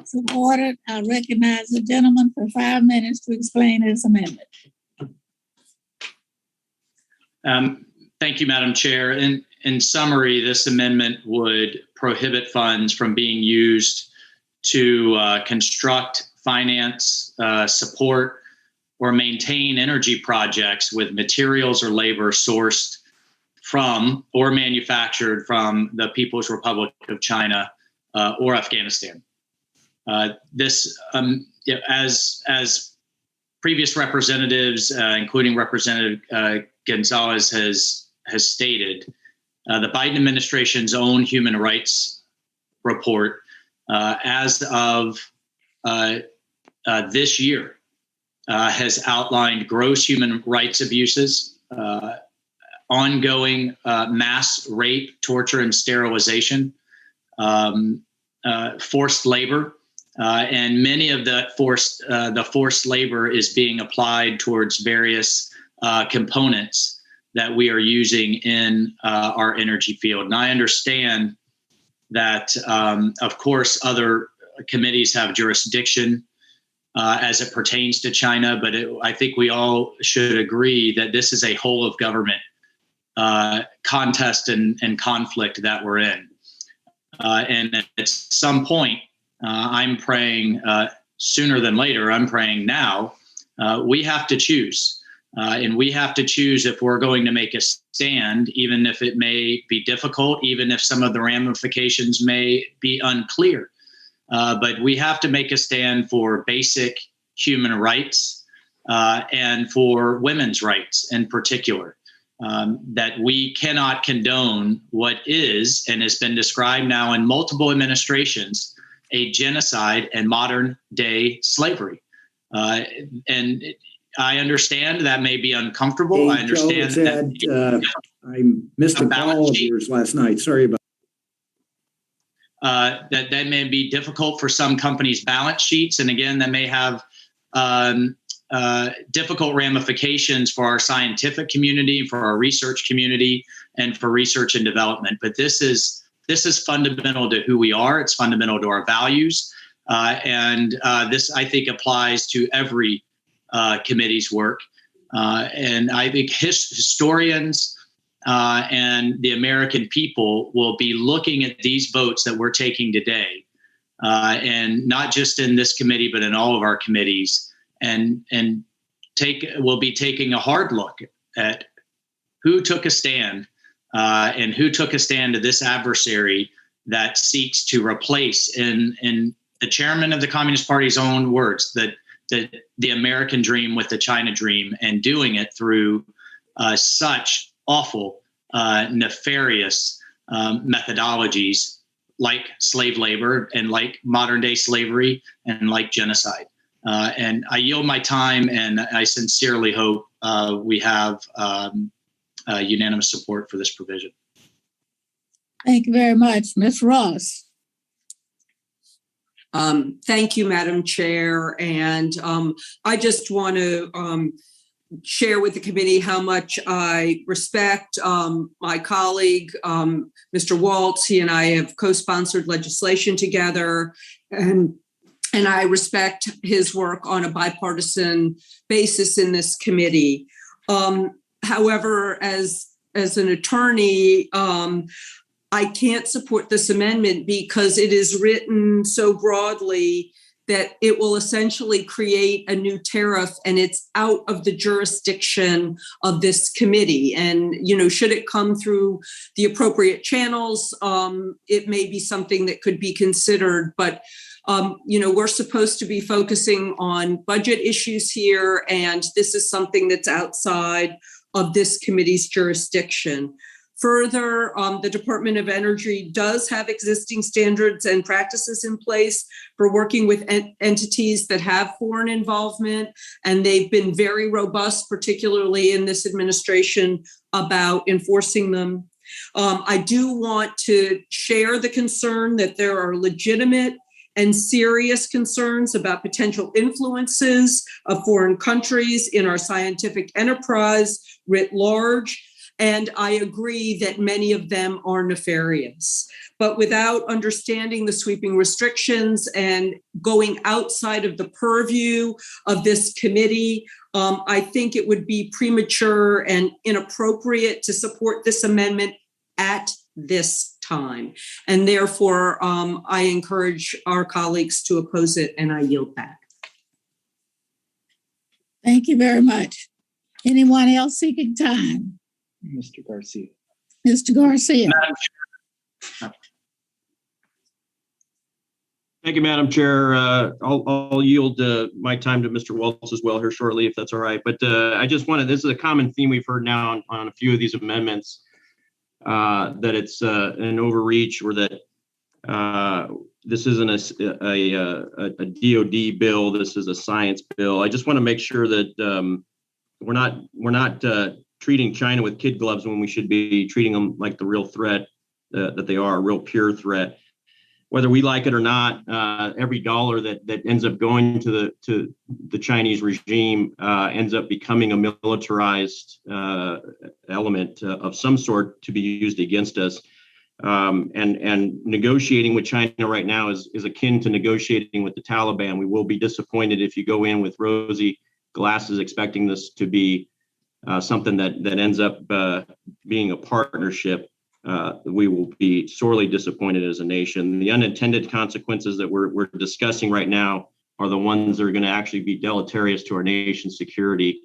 So ordered. I recognize the gentleman for 5 minutes to explain his amendment. Thank you, Madam Chair. In summary, this amendment would prohibit funds from being used to construct, finance, support, or maintain energy projects with materials or labor sourced from or manufactured from the People's Republic of China or Afghanistan. As previous representatives, including Representative Gonzalez, has stated, the Biden administration's own human rights report, as of this year, has outlined gross human rights abuses, ongoing mass rape, torture, and sterilization, forced labor, and many of the forced labor is being applied towards various components that we are using in our energy field. And I understand that, of course, other committees have jurisdiction as it pertains to China, but I think we all should agree that this is a whole of government contest and conflict that we're in. And at some point, I'm praying sooner than later, I'm praying now, we have to choose. And we have to choose if we're going to make a stand, even if it may be difficult, even if some of the ramifications may be unclear. But we have to make a stand for basic human rights and for women's rights in particular. That we cannot condone what is and has been described now in multiple administrations, a genocide and modern day slavery. And I understand that may be uncomfortable. Hey, I understand that I missed a call of yours last night. Sorry about that may be difficult for some companies' balance sheets. And again, that may have difficult ramifications for our scientific community, for our research community, and for research and development. But this is fundamental to who we are. It's fundamental to our values. And this, I think, applies to every committee's work. And I think historians and the American people will be looking at these votes that we're taking today, and not just in this committee, but in all of our committees, and we'll be taking a hard look at who took a stand and who took a stand to this adversary that seeks to replace, in the chairman of the Communist Party's own words, that the American dream with the China dream, and doing it through such awful, nefarious methodologies like slave labor and like modern day slavery and like genocide. And I yield my time, and I sincerely hope we have unanimous support for this provision. Thank you very much. Ms. Ross. Thank you, Madam Chair. And I just want to share with the committee how much I respect my colleague, Mr. Waltz. He and I have co-sponsored legislation together, and I respect his work on a bipartisan basis in this committee. However, as an attorney, I can't support this amendment because it is written so broadly that it will essentially create a new tariff, and it's out of the jurisdiction of this committee. And, should it come through the appropriate channels, it may be something that could be considered. But, we're supposed to be focusing on budget issues here, and this is something that's outside of this committee's jurisdiction. Further, the Department of Energy does have existing standards and practices in place for working with entities that have foreign involvement, and they've been very robust, particularly in this administration, about enforcing them. I do want to share the concern that there are legitimate and serious concerns about potential influences of foreign countries in our scientific enterprise writ large. And I agree that many of them are nefarious. But without understanding the sweeping restrictions and going outside of the purview of this committee, I think it would be premature and inappropriate to support this amendment at this time. And therefore, I encourage our colleagues to oppose it, and I yield back. Thank you very much. Anyone else seeking time? Mr. Garcia. Mr. Garcia. Thank you, Madam Chair. I'll yield my time to Mr. Waltz as well here shortly, if that's all right. But I just wanted, this is a common theme we've heard now on a few of these amendments, that it's an overreach, or that this isn't a DOD bill. This is a science bill. I just want to make sure that we're not treating China with kid gloves when we should be treating them like the real threat that they are, a real pure threat. Whether we like it or not, every dollar that ends up going to the Chinese regime ends up becoming a militarized element of some sort to be used against us. And negotiating with China right now is akin to negotiating with the Taliban. We will be disappointed if you go in with rosy glasses expecting this to be something that ends up being a partnership. We will be sorely disappointed as a nation. The unintended consequences that we're discussing right now are the ones that are going to actually be deleterious to our nation's security.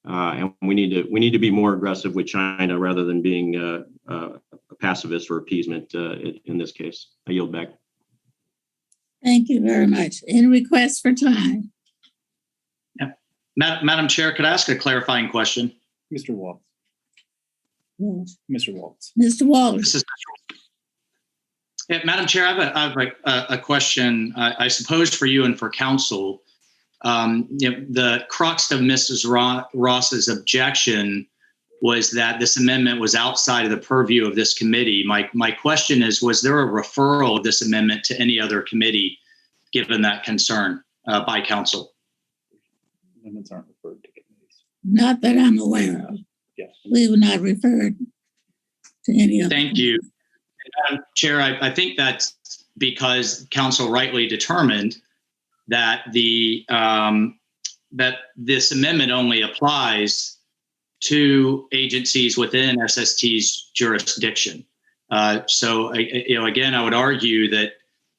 And we need to be more aggressive with China rather than being a pacifist or appeasement in this case. I yield back. Thank you very much. Any requests for time? Yeah. Madam Chair, could I ask a clarifying question? Mr. Waltz. Yes. Mr. Waltz. Mr. Waltz. This is Madam Chair, I have a question, I suppose, for you and for council. The crux of Mrs. Ross's objection was that this amendment was outside of the purview of this committee. My question is, was there a referral of this amendment to any other committee, given that concern by council? Amendments aren't referred to committees. Not that I'm aware of. Yes. We were not referred to any other. Thank you. Madam Chair, I think that's because council rightly determined that that this amendment only applies to agencies within SST's jurisdiction. So, again, I would argue that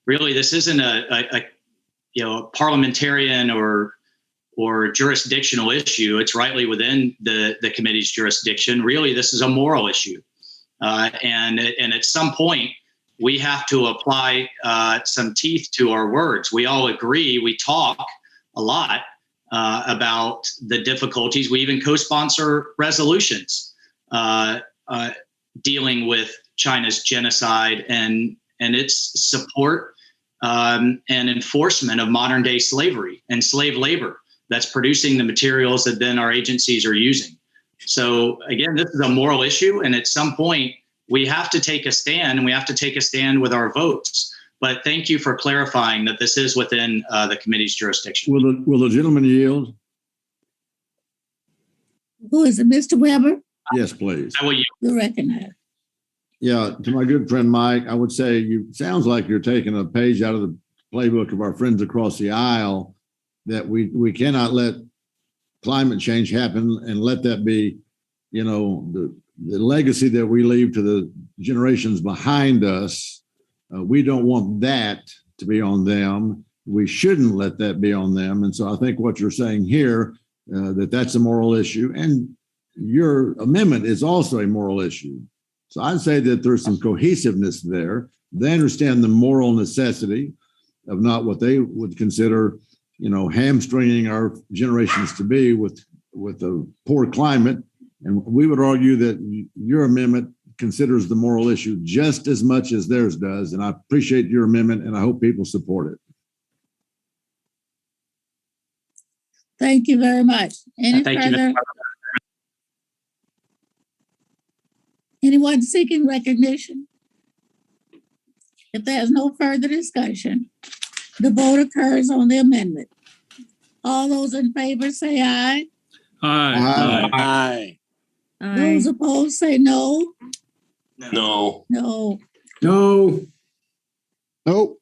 really this isn't a parliamentarian or jurisdictional issue. It's rightly within the committee's jurisdiction. Really, this is a moral issue. And at some point, we have to apply some teeth to our words. We all agree, we talk a lot about the difficulties. We even co-sponsor resolutions dealing with China's genocide and its support and enforcement of modern day slavery and slave labor that's producing the materials that then our agencies are using. So again, this is a moral issue, and at some point we have to take a stand, and we have to take a stand with our votes. But thank you for clarifying that this is within the committee's jurisdiction. Will the gentleman yield? Who is it, Mr. Weber? Yes, please. I will yield. You recognize. Yeah, to my good friend Mike, I would say sounds like you're taking a page out of the playbook of our friends across the aisle, that we cannot let climate change happen and let that be, the legacy that we leave to the generations behind us. We don't want that to be on them. We shouldn't let that be on them. And so I think what you're saying here, that's a moral issue. And your amendment is also a moral issue. So I'd say that there's some cohesiveness there. They understand the moral necessity of not what they would consider, hamstringing our generations to be with a poor climate. And we would argue that your amendment considers the moral issue just as much as theirs does. And I appreciate your amendment, and I hope people support it. Thank you very much. Anyone seeking recognition? If there's no further discussion, the vote occurs on the amendment. All those in favor say aye. Aye. Aye. Those opposed say no. No. No. No. Nope.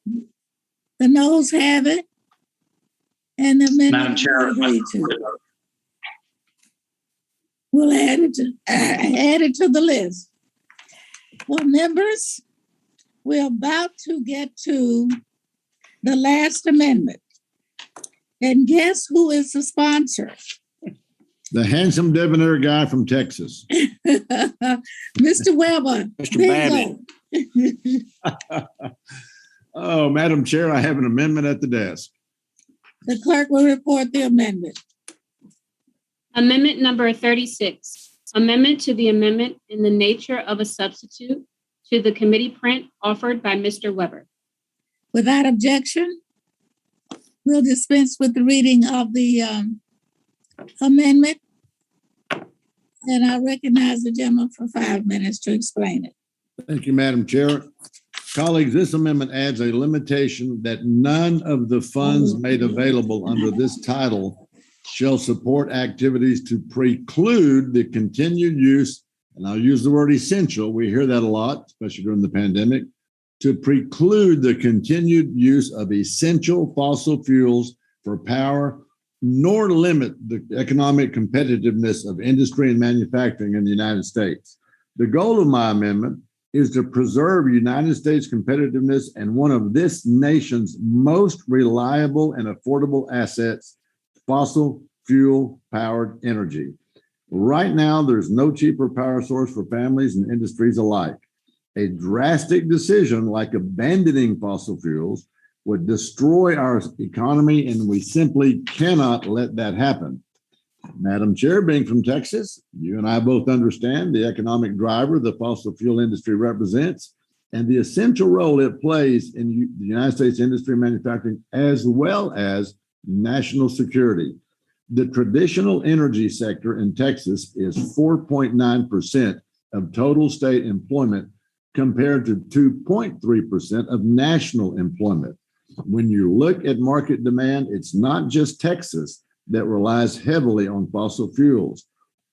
The noes have it. And the amendment Madam Chair, agreed to. We'll add it to the list. Well, members, we're about to get to the last amendment. And guess who is the sponsor? The handsome debonair guy from Texas. Mr. Weber. Mr. Babbitt. Oh, Madam Chair, I have an amendment at the desk. The clerk will report the amendment. Amendment number 36, amendment to the amendment in the nature of a substitute to the committee print offered by Mr. Weber. Without objection, we'll dispense with the reading of the amendment. And I recognize the gentleman for 5 minutes to explain it. Thank you, Madam Chair. Colleagues, this amendment adds a limitation that none of the funds made available under this title shall support activities to preclude the continued use, and I'll use the word essential, we hear that a lot, especially during the pandemic, to preclude the continued use of essential fossil fuels for power, nor limit the economic competitiveness of industry and manufacturing in the United States. The goal of my amendment is to preserve United States competitiveness and one of this nation's most reliable and affordable assets, fossil fuel powered energy. Right now, there's no cheaper power source for families and industries alike. A drastic decision like abandoning fossil fuels would destroy our economy, and we simply cannot let that happen. Madam Chair, being from Texas, you and I both understand the economic driver the fossil fuel industry represents and the essential role it plays in the United States industry and manufacturing, as well as national security. The traditional energy sector in Texas is 4.9% of total state employment compared to 2.3% of national employment. When you look at market demand, it's not just Texas that relies heavily on fossil fuels.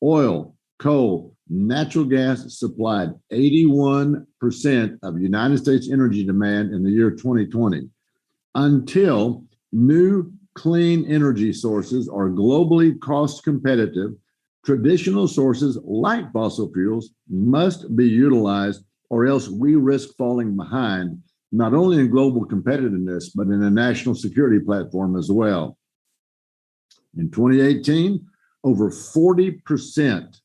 Oil, coal, natural gas supplied 81% of United States energy demand in the year 2020. Until new clean energy sources are globally cost competitive, traditional sources like fossil fuels must be utilized, or else we risk falling behind, not only in global competitiveness, but in a national security platform as well. In 2018, over 40%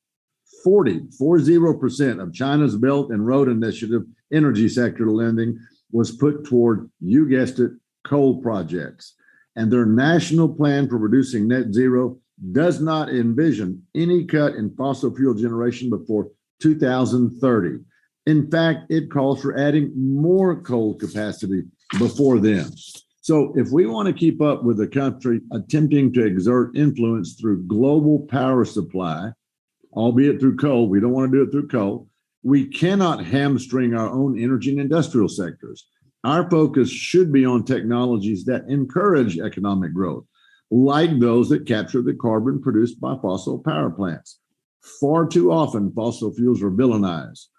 of China's Belt and Road Initiative energy sector lending was put toward, you guessed it, coal projects. And their national plan for reducing net zero does not envision any cut in fossil fuel generation before 2030. In fact, it calls for adding more coal capacity before then. So if we want to keep up with the country attempting to exert influence through global power supply, albeit through coal, we don't want to do it through coal, we cannot hamstring our own energy and industrial sectors. Our focus should be on technologies that encourage economic growth, like those that capture the carbon produced by fossil power plants. Far too often, fossil fuels are villainized.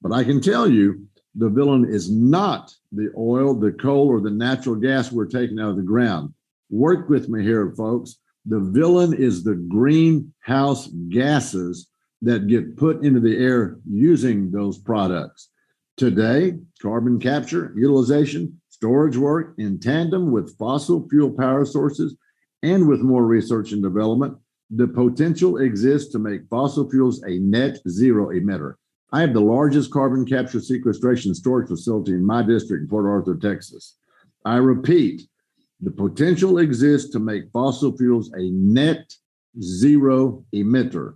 But I can tell you, the villain is not the oil, the coal, or the natural gas we're taking out of the ground. Work with me here, folks. The villain is the greenhouse gases that get put into the air using those products. Today, carbon capture, utilization, storage work in tandem with fossil fuel power sources and with more research and development, the potential exists to make fossil fuels a net zero emitter. I have the largest carbon capture, sequestration, and storage facility in my district in Port Arthur, Texas. I repeat, the potential exists to make fossil fuels a net zero emitter.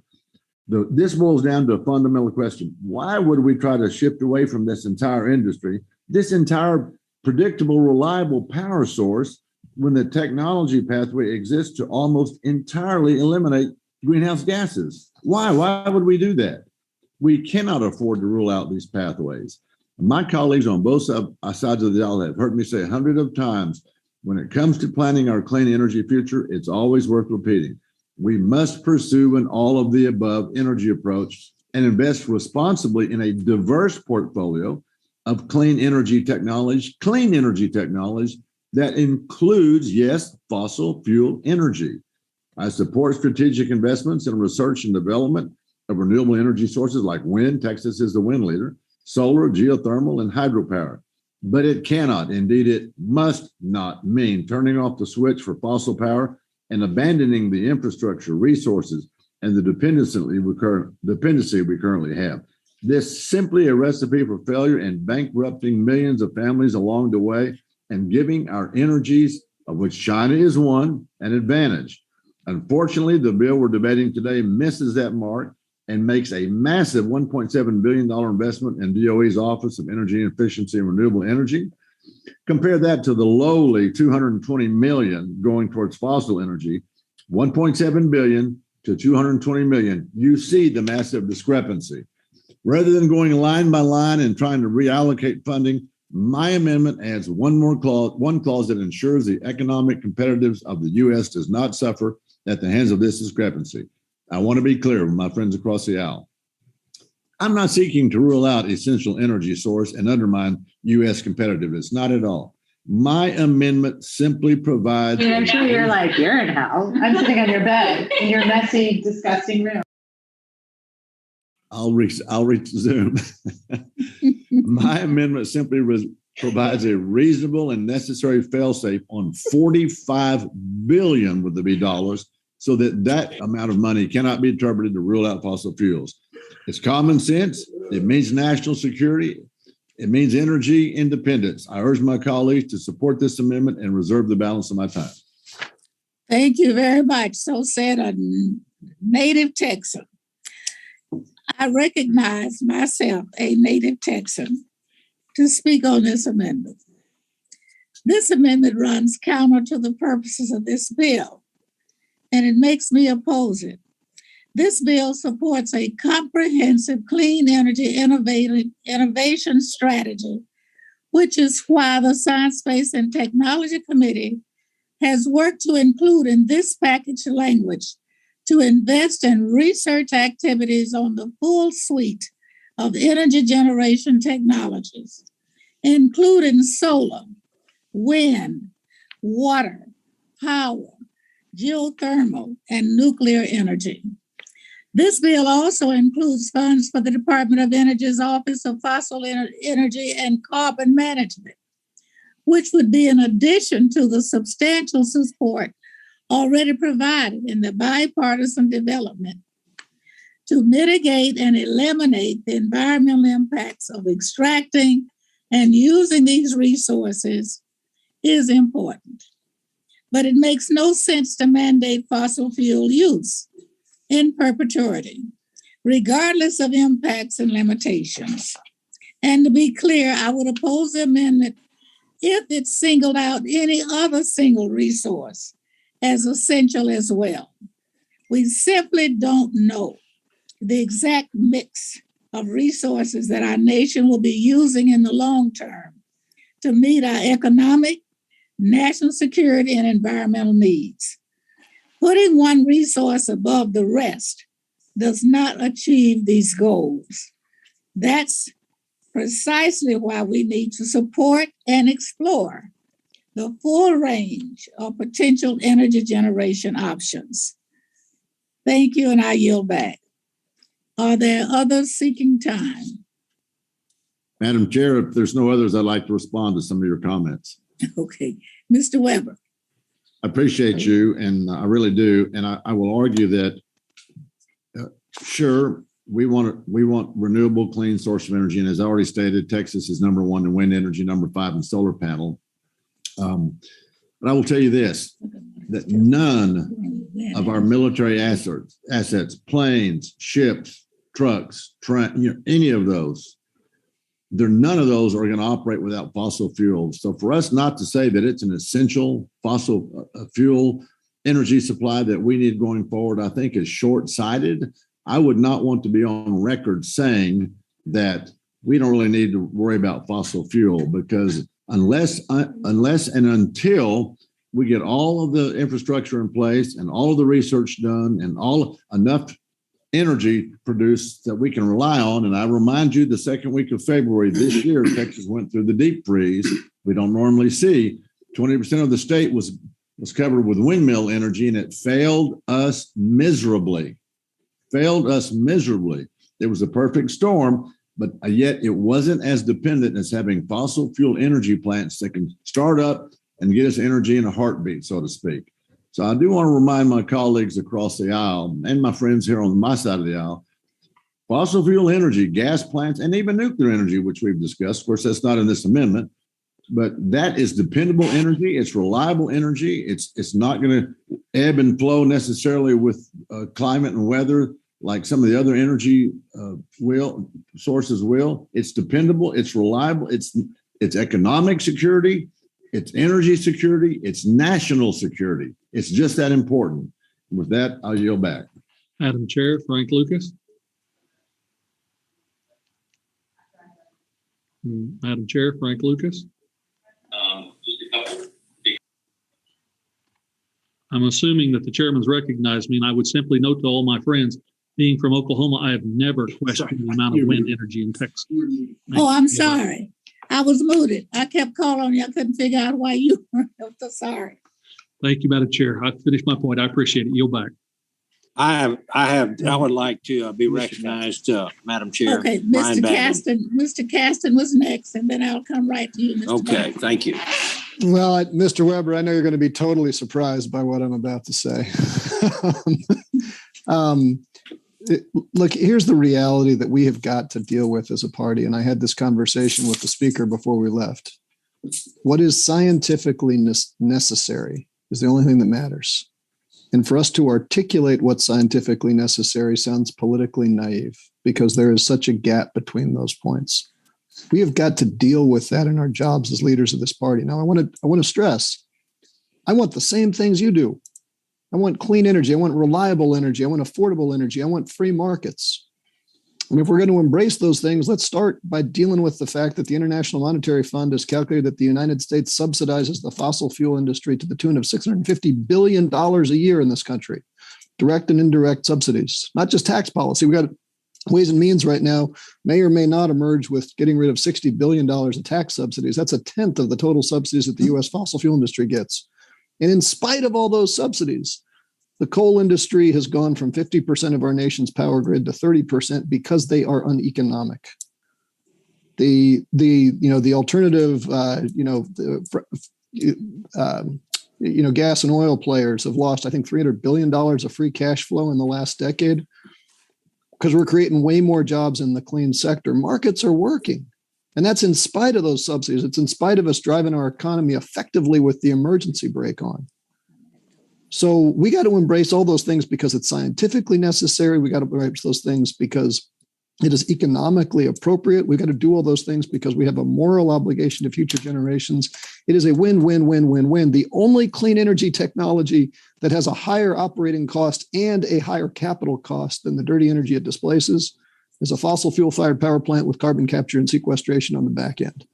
This boils down to a fundamental question. Why would we try to shift away from this entire industry, this entire predictable, reliable power source, when the technology pathway exists to almost entirely eliminate greenhouse gases? Why? Why would we do that? We cannot afford to rule out these pathways. My colleagues on both sides of the aisle have heard me say hundreds of times, when it comes to planning our clean energy future, it's always worth repeating. We must pursue an all of the above energy approach and invest responsibly in a diverse portfolio of clean energy technology that includes, yes, fossil fuel energy. I support strategic investments in research and development of renewable energy sources like wind. Texas is the wind leader, solar, geothermal, and hydropower. But it cannot, indeed it must not mean turning off the switch for fossil power and abandoning the infrastructure, resources, and the dependency we currently have. This is simply a recipe for failure and bankrupting millions of families along the way. and giving our energies, of which China is one, an advantage. Unfortunately, the bill we're debating today misses that mark and makes a massive $1.7 billion investment in DOE's Office of Energy Efficiency and Renewable Energy. Compare that to the lowly $220 million going towards fossil energy, $1.7 billion to $220 million. You see the massive discrepancy. Rather than going line by line and trying to reallocate funding, my amendment adds one clause that ensures the economic competitiveness of the U.S. does not suffer at the hands of this discrepancy. I want to be clear with my friends across the aisle. I'm not seeking to rule out essential energy source and undermine U.S. competitiveness, not at all. My amendment simply provides. I'm sure you're like, you're in hell. I'm sitting on your bed in your messy, disgusting room. I'll resume. My amendment simply provides a reasonable and necessary fail-safe on $45 billion with the B dollars, so that amount of money cannot be interpreted to rule out fossil fuels. It's common sense. It means national security. It means energy independence. I urge my colleagues to support this amendment and reserve the balance of my time. Thank you very much. So said a native Texan. I recognize myself a native Texan to speak on this amendment. This amendment runs counter to the purposes of this bill, and it makes me oppose it. This bill supports a comprehensive clean energy innovation strategy, which is why the Science, Space, and Technology Committee has worked to include in this package language to invest in research activities on the full suite of energy generation technologies, including solar, wind, water, power, geothermal, and nuclear energy. This bill also includes funds for the Department of Energy's Office of Fossil Energy and Carbon Management, which would be in addition to the substantial support already provided in the bipartisan development to mitigate and eliminate the environmental impacts of extracting and using these resources is important. But it makes no sense to mandate fossil fuel use in perpetuity, regardless of impacts and limitations. And to be clear, I would oppose the amendment if it singled out any other single resource as essential as well. We simply don't know the exact mix of resources that our nation will be using in the long term to meet our economic, national security, and environmental needs. Putting one resource above the rest does not achieve these goals. That's precisely why we need to support and explore the full range of potential energy generation options. Thank you, and I yield back. Are there others seeking time? Madam Chair, if there's no others, I'd like to respond to some of your comments. Okay, Mr. Weber. I appreciate you, and I really do. And I will argue that, sure, we want renewable, clean source of energy. And as I already stated, Texas is number one in wind energy, number 5 in solar panel. But I will tell you this, that none of our military assets, planes, ships, trucks, any of those, none of those are going to operate without fossil fuels. So for us not to say that it's an essential fossil fuel energy supply that we need going forward, I think is short-sighted. I would not want to be on record saying that we don't really need to worry about fossil fuel, because unless and until we get all of the infrastructure in place and all of the research done and enough energy produced that we can rely on. And I remind you, the second week of February this year, Texas went through the deep freeze we don't normally see. 20% of the state was covered with windmill energy, and it failed us miserably. It was a perfect storm, but yet it wasn't as dependent as having fossil fuel energy plants that can start up and get us energy in a heartbeat, so to speak. So I do want to remind my colleagues across the aisle and my friends here on my side of the aisle, fossil fuel energy, gas plants, and even nuclear energy, which we've discussed. Of course, that's not in this amendment. but that is dependable energy. It's reliable energy. It's not going to ebb and flow necessarily with climate and weather like some of the other energy sources will. It's dependable. It's reliable. It's economic security. It's energy security. It's national security. It's just that important. With that, I'll yield back. Madam Chair, Frank Lucas. Madam Chair, Frank Lucas. Just a couple. I'm assuming that the chairman's recognized me, and I would simply note to all my friends, being from Oklahoma, I have never questioned the amount of wind energy in Texas. Oh, I'm sorry. I was muted. I kept calling on you. I couldn't figure out why you were. I'm so sorry. Thank you, Madam Chair. I finished my point. I appreciate it. Yield back. I would like to be recognized, Madam Chair. Okay, Brian Mr. Babin. Mr. Caston was next, and then I'll come right to you, Mr. Okay, Babin. thank you. Well, Mr. Weber, I know you're going to be totally surprised by what I'm about to say. Look, here's the reality that we have got to deal with as a party. And I had this conversation with the speaker before we left. What is scientifically necessary is the only thing that matters. And for us to articulate what's scientifically necessary sounds politically naive because there is such a gap between those points. We have got to deal with that in our jobs as leaders of this party. Now, I want to stress, I want the same things you do. I want clean energy. I want reliable energy. I want affordable energy. I want free markets. And if we're going to embrace those things, let's start by dealing with the fact that the International Monetary Fund has calculated that the United States subsidizes the fossil fuel industry to the tune of $650 billion a year in this country, direct and indirect subsidies, not just tax policy. We got Ways and Means right now may or may not emerge with getting rid of $60 billion of tax subsidies. That's 1/10 of the total subsidies that the U.S. fossil fuel industry gets. And in spite of all those subsidies, the coal industry has gone from 50% of our nation's power grid to 30% because they are uneconomic. The alternative, gas and oil players have lost, I think, $300 billion of free cash flow in the last decade because we're creating way more jobs in the clean sector. Markets are working. And that's in spite of those subsidies. It's in spite of us driving our economy effectively with the emergency brake on. So we got to embrace all those things because it's scientifically necessary. We got to embrace those things because it is economically appropriate. We got to do all those things because we have a moral obligation to future generations. It is a win-win-win-win-win. The only clean energy technology that has a higher operating cost and a higher capital cost than the dirty energy it displaces is a fossil fuel-fired power plant with carbon capture and sequestration on the back end.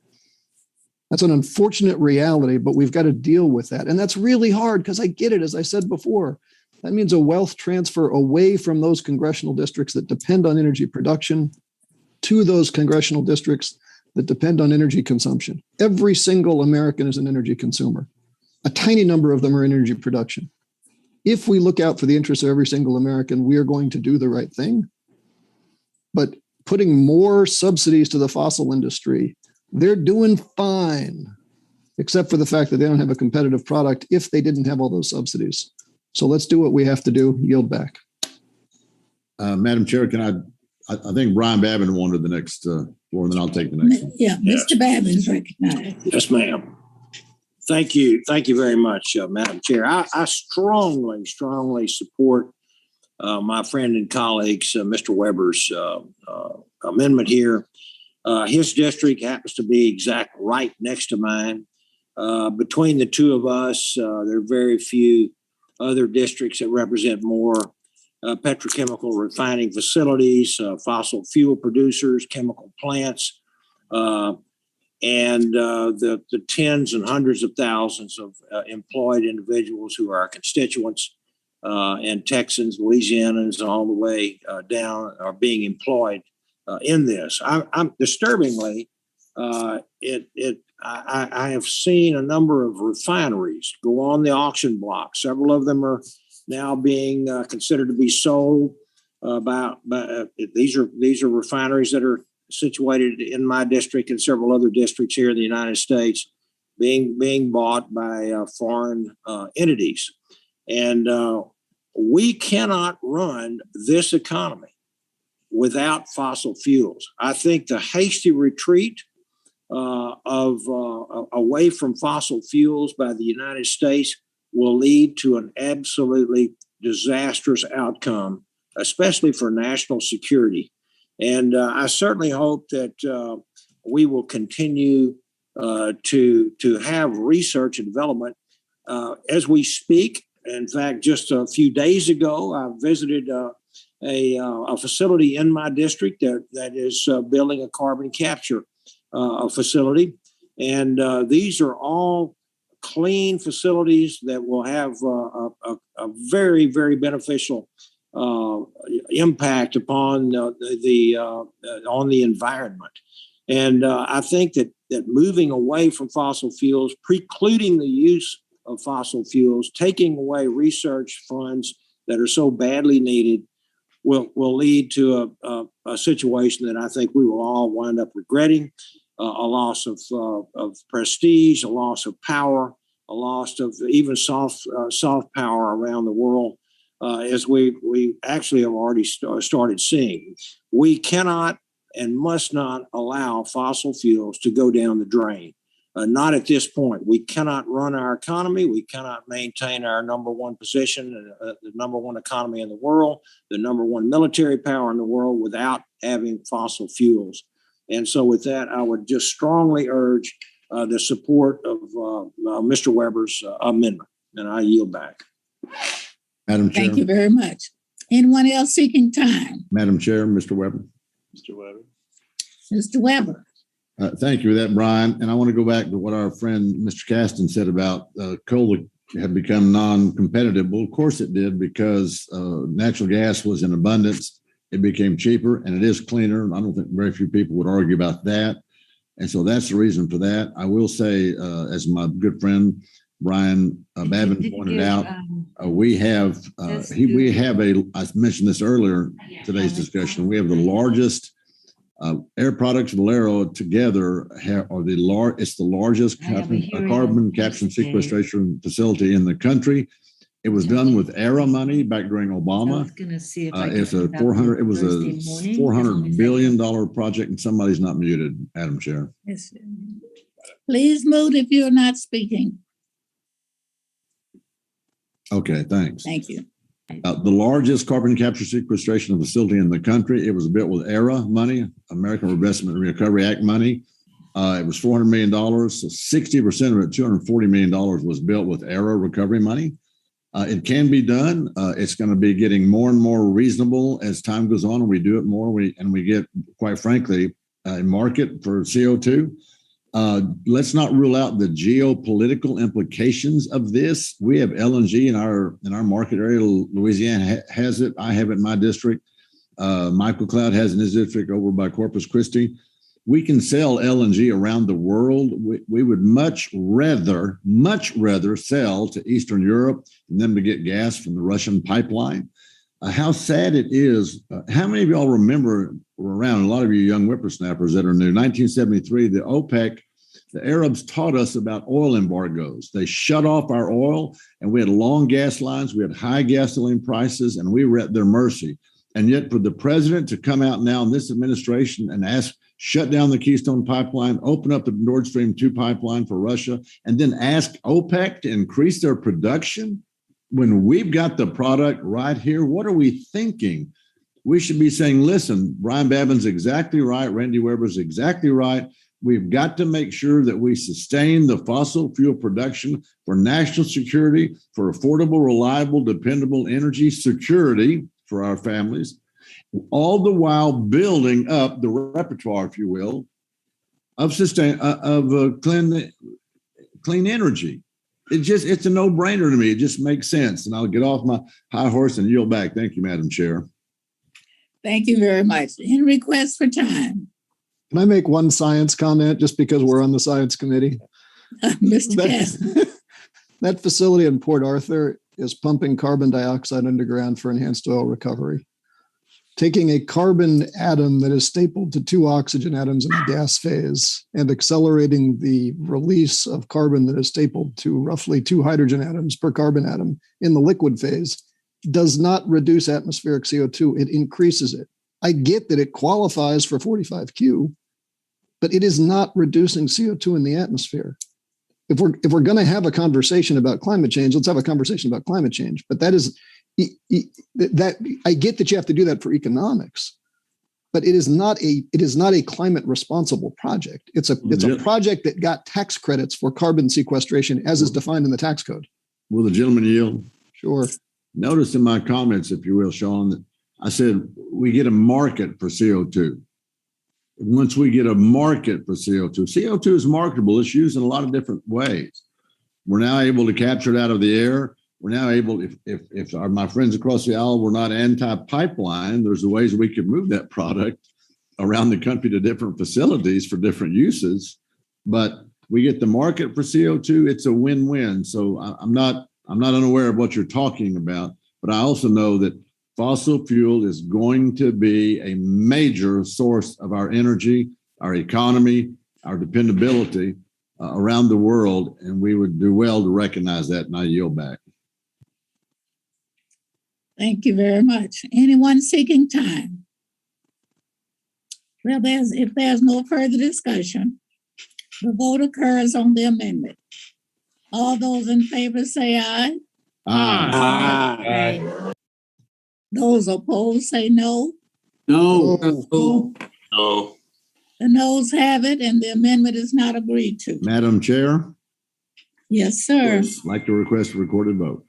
That's an unfortunate reality, but we've got to deal with that. And that's really hard because I get it, as I said before. That means a wealth transfer away from those congressional districts that depend on energy production to those congressional districts that depend on energy consumption. Every single American is an energy consumer. A tiny number of them are in energy production. If we look out for the interests of every single American, we are going to do the right thing. But putting more subsidies to the fossil industry, they're doing fine, except for the fact that they don't have a competitive product if they didn't have all those subsidies. So let's do what we have to do. Yield back. Madam Chair, I think Brian Babin wanted the next floor, and then I'll take the next one. Yeah, Mr. Babin's recognized. Yes, ma'am. Thank you. Thank you very much, Madam Chair. I strongly support my friend and colleagues, Mr. Weber's amendment here. His district happens to be exact right next to mine. Between the two of us, there are very few other districts that represent more petrochemical refining facilities, fossil fuel producers, chemical plants, and the tens and hundreds of thousands of employed individuals who are our constituents and Texans, Louisianans, all the way down are being employed in this. I'm disturbingly, I have seen a number of refineries go on the auction block. Several of them are now being considered to be sold. These are refineries that are situated in my district and several other districts here in the United States, being bought by foreign entities, and we cannot run this economy without fossil fuels. I think the hasty retreat away from fossil fuels by the United States will lead to an absolutely disastrous outcome, especially for national security. And I certainly hope that we will continue to have research and development as we speak. In fact, just a few days ago, I visited a facility in my district that is building a carbon capture facility. And these are all clean facilities that will have a very, very beneficial impact upon on the environment. And I think that moving away from fossil fuels, precluding the use of fossil fuels, taking away research funds that are so badly needed, will lead to a situation that I think we will all wind up regretting. A loss of prestige, a loss of power, a loss of even soft power around the world, as we actually have already started seeing. We cannot and must not allow fossil fuels to go down the drain. Not at this point. We cannot run our economy. We cannot maintain our number one position, the number one economy in the world, the number one military power in the world without having fossil fuels. And so with that, I would just strongly urge the support of Mr. Weber's amendment, and I yield back. Madam Chair. Thank you very much. Anyone else seeking time? Madam Chair, Mr. Weber. Mr. Weber. Mr. Weber. Thank you for that, Brian. And I want to go back to what our friend Mr. Caston said about coal had become non-competitive. Well, of course it did, because natural gas was in abundance. It became cheaper and it is cleaner. I don't think very few people would argue about that. And so that's the reason for that. I will say, as my good friend Brian Babin pointed out, we have I mentioned this earlier in today's discussion, we have the largest Air Products and Valero together it's the largest carbon capture and sequestration facility in the country. It was done with ERA money back during Obama. It's a $400 billion project, and somebody's not muted, Madam Chair. Yes. Please mute if you're not speaking. Okay, thanks. Thank you. The largest carbon capture sequestration facility in the country. It was built with ERA money, American Investment and Recovery Act money. It was $400 million. So 60% of it, $240 million, was built with ERA recovery money. It can be done. It's going to be getting more and more reasonable as time goes on, and we do it more. We get, quite frankly, a market for CO2. Let's not rule out the geopolitical implications of this. We have LNG in our market area. Louisiana has it. I have it in my district. Michael Cloud has in his district over by Corpus Christi. We can sell LNG around the world. We would much rather sell to Eastern Europe than them to get gas from the Russian pipeline. How sad it is. How many of y'all remember, around, a lot of you young whippersnappers that are new, 1973, the OPEC, the Arabs taught us about oil embargoes. They shut off our oil, and we had long gas lines. We had high gasoline prices, and we were at their mercy. And yet for the president to come out now in this administration and shut down the Keystone Pipeline, open up the Nord Stream 2 pipeline for Russia, and then ask OPEC to increase their production when we've got the product right here. What are we thinking? We should be saying, listen, Brian Babin's exactly right. Randy Weber's exactly right. We've got to make sure that we sustain the fossil fuel production for national security, for affordable, reliable, dependable energy security for our families, all the while building up the repertoire, if you will, of clean energy. It's a no-brainer to me. It just makes sense. And I'll get off my high horse and yield back. Thank you, Madam Chair. Thank you very much. Any requests for time? Can I make one science comment just because we're on the science committee? Mr. Caston. That facility in Port Arthur is pumping carbon dioxide underground for enhanced oil recovery. Taking a carbon atom that is stapled to 2 oxygen atoms in the gas phase and accelerating the release of carbon that is stapled to roughly 2 hydrogen atoms per carbon atom in the liquid phase does not reduce atmospheric CO2. It increases it. I get that it qualifies for 45Q, but it is not reducing CO2 in the atmosphere. If we're going to have a conversation about climate change, let's have a conversation about climate change. But that is that I get that you have to do that for economics, but it is not a climate responsible project. It's a project that got tax credits for carbon sequestration as is defined in the tax code. Will the gentleman yield? Sure. Notice in my comments, if you will, Sean, that I said we get a market for CO2. Once we get a market for CO2, CO2 is marketable. It's used in a lot of different ways. We're now able to capture it out of the air. We're now able, if my friends across the aisle were not anti-pipeline, there's ways we could move that product around the country to different facilities for different uses. But we get the market for CO2. It's a win-win. So I'm not unaware of what you're talking about, but I also know that fossil fuel is going to be a major source of our energy, our economy, our dependability around the world, and we would do well to recognize that, and I yield back. Thank you very much. Anyone seeking time? Well, if there's no further discussion, the vote occurs on the amendment. All those in favor say aye. Aye. Aye. Those opposed say no. No. No. The noes have it, and the amendment is not agreed to. Madam Chair, Yes, sir. I'd like to request a recorded vote.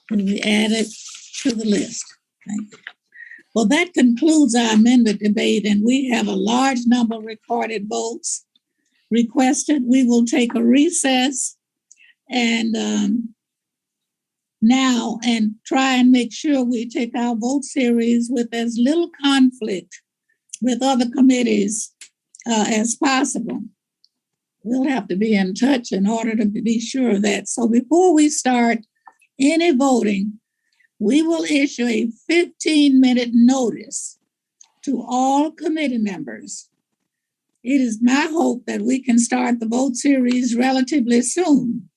And we add it to the list. Thank you. Well, that concludes our amendment debate, and we have a large number of recorded votes requested. We will take a recess and now and try and make sure we take our vote series with as little conflict with other committees as possible. We'll have to be in touch in order to be sure of that. So before we start any voting, we will issue a 15-minute notice to all committee members. It is my hope that we can start the vote series relatively soon.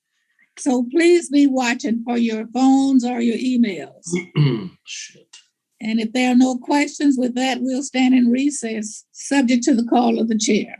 So please be watching for your phones or your emails. And if there are no questions with that, we'll stand in recess, subject to the call of the chair.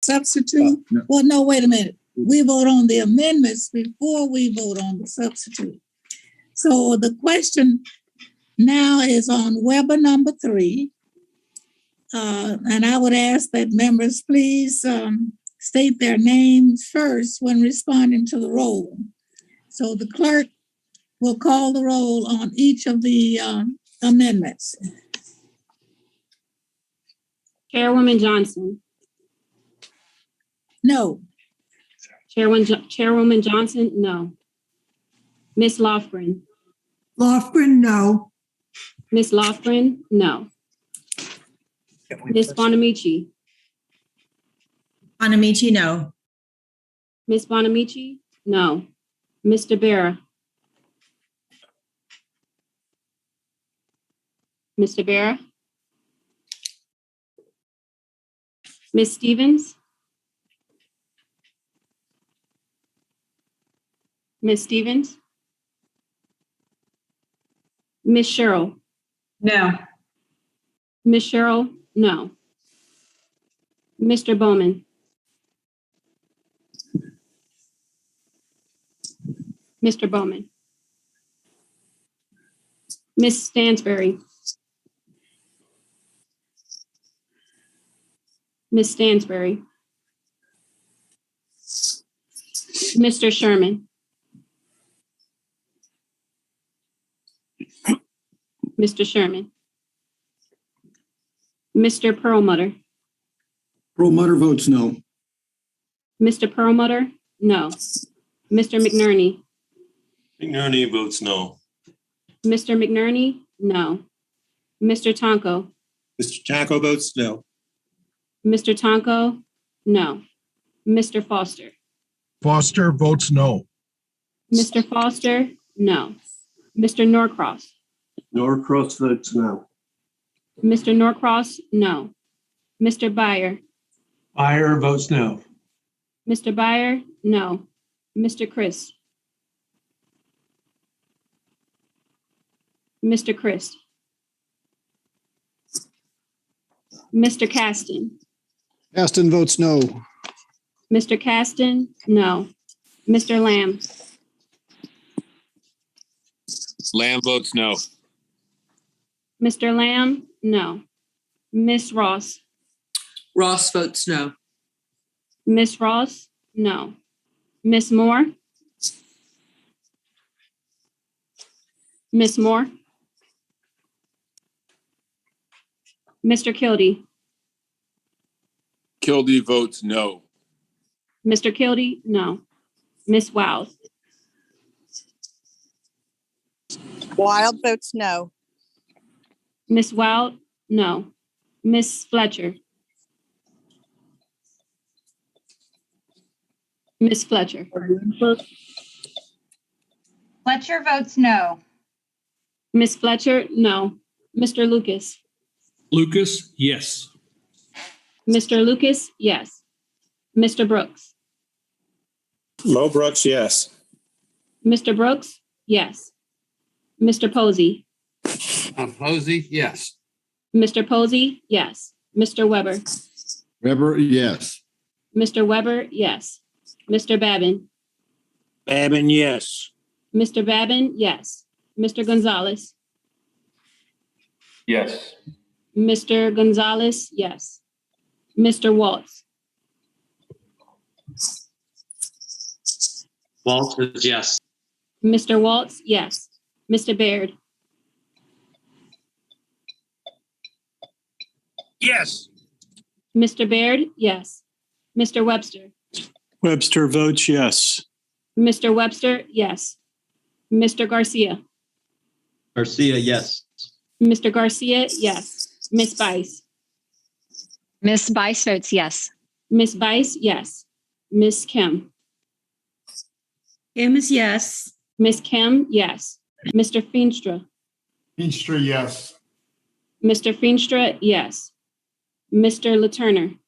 substitute? No. Well, no, wait a minute. We vote on the amendments before we vote on the substitute. So the question now is on Weber number 3. And I would ask that members please state their names first when responding to the roll. So the clerk will call the roll on each of the amendments. Chairwoman Johnson. No. Chairwoman Johnson, no. Ms. Lofgren. Lofgren, no. Ms. Lofgren, no. Ms. Bonamici. Bonamici, no. Ms. Bonamici, no. Mr. Barra. Mr. Barra. Ms. Stevens. Ms. Stevens. Ms. Cheryl. No. Ms. Cheryl, no. Mr. Bowman. Mr. Bowman. Ms. Stansberry. Ms. Stansberry. Mr. Sherman. Mr. Sherman. Mr. Perlmutter. Perlmutter votes no. Mr. Perlmutter, no. Mr. McNerney. McNerney votes no. Mr. McNerney, no. Mr. Tonko. Mr. Tonko votes no. Mr. Tonko, no. Mr. Foster. Foster votes no. Mr. Foster, no. Mr. Norcross. Norcross votes no. Mr. Norcross, no. Mr. Byer. Byer votes no. Mr. Byer, no. Mr. Chris. Mr. Chris. Mr. Caston. Aston votes no. Mr. Caston, no. Mr. Lamb. Lamb votes no. Mr. Lamb, no. Miss Ross. Ross votes no. Miss Ross, no. Miss Moore. Miss Moore. Mr. Kildee. Kildee votes no. Mr. Kildee, no. Miss Wild. Wild votes no. Miss Wild, no. Miss Fletcher. Miss Fletcher. Fletcher votes no. Miss Fletcher, no. Mr. Lucas. Lucas, yes. Mr. Lucas, yes. Mr. Brooks. Mo Brooks, yes. Mr. Brooks, yes. Mr. Posey. Posey, yes. Mr. Posey, yes. Mr. Weber. Weber, yes. Mr. Weber, yes. Mr. Babin. Babin, yes. Mr. Babin, yes. Mr. Gonzalez. Yes. Mr. Gonzalez, yes. Mr. Waltz. Waltz is yes. Mr. Waltz, yes. Mr. Baird. Yes. Mr. Baird, yes. Mr. Webster. Webster votes yes. Mr. Webster, yes. Mr. Garcia. Garcia, yes. Mr. Garcia, yes. Miss Bice. Miss Bice votes yes. Miss Bice, yes. Miss Kim. Kim is yes. Miss Kim, yes. Mr. Feenstra. Feenstra, yes. Mr. Feenstra, yes. Mr. Laturner.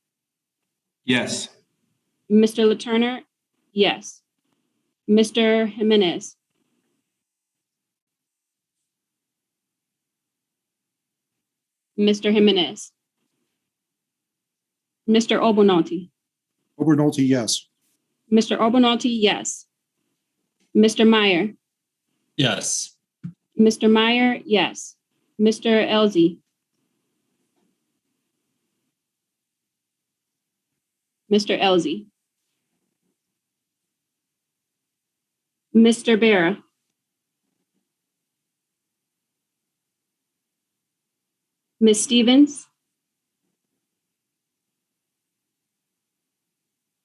Yes. Mr. Laturner, yes. Mr. Jimenez. Mr. Jimenez. Mr. Obolnoti. Obernolte, yes. Mr. Obernolte, yes. Mr. Meyer, Yes. Mr. Meyer, yes. Mr. Elzey, Mr. Elzey, Mr. Barra, Ms. Stevens,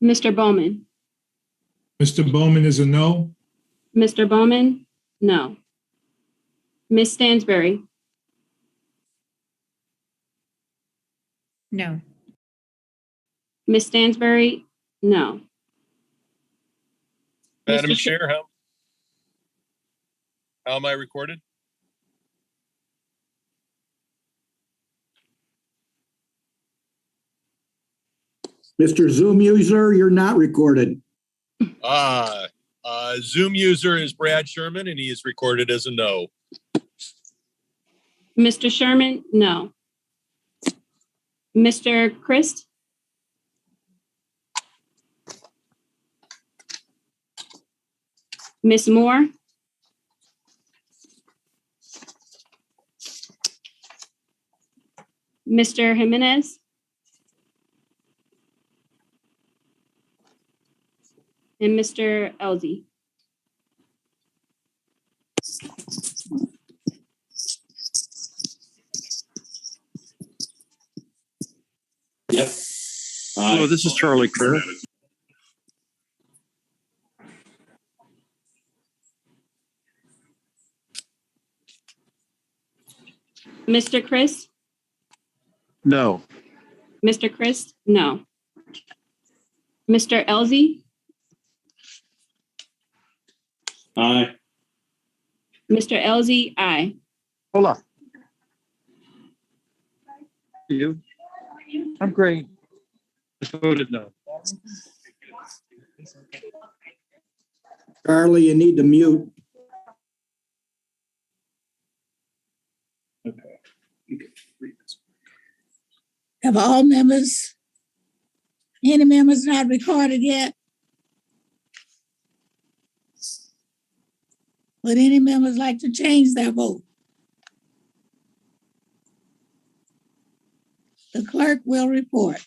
Mr. Bowman, Mr. Bowman is a no. Mr. Bowman, no. Ms. Stansberry, No. Ms. Stansberry, no. Madam Mr. Chair, how am I recorded? Mr. Zoom user, you're not recorded. Zoom user is Brad Sherman, and he is recorded as a no. Mr. Sherman, no. Mr. Christ, Ms. Moore, Mr. Jimenez, and Mr. Elzey. Yep. Hello, this is Charlie Kerr. Mr. Chris, No. Mr. Chris, no. Mr. Elzey, Aye. Mr. Elzey, aye. Hola. You? I'm great. Just voted no. Charlie, you need to mute. Have all members, any members not recorded yet? Would any members like to change their vote? The clerk will report.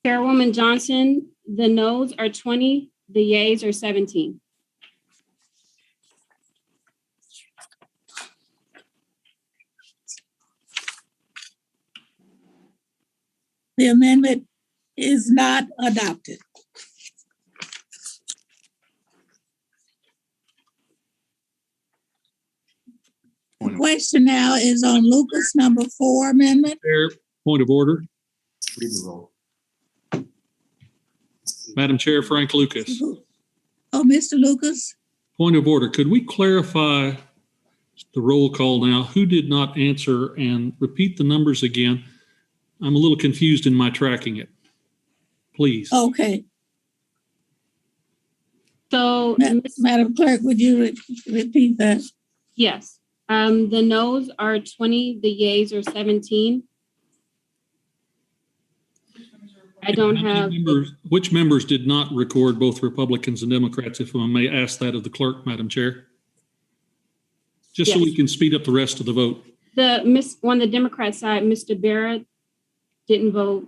Chairwoman Johnson, the noes are 20, the yeas are 17. The amendment is not adopted. The question now is on Lucas number 4 amendment. Chair, point of order. Madam Chair, Frank Lucas. Oh, Mr. Lucas. Point of order. Could we clarify the roll call now? Who did not answer, and repeat the numbers again? I'm a little confused in my tracking it. Please. Okay. So, Madam Clerk, would you repeat that? yes, the noes are 20, the yeas are 17. I don't have. Which members did not record, both Republicans and Democrats, if I may ask that of the clerk, Madam Chair? Just so we can speed up the rest of the vote. On the Democrat side, Mr. Barrett didn't vote.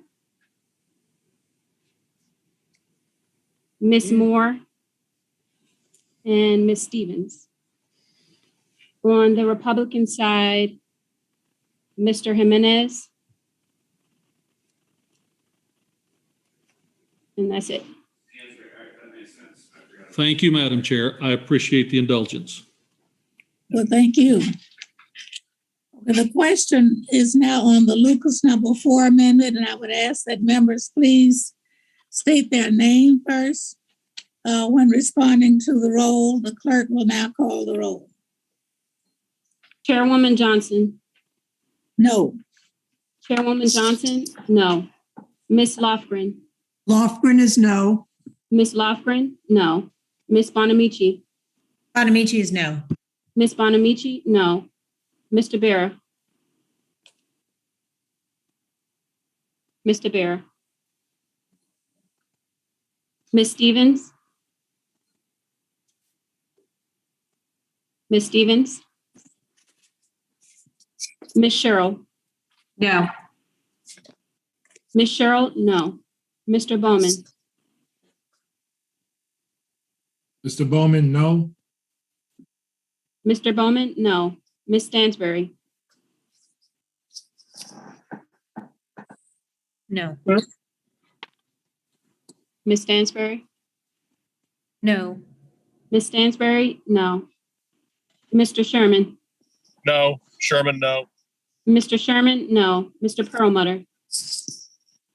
Ms. Moore and Ms. Stevens. On the Republican side, Mr. Jimenez. And that's it. Thank you, Madam Chair. I appreciate the indulgence. Well, thank you. The question is now on the Lucas number 4 amendment, and I would ask that members please state their name first. When responding to the roll, the clerk will now call the roll. Chairwoman Johnson. No. Chairwoman Johnson, no. Ms. Lofgren. Lofgren is no. Ms. Lofgren, no. Ms. Bonamici. Bonamici is no. Ms. Bonamici, no. Mr. Barra. Mr. Bear. Ms. Stevens? Ms. Stevens? Ms. Cheryl? No. Ms. Cheryl? No. Mr. Bowman? Mr. Bowman, no. Mr. Bowman? No. Ms. Stansberry? No. Ms. Stansberry? No. Ms. Stansberry? No. Mr. Sherman? No. Sherman, no. Mr. Sherman? No. Mr. Perlmutter?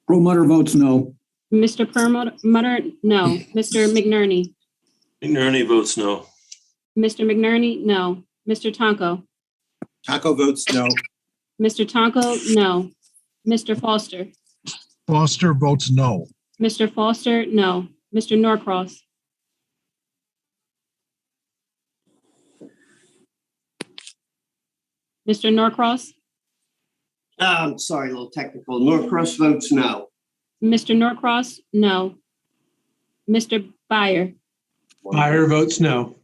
Perlmutter votes no. Mr. Perlmutter? No. Mr. McNerney? McNerney votes no. Mr. McNerney? No. Mr. Tonko? Taco votes no. Mr. Tonko? No. Mr. Foster? Foster votes no. Mr. Foster? No. Mr. Norcross? Mr. Norcross? I'm sorry, a little technical. Norcross votes no. Mr. Norcross? No. Mr. Byer? Byer votes no.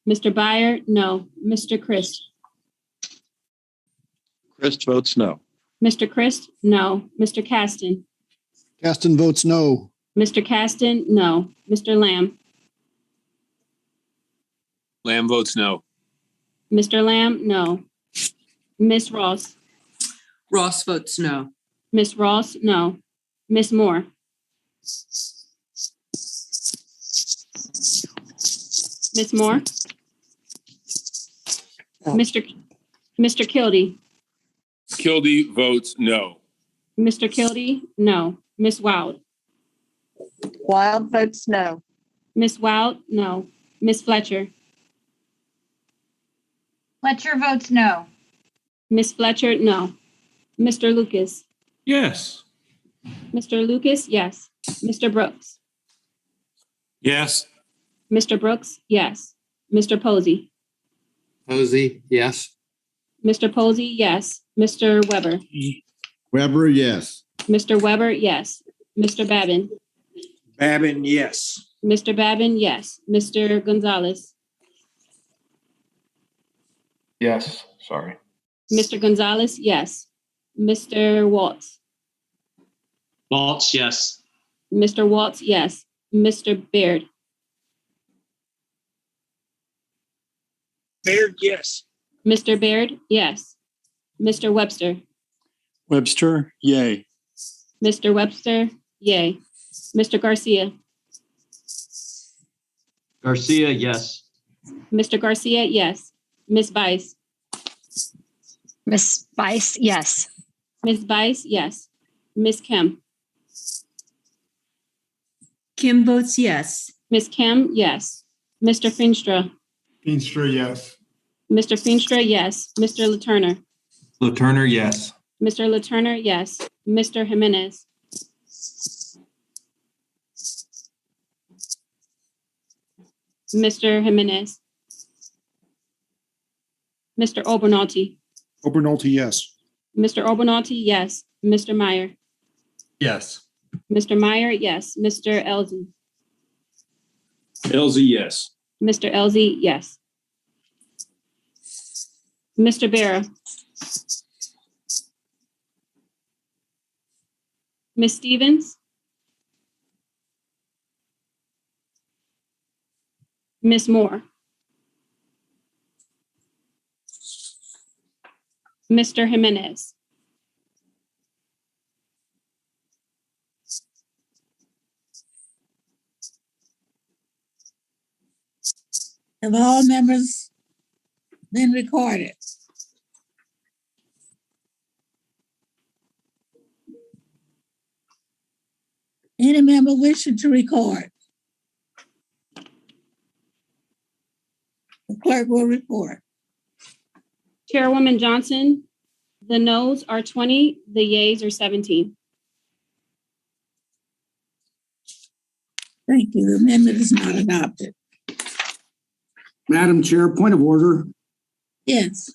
Mr. Byer? No. Mr. Christ? Christ votes no. Mr. Christ? No. Mr. Caston? Caston votes no. Mr. Caston? No. Mr. Lamb? Lamb votes no. Mr. Lamb? No. Miss Ross? Ross votes no. Miss Ross? No. Miss Moore? Miss Moore? Mr. Kildee? Kildee votes no. Mr. Kildee? No. Miss Wild? Wild votes no. Miss Wild? No. Miss Fletcher? Fletcher votes no. Miss Fletcher? No. Mr. Lucas? Yes. Mr. Lucas? Yes. Mr. Brooks? Yes. Mr. Brooks? Yes. Mr. Posey? Posey, yes. Mr. Posey? Yes. Mr. Weber? Weber, yes. Mr. Weber? Yes. Mr. Babin? Babin, yes. Mr. Babin? Yes. Mr. Gonzalez? Yes, sorry. Mr. Gonzalez? Yes. Mr. Waltz? Waltz, yes. Mr. Waltz? Yes. Mr. Baird? Baird, yes. Mr. Baird? Yes. Mr. Webster? Webster, yay. Mr. Webster? Yay. Mr. Garcia? Garcia, yes. Mr. Garcia? Yes. Ms. Bice? Miss Bice, yes. Ms. Bice? Yes. Ms. Kim? Kim votes yes. Ms. Kim? Yes. Mr. Feenstra? Feenstra, yes. Mr. Feenstra? Yes. Mr. Laturner? Laturner, yes. Mr. Laturner? Yes. Mr. Jimenez? Mr. Jimenez? Mr. Obernolte? Obernolte, yes. Mr. Obernolte? Yes. Mr. Meyer? Yes. Mr. Meyer? Yes. Mr. Elzy? Elsie, yes. Mr. Elzy? Yes. Mr. Barra? Ms. Stevens? Ms. Moore? Mr. Jimenez? Have all members been recorded? Any member wishing to record? The clerk will report. Chairwoman Johnson, the noes are 20, the yeas are 17. Thank you. The amendment is not adopted. Madam Chair, point of order. Yes.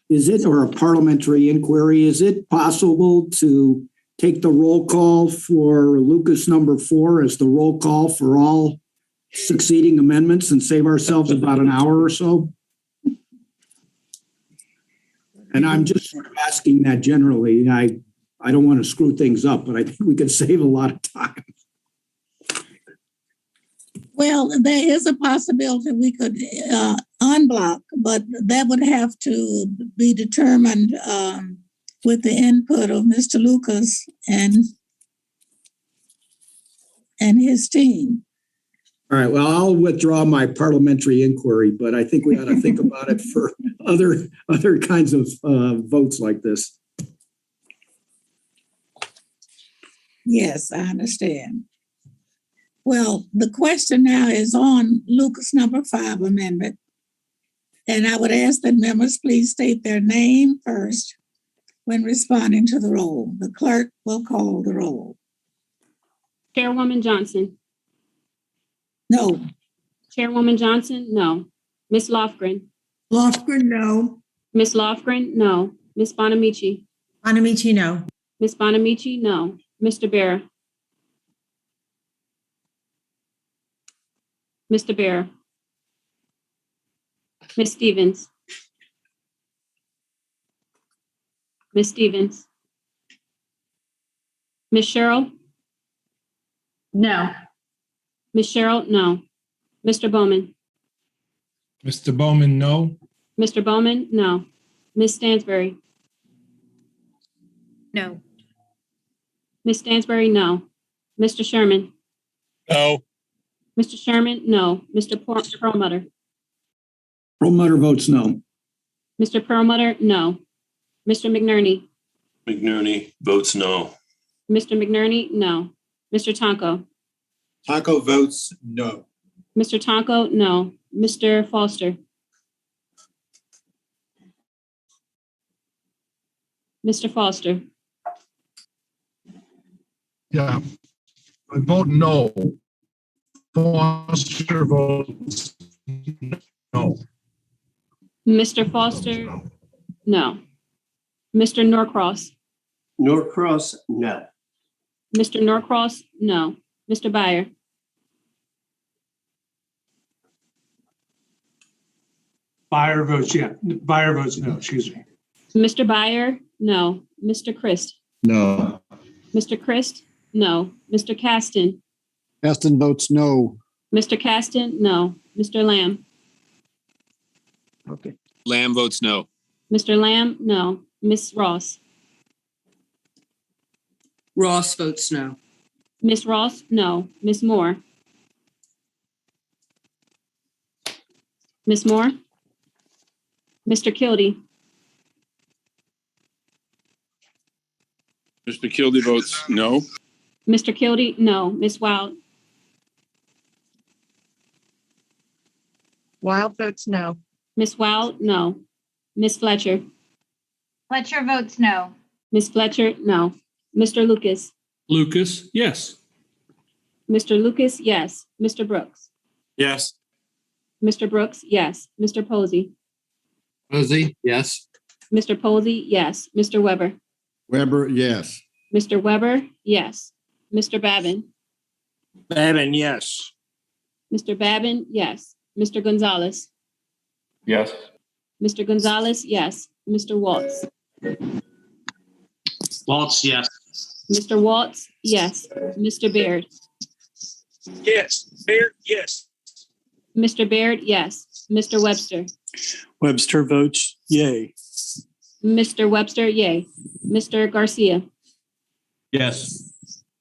Is it, or a parliamentary inquiry, is it possible to take the roll call for Lucas number 4 as the roll call for all succeeding amendments and save ourselves about an hour or so? And I'm just asking that generally. I don't want to screw things up, but I think we could save a lot of time. Well, there is a possibility we could unblock, but that would have to be determined with the input of Mr. Lucas and his team. All right, well, I'll withdraw my parliamentary inquiry, but I think we ought to think about it for other kinds of votes like this. Yes, I understand. Well, the question now is on Lucas number 5 amendment. And I would ask that members please state their name first when responding to the roll. The clerk will call the roll. Chairwoman Johnson. No. Chairwoman Johnson, no. Ms. Lofgren. Lofgren, no. Ms. Lofgren, no. Ms. Bonamici. Bonamici, no. Ms. Bonamici, no. Mr. Bear. Mr. Bear. Ms. Stevens. Ms. Stevens. Ms. Cheryl. No. Ms. Cheryl, no. Mr. Bowman. Mr. Bowman, no. Mr. Bowman, no. Ms. Stansberry. No. Ms. Stansberry, no. Mr. Sherman. No. Mr. Sherman, no. Mr. Perlmutter. Perlmutter votes no. Mr. Perlmutter, no. Mr. McNerney. McNerney votes no. Mr. McNerney, no. Mr. Tonko. Taco votes no. Mr. Tonko, no. Mr. Foster. Mr. Foster. Yeah. I vote no. Foster votes no. Mr. Foster, no. Mr. Norcross. Norcross, no. Mr. Norcross, no. Mr. Byer. Byer votes no, excuse me. Mr. Byer, no. Mr. Christ. No. Mr. Christ, no. Mr. Caston. Caston votes no. Mr. Caston, no. Mr. Lamb. Okay. Lamb votes no. Mr. Lamb, no. Ms. Ross. Ross votes no. Ms. Ross, no. Ms. Moore. Ms. Moore. Mr. Kildee. Mr. Kildee votes no. Mr. Kildee, no. Ms. Wild. Wild votes no. Ms. Wild, no. Ms. Fletcher. Fletcher votes no. Ms. Fletcher, no. Mr. Lucas. Lucas, yes. Mr. Lucas, yes. Mr. Brooks. Yes. Mr. Brooks, yes. Mr. Posey. Posey, yes. Mr. Posey, yes. Mr. Weber. Weber, yes. Mr. Weber, yes. Mr. Babin. Babin, yes. Mr. Babin, yes. Mr. Gonzalez. Yes. Mr. Gonzalez, yes. Mr. Waltz. Waltz, yes. Mr. Waltz, yes. Mr. Baird. Yes. Baird, yes. Mr. Baird, yes. Mr. Webster. Webster votes yay. Mr. Webster, yay. Mr. Garcia. Yes.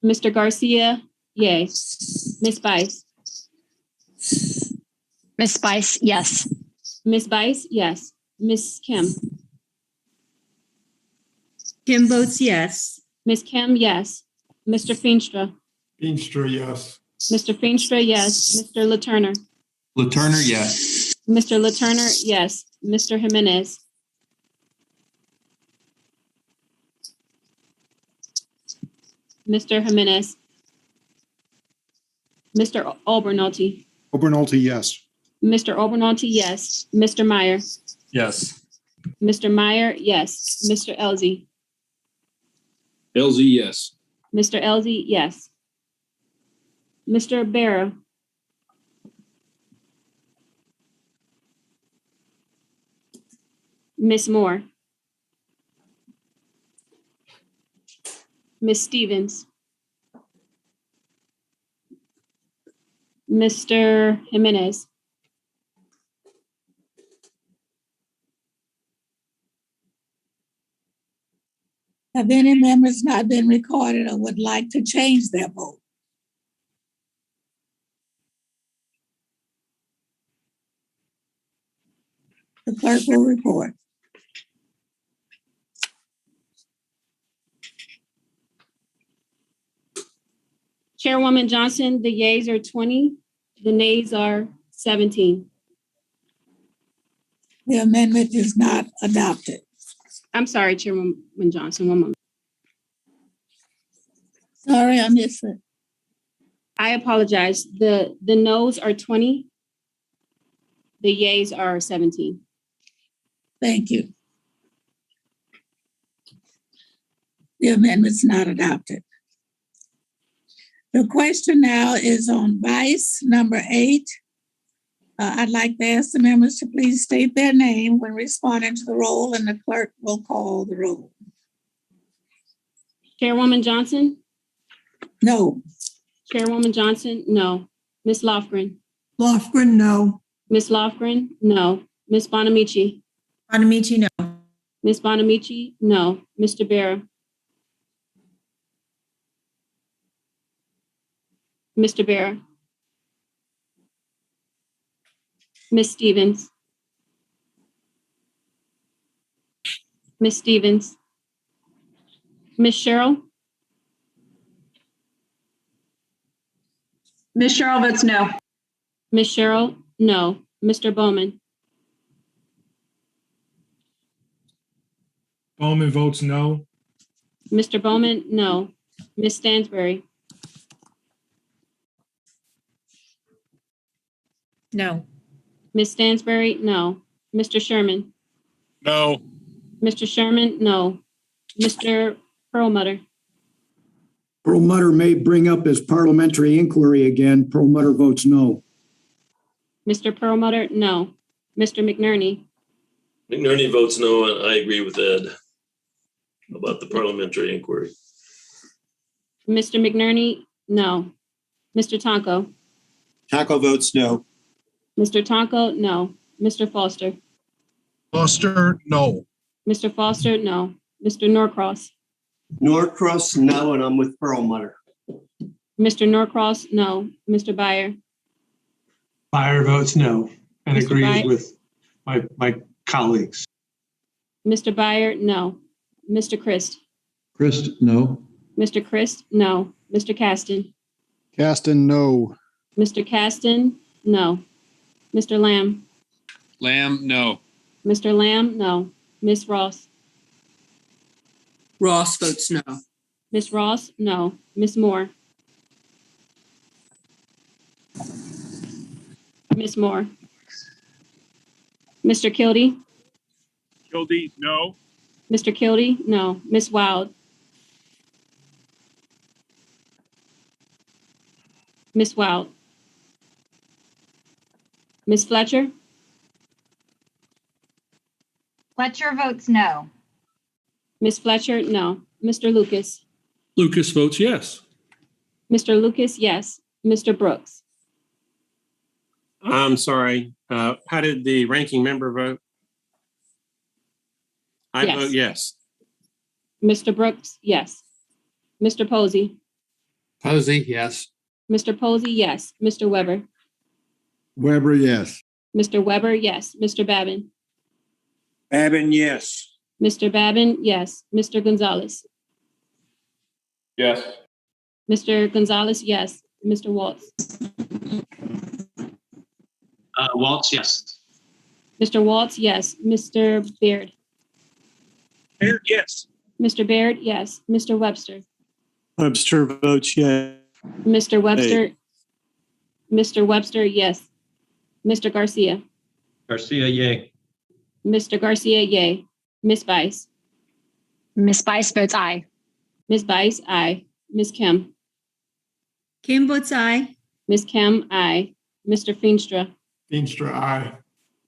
Mr. Garcia, yay. Ms. Bice. Miss Spice, yes. Ms. Bice, yes. Ms. Kim. Kim votes yes. Ms. Kim, yes. Mr. Feenstra. Feenstra, yes. Mr. Feenstra, yes. Mr. LaTurner. LaTurner, yes. Mr. LaTurner, yes. Mr. Jimenez. Mr. Jimenez. Mr. Obernolte. Obernolte, yes. Mr. Obernolte, yes. Mr. Meyer. Yes. Mr. Meyer, yes. Mr. Elzey. LZ, yes. Mr. Elzey, yes. Mr. Barra. Ms. Moore. Ms. Stevens. Mr. Jimenez. Have any members not been recorded or would like to change their vote? The clerk will report. Chairwoman Johnson, the yeas are 20, the nays are 17. The amendment is not adopted. I'm sorry, Chairwoman Johnson, one moment. Sorry, I missed it. I apologize. The noes are 20, the yeas are 17. Thank you. The amendment's not adopted. The question now is on vice number 8. I'd like to ask the members to please state their name when responding to the roll, and the clerk will call the roll. Chairwoman Johnson? No. Chairwoman Johnson, no. Ms. Lofgren? Lofgren, no. Ms. Lofgren, no. Ms. Bonamici? Bonamici, no. Ms. Bonamici, no. Mr. Barra? Mr. Barra? Ms. Stevens? Ms. Stevens? Ms. Cheryl? Ms. Cheryl votes no. Ms. Cheryl, no. Mr. Bowman? Bowman votes no. Mr. Bowman, no. Ms. Stansberry? No. Ms. Stansberry, no. Mr. Sherman? No. Mr. Sherman, no. Mr. Perlmutter? Perlmutter may bring up his parliamentary inquiry again. Perlmutter votes no. Mr. Perlmutter, no. Mr. McNerney? McNerney votes no, and I agree with Ed about the parliamentary inquiry. Mr. McNerney, no. Mr. Tonko? Taco votes no. Mr. Tonko, no. Mr. Foster? Foster, no. Mr. Foster, no. Mr. Norcross? Norcross, no, and I'm with Perlmutter. Mr. Norcross, no. Mr. Byer? Byer votes no and Mr. agrees Byer? with my colleagues. Mr. Byer, no. Mr. Christ? Christ, no. Mr. Christ, no. Mr. Caston? Caston, no. Mr. Caston, no. Mr. Lamb? Lamb, no. Mr. Lamb, no. Ms. Ross? Ross votes no. Ms. Ross, no. Ms. Moore? Ms. Moore? Mr. Kildee? Kildee, no. Mr. Kildee, no. Ms. Wild? Ms. Wild? Ms. Fletcher? Fletcher votes no. Ms. Fletcher, no. Mr. Lucas? Lucas votes yes. Mr. Lucas, yes. Mr. Brooks? I'm sorry. How did the ranking member vote? I Yes. vote yes. Mr. Brooks, yes. Mr. Posey? Posey, yes. Mr. Posey, yes. Mr. Weber? Weber, yes. Mr. Weber, yes. Mr. Babin? Babin, yes. Mr. Babin, yes. Mr. Gonzalez? Yes. Mr. Gonzalez, yes. Mr. Waltz? Waltz, yes. Mr. Waltz, yes. Mr. Baird? Baird, yes. Mr. Baird, yes. Mr. Webster? Webster votes yes. Mr. Webster? Mr. Webster, yes. Mr. Garcia? Garcia, yay. Mr. Garcia, yay. Ms. Bice? Ms. Bice votes aye. Ms. Bice, aye. Ms. Kim. Kim votes aye. Ms. Kim, aye. Mr. Feenstra. Feenstra, aye.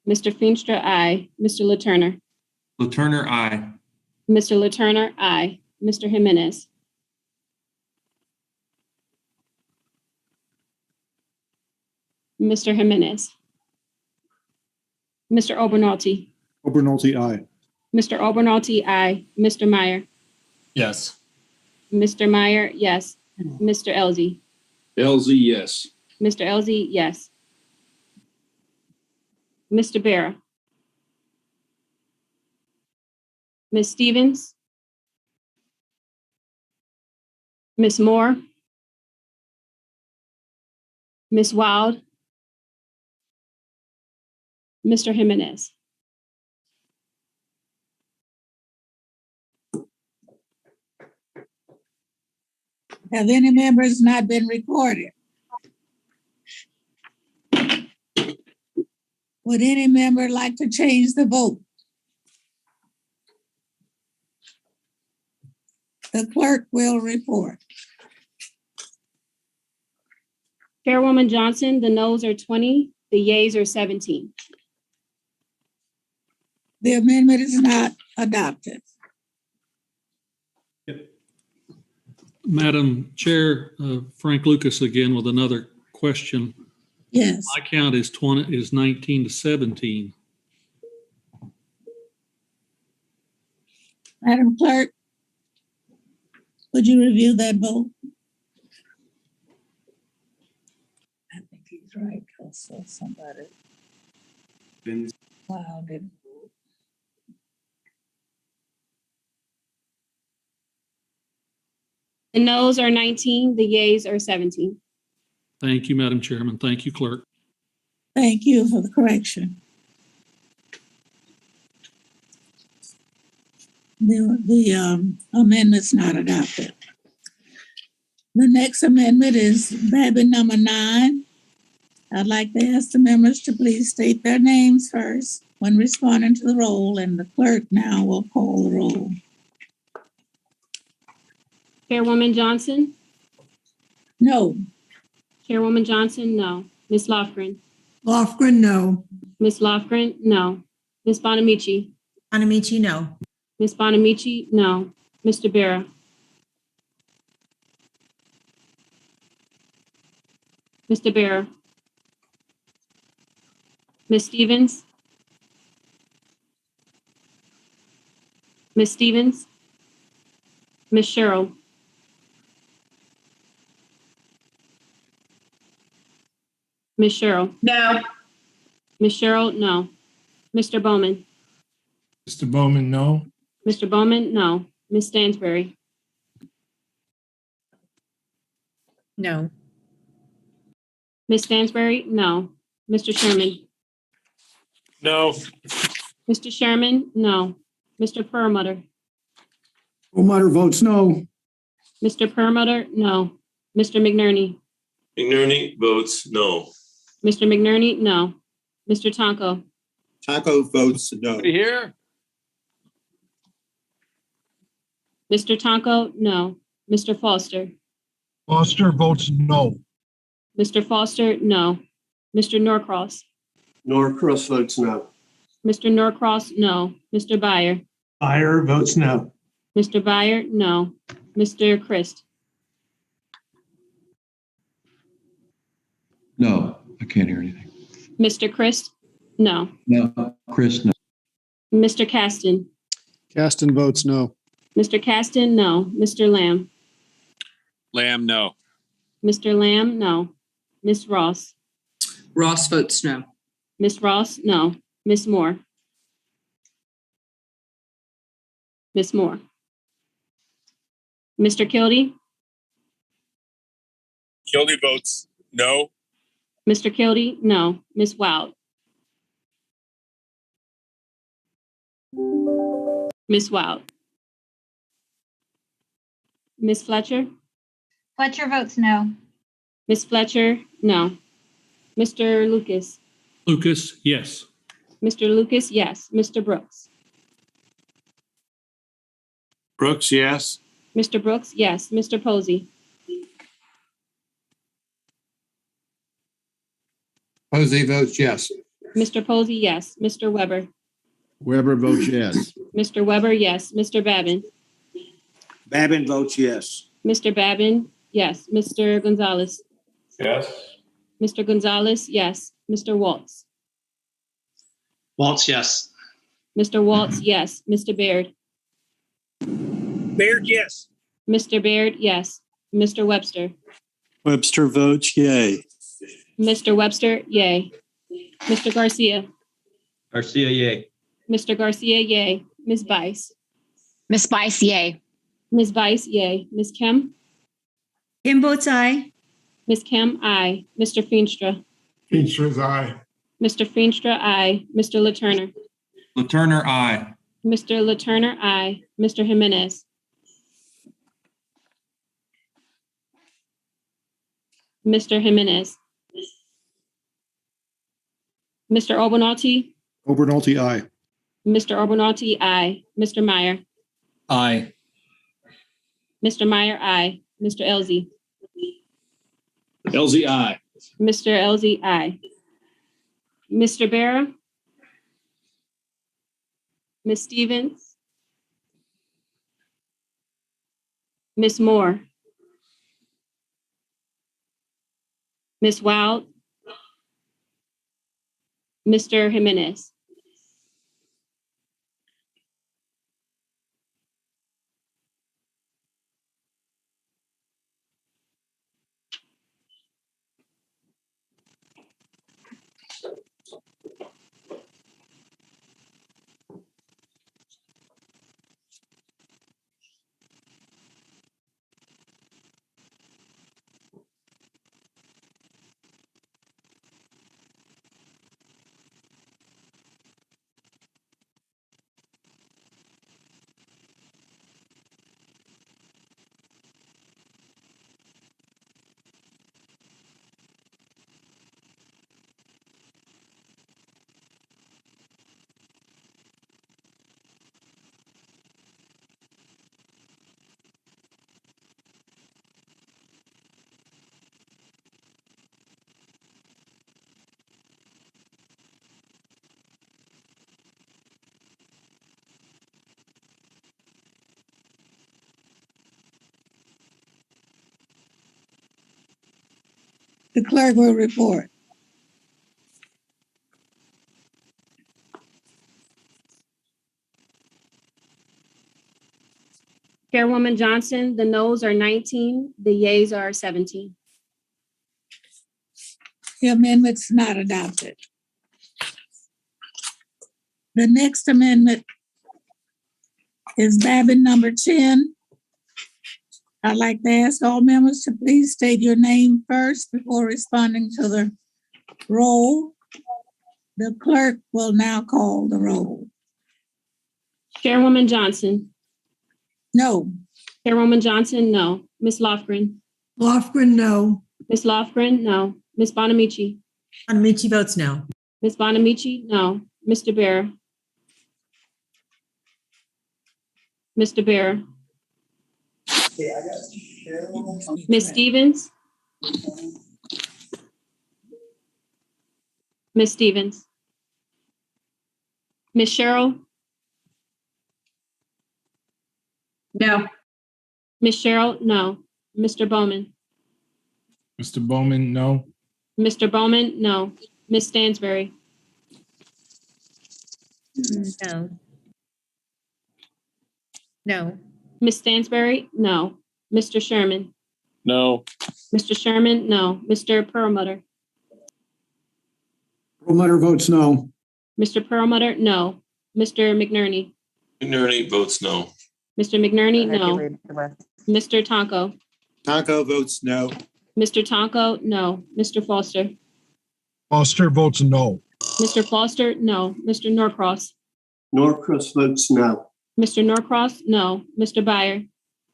Mr. Feenstra, aye. Mr. Latourner. Latourner, aye. Mr. Latourner, aye. Mr. Jimenez. Mr. Jimenez. Mr. Obernolte. Obernolte, aye. Mr. Obernolte, aye. Mr. Meyer. Yes. Mr. Meyer, yes. Mr. Elzey. Elzey, yes. Mr. Elzey, yes. Mr. Barra. Ms. Stevens. Ms. Moore. Ms. Wild. Mr. Jimenez. Have any members not been recorded? Would any member like to change the vote? The clerk will report. Chairwoman Johnson, the noes are 20, the yeas are 17. The amendment is not adopted. Madam Chair, Frank Lucas again with another question. Yes. My count is 19 to 17. Madam Clerk, would you review that vote? I think he's right, because somebody. Wow, didn't. The noes are 19, the yeas are 17. Thank you, Madam Chairman. Thank you, Clerk. Thank you for the correction. The amendment's not adopted. The next amendment is Babin number 9. I'd like to ask the members to please state their names first when responding to the roll, and the clerk now will call the roll. Chairwoman Johnson? No. Chairwoman Johnson, no. Ms. Lofgren? Lofgren, no. Ms. Lofgren, no. Ms. Bonamici? Bonamici, no. Ms. Bonamici, no. Mr. Barra? Mr. Barra? Ms. Stevens? Ms. Stevens? Ms. Cheryl? Ms. Cheryl? No. Ms. Cheryl, no. Mr. Bowman? Mr. Bowman, no. Mr. Bowman, no. Ms. Stansberry? No. Ms. Stansberry, no. Mr. Sherman? No. Mr. Sherman, no. Mr. Perlmutter? Perlmutter votes no. Mr. Perlmutter, no. Mr. McNerney? McNerney votes no. Mr. McNerney, no. Mr. Tonko? Tonko votes no. Here? Mr. Tonko, no. Mr. Foster? Foster votes no. Mr. Foster, no. Mr. Norcross? Norcross votes no. Mr. Norcross, no. Mr. Byer? Byer votes no. Mr. Byer, no. Mr. Christ? No, I can't hear anything. Mr. Christ? No. No, Chris, no. Mr. Caston? Caston votes no. Mr. Caston, no. Mr. Lamb? Lamb, no. Mr. Lamb, no. Ms. Ross? Ross votes no. Ms. Ross, no. Ms. Moore? Ms. Moore? Mr. Kildee? Kildee votes no. Mr. Kildee, no. Ms. Wild? Ms. Wild? Ms. Fletcher? Fletcher votes no. Ms. Fletcher, no. Mr. Lucas? Lucas, yes. Mr. Lucas, yes. Mr. Brooks? Brooks, yes. Mr. Brooks, yes. Mr. Posey. Posey votes yes. Mr. Posey, yes. Mr. Weber. Weber votes yes. Mr. Weber, yes. Mr. Babin. Babin votes yes. Mr. Babin, yes. Mr. Gonzalez. Yes. Mr. Gonzalez, yes. Mr. Waltz. Waltz, yes. Mr. Waltz, yes. Mr. Baird. Baird, yes. Mr. Baird, yes. Mr. Webster. Webster votes yay. Mr. Webster, yay. Mr. Garcia. Garcia, yay. Mr. Garcia, yay. Ms. Bice. Ms. Bice, yay. Ms. Bice, yay. Ms. Kim. Kim votes aye. Ms. Kim, aye. Mr. Feenstra. Feasture's aye. Mr. Feenstra, aye. Mr. LaTurner. LaTurner, aye. Mr. LaTurner, aye. Mr. Jimenez. Mr. Jimenez. Mr. Obernolte. Obernolte, aye. Mr. Obernolte, aye. Mr. Meyer. Aye. Mr. Meyer, aye. Mr. Elzey. Elzey, aye. Mr. Elzey, aye. Mr. Barra. Ms. Stevens. Ms. Moore. Ms. Wild. Mr. Jimenez. The clerk will report. Chairwoman Johnson, the noes are 19, the yeas are 17. The amendment's not adopted. The next amendment is Babin number 10. I'd like to ask all members to please state your name first before responding to the roll. The clerk will now call the roll. Chairwoman Johnson. No. Chairwoman Johnson, no. Ms. Lofgren. Lofgren, no. Ms. Lofgren, no. Ms. Bonamici. Bonamici votes no. Ms. Bonamici, no. Mr. Bear. Mr. Bear. Ms. Stevens. Ms. Stevens. Ms. Cheryl. No. Ms. Cheryl, no. Mr. Bowman. Mr. Bowman, no. Mr. Bowman, no. Ms. Stansberry. No. No. Ms. Stansberry, no. Mr. Sherman. No. Mr. Sherman, no. Mr. Perlmutter. Perlmutter votes no. Mr. Perlmutter, no. Mr. McNerney. McNerney votes no. Mr. McNerney, no. Mr. Tonko. Tonko votes no. Mr. Tonko, no. Mr. Foster. Foster votes no. Mr. Foster, no. Mr. Norcross. Norcross votes no. Mr. Norcross, no. Mr. Byer.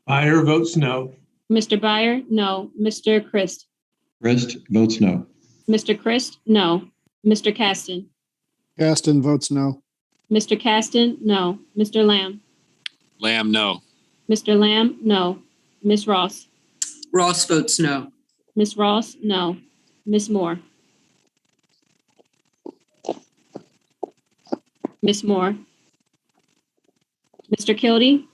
Byer votes no. Mr. Byer, no. Mr. Christ. Christ votes no. Mr. Christ, no. Mr. Caston. Gaston votes no. Mr. Caston, no. Mr. Lamb. Lamb, no. Mr. Lamb, no. Ms. Ross? Ross votes no. Ms. Ross, no. Ms. Moore? Ms. Moore? Mr. Kildee?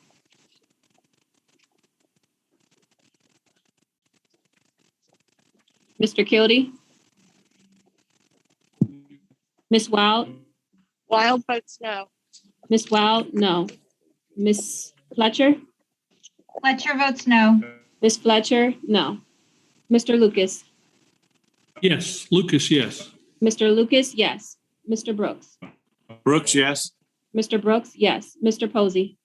Mr. Kildee? Ms. Wild? Wild votes no. Ms. Wild, no. Ms. Fletcher? Fletcher votes no. Ms. Fletcher, no. Mr. Lucas? Yes. Lucas, yes. Mr. Lucas, yes. Mr. Brooks? Brooks, yes. Mr. Brooks, yes. Mr. Posey?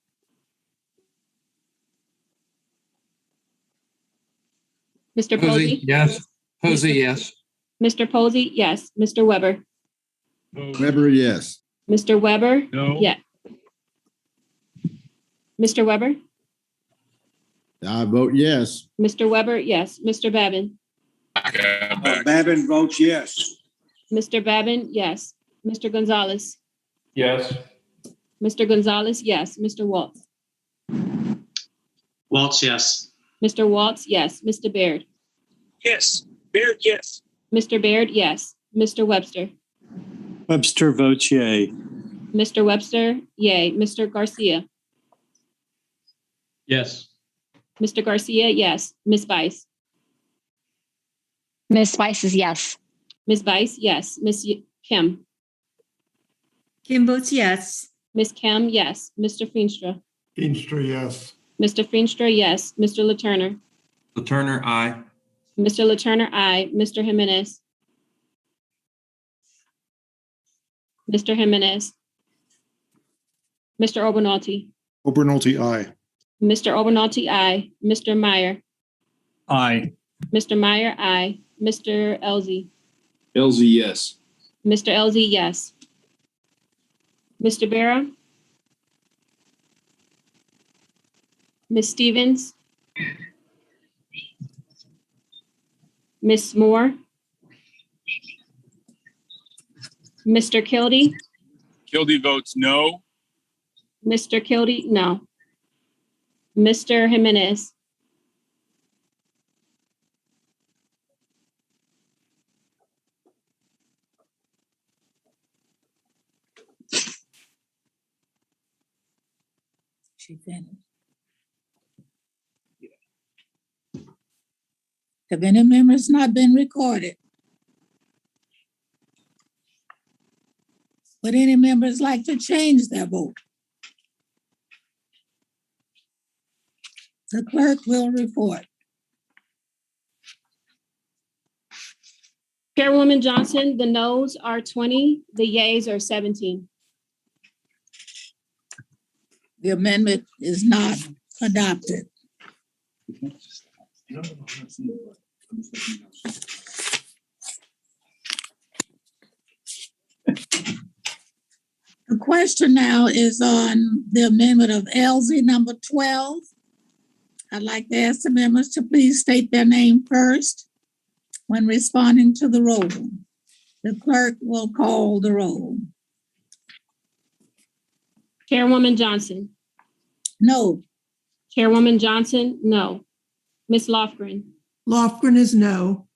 Mr. Posey? Yes. Posey, yes. Mr. Posey, yes. Mr. Weber? Weber, yes. Mr. Weber? No. Yeah. Mr. Weber? I vote yes. Mr. Weber, yes. Mr. Babin? Babin votes yes. Mr. Babin, yes. Mr. Gonzalez? Yes. Mr. Gonzalez, yes. Mr. Waltz? Waltz, yes. Mr. Waltz, yes. Mr. Baird? Yes. Baird, yes. Mr. Baird, yes. Mr. Webster? Webster votes yay. Mr. Webster, yay. Mr. Garcia? Yes. Mr. Garcia, yes. Ms. Bice? Ms. Spice is yes. Ms. Bice, yes. Ms. Kim? Kim votes yes. Ms. Kim, yes. Mr. Feenstra? Feenstra, yes. Mr. Feenstra, yes. Mr. LaTurner? LaTurner, aye. Mr. LaTurner, aye. Mr. Jimenez? Mr. Jimenez? Mr. Obernolte? Obernolte, aye. Mr. Obernolte, aye. Mr. Meyer? Aye. Mr. Meyer, aye. Mr. Elzey? Elzey, yes. Mr. Elzey, yes. Mr. Barra? Ms. Stevens? Ms. Moore? Mr. Kildee? Kildee votes no. Mr. Kildee, no. Mr. Jimenez? She finished. Have any members not been recorded? Would any members like to change their vote? The clerk will report. Chairwoman Johnson, the noes are 20, the yeas are 17. The amendment is not adopted. The question now is on the amendment of LZ number 12. I'd like to ask the members to please state their name first when responding to the roll. The clerk will call the roll. Chairwoman Johnson? No. Chairwoman Johnson, no. Ms. Lofgren? Lofgren is no.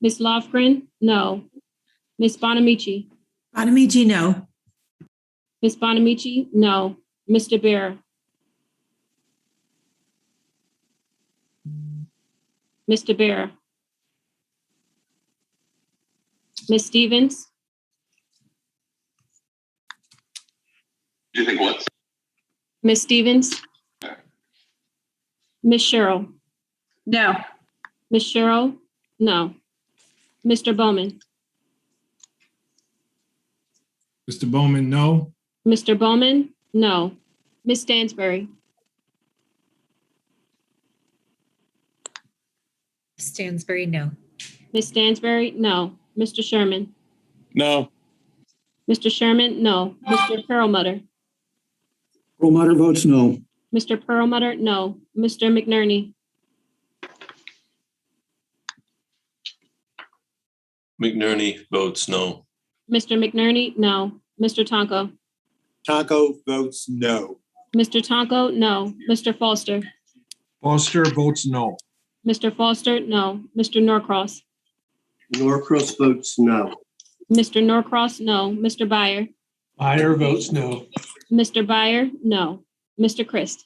Ms. Lofgren, no. Ms. Bonamici? Bonamici, no. Ms. Bonamici, no. Mr. Bear? Mr. Bear? Ms. Stevens? You think what? Ms. Stevens? Ms. Sherrill? No. Ms. Sherrill? No. Mr. Bowman? Mr. Bowman, no. Mr. Bowman? No. Ms. Stansberry? Stansberry, no. Ms. Stansberry? No. Mr. Sherman? No. Mr. Sherman? No. Mr. Perlmutter? Perlmutter votes no. Mr. Perlmutter? No. Mr. McNerney? McNerney votes no. Mr. McNerney? No. Mr. Tonko? Tonko votes no. Mr. Tonko, no. Mr. Foster? Foster votes no. Mr. Foster, no. Mr. Norcross? Norcross votes no. Mr. Norcross, no. Mr. Byer? Byer votes no. Mr. Byer, no. Mr. Christ?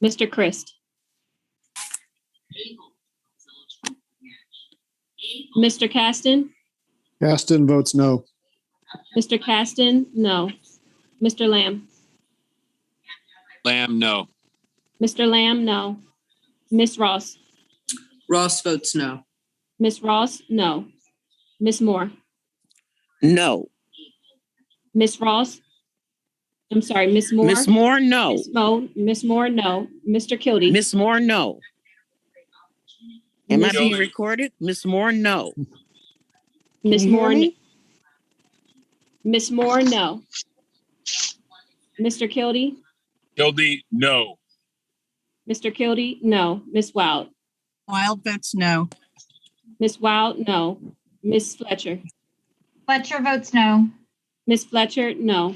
Mr. Christ? Mr. Caston? Caston votes no. Mr. Caston, no. Mr. Lamb? Lamb, no. Mr. Lamb, no. Miss Ross? Ross votes no. Miss Ross, no. Miss Moore? No. Miss Ross? I'm sorry, Miss Moore? Miss Moore, no. Miss Moore, no. Mr. Kildee? Miss Moore, no. Am I Miss- being recorded? Miss Moore, no. Miss Can you hear Moore? me? Miss Moore, no. Mr. Kildee? Kildee, no. Mr. Kildee, no. Miss Wild? Wild votes no. Miss Wild, no. Miss Fletcher? Fletcher votes no. Miss Fletcher, no.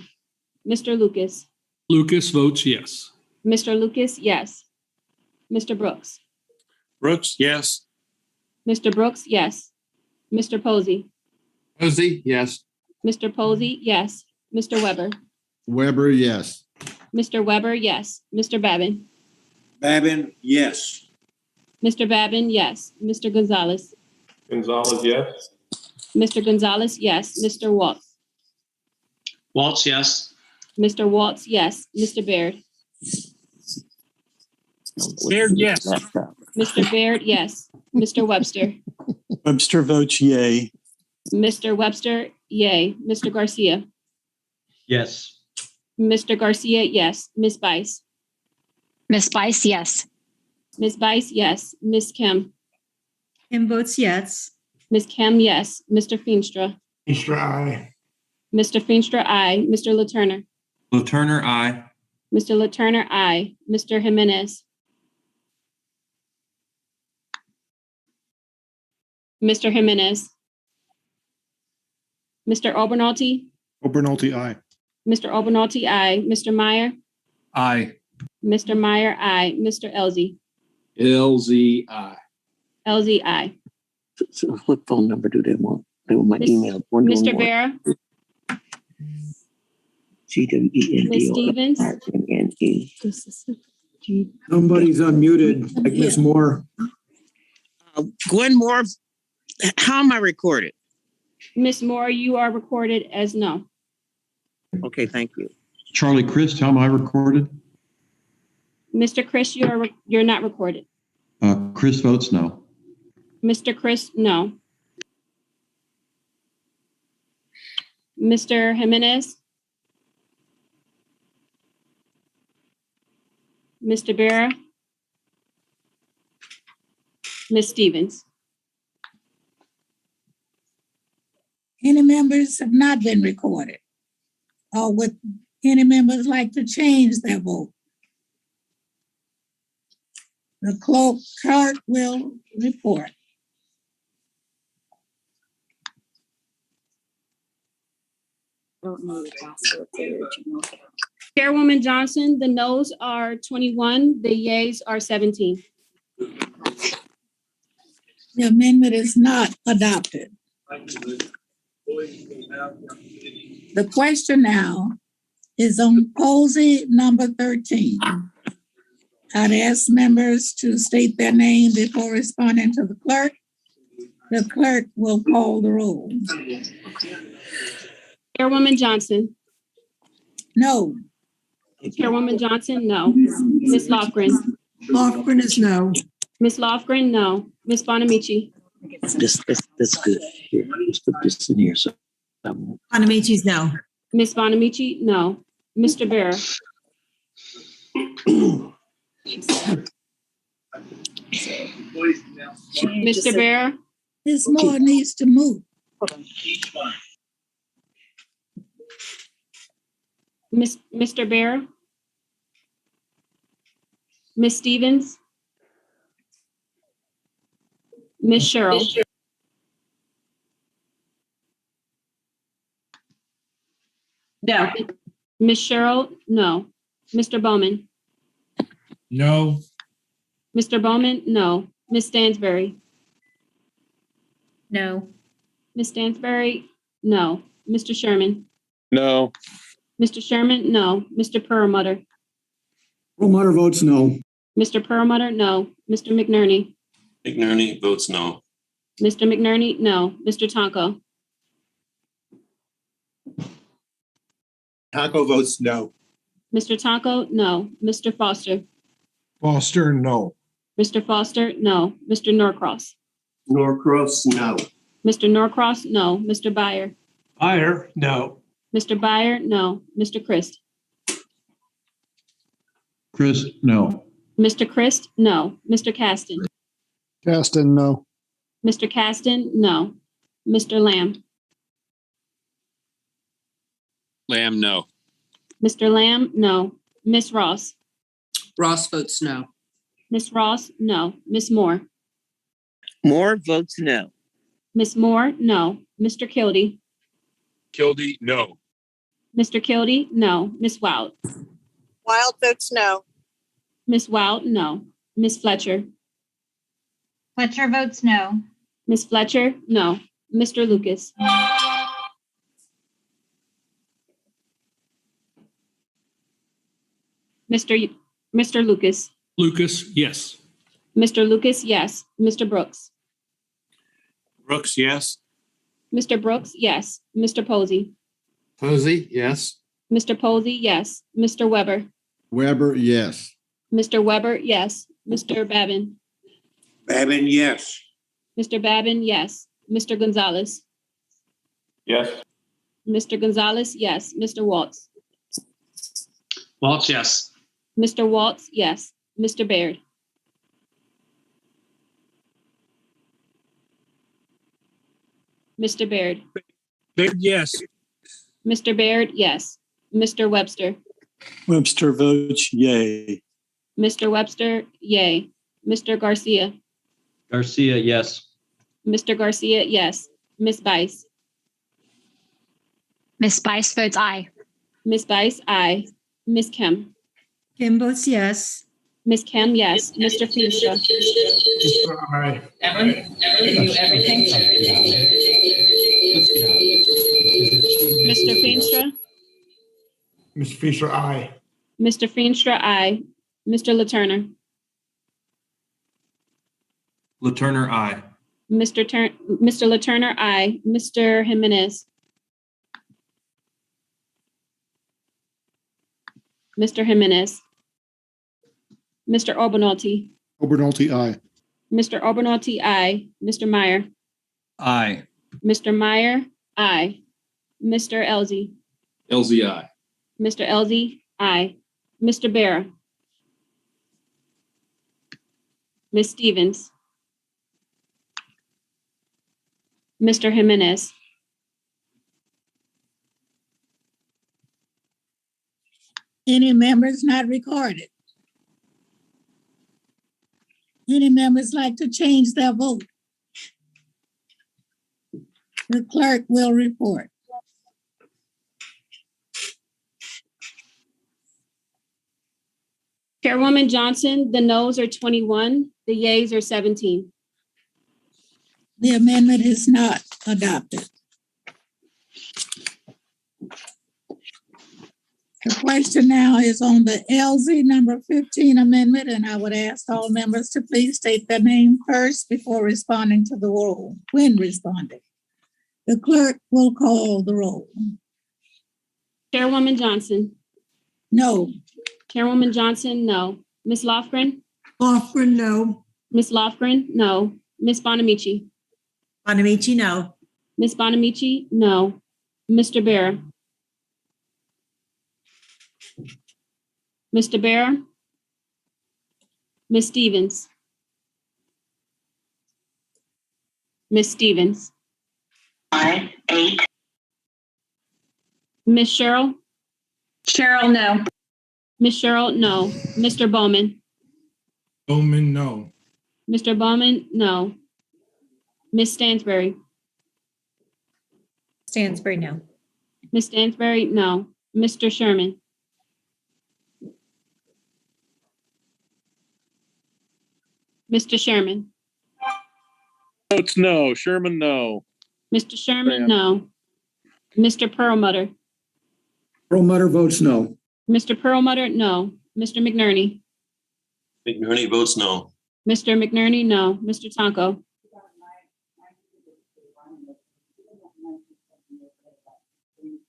Mr. Lucas? Lucas votes yes. Mr. Lucas, yes. Mr. Brooks? Brooks, yes. Mr. Brooks, yes. Mr. Posey? Posey, yes. Mr. Posey, yes. Mr. Weber? Weber, yes. Mr. Weber, yes. Mr. Babin? Babin, yes. Mr. Babin, yes. Mr. Gonzalez? Gonzalez, yes. Mr. Gonzalez, yes. Mr. Waltz? Waltz, yes. Mr. Waltz, yes. Mr. Baird? Baird, yes. Mr. Baird, yes. Mr. Webster? Webster votes yay. Mr. Webster, yay. Mr. Garcia? Yes. Mr. Garcia, yes. Miss Bice? Miss Bice, yes. Miss Bice, yes. Miss Kim? Kim votes yes. Miss Kim, yes. Mr. Feenstra? Feenstra, aye. Mr. Feenstra, aye. Mr. LaTurner? LaTurner, aye. Mr. LaTurner, aye. Mr. Jimenez? Mr. Jimenez? Mr. Obernolte? Obernolte, aye. Mr. Obernolte, aye. Mr. Meyer? Aye. Mr. Meyer, aye. Mr. Elzey? LZ, aye. Elzey, aye. So what phone number do they want? They want my Miss- email. Mr. Vera? Miss Stevens? Somebody's unmuted, like Ms. Moore. Gwen Moore, how am I recorded? Miss Moore, you are recorded as no. Okay, thank you. Charlie Crist, how am I recorded? Mr. Chris, you're not recorded. Chris votes no. Mr. Chris, no. Mr. Jimenez? Mr. Vera? Miss Stevens? Any members have not been recorded? Or would any members like to change their vote? The clerk will report. Chairwoman Johnson, the noes are 21, the yeas are 17. The amendment is not adopted. The question now is on Posey number 13. I'd ask members to state their name before responding to the clerk. The clerk will call the roll. Chairwoman Johnson? No. Chairwoman Johnson, no. Ms. Lofgren? Lofgren is no. Ms. Lofgren, no. Ms. Bonamici? That's good. Here, let's put this in here. So, Bonamici's no. Ms. Bonamici, no. Mr. Vera? Mr. Vera? Ms. Moore needs to move. Mr. Bear? Miss Stevens? Miss Cheryl? No. Ms. Cheryl, no. Mr. Bowman? No. Mr. Bowman, no. Ms. Stansberry? No. Ms. Stansberry, no. Mr. Sherman? No. Mr. Sherman, no. Mr. Perlmutter? Perlmutter votes no. Mr. Perlmutter, no. Mr. McNerney? McNerney votes no. Mr. McNerney, no. Mr. Tonko? Taco votes no. Mr. Tonko, no. Mr. Foster? Foster, no. Mr. Foster, no. Mr. Norcross? Norcross, no. Mr. Norcross, no. Mr. Byer? Byer, no. Mr. Byer, no. Mr. Christ? Chris, no. Mr. Christ, no. Mr. Caston? Caston, no. Mr. Caston, no. Mr. Lamb? Lamb, no. Mr. Lamb, no. Miss Ross? Ross votes no. Miss Ross, no. Miss Moore? Moore votes no. Miss Moore, no. Mr. Kildee? Kildee, no. Mr. Kildee, no. Miss Wild? Wild votes no. Miss Wild, no. Miss Fletcher? Fletcher votes no. Miss Fletcher, no. Mr. Lucas? Mr. Lucas? Lucas, yes. Mr. Lucas, yes. Mr. Brooks? Brooks, yes. Mr. Brooks, yes. Mr. Posey? Posey, yes. Mr. Posey, yes. Mr. Weber? Weber, yes. Mr. Weber, yes. Mr. Babin? Babin, yes. Mr. Babin, yes. Mr. Gonzalez? Yes. Mr. Gonzalez, yes. Mr. Waltz? Waltz, yes. Mr. Waltz, yes. Mr. Baird? Mr. Baird? Baird, yes. Mr. Baird, yes. Mr. Webster? Webster votes yay. Mr. Webster, yay. Mr. Garcia? Garcia, yes. Mr. Garcia, yes. Miss Bice? Miss Bice votes aye. Miss Bice, aye. Miss Kim? Kim votes yes. Miss Kim, yes. Mr. Feenstra? Aye. Mr. Feenstra? Ms. Fisher, aye. Mr. Feenstra, aye. Mr. Laturner? Laturner, aye. Mr. Laturner, aye. Mr. Jimenez? Mr. Jimenez? Mr. Obernolte? Obernolte, aye. Mr. Obernolte, aye. Mr. Meyer? Aye. Mr. Meyer, aye. Mr. Elzey? Elzey, aye. Mr. Elzey, aye. Mr. Barra? Ms. Stevens? Mr. Jimenez? Any members not recorded? Any members like to change their vote? The clerk will report. Chairwoman Johnson, the noes are 21, the yeas are 17. The amendment is not adopted. The question now is on the LZ number 15 amendment, and I would ask all members to please state their name first before responding to the roll, when responding. The clerk will call the roll. Chairwoman Johnson? No. Chairwoman Johnson, no. Ms. Lofgren? Lofgren, no. Ms. Lofgren, no. Ms. Bonamici? Bonamici, no. Ms. Bonamici, no. Mr. Barra? Mr. Barra? Ms. Stevens? Ms. Stevens? Aye, 8. Ms. Cheryl? Cheryl, no. Ms. Cheryl, no. Mr. Bowman? Bowman, no. Mr. Bowman, no. Ms. Stansberry? Stansberry, no. Ms. Stansberry, no. Mr. Sherman. Mr. Sherman. Votes no. Sherman, no. Mr. Sherman, Lamb. no. Mr. Perlmutter. Perlmutter votes no. Mr. Perlmutter, no. Mr. McNerney. McNerney votes no. Mr. McNerney, no. Mr. Tonko.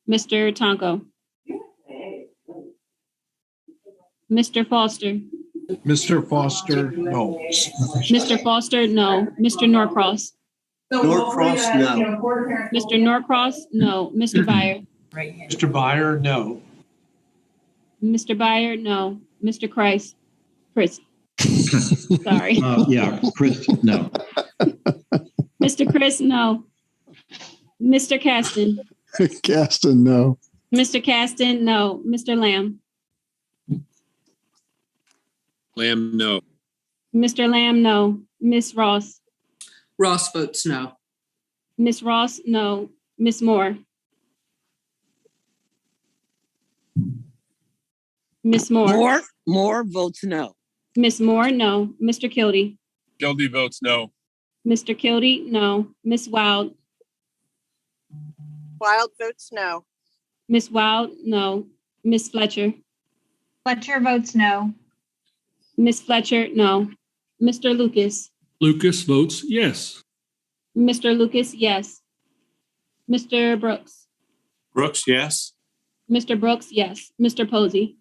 Mr. Tonko. Mr. Foster. Mr. Foster, no. Mr. Foster, no. Mr. Norcross. Norcross, no. Mr. Norcross, no. Mr. Byer. Mr. Byer, no. Mr. Byer, no. Mr. Chris. Sorry. Yeah, Chris, no. Mr. Chris, no. Mr. Caston. Gaston, no. Mr. Caston, no. Mr. Lamb. Lamb, no. Mr. Lamb, no. Miss Ross. Ross votes no. Miss Ross, no. Miss Moore. Miss Moore. Moore votes no. Miss Moore, no. Mr. Kildee. Kildee votes no. Mr. Kildee, no. Miss Wild. Wild votes no. Miss Wild, no. Miss Fletcher. Fletcher votes no. Miss Fletcher, no. Mr. Lucas. Lucas votes yes. Mr. Lucas, yes. Mr. Brooks. Brooks, yes. Mr. Brooks, yes. Mr. Posey.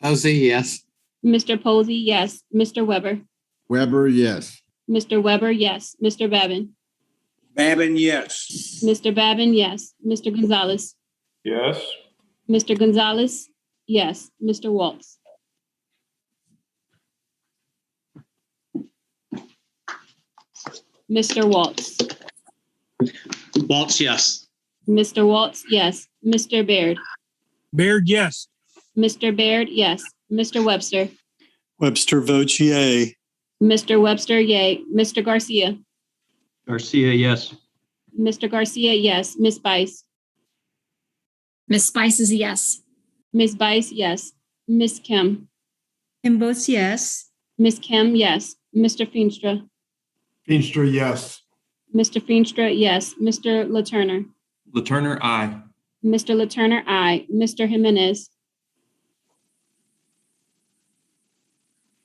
Posey, yes. Mr. Posey, yes. Mr. Weber. Weber, yes. Mr. Weber, yes. Mr. Babin. Babin, yes. Mr. Babin, yes. Mr. Gonzalez. Yes. Mr. Gonzalez, yes. Mr. Waltz. Mr. Waltz. Waltz, yes. Mr. Waltz, yes. Mr. Baird. Baird, yes. Mr. Baird, yes. Mr. Webster. Webster votes yay. Mr. Webster, yay. Mr. Garcia. Garcia, yes. Mr. Garcia, yes. Miss Bice. Miss Spice is a yes. Miss Bice, yes. Miss Kim. Kim votes yes. Miss Kim, yes. Mr. Feenstra. Feenstra, yes. Mr. Feenstra, yes. Mr. LaTurner. LaTurner, aye. Mr. LaTurner, aye. Mr. Jimenez.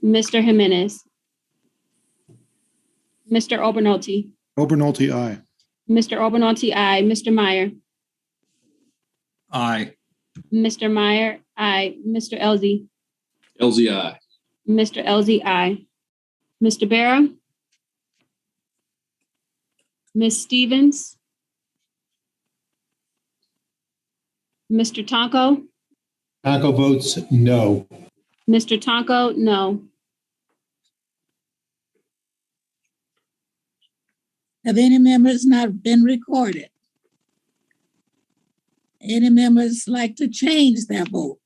Mr. Jimenez. Mr. Obernolte. Obernolte, aye. Mr. Obernolte, aye. Mr. Meyer. Aye. Mr. Meyer, aye. Mr. Elzey. Elzey, aye. Mr. Elzey, aye. Mr. Barra. Ms. Stevens. Mr. Tonko. Tonko votes no. Mr. Tonko, no. Have any members not been recorded? Any members like to change their vote?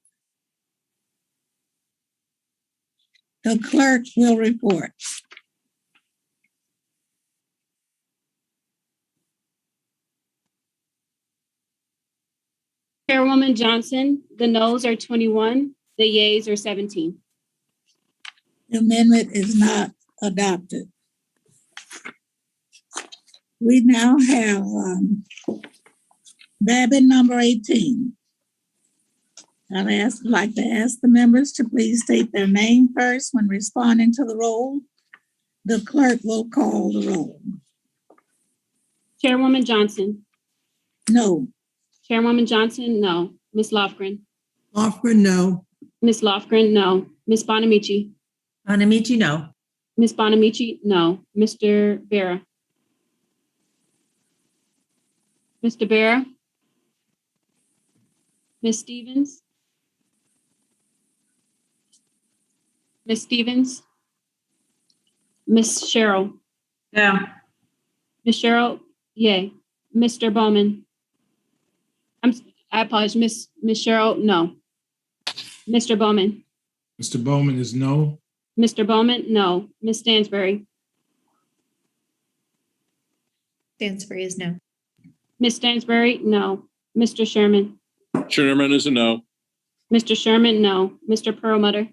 The clerk will report. Chairwoman Johnson, the noes are 21, the yeas are 17. The amendment is not adopted. We now have Babin number 18. I'd like to ask the members to please state their name first when responding to the roll. The clerk will call the roll. Chairwoman Johnson. No. Chairwoman Johnson, no. Ms. Lofgren. Lofgren, no. Ms. Lofgren, no. Ms. Bonamici. Bonamici, no. Ms. Bonamici, no. Mr. Vera. Mr. Vera. Ms. Stevens. Ms. Stevens. Ms. Cheryl. No. Ms. Cheryl, yay. Mr. Bowman. I apologize, Ms. Cheryl, no. Mr. Bowman. Mr. Bowman is no. Mr. Bowman, no. Ms. Stansberry. Stansberry is no. Ms. Stansberry, no. Mr. Sherman. Sherman is a no. Mr. Sherman, no. Mr. Perlmutter?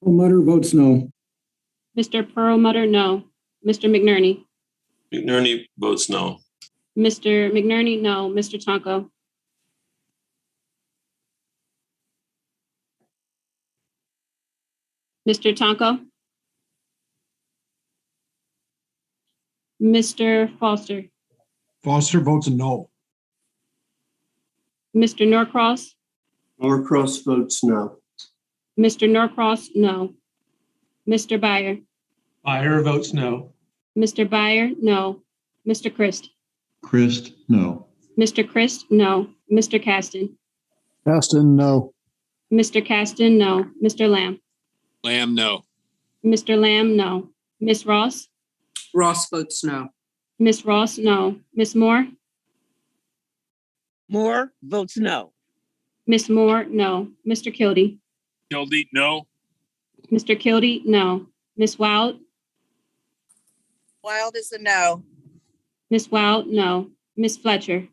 Perlmutter votes no. Mr. Perlmutter, no. Mr. McNerney? McNerney votes no. Mr. McNerney, no. Mr. Tonko? Mr. Tonko? Mr. Foster? Foster votes no. Mr. Norcross? Norcross votes no. Mr. Norcross, no. Mr. Byer? Byer votes no. Mr. Byer, no. Mr. Christ? Christ, no. Mr. Christ, no. Mr. Caston? Caston, no. Mr. Caston, no. Mr. Lamb? Lamb, no. Mr. Lamb, no. Miss Ross? Ross votes no. Miss Ross, no. Miss Moore? Moore votes no. Miss Moore, no. Mr. Kildee? Kildee, no. Mr. Kildee, no. Miss Wild? Wild is a no. Miss Wild, no. Miss Fletcher?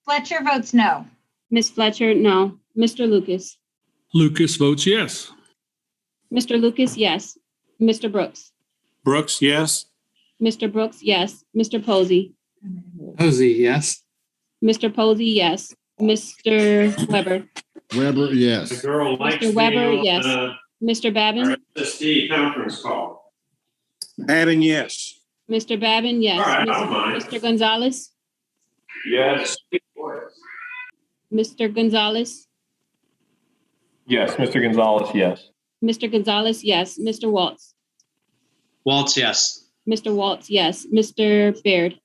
Fletcher votes no. Miss Fletcher, no. Mr. Lucas? Lucas votes yes. Mr. Lucas, yes. Mr. Brooks? Brooks, yes. Mr. Brooks, yes. Mr. Posey? Posey, yes. Mr. Posey, yes. Mr. Weber? Weber, yes. Mr. Weber, yes. Mr. Babin? SSD conference call. Babin, yes. Mr. Babin, yes. All right, I don't mind. Mr. Gonzalez? Yes. Mr. Gonzalez? Yes, Mr. Gonzalez, yes. Mr. Gonzalez, yes. Mr. Waltz? Waltz, yes. Mr. Waltz, yes. Mr. Baird?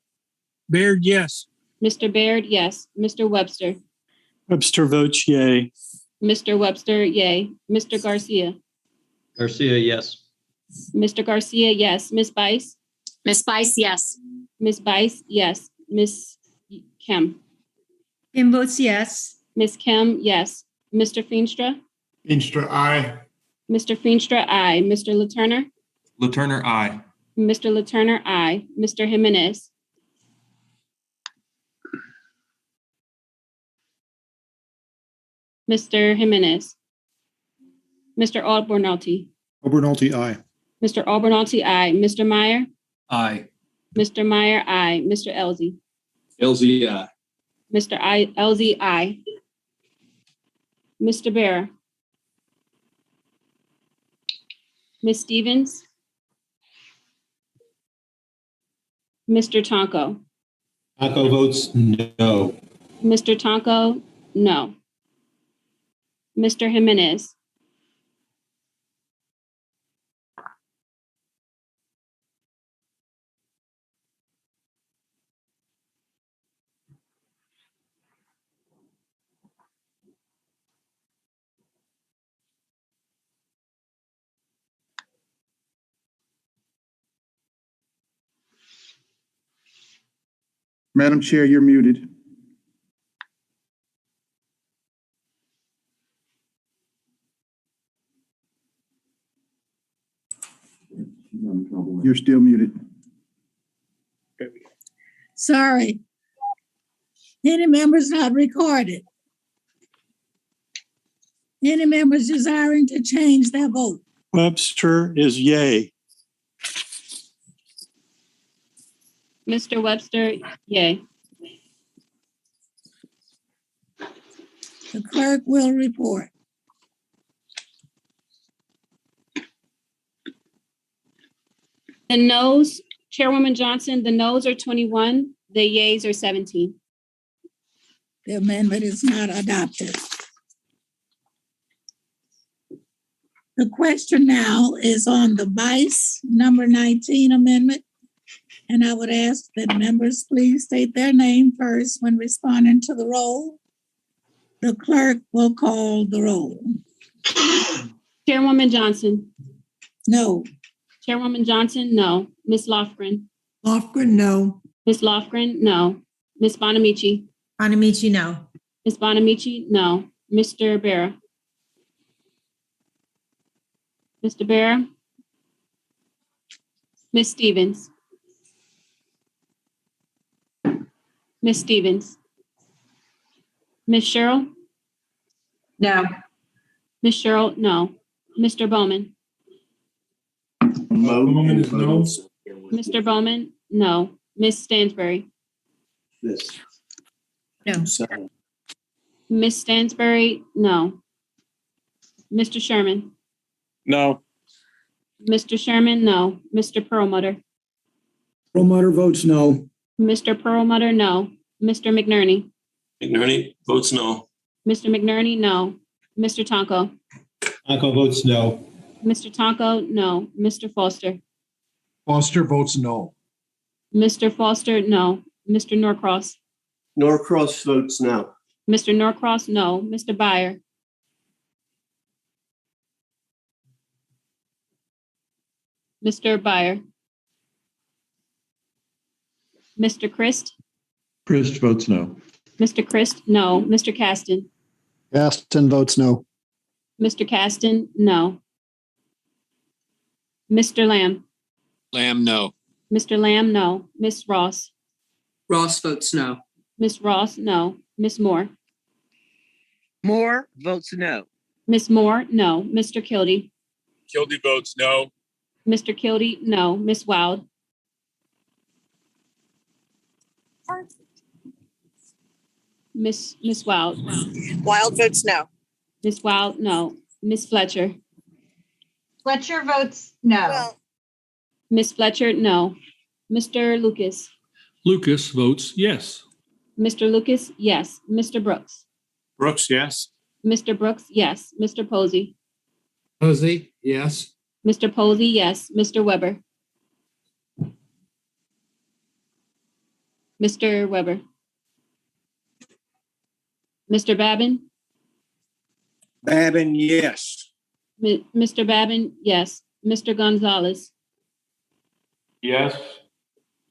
Baird, yes. Mr. Baird, yes. Mr. Webster? Webster votes yay. Mr. Webster, yay. Mr. Garcia? Garcia, yes. Mr. Garcia, yes. Miss Bice? Miss Spice, yes. Miss Bice, yes. Miss Kim? Kim votes yes. Miss Kim, yes. Mr. Feenstra? Feenstra, aye. Mr. Feenstra, aye. Mr. Laturner? Laturner, aye. Mr. Laturner, aye. Mr. Jimenez? Mr. Jimenez? Mr. Albornotti? Obernolte, aye. Mr. Albornotti, aye. Mr. Meyer? Aye. Mr. Meyer, aye. Mr. Elzey? Elzey, aye. Mr. Elzey, aye. Mr. Bear? Miss Stevens? Mr. Tonko? Taco votes no. Mr. Tonko, no. Mr. Jimenez? Madam Chair, you're muted. You're still muted. Sorry. Any members not recorded? Any members desiring to change their vote? Webster is yay. Mr. Webster, yay. The clerk will report. The noes, Chairwoman Johnson, the noes are 21, the yays are 17. The amendment is not adopted. The question now is on the Vice number 19 amendment. And I would ask that members please state their name first when responding to the roll. The clerk will call the roll. Chairwoman Johnson? No. Chairwoman Johnson, no. Ms. Lofgren? Lofgren, no. Ms. Lofgren, no. Ms. Bonamici? Bonamici, no. Ms. Bonamici, no. Mr. Barra? Mr. Barra? Ms. Stevens? Ms. Stevens? Ms. Cheryl? No. Ms. Cheryl, no. Mr. Bowman? Bowman is no. Mr. Bowman, no. Ms. Stansberry? This. No. Ms. Stansberry, no. Mr. Sherman? No. Mr. Sherman, no. Mr. Perlmutter? Perlmutter votes no. Mr. Perlmutter, no. Mr. McNerney? McNerney votes no. Mr. McNerney, no. Mr. Tonko? Tonko votes no. Mr. Tonko, no. Mr. Foster? Foster votes no. Mr. Foster, no. Mr. Norcross? Norcross votes no. Mr. Norcross, no. Mr. Byer? Mr. Byer? Mr. Christ? Christ votes no. Mr. Christ, no. Mr. Caston? Gaston votes no. Mr. Caston, no. Mr. Lamb? Lamb, no. Mr. Lamb, no. Miss Ross? Ross votes no. Miss Ross, no. Miss Moore? Moore votes no. Miss Moore, no. Mr. Kildee? Kildee votes no. Mr. Kildee, no. Miss Wild? Miss Wild? Wild votes no. Miss Wild, no. Miss Fletcher? Fletcher votes no. Miss Fletcher, no. Mr. Lucas? Lucas votes yes. Mr. Lucas, yes. Mr. Brooks? Brooks, yes. Mr. Brooks, yes. Mr. Posey? Posey, yes. Mr. Posey, yes. Mr. Weber? Mr. Weber? Mr. Babin? Babin, yes. Mr. Babin, yes. Mr. Gonzalez? Yes.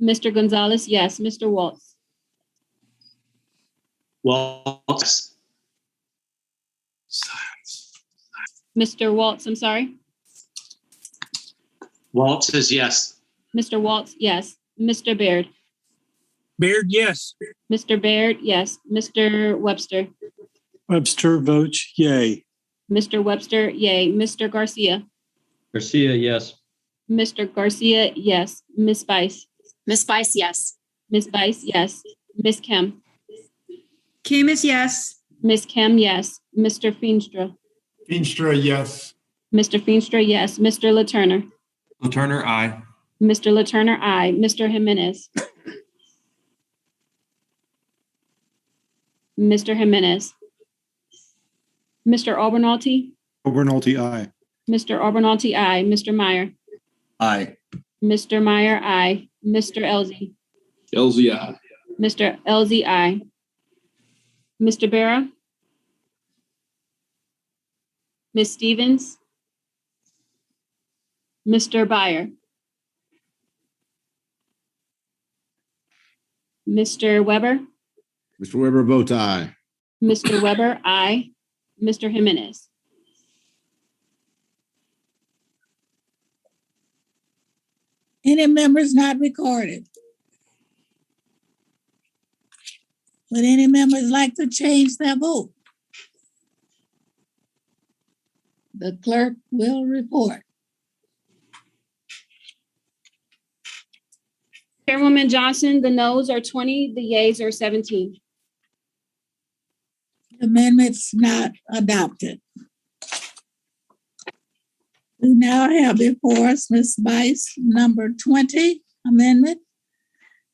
Mr. Gonzalez, yes. Mr. Waltz? Waltz. Mr. Waltz, I'm sorry. Waltz says yes. Mr. Waltz, yes. Mr. Baird? Baird, yes. Mr. Baird, yes. Mr. Webster? Webster votes yay. Mr. Webster, yay. Mr. Garcia? Garcia, yes. Mr. Garcia, yes. Miss Bice? Miss Spice, yes. Miss Bice, yes. Miss Kim? Kim is yes. Miss Kim, yes. Mr. Feenstra? Feenstra, yes. Mr. Feenstra, yes. Mr. LaTurner? LaTurner, aye. Mr. LaTurner, aye. Mr. Jimenez? Mr. Jimenez? Mr. Abernathy? Obernolte, aye. Mr. Abernathy, aye. Mr. Meyer? Aye. Mr. Meyer, aye. Mr. Elzey? Elzey, aye. Mr. Elzey, aye. Mr. Barra? Miss Stevens? Mr. Byer? Mr. Weber? Mr. Weber votes aye. Mr. Weber, aye. Mr. Jimenez? Any members not recorded? Would any members like to change their vote? The clerk will report. Chairwoman Johnson, the noes are 20, the yeas are 17. Amendments not adopted. We now have before us Ms. Bice, number 20 amendment.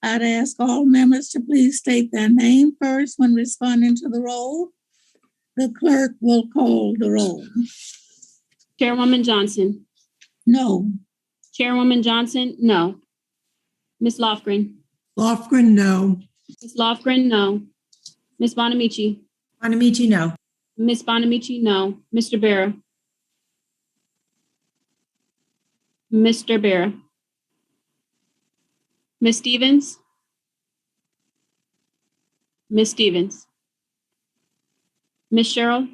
I'd ask all members to please state their name first when responding to the roll. The clerk will call the roll. Chairwoman Johnson? No. Chairwoman Johnson, no. Ms. Lofgren? Lofgren, no. Ms. Lofgren, no. Ms. Bonamici? Bonamici, no. Ms. Bonamici, no. Mr. Barra? Mr. Barra? Ms. Stevens? Ms. Stevens? Ms. Cheryl?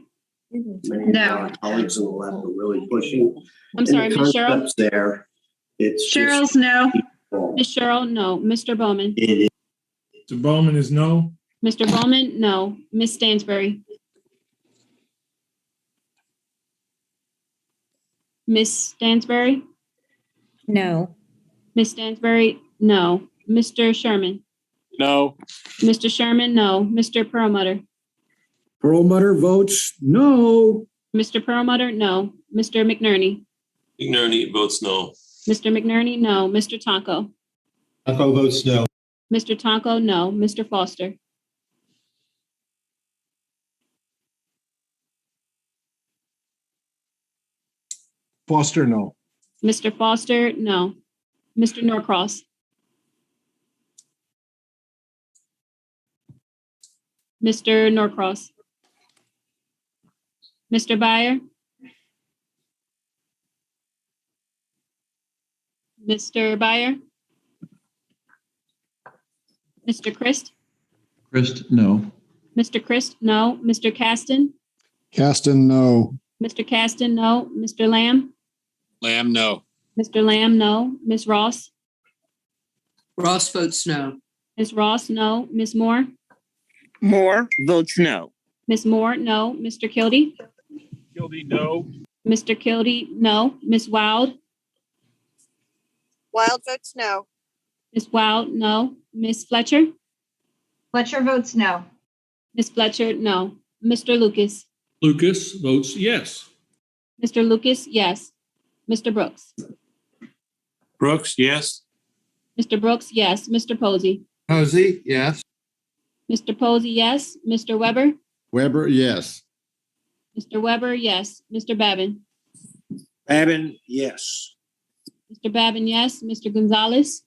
No. Colleagues on the left are really pushing. I'm sorry, Ms. Cheryl? Concepts there. It's Cheryl's no. Ms. Cheryl, no. Mr. Bowman? It is. Mr. Bowman is no. Mr. Bowman, no. Ms. Stansberry. Ms. Stansberry? No. Ms. Stansberry, no. Mr. Sherman? No. Mr. Sherman, no. Mr. Perlmutter? Perlmutter votes no. Mr. Perlmutter, no. Mr. McNerney? McNerney votes no. Mr. McNerney, no. Mr. Tonko? Tonko votes no. Mr. Tonko, no. Mr. Foster? Foster, no. Mr. Foster, no. Mr. Norcross? Mr. Norcross? Mr. Byer? Mr. Byer? Mr. Christ? Christ, no. Mr. Christ, no. Mr. Caston? Caston, no. Mr. Caston, no. Mr. Lamb? Lamb, no. Mr. Lamb, no. Ms. Ross? Ross votes no. Ms. Ross, no. Ms. Moore? Moore votes no. Ms. Moore, no. Mr. Kildee? Kildee, no. Mr. Kildee, no. Ms. Wild? Wild votes no. Ms. Wild, no. Ms. Fletcher? Fletcher votes no. Ms. Fletcher, no. Mr. Lucas? Lucas votes yes. Mr. Lucas, yes. Mr. Brooks? Brooks, yes. Mr. Brooks, yes. Mr. Posey? Posey, yes. Mr. Posey, yes. Mr. Weber? Weber, yes. Mr. Weber, yes. Mr. Babin? Babin, yes. Mr. Babin, yes. Mr. Gonzalez?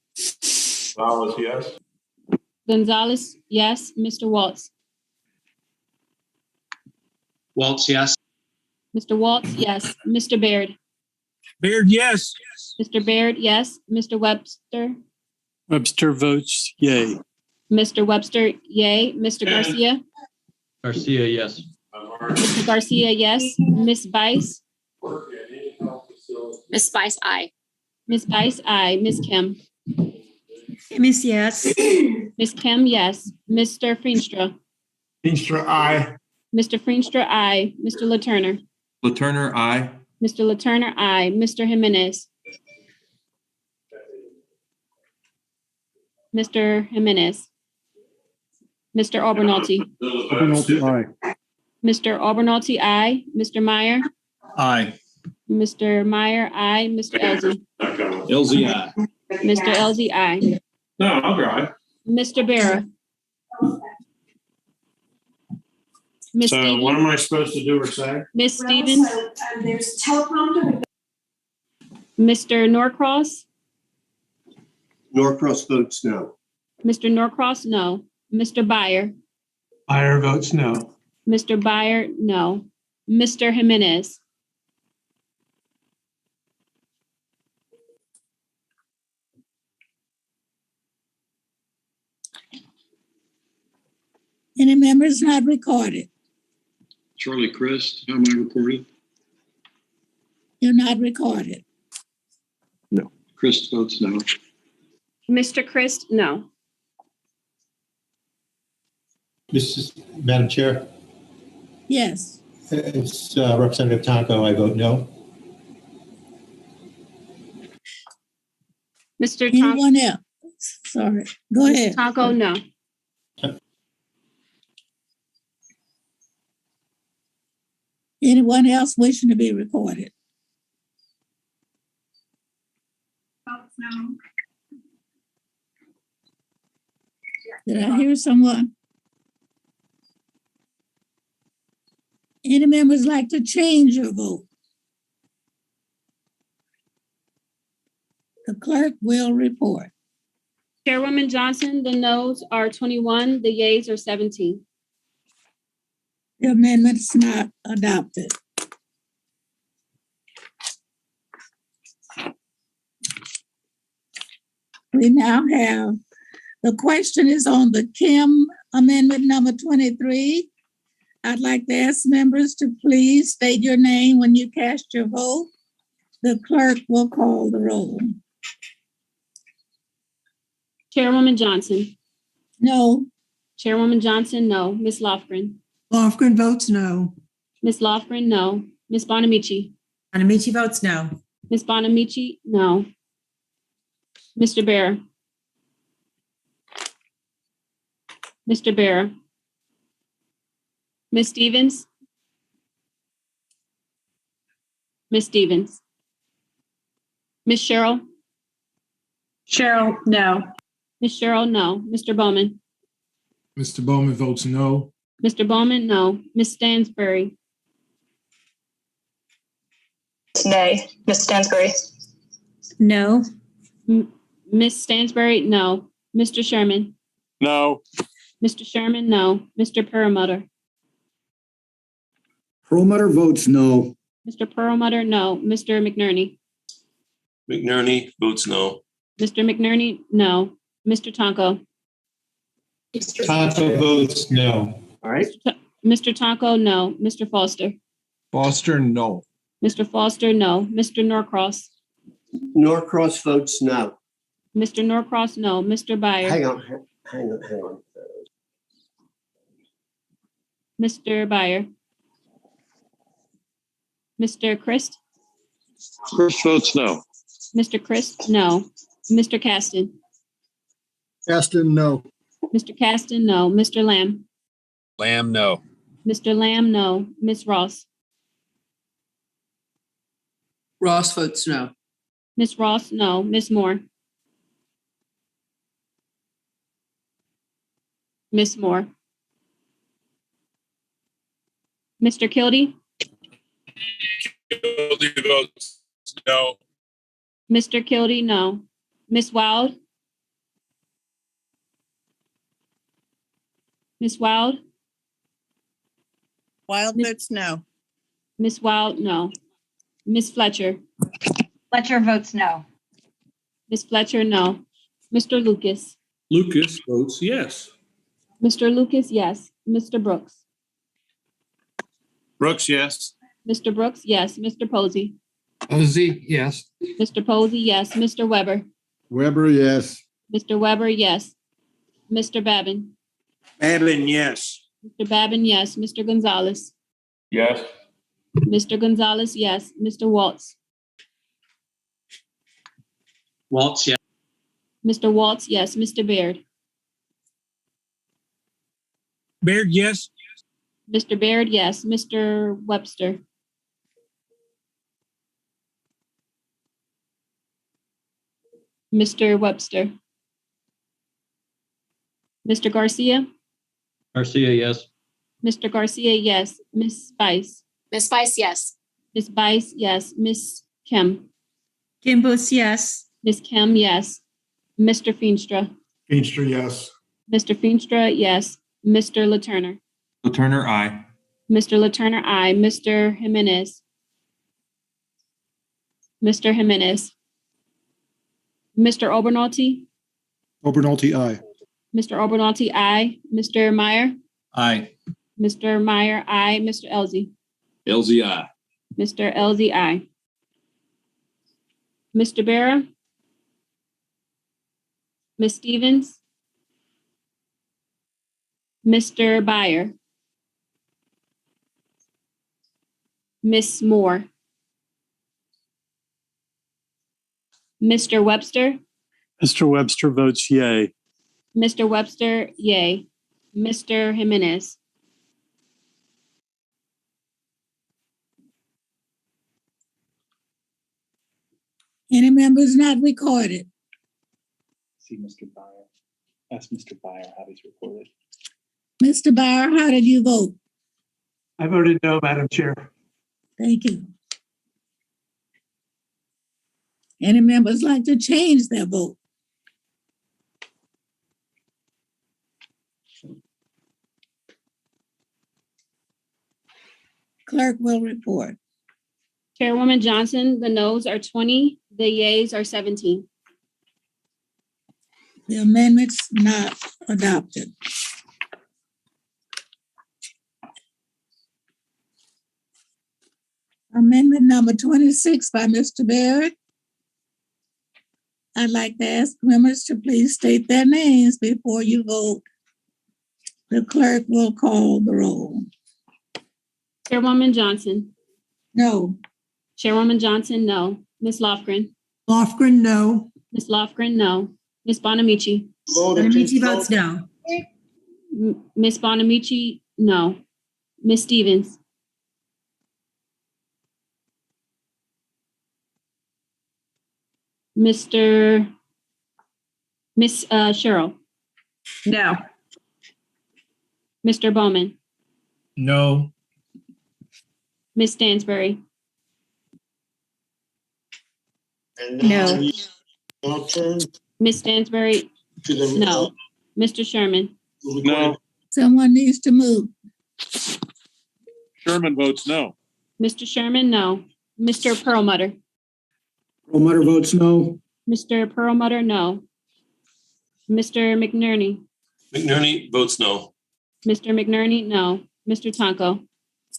Gonzalez, yes. Gonzalez, yes. Mr. Waltz? Waltz, yes. Mr. Waltz, yes. Mr. Baird? Baird, yes. Mr. Baird, yes. Mr. Webster? Webster votes yay. Mr. Webster, yay. Mr. Garcia? Garcia, yes. Mr. Garcia, yes. Ms. Bice? Ms. Spice, aye. Ms. Bice, aye. Ms. Kim? Miss yes. Ms. Kim, yes. Mr. Feenstra? Feenstra, aye. Mr. Feenstra, aye. Mr. LaTurner? LaTurner, aye. Mr. LaTurner, aye. Mr. Jimenez? Mr. Jimenez? Mr. Abernathy? Abernathy, aye. Mr. Abernathy, aye. Mr. Meyer? Aye. Mr. Meyer, aye. Mr. Elsie? Elsie, aye. Mr. Elsie, aye. No, I'll drive. Mr. Barra? Ms. So Stevens? what am I supposed to do or say? Ms. Stevens? There's teleprompter. Mr. Norcross? Norcross votes no. Mr. Norcross, no. Mr. Byer? Byer votes no. Mr. Byer, no. Mr. Jimenez? Any members not recorded? Charlie Crist, how am I recorded? You're not recorded. No. Crist votes no. Mr. Christ, no. Madam Chair, Yes. it's Representative Tonko. I vote no. Mr. Tonko? Anyone else? Sorry. Go ahead. Tonko, no. Anyone else wishing to be recorded? Did I hear someone? Any members like to change your vote? The clerk will report. Chairwoman Johnson, the noes are 21, the yeas are 17. The amendment is not adopted. We now have, the question is on the Kim amendment number 23. I'd like to ask members to please state your name when you cast your vote. The clerk will call the roll. Chairwoman Johnson, No. Chairwoman Johnson, no. Ms. Lofgren. Lofgren votes no. Ms. Lofgren, no. Ms. Bonamici. Bonamici votes no. Ms. Bonamici, no. Mr. Bear. Mr. Bear. Ms. Stevens. Ms. Stevens. Ms. Cheryl. Cheryl, no. Ms. Cheryl, no. Mr. Bowman. Mr. Bowman votes no. Mr. Bowman, no. Ms. Stansbury. Nay. Ms. Stansbury. No. Ms. Stansbury, no. Mr. Sherman. No. Mr. Sherman, no. Mr. Perlmutter. Perlmutter votes no. Mr. Perlmutter, no. Mr. McNerney. McNerney votes no. Mr. McNerney, no. Mr. Tonko. Tonto votes no. All right. Mr. Tonko, no. Mr. Foster. Foster, no. Mr. Foster, no. Mr. Norcross. Norcross votes no. Mr. Norcross, no. Mr. Byer. Hang on. Mr. Byer. Mr. Christ. Chris votes no. Mr. Christ, no. Mr. Caston. Aston, no. Mr. Caston, no. Mr. Lamb. Lamb, no. Mr. Lamb, no. Ms. Ross. Ross votes no. Ms. Ross, no. Ms. Moore. Ms. Moore. Mr. Kildee. Kildee votes no. Mr. Kildee, no. Ms. Wild. Ms. Wild. Wild votes no. Ms. Wild, no. Ms. Fletcher. Fletcher votes no. Ms. Fletcher, no. Mr. Lucas. Lucas votes yes. Mr. Lucas, yes. Mr. Brooks. Brooks, yes. Mr. Brooks, yes. Mr. Posey. Posey, yes. Mr. Posey, yes. Mr. Weber. Weber, yes. Mr. Weber, yes. Mr. Babin. Babin, yes. Mr. Babin, yes. Mr. Gonzalez. Yes. Mr. Gonzalez, yes. Mr. Waltz. Waltz, yes. Mr. Waltz, yes. Mr. Baird. Baird, yes. Mr. Baird, yes. Mr. Webster. Mr. Webster. Mr. Garcia. Garcia, yes. Mr. Garcia, yes. Ms. Spice. Ms. Spice, yes. Ms. Spice, yes. Ms. Kim. Kim votes yes. Ms. Kim, yes. Mr. Feenstra. Feenstra, yes. Mr. Feenstra, yes. Mr. Laturner. Turner, aye. Mr. Laturner, aye. Mr. Jimenez. Mr. Jimenez. Mr. Obernolte. Obernolte, aye. Mr. Obernolte, aye. Mr. Meyer. Aye. Mr. Meyer, aye. Mr. Elsie. Elsie, aye. Mr. Elsie, aye. Mr. Barra. Ms. Stevens. Mr. Byer. Ms. Moore. Mr. Webster. Mr. Webster votes yay. Mr. Webster, yay. Mr. Jimenez. Any members not recorded? See Mr. Byer. Ask Mr. Byer how he's recorded. Mr. Byer, how did you vote? I voted no, Madam Chair. Thank you. Any members like to change their vote? Clerk will report. Chairwoman Johnson, the noes are 20, the yeas are 17. The amendment's not adopted. Amendment number 26 by Mr. Barrett. I'd like to ask members to please state their names before you vote. The clerk will call the roll. Chairwoman Johnson. No. Chairwoman Johnson, no. Ms. Lofgren. Lofgren, no. Ms. Lofgren, no. Ms. Bonamici. Bonamici votes no. Ms. Bonamici, no. Ms. Stevens. Miss Cheryl. No. Mr. Bowman. No. Ms. Stansberry. No. Ms. Stansberry, no. Mr. Sherman. No. Someone needs to move. Sherman votes no. Mr. Sherman, no. Mr. Perlmutter. Perlmutter votes no. Mr. Perlmutter, no. Mr. McNerney. McNerney votes no. Mr. McNerney, no. Mr. Tonko.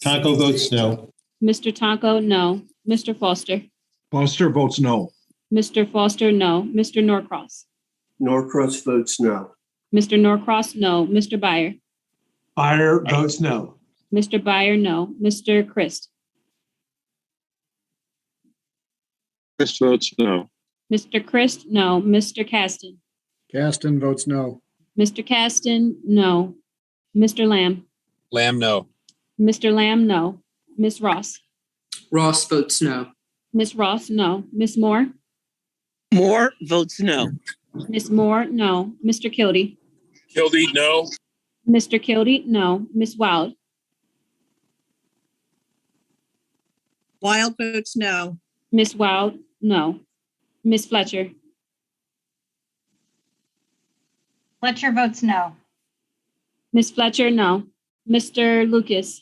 Tonko votes no. Mr. Tonko, no. Mr. Foster. Foster votes no. Mr. Foster, no. Mr. Norcross. Norcross votes no. Mr. Norcross, no. Mr. Byer. Byer votes no. Mr. Byer, no. Mr. Christ. Chris votes no. Mr. Christ, no. Mr. Caston. Caston votes no. Mr. Caston, no. Mr. Lamb. Lamb, no. Mr. Lamb, no. Ms. Ross. Ross votes no. Ms. Ross, no. Ms. Moore. Moore votes no. Ms. Moore, no. Mr. Kildee. Kildee, no. Mr. Kildee, no. Ms. Wild. Wild votes no. Ms. Wild, no. Ms. Fletcher. Fletcher votes no. Ms. Fletcher, no. Mr. Lucas.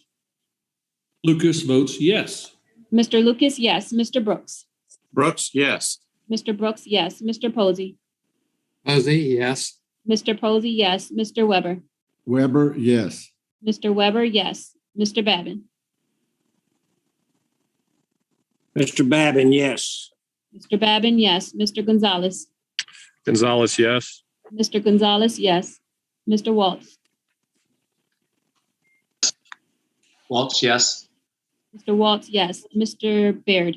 Lucas votes yes. Mr. Lucas, yes. Mr. Brooks. Brooks, yes. Mr. Brooks, yes. Mr. Posey. Posey, yes. Mr. Posey, yes. Mr. Weber. Weber, yes. Mr. Weber, yes. Mr. Babin. Mr. Babin, yes. Mr. Babin, yes. Mr. Gonzalez. Gonzalez, yes. Mr. Gonzalez, yes. Mr. Waltz. Waltz, yes. Mr. Waltz, yes. Mr. Baird.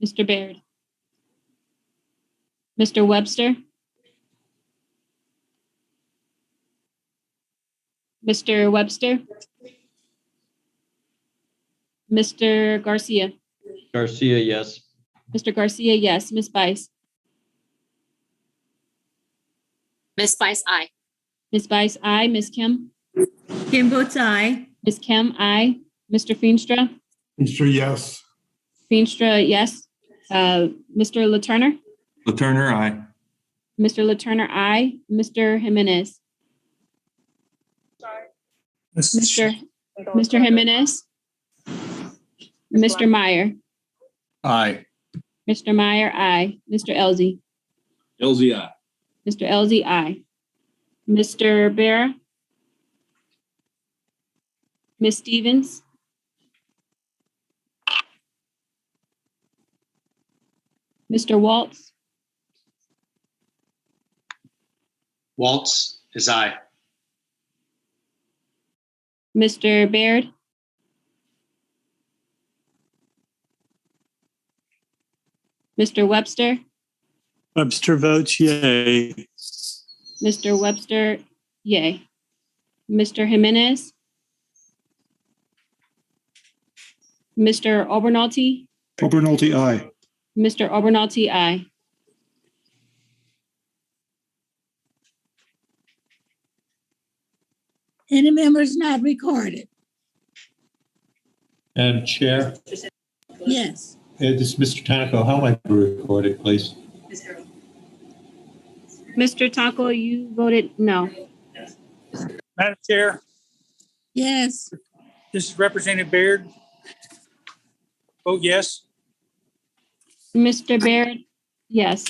Mr. Baird. Mr. Webster. Mr. Webster. Mr. Garcia. Garcia, yes. Mr. Garcia, yes. Ms. Bice. Ms. Spice, aye. Ms. Bice, aye. Ms. Kim. Kim votes aye. Ms. Kim, aye. Mr. Feenstra. Mr. Yes. Feenstra, yes. Mr. LaTurner. LaTurner, aye. Mr. LaTurner, aye. Mr. Jimenez. Mr. Jimenez. Mr. Meyer. Aye. Mr. Meyer, aye. Mr. Elzey. Elzey, aye. Mr. Elzey, aye. Mr. Bear. Ms. Stevens. Mr. Waltz. Waltz is aye. Mr. Baird. Mr. Webster. Webster votes yay. Mr. Webster, yay. Mr. Jimenez. Mr. Obernolte. Obernolte, aye. Mr. Obernolte, aye. Any members not recorded? Madam Chair, Yes. this is Mr. Tonko. How am I recorded, please? Mr. Taco, you voted no. Madam Chair, Yes. this is Representative Baird. Vote yes. Mr. Baird, yes.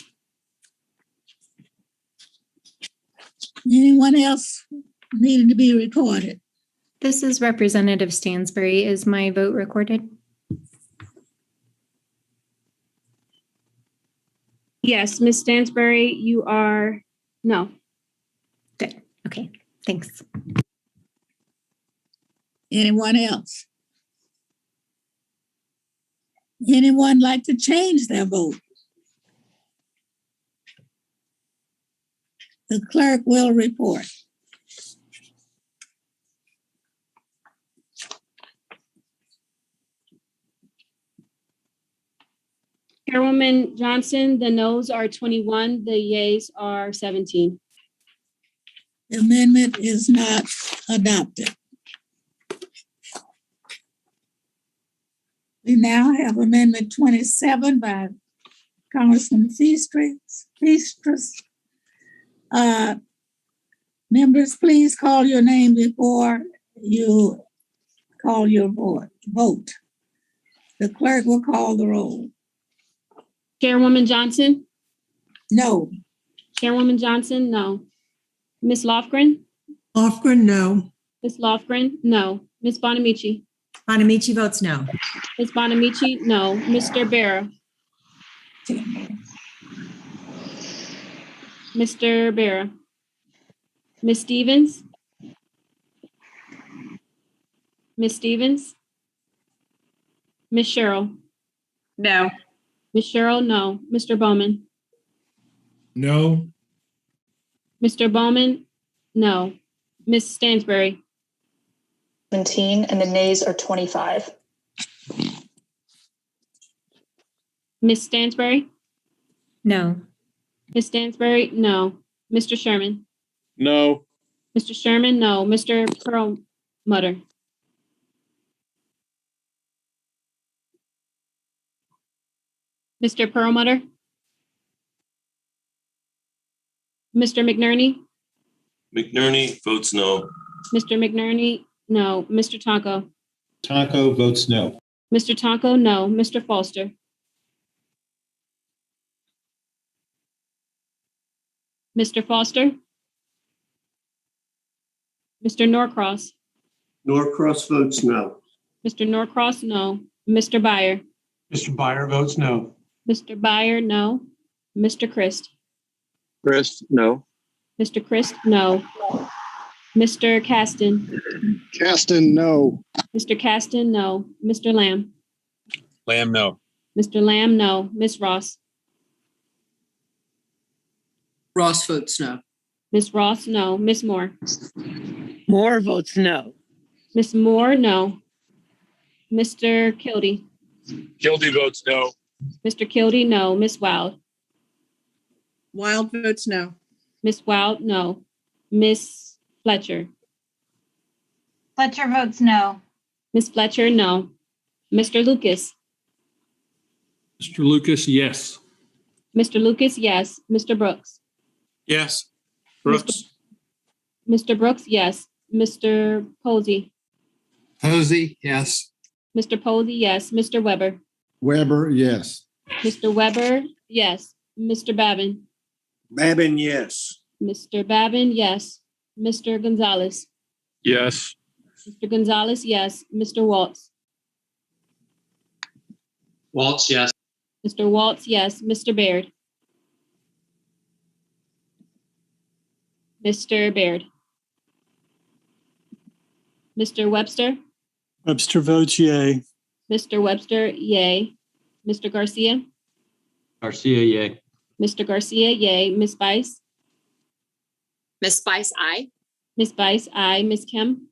Anyone else needing to be recorded? This is Representative Stansberry. Is my vote recorded? Yes, Ms. Stansberry, you are no. Good. Okay. Thanks. Anyone else? Anyone like to change their vote? The clerk will report. Chairwoman Johnson, the noes are 21, the yeas are 17. The amendment is not adopted. We now have Amendment 27 by Congressman Feastres. Members, please call your name before you call your vote. The clerk will call the roll. Chairwoman Johnson? No. Chairwoman Johnson, no. Ms. Lofgren? Lofgren, no. Ms. Lofgren, no. Ms. Bonamici? Bonamici votes no. Ms. Bonamici, no. Mr. Barra? Mr. Barra? Ms. Stevens? Ms. Stevens? Ms. Cheryl? No. Ms. Cheryl, no. Mr. Bowman? No. Mr. Bowman, no. Ms. Stansberry? 17, and the nays are 25. Ms. Stansberry? No. Ms. Stansberry, no. Mr. Sherman? No. Mr. Sherman, no. Mr. Perlmutter? Mr. Perlmutter? Mr. McNerney? McNerney votes no. Mr. McNerney, no. Mr. Taco? Taco votes no. Mr. Taco, no. Mr. Foster? Mr. Foster? Mr. Norcross? Norcross votes no. Mr. Norcross, no. Mr. Byer? Mr. Byer votes no. Mr. Byer, no. Mr. Christ? Chris, no. Mr. Christ, no. Mr. Caston? Caston, no. Mr. Caston, no. Mr. Lamb? Lamb, no. Mr. Lamb, no. Ms. Ross? Ross votes no. Ms. Ross, no. Ms. Moore? Moore votes no. Ms. Moore, no. Mr. Kildee? Kildee votes no. Mr. Kildee, no. Ms. Wild? Wild votes no. Ms. Wild, no. Ms. Fletcher? Fletcher votes no. Ms. Fletcher, no. Mr. Lucas? Mr. Lucas, yes. Mr. Lucas, yes. Mr. Brooks? Yes. Brooks. Mr. Brooks, yes. Mr. Posey? Posey, yes. Mr. Posey, yes. Mr. Weber? Weber, yes. Mr. Weber, yes. Mr. Babin? Babin, yes. Mr. Babin, yes. Mr. Gonzalez? Yes. Mr. Gonzalez, yes. Mr. Waltz? Waltz, yes. Mr. Waltz, yes. Mr. Baird? Mr. Baird? Mr. Webster? Webster votes yay. Mr. Webster, yay. Mr. Garcia? Garcia, yay. Mr. Garcia, yay. Ms. Bice? Ms. Spice, aye. Ms. Bice, aye. Ms. Kim?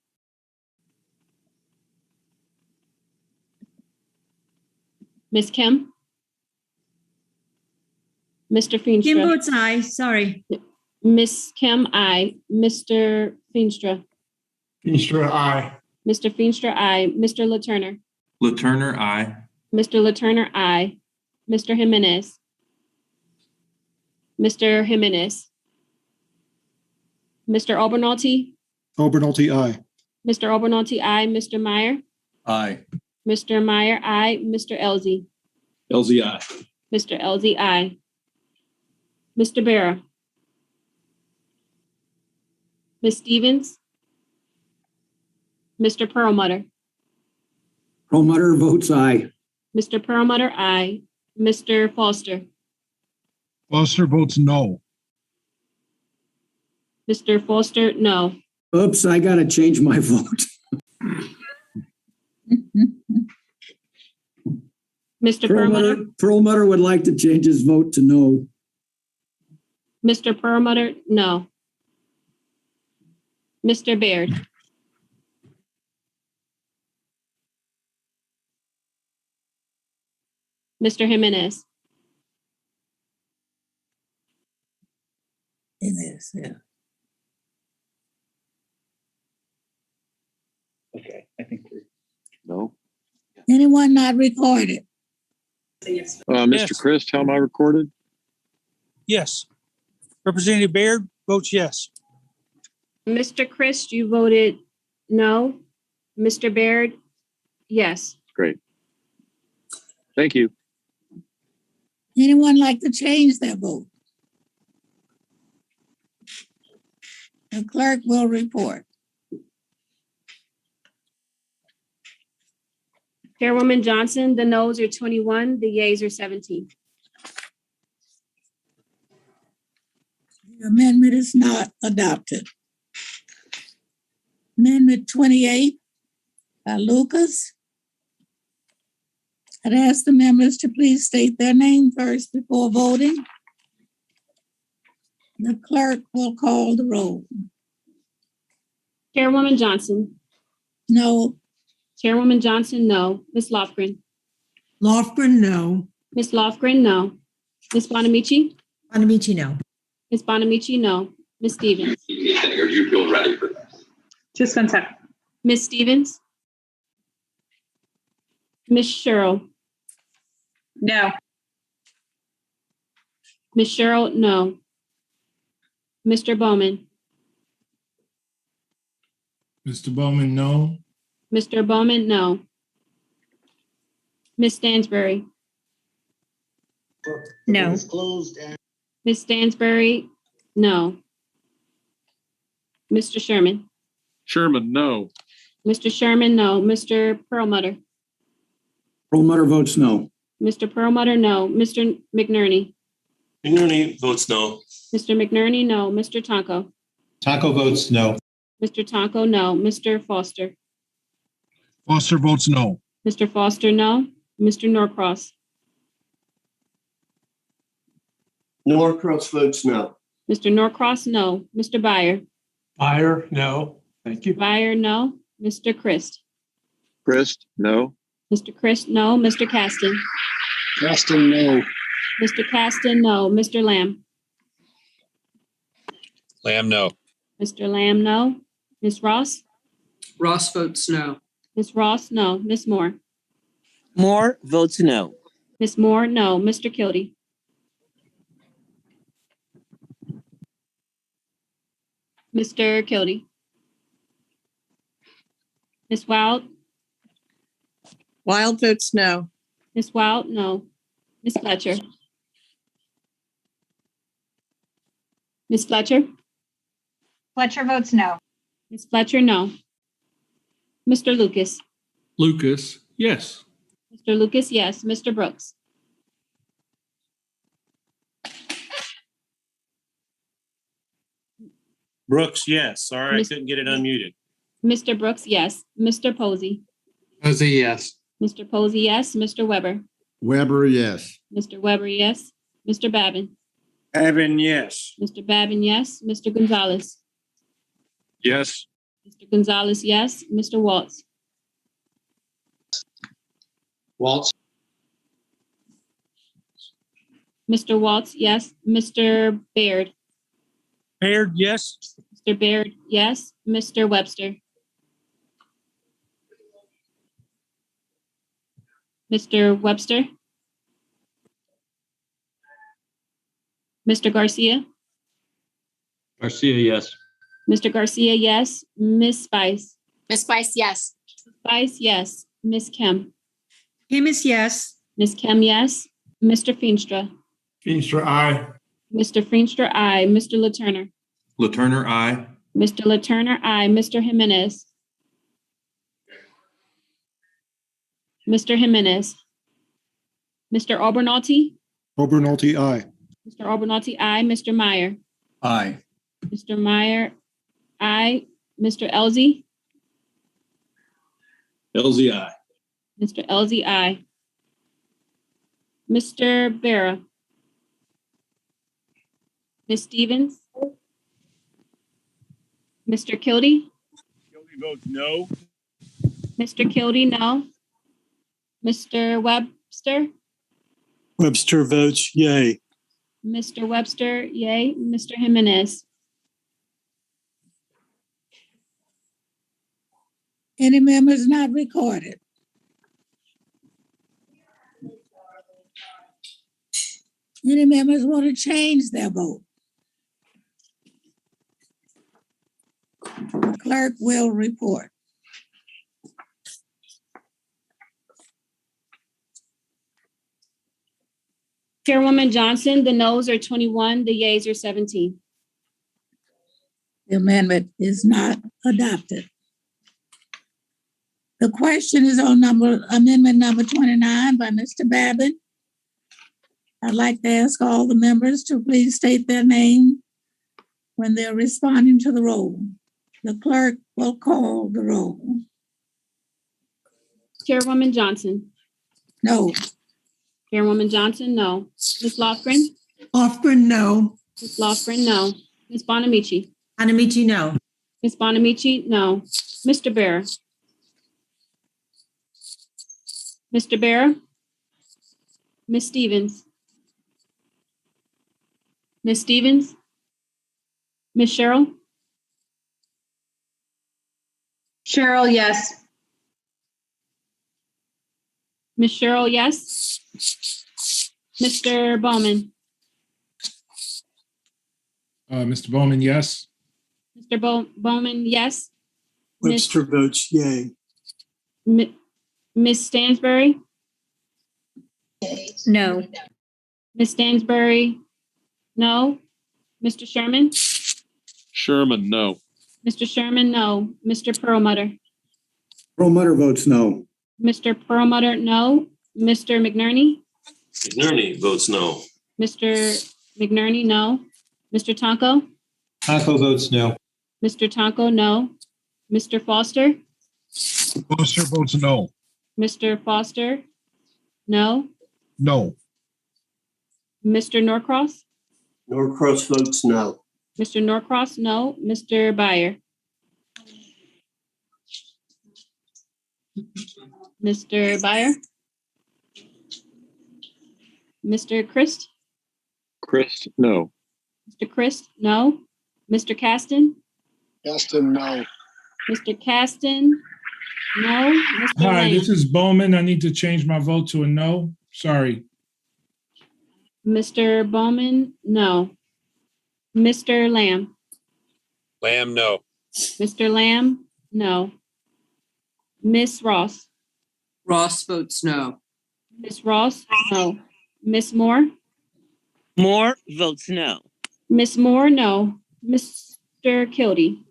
Ms. Kim? Mr. Kim Feenstra? votes aye. Sorry. Ms. Kim, aye. Mr. Feenstra? Feenstra, aye. Mr. Feenstra, aye. Mr. LaTurner? LaTurner, aye. Mr. LaTurner, aye. Mr. Jimenez? Mr. Jimenez? Mr. Obernolte? Obernolte, aye. Mr. Obernolte, aye. Mr. Meyer? Aye. Mr. Meyer, aye. Mr. Elzey? Elzey, aye. Mr. Elzey, aye. Mr. Barra? Ms. Stevens? Mr. Perlmutter? Perlmutter votes aye. Mr. Perlmutter, aye. Mr. Foster? Foster votes no. Mr. Foster, no. Oops, I got to change my vote. Mr. Perlmutter, Perlmutter would like to change his vote to no. Mr. Perlmutter, no. Mr. Baird, Mr. Jimenez, It is, yeah. Okay, I think we're. No. Anyone not recorded? Mr. Yes. Christ, how am I recorded? Yes. Representative Baird votes yes. Mr. Christ, you voted no. Mr. Baird, yes. Great. Thank you. Anyone like to change their vote? The clerk will report. Chairwoman Johnson, the noes are 21, the yeas are 17. The amendment is not adopted. Amendment 28 by Lucas. I'd ask the members to please state their name first before voting. The clerk will call the roll. Chairwoman Johnson, No. Chairwoman Johnson, no. Ms. Lofgren, Lofgren, no. Ms. Lofgren, no. Ms. Bonamici, Bonamici, no. Ms. Bonamici, no. Ms. Stevens, Or do you feel ready for this? Just 1 second. Ms. Stevens, Ms. Sherrill, No. Ms. Sherrill, no. Mr. Bowman, Mr. Bowman, no. Mr. Bowman, no. Ms. Stansberry, No. Ms. Stansberry, no. Mr. Sherman, Sherman, no. Mr. Sherman, no. Mr. Perlmutter, Perlmutter votes no. Mr. Perlmutter, no. Mr. McNerney, McNerney votes no. Mr. McNerney, no. Mr. Tonko, Taco votes no. Mr. Tonko, no. Mr. Foster, Foster votes no. Mr. Foster, no. Mr. Norcross, Norcross votes no. Mr. Norcross, no. Mr. Byer, Fire, no. Thank you. Byer, no. Mr. Christ, Christ, no. Mr. Christ, no. Mr. Caston, Justin, no. Mr. Caston, no. Mr. Lamb, Lamb, no. Mr. Lamb, no. Ms. Ross, Ross votes no. Ms. Ross, no. Ms. Moore, Moore votes no. Ms. Moore, no. Mr. Kilty, Mr. Kilty, Ms. Wild, Wild votes no. Ms. Wild, no. Ms. Fletcher, Ms. Fletcher, Fletcher votes no. Ms. Fletcher, no. Mr. Lucas, Lucas, yes. Mr. Lucas, yes. Mr. Brooks, Brooks, yes. Sorry, I Miss- couldn't get it unmuted. Mr. Brooks, yes. Mr. Posey, Posey, yes. Mr. Posey, yes. Mr. Weber, Weber, yes. Mr. Weber, yes. Mr. Babin, Evan, yes. Mr. Babin, yes. Mr. Gonzalez, Yes. Mr. Gonzalez, yes. Mr. Waltz, Waltz, Mr. Waltz, yes. Mr. Baird, Baird, yes. Mr. Baird, yes. Mr. Webster, Mr. Webster, Mr. Garcia, Garcia, yes. Mr. Garcia, yes. Ms. Spice, Ms. Spice, yes. Spice, yes. Ms. Kim, Kim is yes. Ms. Kim, yes. Mr. Feenstra, Feenstra, aye. Mr. Feenstra, aye. Mr. Laturner, Laturner, aye. Mr. Laturner, aye. Mr. Jimenez, Mr. Jimenez, Mr. Obernolte, Obernolte, aye. Mr. Abernathy, aye. Mr. Meyer. Aye. Mr. Meyer, aye. Mr. Elzey. Elzey, aye. Mr. Elzey, aye. Mr. Barra. Ms. Stevens. Mr. Kildee. Kildee votes no. Mr. Kildee, no. Mr. Webster. Webster votes yay. Mr. Webster, yay. Mr. Jimenez. Any members not recorded? Any members want to change their vote? The clerk will report. Chairwoman Johnson, the noes are 21, the yeas are 17. The amendment is not adopted. The question is on amendment number 29 by Mr. Babin. I'd like to ask all the members to please state their name when they're responding to the roll. The clerk will call the roll. Chairwoman Johnson. No. Chairwoman Johnson, no. Ms. Lofgren. Lofgren, no. Ms. Lofgren, no. Ms. Bonamici. Bonamici, no. Ms. Bonamici, no. Mr. Barra. Mr. Barra. Ms. Stevens. Ms. Stevens. Ms. Cheryl. Cheryl, yes. Ms. Cheryl, yes. Mr. Bowman. Mr. Bowman, yes. Mr. Bowman, yes. Webster votes yay. Ms. Stansbury. No. Ms. Stansbury, no. Mr. Sherman. Sherman, no. Mr. Sherman, no. Mr. Perlmutter. Perlmutter votes no. Mr. Perlmutter, no. Mr. McNerney. McNerney votes no. Mr. McNerney, no. Mr. Tonko. Tonko votes no. Mr. Tonko, no. Mr. Foster. Foster votes no. Mr. Foster, no. No. Mr. Norcross. Norcross votes no. Mr. Norcross, no. Mr. Byer. Mr. Byer. Mr. Christ. Christ, no. Mr. Christ, no. Mr. Caston. Gaston, no. Mr. Caston, no. Mr. Hi, Lamb. this is Bowman. I need to change my vote to a no. Sorry. Mr. Bowman, no. Mr. Lamb. Lamb, no. Mr. Lamb, no. Miss Ross. Ross votes no. Miss Ross, no. Miss Moore. Moore votes no. Miss Moore, no. Mr. Kildee.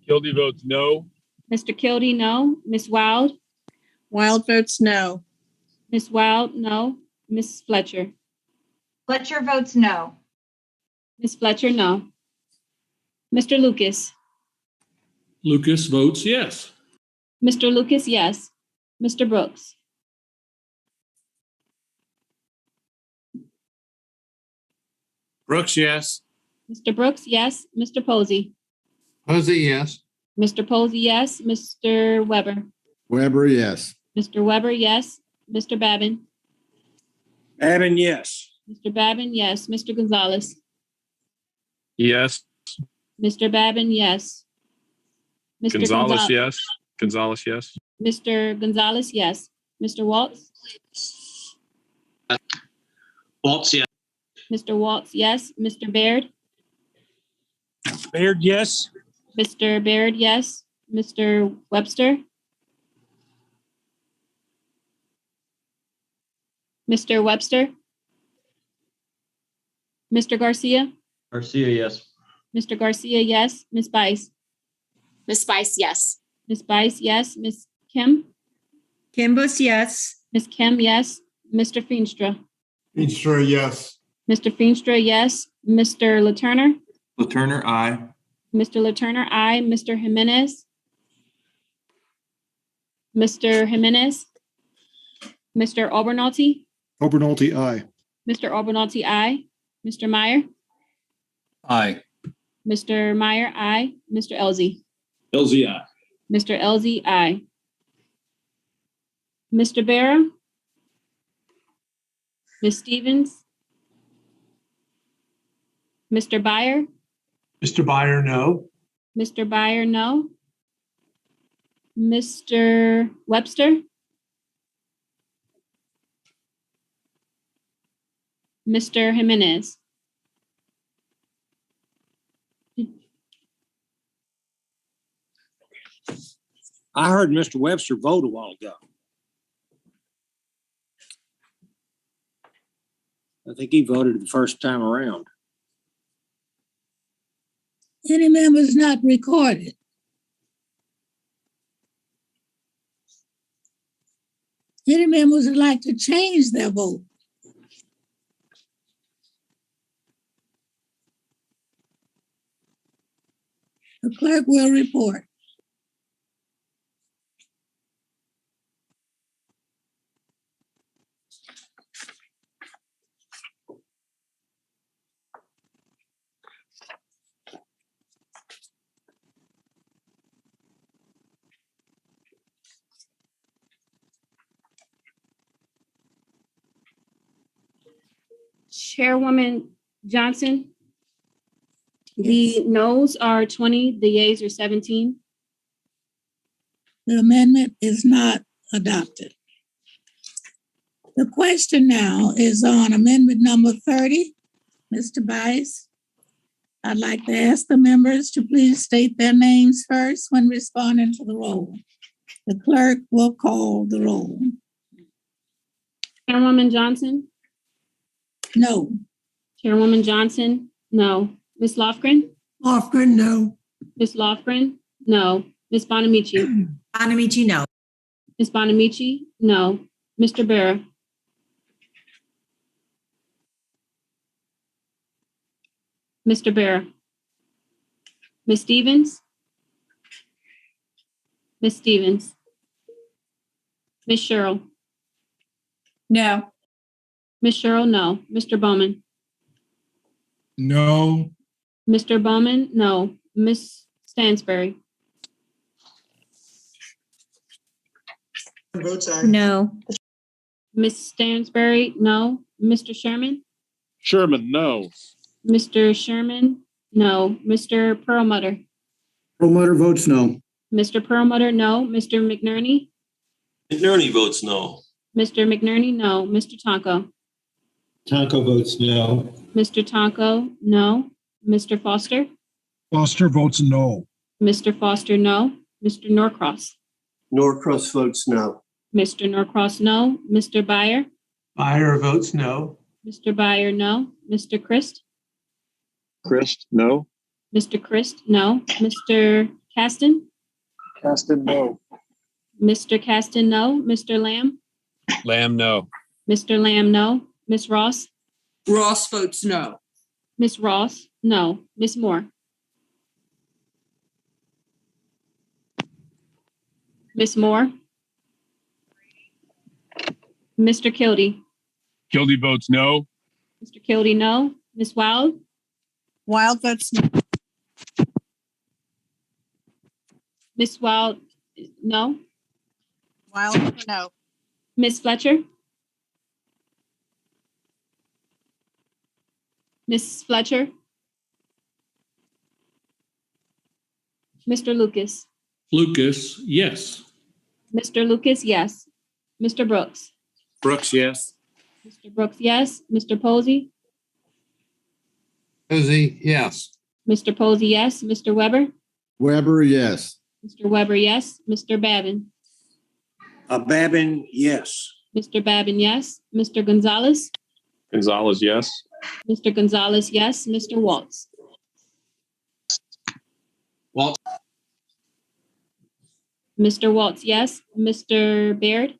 Kildee votes no. Mr. Kildee, no. Miss Wild. Wild votes no. Miss Wild, no. Miss Fletcher. Fletcher votes no. Miss Fletcher, no. Mr. Lucas. Lucas votes yes. Mr. Lucas, yes. Mr. Brooks. Brooks, yes. Mr. Brooks, yes. Mr. Posey. Posey, yes. Mr. Posey, yes. Mr. Weber. Weber, yes. Mr. Weber, yes. Mr. Babin. Babin, yes. Mr. Babin, yes. Mr. Gonzalez. Yes. Mr. Babin, yes. Mr. Gonzalez, yes. Gonzalez, yes. Mr. Gonzalez, yes. Mr. Waltz. Waltz, yes. Mr. Waltz, yes. Mr. Baird. Baird, yes. Mr. Baird, yes. Mr. Webster. Mr. Webster. Mr. Garcia. Garcia, yes. Mr. Garcia, yes. Ms. Bice. Ms. Spice, yes. Ms. Bice, yes. Ms. Kim. Kim votes yes. Ms. Kim, yes. Mr. Feenstra. Feenstra, yes. Mr. Feenstra, yes. Mr. Latourner? Latourner, aye. Mr. Latourner, aye. Mr. Jimenez? Mr. Jimenez? Mr. Obernolte? Obernolte, aye. Mr. Obernolte, aye. Mr. Meyer? Aye. Mr. Meyer, aye. Mr. Elzey? Elzey, aye. Mr. Elzey, aye. Mr. Barra? Ms. Stevens? Mr. Byer? Mr. Byer, no. Mr. Byer, no. Mr. Webster? Mr. Jimenez? I heard Mr. Webster vote a while ago. I think he voted the first time around. Any members not recorded? Any members would like to change their vote? The clerk will report. Chairwoman Johnson? The noes are 20, the yeas are 17. The amendment is not adopted. The question now is on amendment number 30. Mr. Bice, I'd like to ask the members to please state their names first when responding to the roll. The clerk will call the roll. Chairwoman Johnson? No. Chairwoman Johnson? No. Ms. Lofgren? Lofgren, no. Ms. Lofgren? No. Ms. Bonamici? Bonamici, no. Ms. Bonamici? No. Mr. Barra? Mr. Barra? Ms. Stevens? Ms. Stevens? Ms. Cheryl? No. Ms. Cheryl, no. Mr. Bowman? No. Mr. Bowman, no. Ms. Stansberry? No. Ms. Stansberry, no. Mr. Sherman? Sherman, no. Mr. Sherman, no. Mr. Perlmutter? Perlmutter votes no. Mr. Perlmutter, no. Mr. McNerney? McNerney votes no. Mr. McNerney, no. Mr. Tonko? Tonko votes no. Mr. Tonko, no. Mr. Foster? Foster votes no. Mr. Foster, no. Mr. Norcross? Norcross votes no. Mr. Norcross, no. Mr. Byer? Byer votes no. Mr. Byer, no. Mr. Christ? Christ, no. Mr. Christ, no. Mr. Caston? Caston, no. Mr. Caston, no. Mr. Lamb? Lamb, no. Mr. Lamb, no. Ms. Ross? Ross votes no. Ms. Ross, no. Ms. Moore? Ms. Moore? Mr. Kildee? Kildee votes no. Mr. Kildee, no. Ms. Wild? Wild votes no. Ms. Wild, no. Wild, no. Ms. Fletcher? Ms. Fletcher? Mr. Lucas? Lucas, yes. Mr. Lucas, yes. Mr. Brooks? Brooks, yes. Mr. Brooks, yes. Mr. Posey? Posey, yes. Mr. Posey, yes. Mr. Weber? Weber, yes. Mr. Weber, yes. Mr. Babin? Babin, yes. Mr. Babin, yes. Mr. Gonzalez? Gonzalez, yes. Mr. Gonzalez, yes. Mr. Waltz? Waltz? Mr. Waltz, yes. Mr. Baird?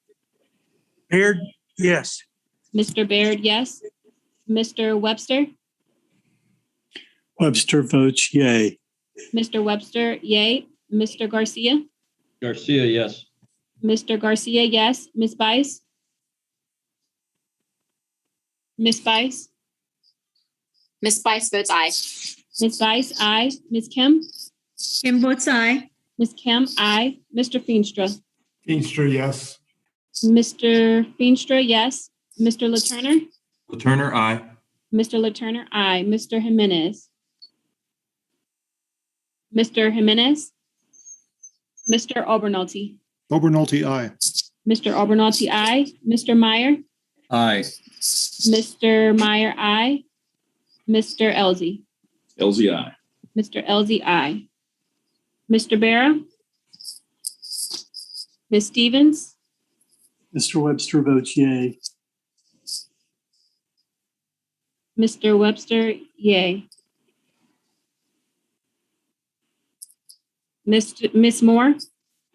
Baird, yes. Mr. Baird, yes. Mr. Webster? Webster votes yay. Mr. Webster, yay. Mr. Garcia? Garcia, yes. Mr. Garcia, yes. Ms. Bice? Ms. Bice? Ms. Spice votes aye. Ms. Bice, aye. Ms. Kim? Kim votes aye. Ms. Kim, aye. Mr. Feenstra? Feenstra, yes. Mr. Feenstra, yes. Mr. LaTurner? LaTurner, aye. Mr. LaTurner, aye. Mr. Jimenez? Mr. Jimenez? Mr. Obernolte? Obernolte, aye. Mr. Obernolte, aye. Mr. Meyer? Aye. Mr. Meyer, aye. Mr. Elzey? Elzey, aye. Mr. Elzey, aye. Mr. Barra? Ms. Stevens? Mr. Webster votes yay. Mr. Webster, yay. Ms. Moore?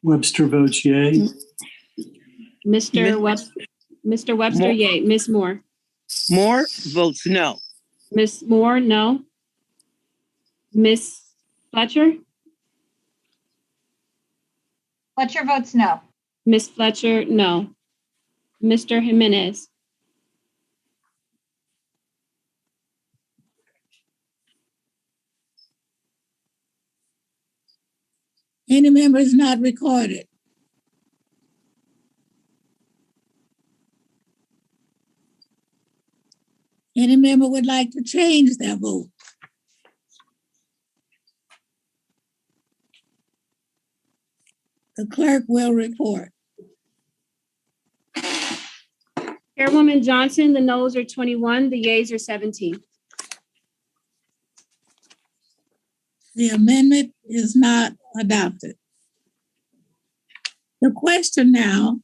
Webster votes yay. Mr. Webster, Moore. yay. Ms. Moore? Moore votes no. Ms. Moore, no. Ms. Fletcher? Fletcher votes no. Ms. Fletcher, no. Mr. Jimenez? Any members not recorded? Any member would like to change their vote? The clerk will report. Chairwoman Johnson, the noes are 21, the yeas are 17. The amendment is not adopted. The question now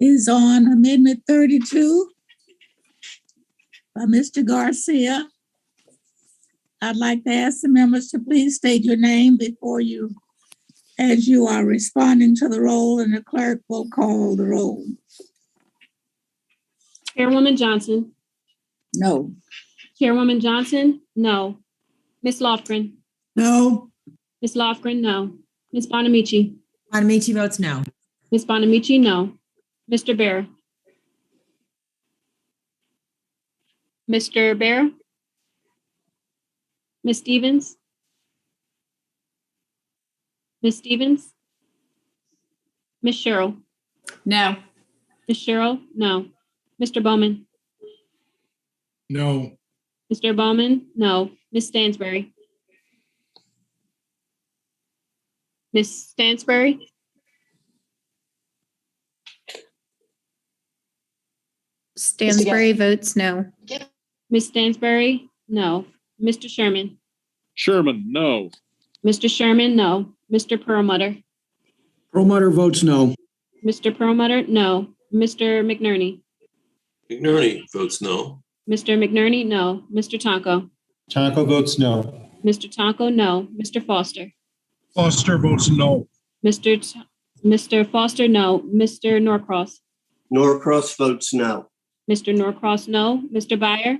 is on Amendment 32 by Mr. Garcia. I'd like to ask the members to please state your name as you are responding to the roll, and the clerk will call the roll. Chairwoman Johnson? No. Chairwoman Johnson? No. Ms. Lofgren? No. Ms. Lofgren, no. Ms. Bonamici? Bonamici votes no. Ms. Bonamici, no. Mr. Bear? Mr. Bear? Ms. Stevens? Ms. Stevens? Ms. Sherrill? No. Ms. Sherrill? No. Mr. Bowman? No. Mr. Bowman? No. Ms. Stansberry? Ms. Stansberry? Stansberry votes no. Ms. Stansberry? No. Mr. Sherman? Sherman, no. Mr. Sherman? No. Mr. Perlmutter? Perlmutter votes no. Mr. Perlmutter? No. Mr. McNerney? McNerney votes no. Mr. McNerney? No. Mr. Tonko? Tonko votes no. Mr. Tonko? No. Mr. Foster? Foster votes no. Mr. Foster? No. Mr. Norcross? Norcross votes no. Mr. Norcross? No. Mr. Byer?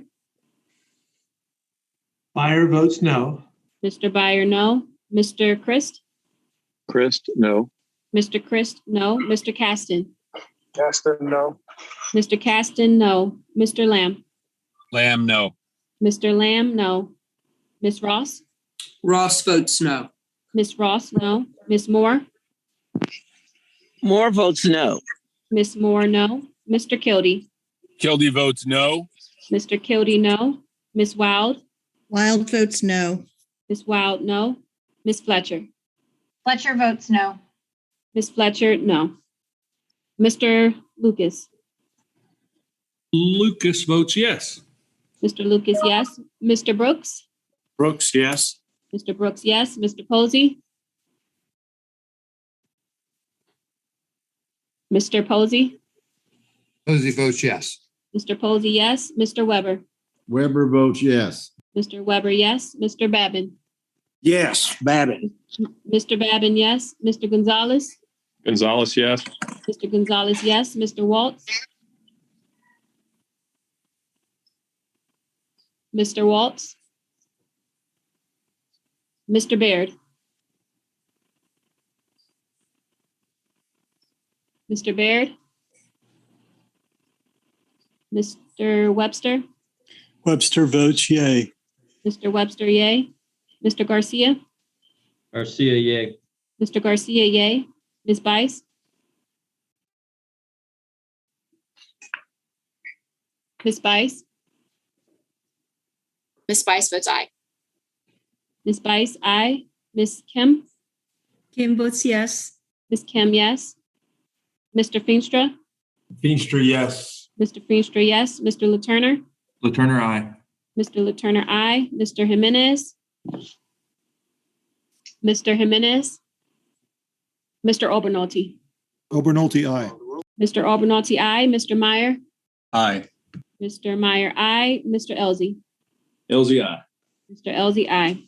Meyer votes no. Mr. Byer? No. Mr. Christ? Christ, no. Mr. Christ? No. Mr. Caston? Caston, no. Mr. Caston? No. Mr. Lamb? Lamb, no. Mr. Lamb? No. Ms. Ross? Ross votes no. Ms. Ross? No. Ms. Moore? Moore votes no. Ms. Moore? No. Mr. Kildee? Kildee votes no. Mr. Kildee? No. Ms. Wild? Wild votes no. Ms. Wild? No. Ms. Fletcher? Fletcher votes no. Ms. Fletcher? No. Mr. Lucas? Lucas votes yes. Mr. Lucas, yes. Mr. Brooks? Brooks, yes. Mr. Brooks, yes. Mr. Posey? Mr. Posey? Posey votes yes. Mr. Posey, yes. Mr. Weber? Weber votes yes. Mr. Weber, yes. Mr. Babin? Yes, Babbitt. Mr. Babin, yes. Mr. Gonzalez? Gonzalez, yes. Mr. Gonzalez, yes. Mr. Waltz? Mr. Waltz, Mr. Baird, Mr. Baird, Mr. Webster, Webster votes yay. Mr. Webster, yay. Mr. Garcia, Garcia, yay. Mr. Garcia, yay. Ms. Bice, Ms. Bice, Ms. Bice votes aye. Ms. Bice, aye. Ms. Kim, Kim votes yes. Ms. Kim, yes. Mr. Feenstra, Feenstra, yes. Mr. Feenstra, yes. Mr. Laturner, Laturner, aye. Mr. Laturner, aye. Mr. Jimenez, Mr. Jimenez, Mr. Obernolte, Obernolte, aye. Mr. Obernolte, aye. Mr. Meyer, Aye. Mr. Meyer, aye. Mr. Elzey, Elsie, aye. Mr. Elzey, aye.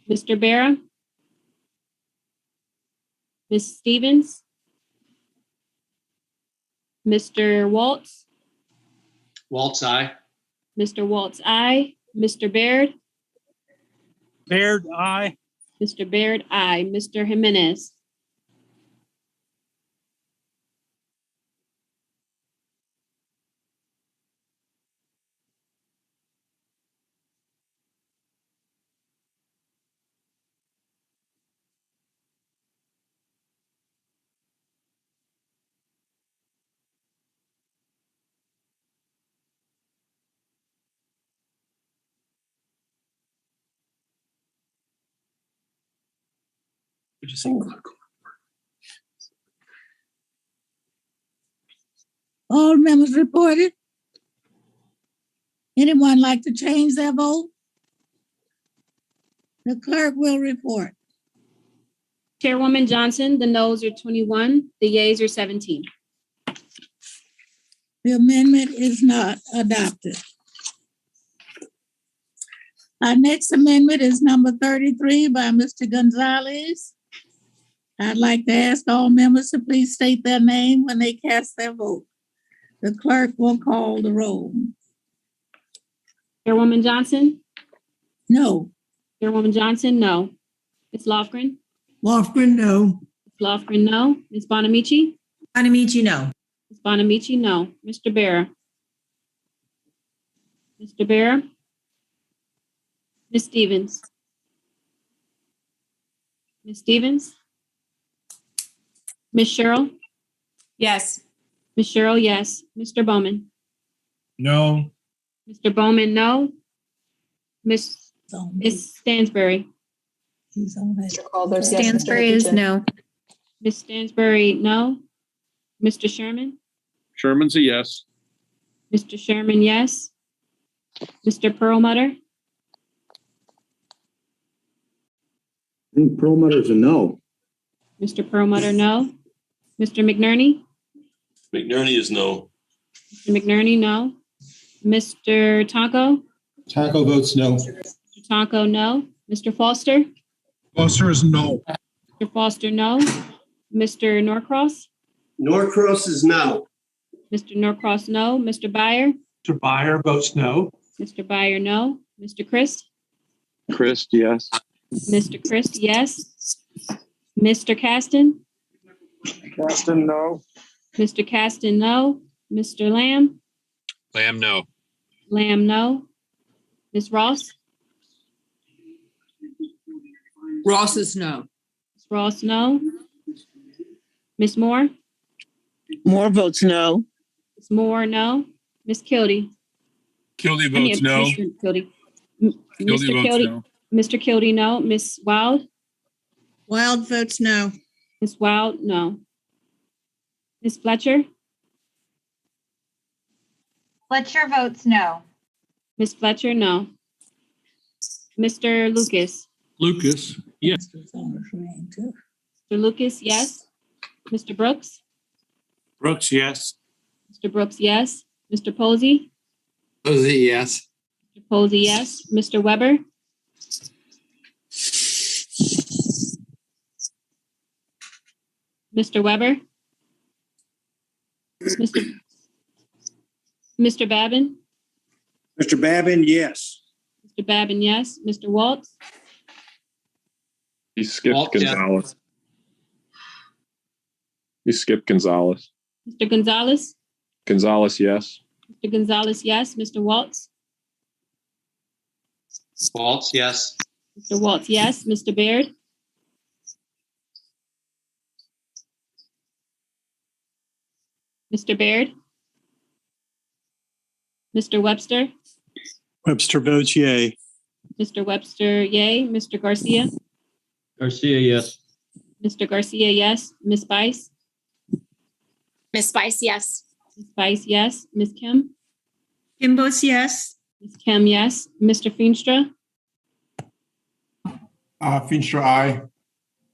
Mr. Barra, Ms. Stevens, Mr. Waltz, Waltz, aye. Mr. Waltz, aye. Mr. Baird, Baird, aye. Mr. Baird, aye. Mr. Jimenez, All members reported. Anyone like to change their vote? The clerk will report. Chairwoman Johnson, the noes are 21, the yeas are 17. The amendment is not adopted. Our next amendment is number 33 by Mr. Gonzalez. I'd like to ask all members to please state their name when they cast their vote. The clerk will call the roll. Chairwoman Johnson, No. Chairwoman Johnson, no. Ms. Lofgren, Lofgren, no. Ms. Lofgren, no. Ms. Bonamici, Bonamici, no. Ms. Bonamici, no. Mr. Barra, Mr. Barra, Ms. Stevens, Ms. Stevens, Ms. Cheryl, Yes. Ms. Cheryl, yes. Mr. Bowman, No. Mr. Bowman, no. Ms. Stansberry, He's on that. Mr. Call votes yes. Mr. Stansbury is Hickinson. no. Ms. Stansberry, no. Mr. Sherman, Sherman's a yes. Mr. Sherman, yes. Mr. Perlmutter, I think Perlmutter's a no. Mr. Perlmutter, no. Mr. McNerney, McNerney is no. Mr. McNerney, no. Mr. Tonko, Taco votes no. Mr. Tonko, no. Mr. Foster, Foster is no. Mr. Foster, no. Mr. Norcross, Norcross is no. Mr. Norcross, no. Mr. Byer, Mr. Byer votes no. Mr. Byer, no. Mr. Christ, Christ, yes. Mr. Christ, yes. Mr. Caston, Caston, no. Mr. Caston, no. Mr. Lamb, Lamb, no. Lamb, no. Ms. Ross, Ross is no. Ms. Ross, no. Ms. Moore, Moore votes no. Ms. Moore, no. Ms. Kildee, Kildee votes no. Mr. Kildee. Kildee Mr. votes Kildee, no. Mr. Kildee, no. Ms. Wild, Wild votes no. Ms. Wild, no. Ms. Fletcher, Fletcher votes no. Ms. Fletcher, no. Mr. Lucas, Lucas, yes. Mr. Lucas, yes. Mr. Brooks, Brooks, yes. Mr. Brooks, yes. Mr. Posey, Posey, yes. Mr. Posey, yes. Mr. Weber, Mr. Weber, Mr. Babin, Mr. Babin, yes. Mr. Babin, yes. Mr. Waltz? You skipped Waltz, yes. Gonzalez. You skipped Gonzalez. Mr. Gonzalez? Gonzalez, yes. Mr. Gonzalez, yes. Mr. Waltz? Waltz, yes. Mr. Waltz, yes. Mr. Baird? Mr. Baird? Mr. Webster? Webster votes yay. Mr. Webster, yay. Mr. Garcia? Garcia, yes. Mr. Garcia, yes. Ms. Bice? Miss Spice, yes. Ms. Bice, yes. Ms. Kim? Kim votes yes. Ms. Kim, yes. Mr. Feenstra? Feenstra, aye.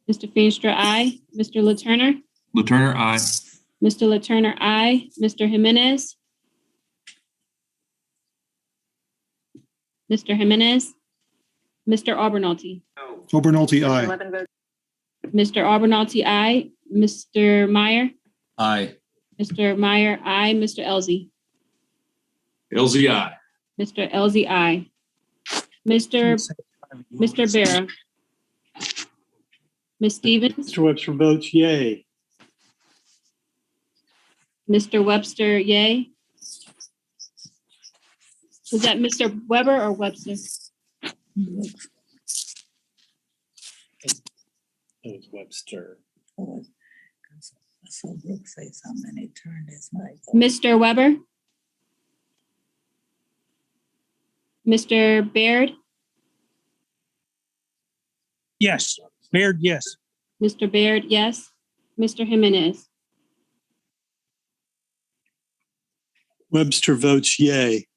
Mr. Feenstra, aye. Mr. Laturner? Laturner, aye. Mr. Laturner, aye. Mr. Jimenez? Mr. Jimenez? Mr. Abernathy? Obernolte, aye. Mr. Abernathy, aye. Mr. Meyer? Aye. Mr. Meyer, aye. Mr. Elzey? LZI. Mr. Elzey, aye. Mr. Barra? Ms. Stevens? Mr. Webster votes yay. Mr. Webster, yay. Was that Mr. Weber or Webster? It was Webster. So Brooks say something and he turned his mic off. Mr. Weber? Mr. Baird? Yes. Baird, yes. Mr. Baird, yes. Mr. Jimenez? Webster votes yay.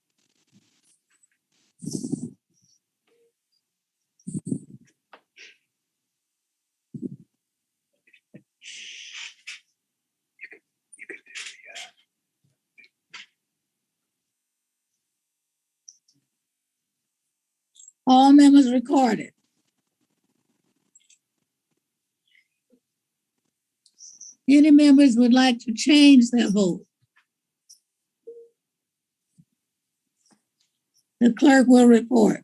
All members recorded. Any members would like to change their vote? The clerk will report.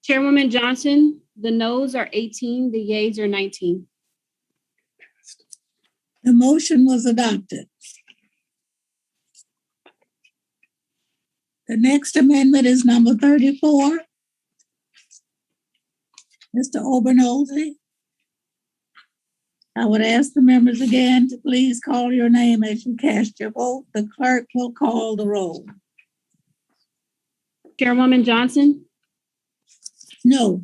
Chairwoman Johnson, the noes are 18, the yeas are 19. The motion was adopted. The next amendment is number 34. Mr. Obernolte. I would ask the members again to please call your name as you cast your vote. The clerk will call the roll. Chairwoman Johnson? No.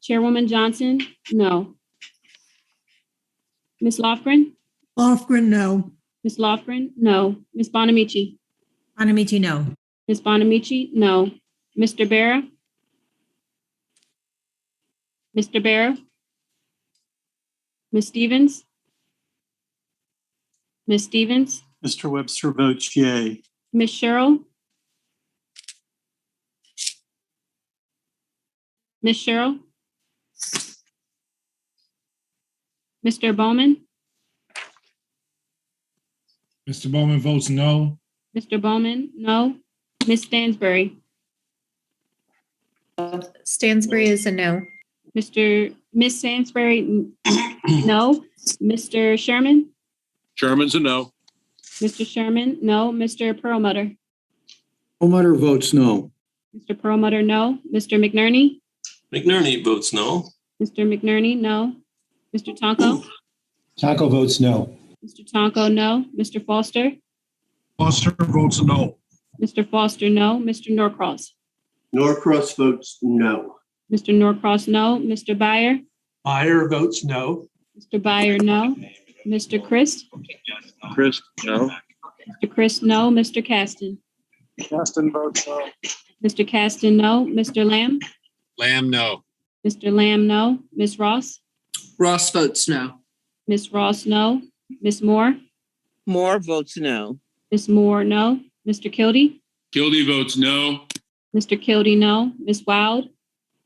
Chairwoman Johnson? No. Ms. Lofgren? Lofgren, no. Ms. Lofgren? No. Ms. Bonamici? Bonamici, no. Ms. Bonamici? No. Mr. Barra? Mr. Barra? Ms. Stevens? Ms. Stevens? Mr. Webster votes yay. Ms. Sherrill? Ms. Sherrill? Mr. Bowman? Mr. Bowman votes no. Mr. Bowman? No. Ms. Stansbury? Stansbury is a no. Ms. Stansbury? No. Mr. Sherman? Sherman's a no. Mr. Sherman? No. Mr. Perlmutter? Perlmutter votes no. Mr. Perlmutter? No. Mr. McNerney? McNerney votes no. Mr. McNerney? No. Mr. Tonko? Taco votes no. Mr. Tonko? No. Mr. Foster? Foster votes no. Mr. Foster? No. Mr. Norcross? Norcross votes no. Mr. Norcross? No. Mr. Byer? Meyer votes no. Mr. Byer? No. Mr. Christ? Chris, no. Mr. Christ? No. Mr. Caston? Caston votes no. Mr. Caston? No. Mr. Lamb? Lamb, no. Mr. Lamb? No. Ms. Ross? Ross votes no. Ms. Ross? No. Ms. Moore? Moore votes no. Ms. Moore? No. Mr. Kildee? Kildee votes no. Mr. Kildee, no. Ms. Wild?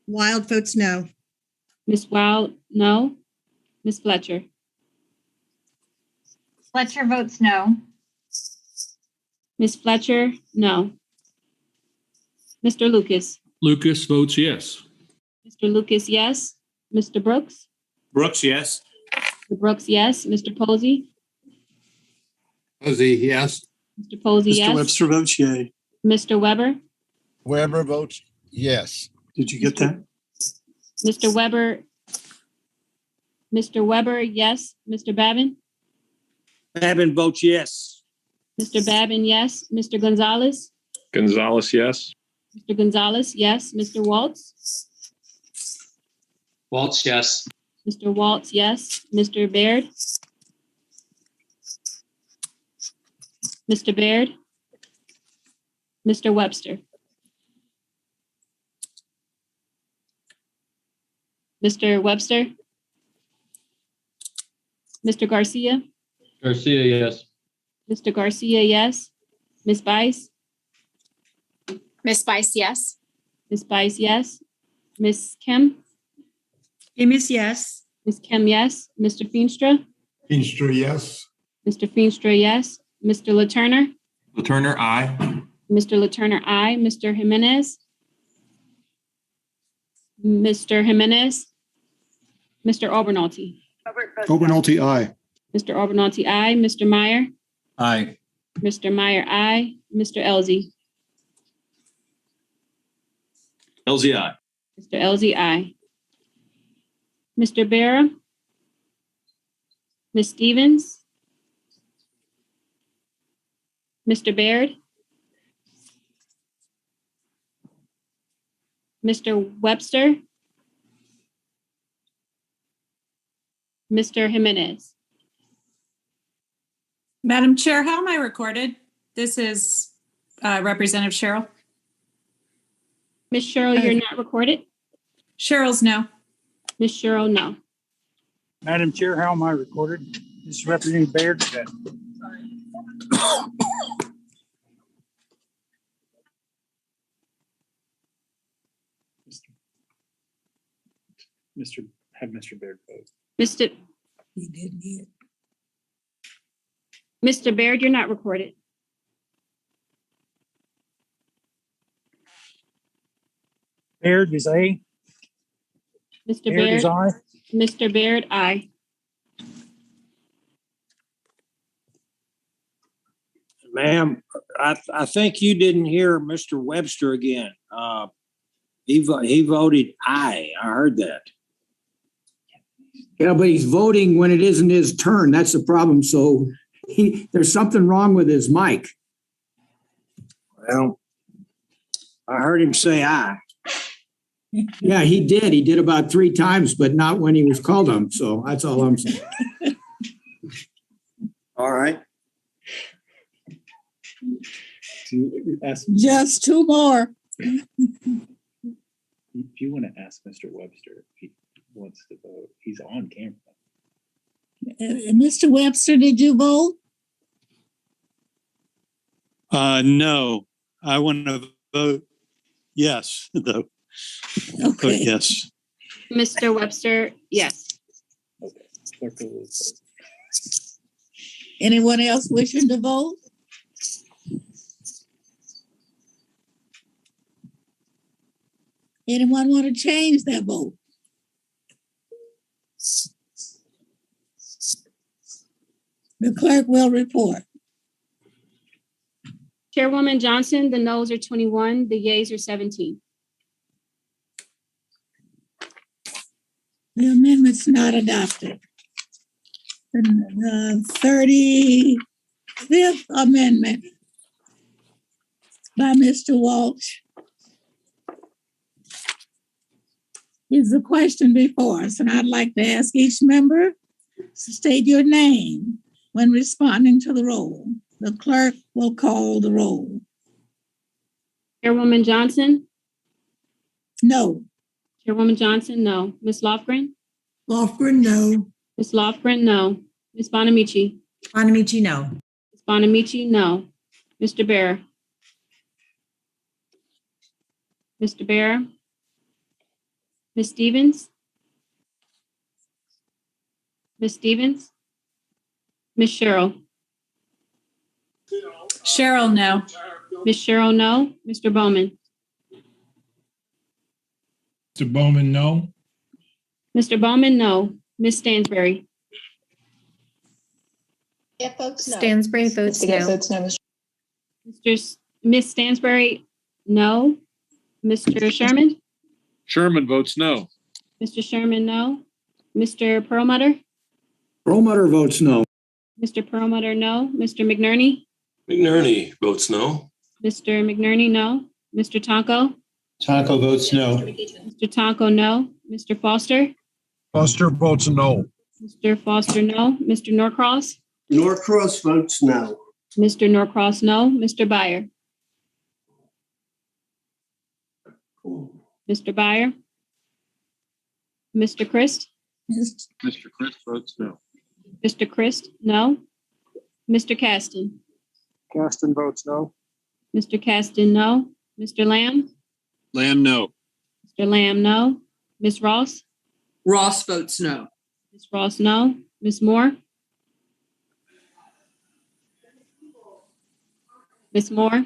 Wild votes no. Ms. Wild, no. Ms. Fletcher? Fletcher votes no. Ms. Fletcher, no. Mr. Lucas? Lucas votes yes. Mr. Lucas, yes. Mr. Brooks? Brooks, yes. Mr. Brooks, yes. Mr. Posey? Posey, yes. Mr. Posey, Mr. yes. Webster votes yay. Mr. Weber? Weber votes yes. Did you get that? Mr. Weber? Mr. Weber, yes. Mr. Babin? Babin votes yes. Mr. Babin, yes. Mr. Gonzalez? Gonzalez, yes. Mr. Gonzalez, yes. Mr. Waltz? Waltz, yes. Mr. Waltz, yes. Mr. Baird? Mr. Baird? Mr. Webster? Mr. Webster? Mr. Garcia? Garcia, yes. Mr. Garcia, yes. Ms. Bice? Miss Spice, yes. Ms. Bice, yes. Ms. Kim? Kim is yes. Ms. Kim, yes. Mr. Feenstra? Feenstra, yes. Mr. Feenstra, yes. Mr. LaTurner? LaTurner, aye. Mr. LaTurner, aye. Mr. Jimenez? Mr. Jimenez? Mr. Obernolte? Obernolte, aye. Mr. Obernolte, aye. Mr. Meyer? Aye. Mr. Meyer, aye. Mr. Elzey? Elsie, aye. Mr. Elzey, aye. Mr. Barra? Ms. Stevens? Mr. Baird? Mr. Webster? Mr. Jimenez? Madam Chair, how am I recorded? This is Representative Cheryl. Ms. Cheryl, you're not recorded? Cheryl's no. Ms. Cheryl, no. Madam Chair, how am I recorded? This is Representative Baird. Have Mr. Baird vote. Mr. He didn't get. Mr. Baird, you're not recorded. Baird is A. Mr. Baird Baird? is aye. Mr. Baird, aye. Ma'am, I think you didn't hear Mr. Webster again. He voted aye. I heard that. Yeah, but he's voting when it isn't his turn. That's the problem. So there's something wrong with his mic. Well, I heard him say aye. Yeah, he did. He did about 3 times, but not when he was called on. So that's all I'm saying. All right. Just 2 more. If you want to ask Mr. Webster if he wants to vote, he's on camera. Mr. Webster, did you vote? No, I want to vote yes, though. Okay. Yes. Mr. Webster, yes. Okay. Clerk will vote. Anyone else wishing to vote? Anyone want to change their vote? The clerk will report. Chairwoman Johnson, the noes are 21, the yeas are 17. The amendment's not adopted. The 35th amendment by Mr. Walsh is the question before us, and I'd like to ask each member to state your name when responding to the roll. The clerk will call the roll. Chairwoman Johnson? No. Chairwoman Johnson, no. Ms. Lofgren? Lofgren, no. Ms. Lofgren, no. Ms. Bonamici? Bonamici, no. Ms. Bonamici, no. Mr. Bear? Mr. Bear, Ms. Stevens, Ms. Stevens, Ms. Cheryl, Cheryl, no. Ms. Cheryl, no. Mr. Bowman, Mr. Bowman, no. Mr. Bowman, no. Ms. Stansberry, Stansberry votes no. Ms. Stansberry, no. Mr. Sherman, Sherman votes no. Mr. Sherman, no. Mr. Perlmutter, Perlmutter votes no. Mr. Perlmutter, no. Mr. McNerney, McNerney votes no. Mr. McNerney, no. Mr. Tonko, Tonko votes no. Mr. Tonko, no. Mr. Foster, Foster votes no. Mr. Foster, no. Mr. Norcross, Norcross votes no. Mr. Norcross, no. Mr. Byer, Mr. Byer, Mr. Christ, Mr. Chris votes no. Mr. Christ, no. Mr. Caston, Caston votes no. Mr. Caston, no. Mr. Lamb, Lamb, no. Mr. Lamb, no. Ms. Ross, Ross votes no. Ms. Ross, no. Ms. Moore, Ms. Moore,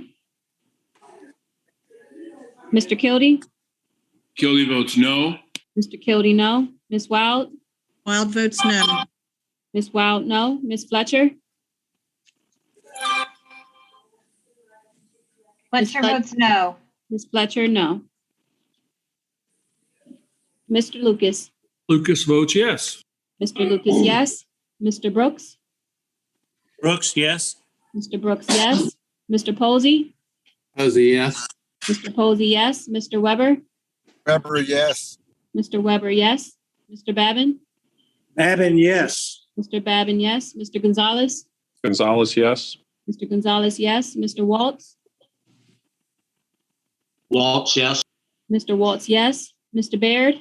Mr. Kildee, Kildee votes no. Mr. Kildee, no. Ms. Wild, Wild votes no. Ms. Wild, no. Ms. Fletcher, Fletcher votes no. Ms. Fletcher, no. Mr. Lucas, Lucas votes yes. Mr. Lucas, yes. Mr. Brooks, Brooks, yes. Mr. Brooks, yes. Mr. Posey, Posey, yes. Mr. Posey, yes. Mr. Weber, Weber, yes. Mr. Weber, yes. Mr. Babin, Babin, yes. Mr. Babin, yes. Mr. Gonzalez, Gonzalez, yes. Mr. Gonzalez, yes. Mr. Waltz, Waltz, yes. Mr. Waltz, yes. Mr. Baird,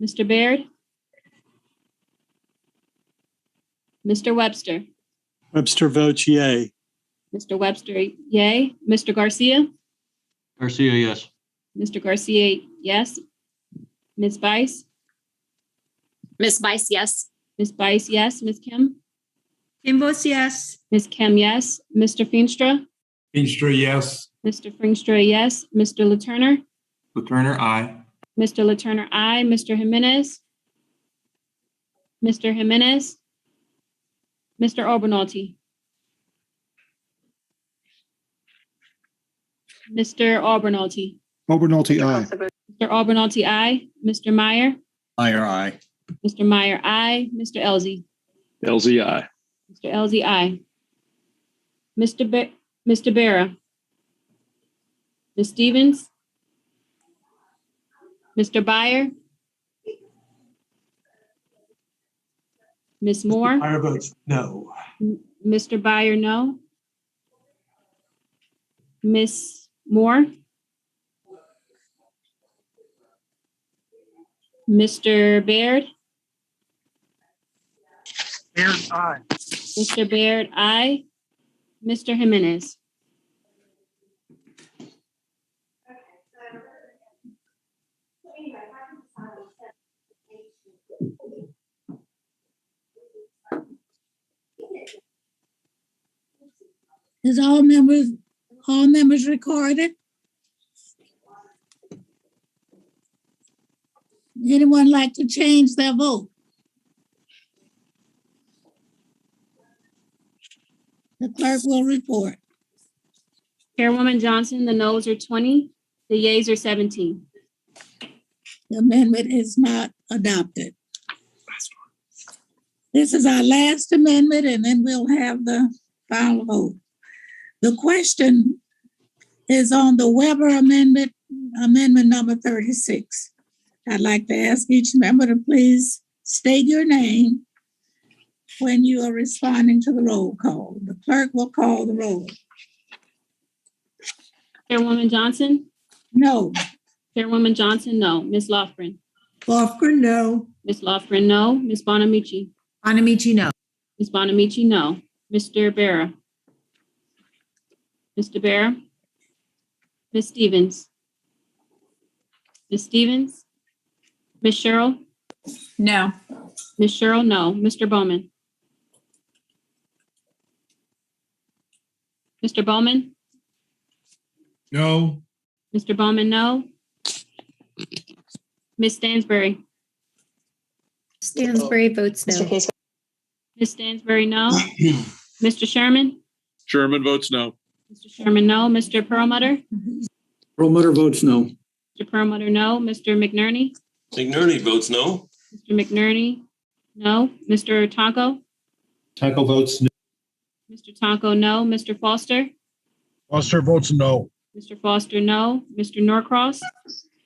Mr. Baird, Mr. Webster, Webster votes yay. Mr. Webster, yay. Mr. Garcia, Garcia, yes. Mr. Garcia, yes. Ms. Bice, Miss Bice, yes. Ms. Bice, yes. Ms. Kim, Kim votes yes. Ms. Kim, yes. Mr. Feenstra, Feenstra, yes. Mr. Feenstra, yes. Mr. Laturner, Laturner, aye. Mr. Laturner, aye. Mr. Jimenez, Mr. Jimenez, Mr. Obernolte, Mr. Obernolte, Obernolte, aye. Mr. Obernolte, aye. Mr. Meyer, Meyer, aye. Mr. Meyer, aye. Mr. Elzey, LZ, aye. Mr. Elzey, aye. Mr. Barra, Ms. Stevens, Mr. Byer, Ms. Moore, Meyer votes no. Mr. Byer, no. Ms. Moore, Mr. Baird, Baird, aye. Mr. Baird, aye. Mr. Jimenez, Is all members recorded? Anyone like to change their vote? The clerk will report. Chairwoman Johnson, the noes are 20, the yeas are 17. The amendment is not adopted. This is our last amendment, and then we'll have the final vote. The question is on the Weber amendment number 36. I'd like to ask each member to please state your name when you are responding to the roll call. The clerk will call the roll. Chairwoman Johnson, No. Chairwoman Johnson, no. Ms. Lofgren, Lofgren, no. Ms. Lofgren, no. Ms. Bonamici, Bonamici, no. Ms. Bonamici, no. Mr. Barra, Mr. Barra, Ms. Stevens? Ms. Stevens? Ms. Cheryl? No. Ms. Cheryl, no. Mr. Bowman? Mr. Bowman? No. Mr. Bowman, no. Ms. Stansberry? Stansberry votes no. Ms. Stansberry, no. Mr. Sherman? Sherman votes no. Mr. Sherman, no. Mr. Perlmutter? Perlmutter votes no. Mr. Perlmutter, no. Mr. McNerney? McNerney votes no. Mr. McNerney, no. Mr. Tonko? Tackle votes no. Mr. Tonko, no. Mr. Foster? Foster votes no. Mr. Foster, no. Mr. Norcross?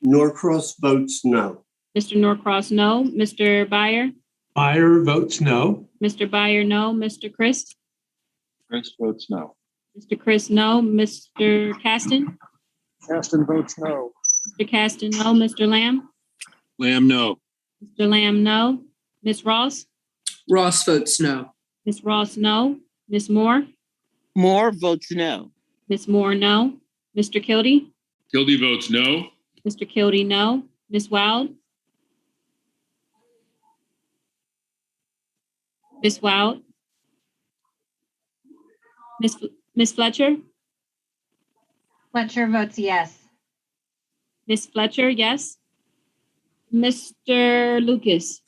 Norcross votes no. Mr. Norcross, no. Mr. Byer? Meyer votes no. Mr. Byer, no. Mr. Christ? Chris votes no. Mr. Chris, no. Mr. Caston? Caston votes no. Mr. Caston, no. Mr. Lamb? Lamb no. Mr. Lamb, no. Ms. Ross? Ross votes no. Ms. Ross, no. Ms. Moore? Moore votes no. Ms. Moore, no. Mr. Kildee? Kildee votes no. Mr. Kildee, no. Ms. Wild? Ms. Wild? Ms. Fletcher? Fletcher votes yes. Ms. Fletcher, yes. Mr. Lucas?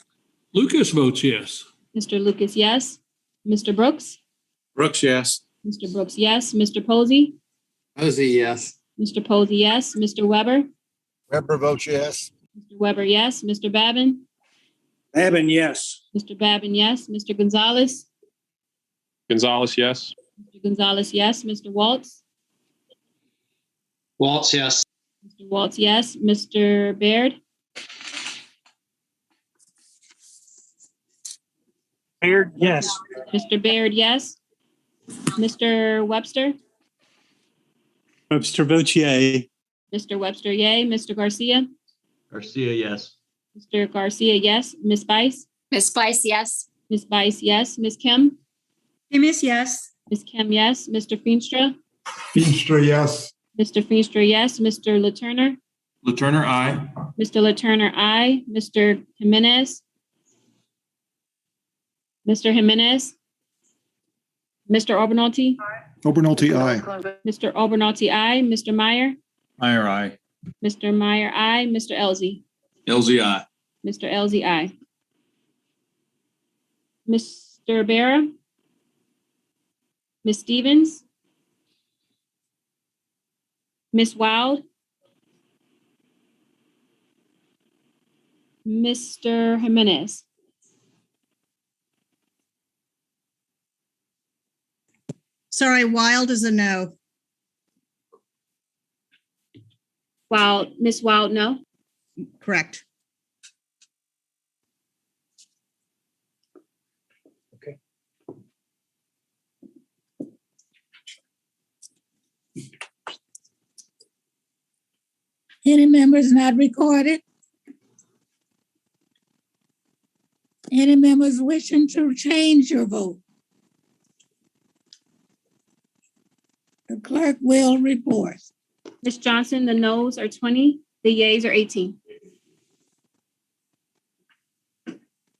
Lucas votes yes. Mr. Lucas, yes. Mr. Brooks? Brooks, yes. Mr. Brooks, yes. Mr. Posey? Posey, yes. Mr. Posey, yes. Mr. Weber? Weber votes yes. Mr. Weber, yes. Mr. Babin? Babin, yes. Mr. Babin, yes. Mr. Gonzalez? Gonzalez, yes. Mr. Gonzalez, yes. Mr. Waltz? Waltz, yes. Mr. Waltz, yes. Mr. Baird? Baird, yes. Mr. Baird, yes. Mr. Webster? Webster votes yay. Mr. Webster, yay. Mr. Garcia? Garcia, yes. Mr. Garcia, yes. Ms. Bice? Ms. Spice, yes. Ms. Bice, yes. Ms. Kim? Kim is yes. Ms. Kim, yes. Mr. Feenstra? Feenstra, yes. Mr. Feenstra, yes. Mr. LaTurner? LaTurner, aye. Mr. LaTurner, aye. Mr. Jimenez? Mr. Jimenez? Mr. Obernolte? Obernolte, aye. Mr. Obernolte, aye. Mr. Meyer? Meyer, aye. Mr. Meyer, aye. Mr. Elzey? Elzey, aye. Mr. Elzey, aye. Mr. Barra? Ms. Stevens? Ms. Wild? Mr. Jimenez? Sorry, Wild is a no. Wild, Ms. Wild, no? Correct. Any members not recorded? Any members wishing to change your vote? The clerk will report. Ms. Johnson, the noes are 20, the yeas are 18.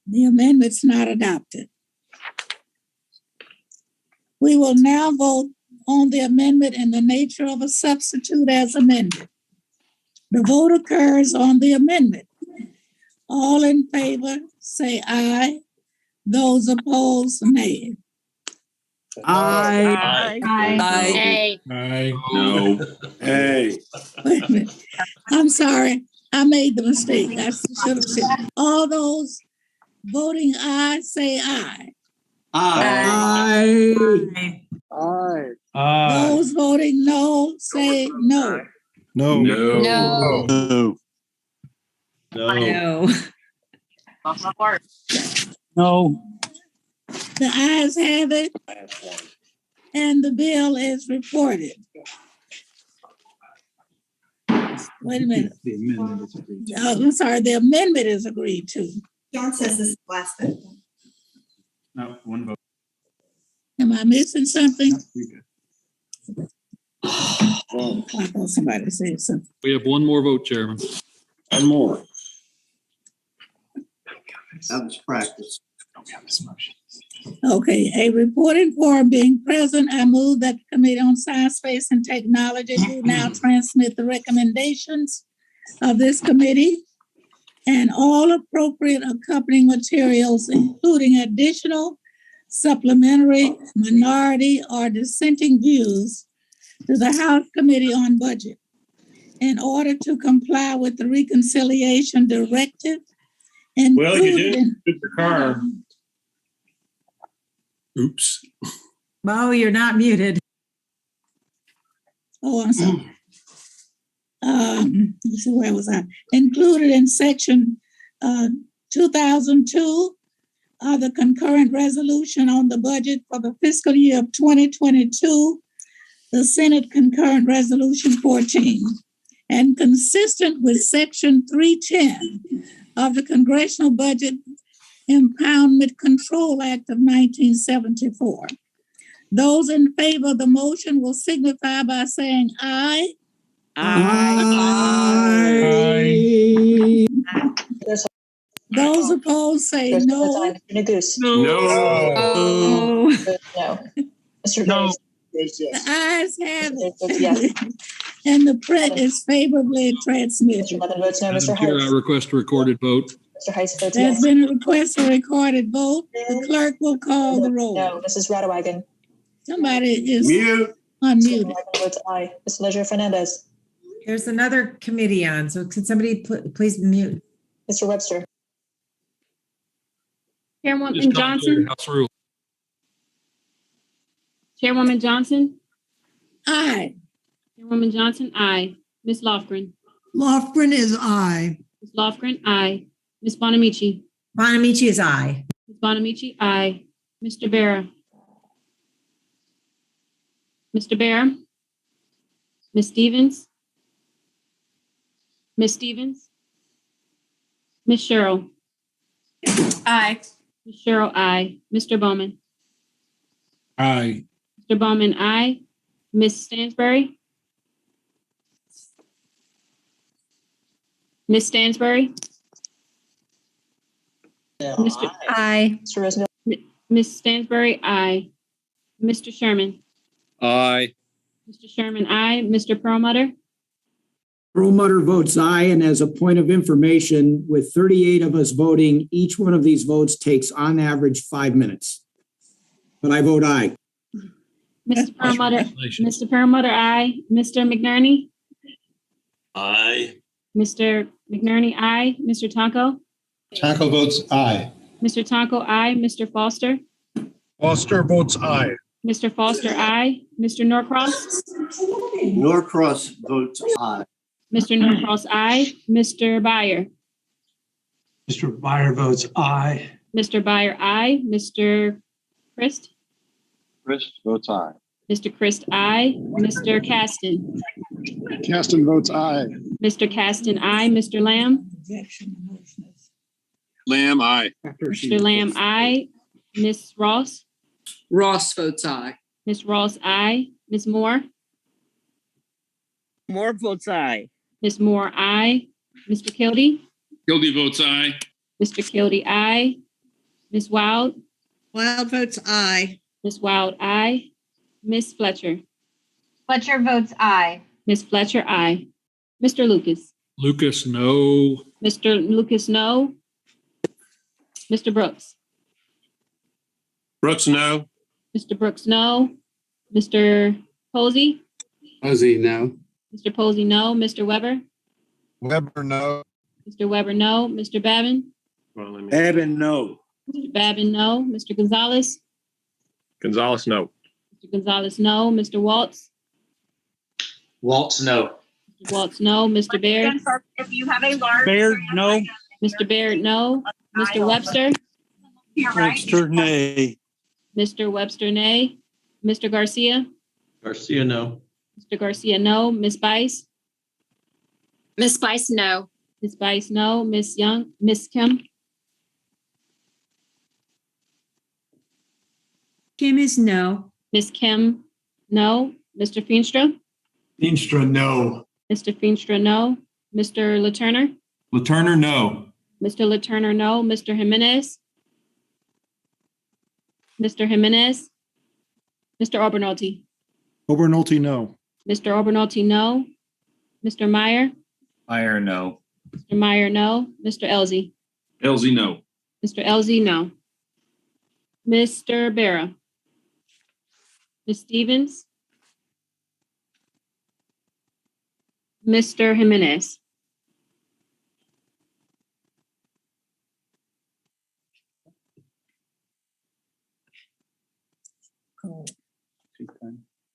The amendment's not adopted. We will now vote on the amendment in the nature of a substitute as amended. The vote occurs on the amendment. All in favor, say aye. Those opposed, nay. Aye. Aye. Aye. No. Hey. Wait a minute. I'm sorry. I made the mistake. I should have said. All those voting aye, say aye. Aye. Aye. Those voting no, say no. No. No. No. No. No. The ayes have it, and the bill is reported. Wait a minute. I'm sorry, the amendment is agreed to. John says this is the last vote. No, one vote. Am I missing something? I thought somebody said something. We have one more vote, Chairman. One more. That was practice. Okay, a reporting quorum being present, I move that the Committee on Science, Space, and Technology do now transmit the recommendations of this committee and all appropriate accompanying materials, including additional, supplementary, minority, or dissenting views to the House Committee on Budget in order to comply with the reconciliation directive. Well, you did the car. Oops. Mo, you're not muted. Oh, I'm sorry. Let's see, where was I? Included in section 2002 are the concurrent resolution on the budget for the fiscal year of 2022, the Senate concurrent resolution 14, and consistent with section 310 of the Congressional Budget Impoundment Control Act of 1974. Those in favor of the motion will signify by saying aye. Aye. Those opposed say no. No. The ayes have it. And the print is favorably transmitted. Madam Chair, I request a recorded vote. There's been a request for recorded vote. The clerk will call the roll. No, Mrs. Radewagen. Somebody is Mute. unmuted. Votes aye. Mr. Leisure Fernandez. There's another committee on, so could somebody please mute? Mr. Webster. Chairwoman Johnson. House rule. Chairwoman Johnson. Aye. Chairwoman Johnson, aye. Ms. Lofgren. Lofgren is aye. Ms. Lofgren, aye. Ms. Bonamici. Bonamici is aye. Ms. Bonamici, aye. Mr. Barra. Mr. Barra. Ms. Stevens. Ms. Stevens. Ms. Cheryl. Aye. Ms. Cheryl, aye. Mr. Bowman. Aye. Mr. Bowman, aye. Ms. Stansbury. Ms. Stansbury. Mr. Aye. Mr. Rosendahl. Ms. Stansbury, aye. Mr. Sherman. Aye. Mr. Sherman, aye. Mr. Perlmutter. Perlmutter votes aye, and as a point of information, with 38 of us voting, each one of these votes takes on average 5 minutes. But I vote aye. Mr. Perlmutter. Mr. Perlmutter, aye. Mr. McNerney. Aye. Mr. McNerney, aye. Mr. Tonko. Taco votes aye. Mr. Tonko, aye. Mr. Foster. Foster votes aye. Mr. Foster, aye. Mr. Norcross. Norcross votes aye. Mr. Norcross, aye. Mr. Byer. Mr. Byer votes aye. Mr. Byer, aye. Mr. Christ. Chris votes aye. Mr. Christ, aye. Mr. Caston. Caston votes aye. Mr. Caston, aye. Mr. Lamb. Lamb, aye. Mr. Lamb, aye. Ms. Ross. Ross votes aye. Ms. Ross, aye. Ms. Moore. Moore votes aye. Ms. Moore, aye. Mr. Kildee. Kildee votes aye. Mr. Kildee, aye. Ms. Wild. Wild votes aye. Ms. Wild, aye. Ms. Fletcher. Fletcher votes aye. Ms. Fletcher, aye. Mr. Lucas. Lucas, no. Mr. Lucas, no. Mr. Brooks. Brooks, no. Mr. Brooks, no. Mr. Posey. Posey, no. Mr. Posey, no. Mr. Weber. Weber, no. Mr. Weber, no. Mr. Babin. Babin, no. Mr. Babin, no. Mr. Gonzalez. Gonzalez, no. Mr. Gonzalez, no. Mr. Waltz. Waltz, no. Mr. Waltz, no. Mr. Baird. If you have a large. Baird, no. Mr. Baird, no. Mr. Webster. Webster, nay. Mr. Webster, nay. Mr. Garcia. Garcia, no. Mr. Garcia, no. Ms. Bice. Ms. Spice, no. Ms. Bice, no. Ms. Young. Ms. Kim. Kim is no. Ms. Kim, no. Mr. Feenstra. Feenstra, no. Mr. Feenstra, no. Mr. Letourneau? Laturner, no. Mr. Letourneau, no. Mr. Jimenez? Mr. Jimenez? Mr. Obernolte? Obernolte, no. Mr. Obernolte, no. Mr. Meyer? Meyer, no. Mr. Meyer, no. Mr. Elzey? Elzey, no. Mr. Elzey, no. Mr. Barra? Ms. Stevens? Mr. Jimenez?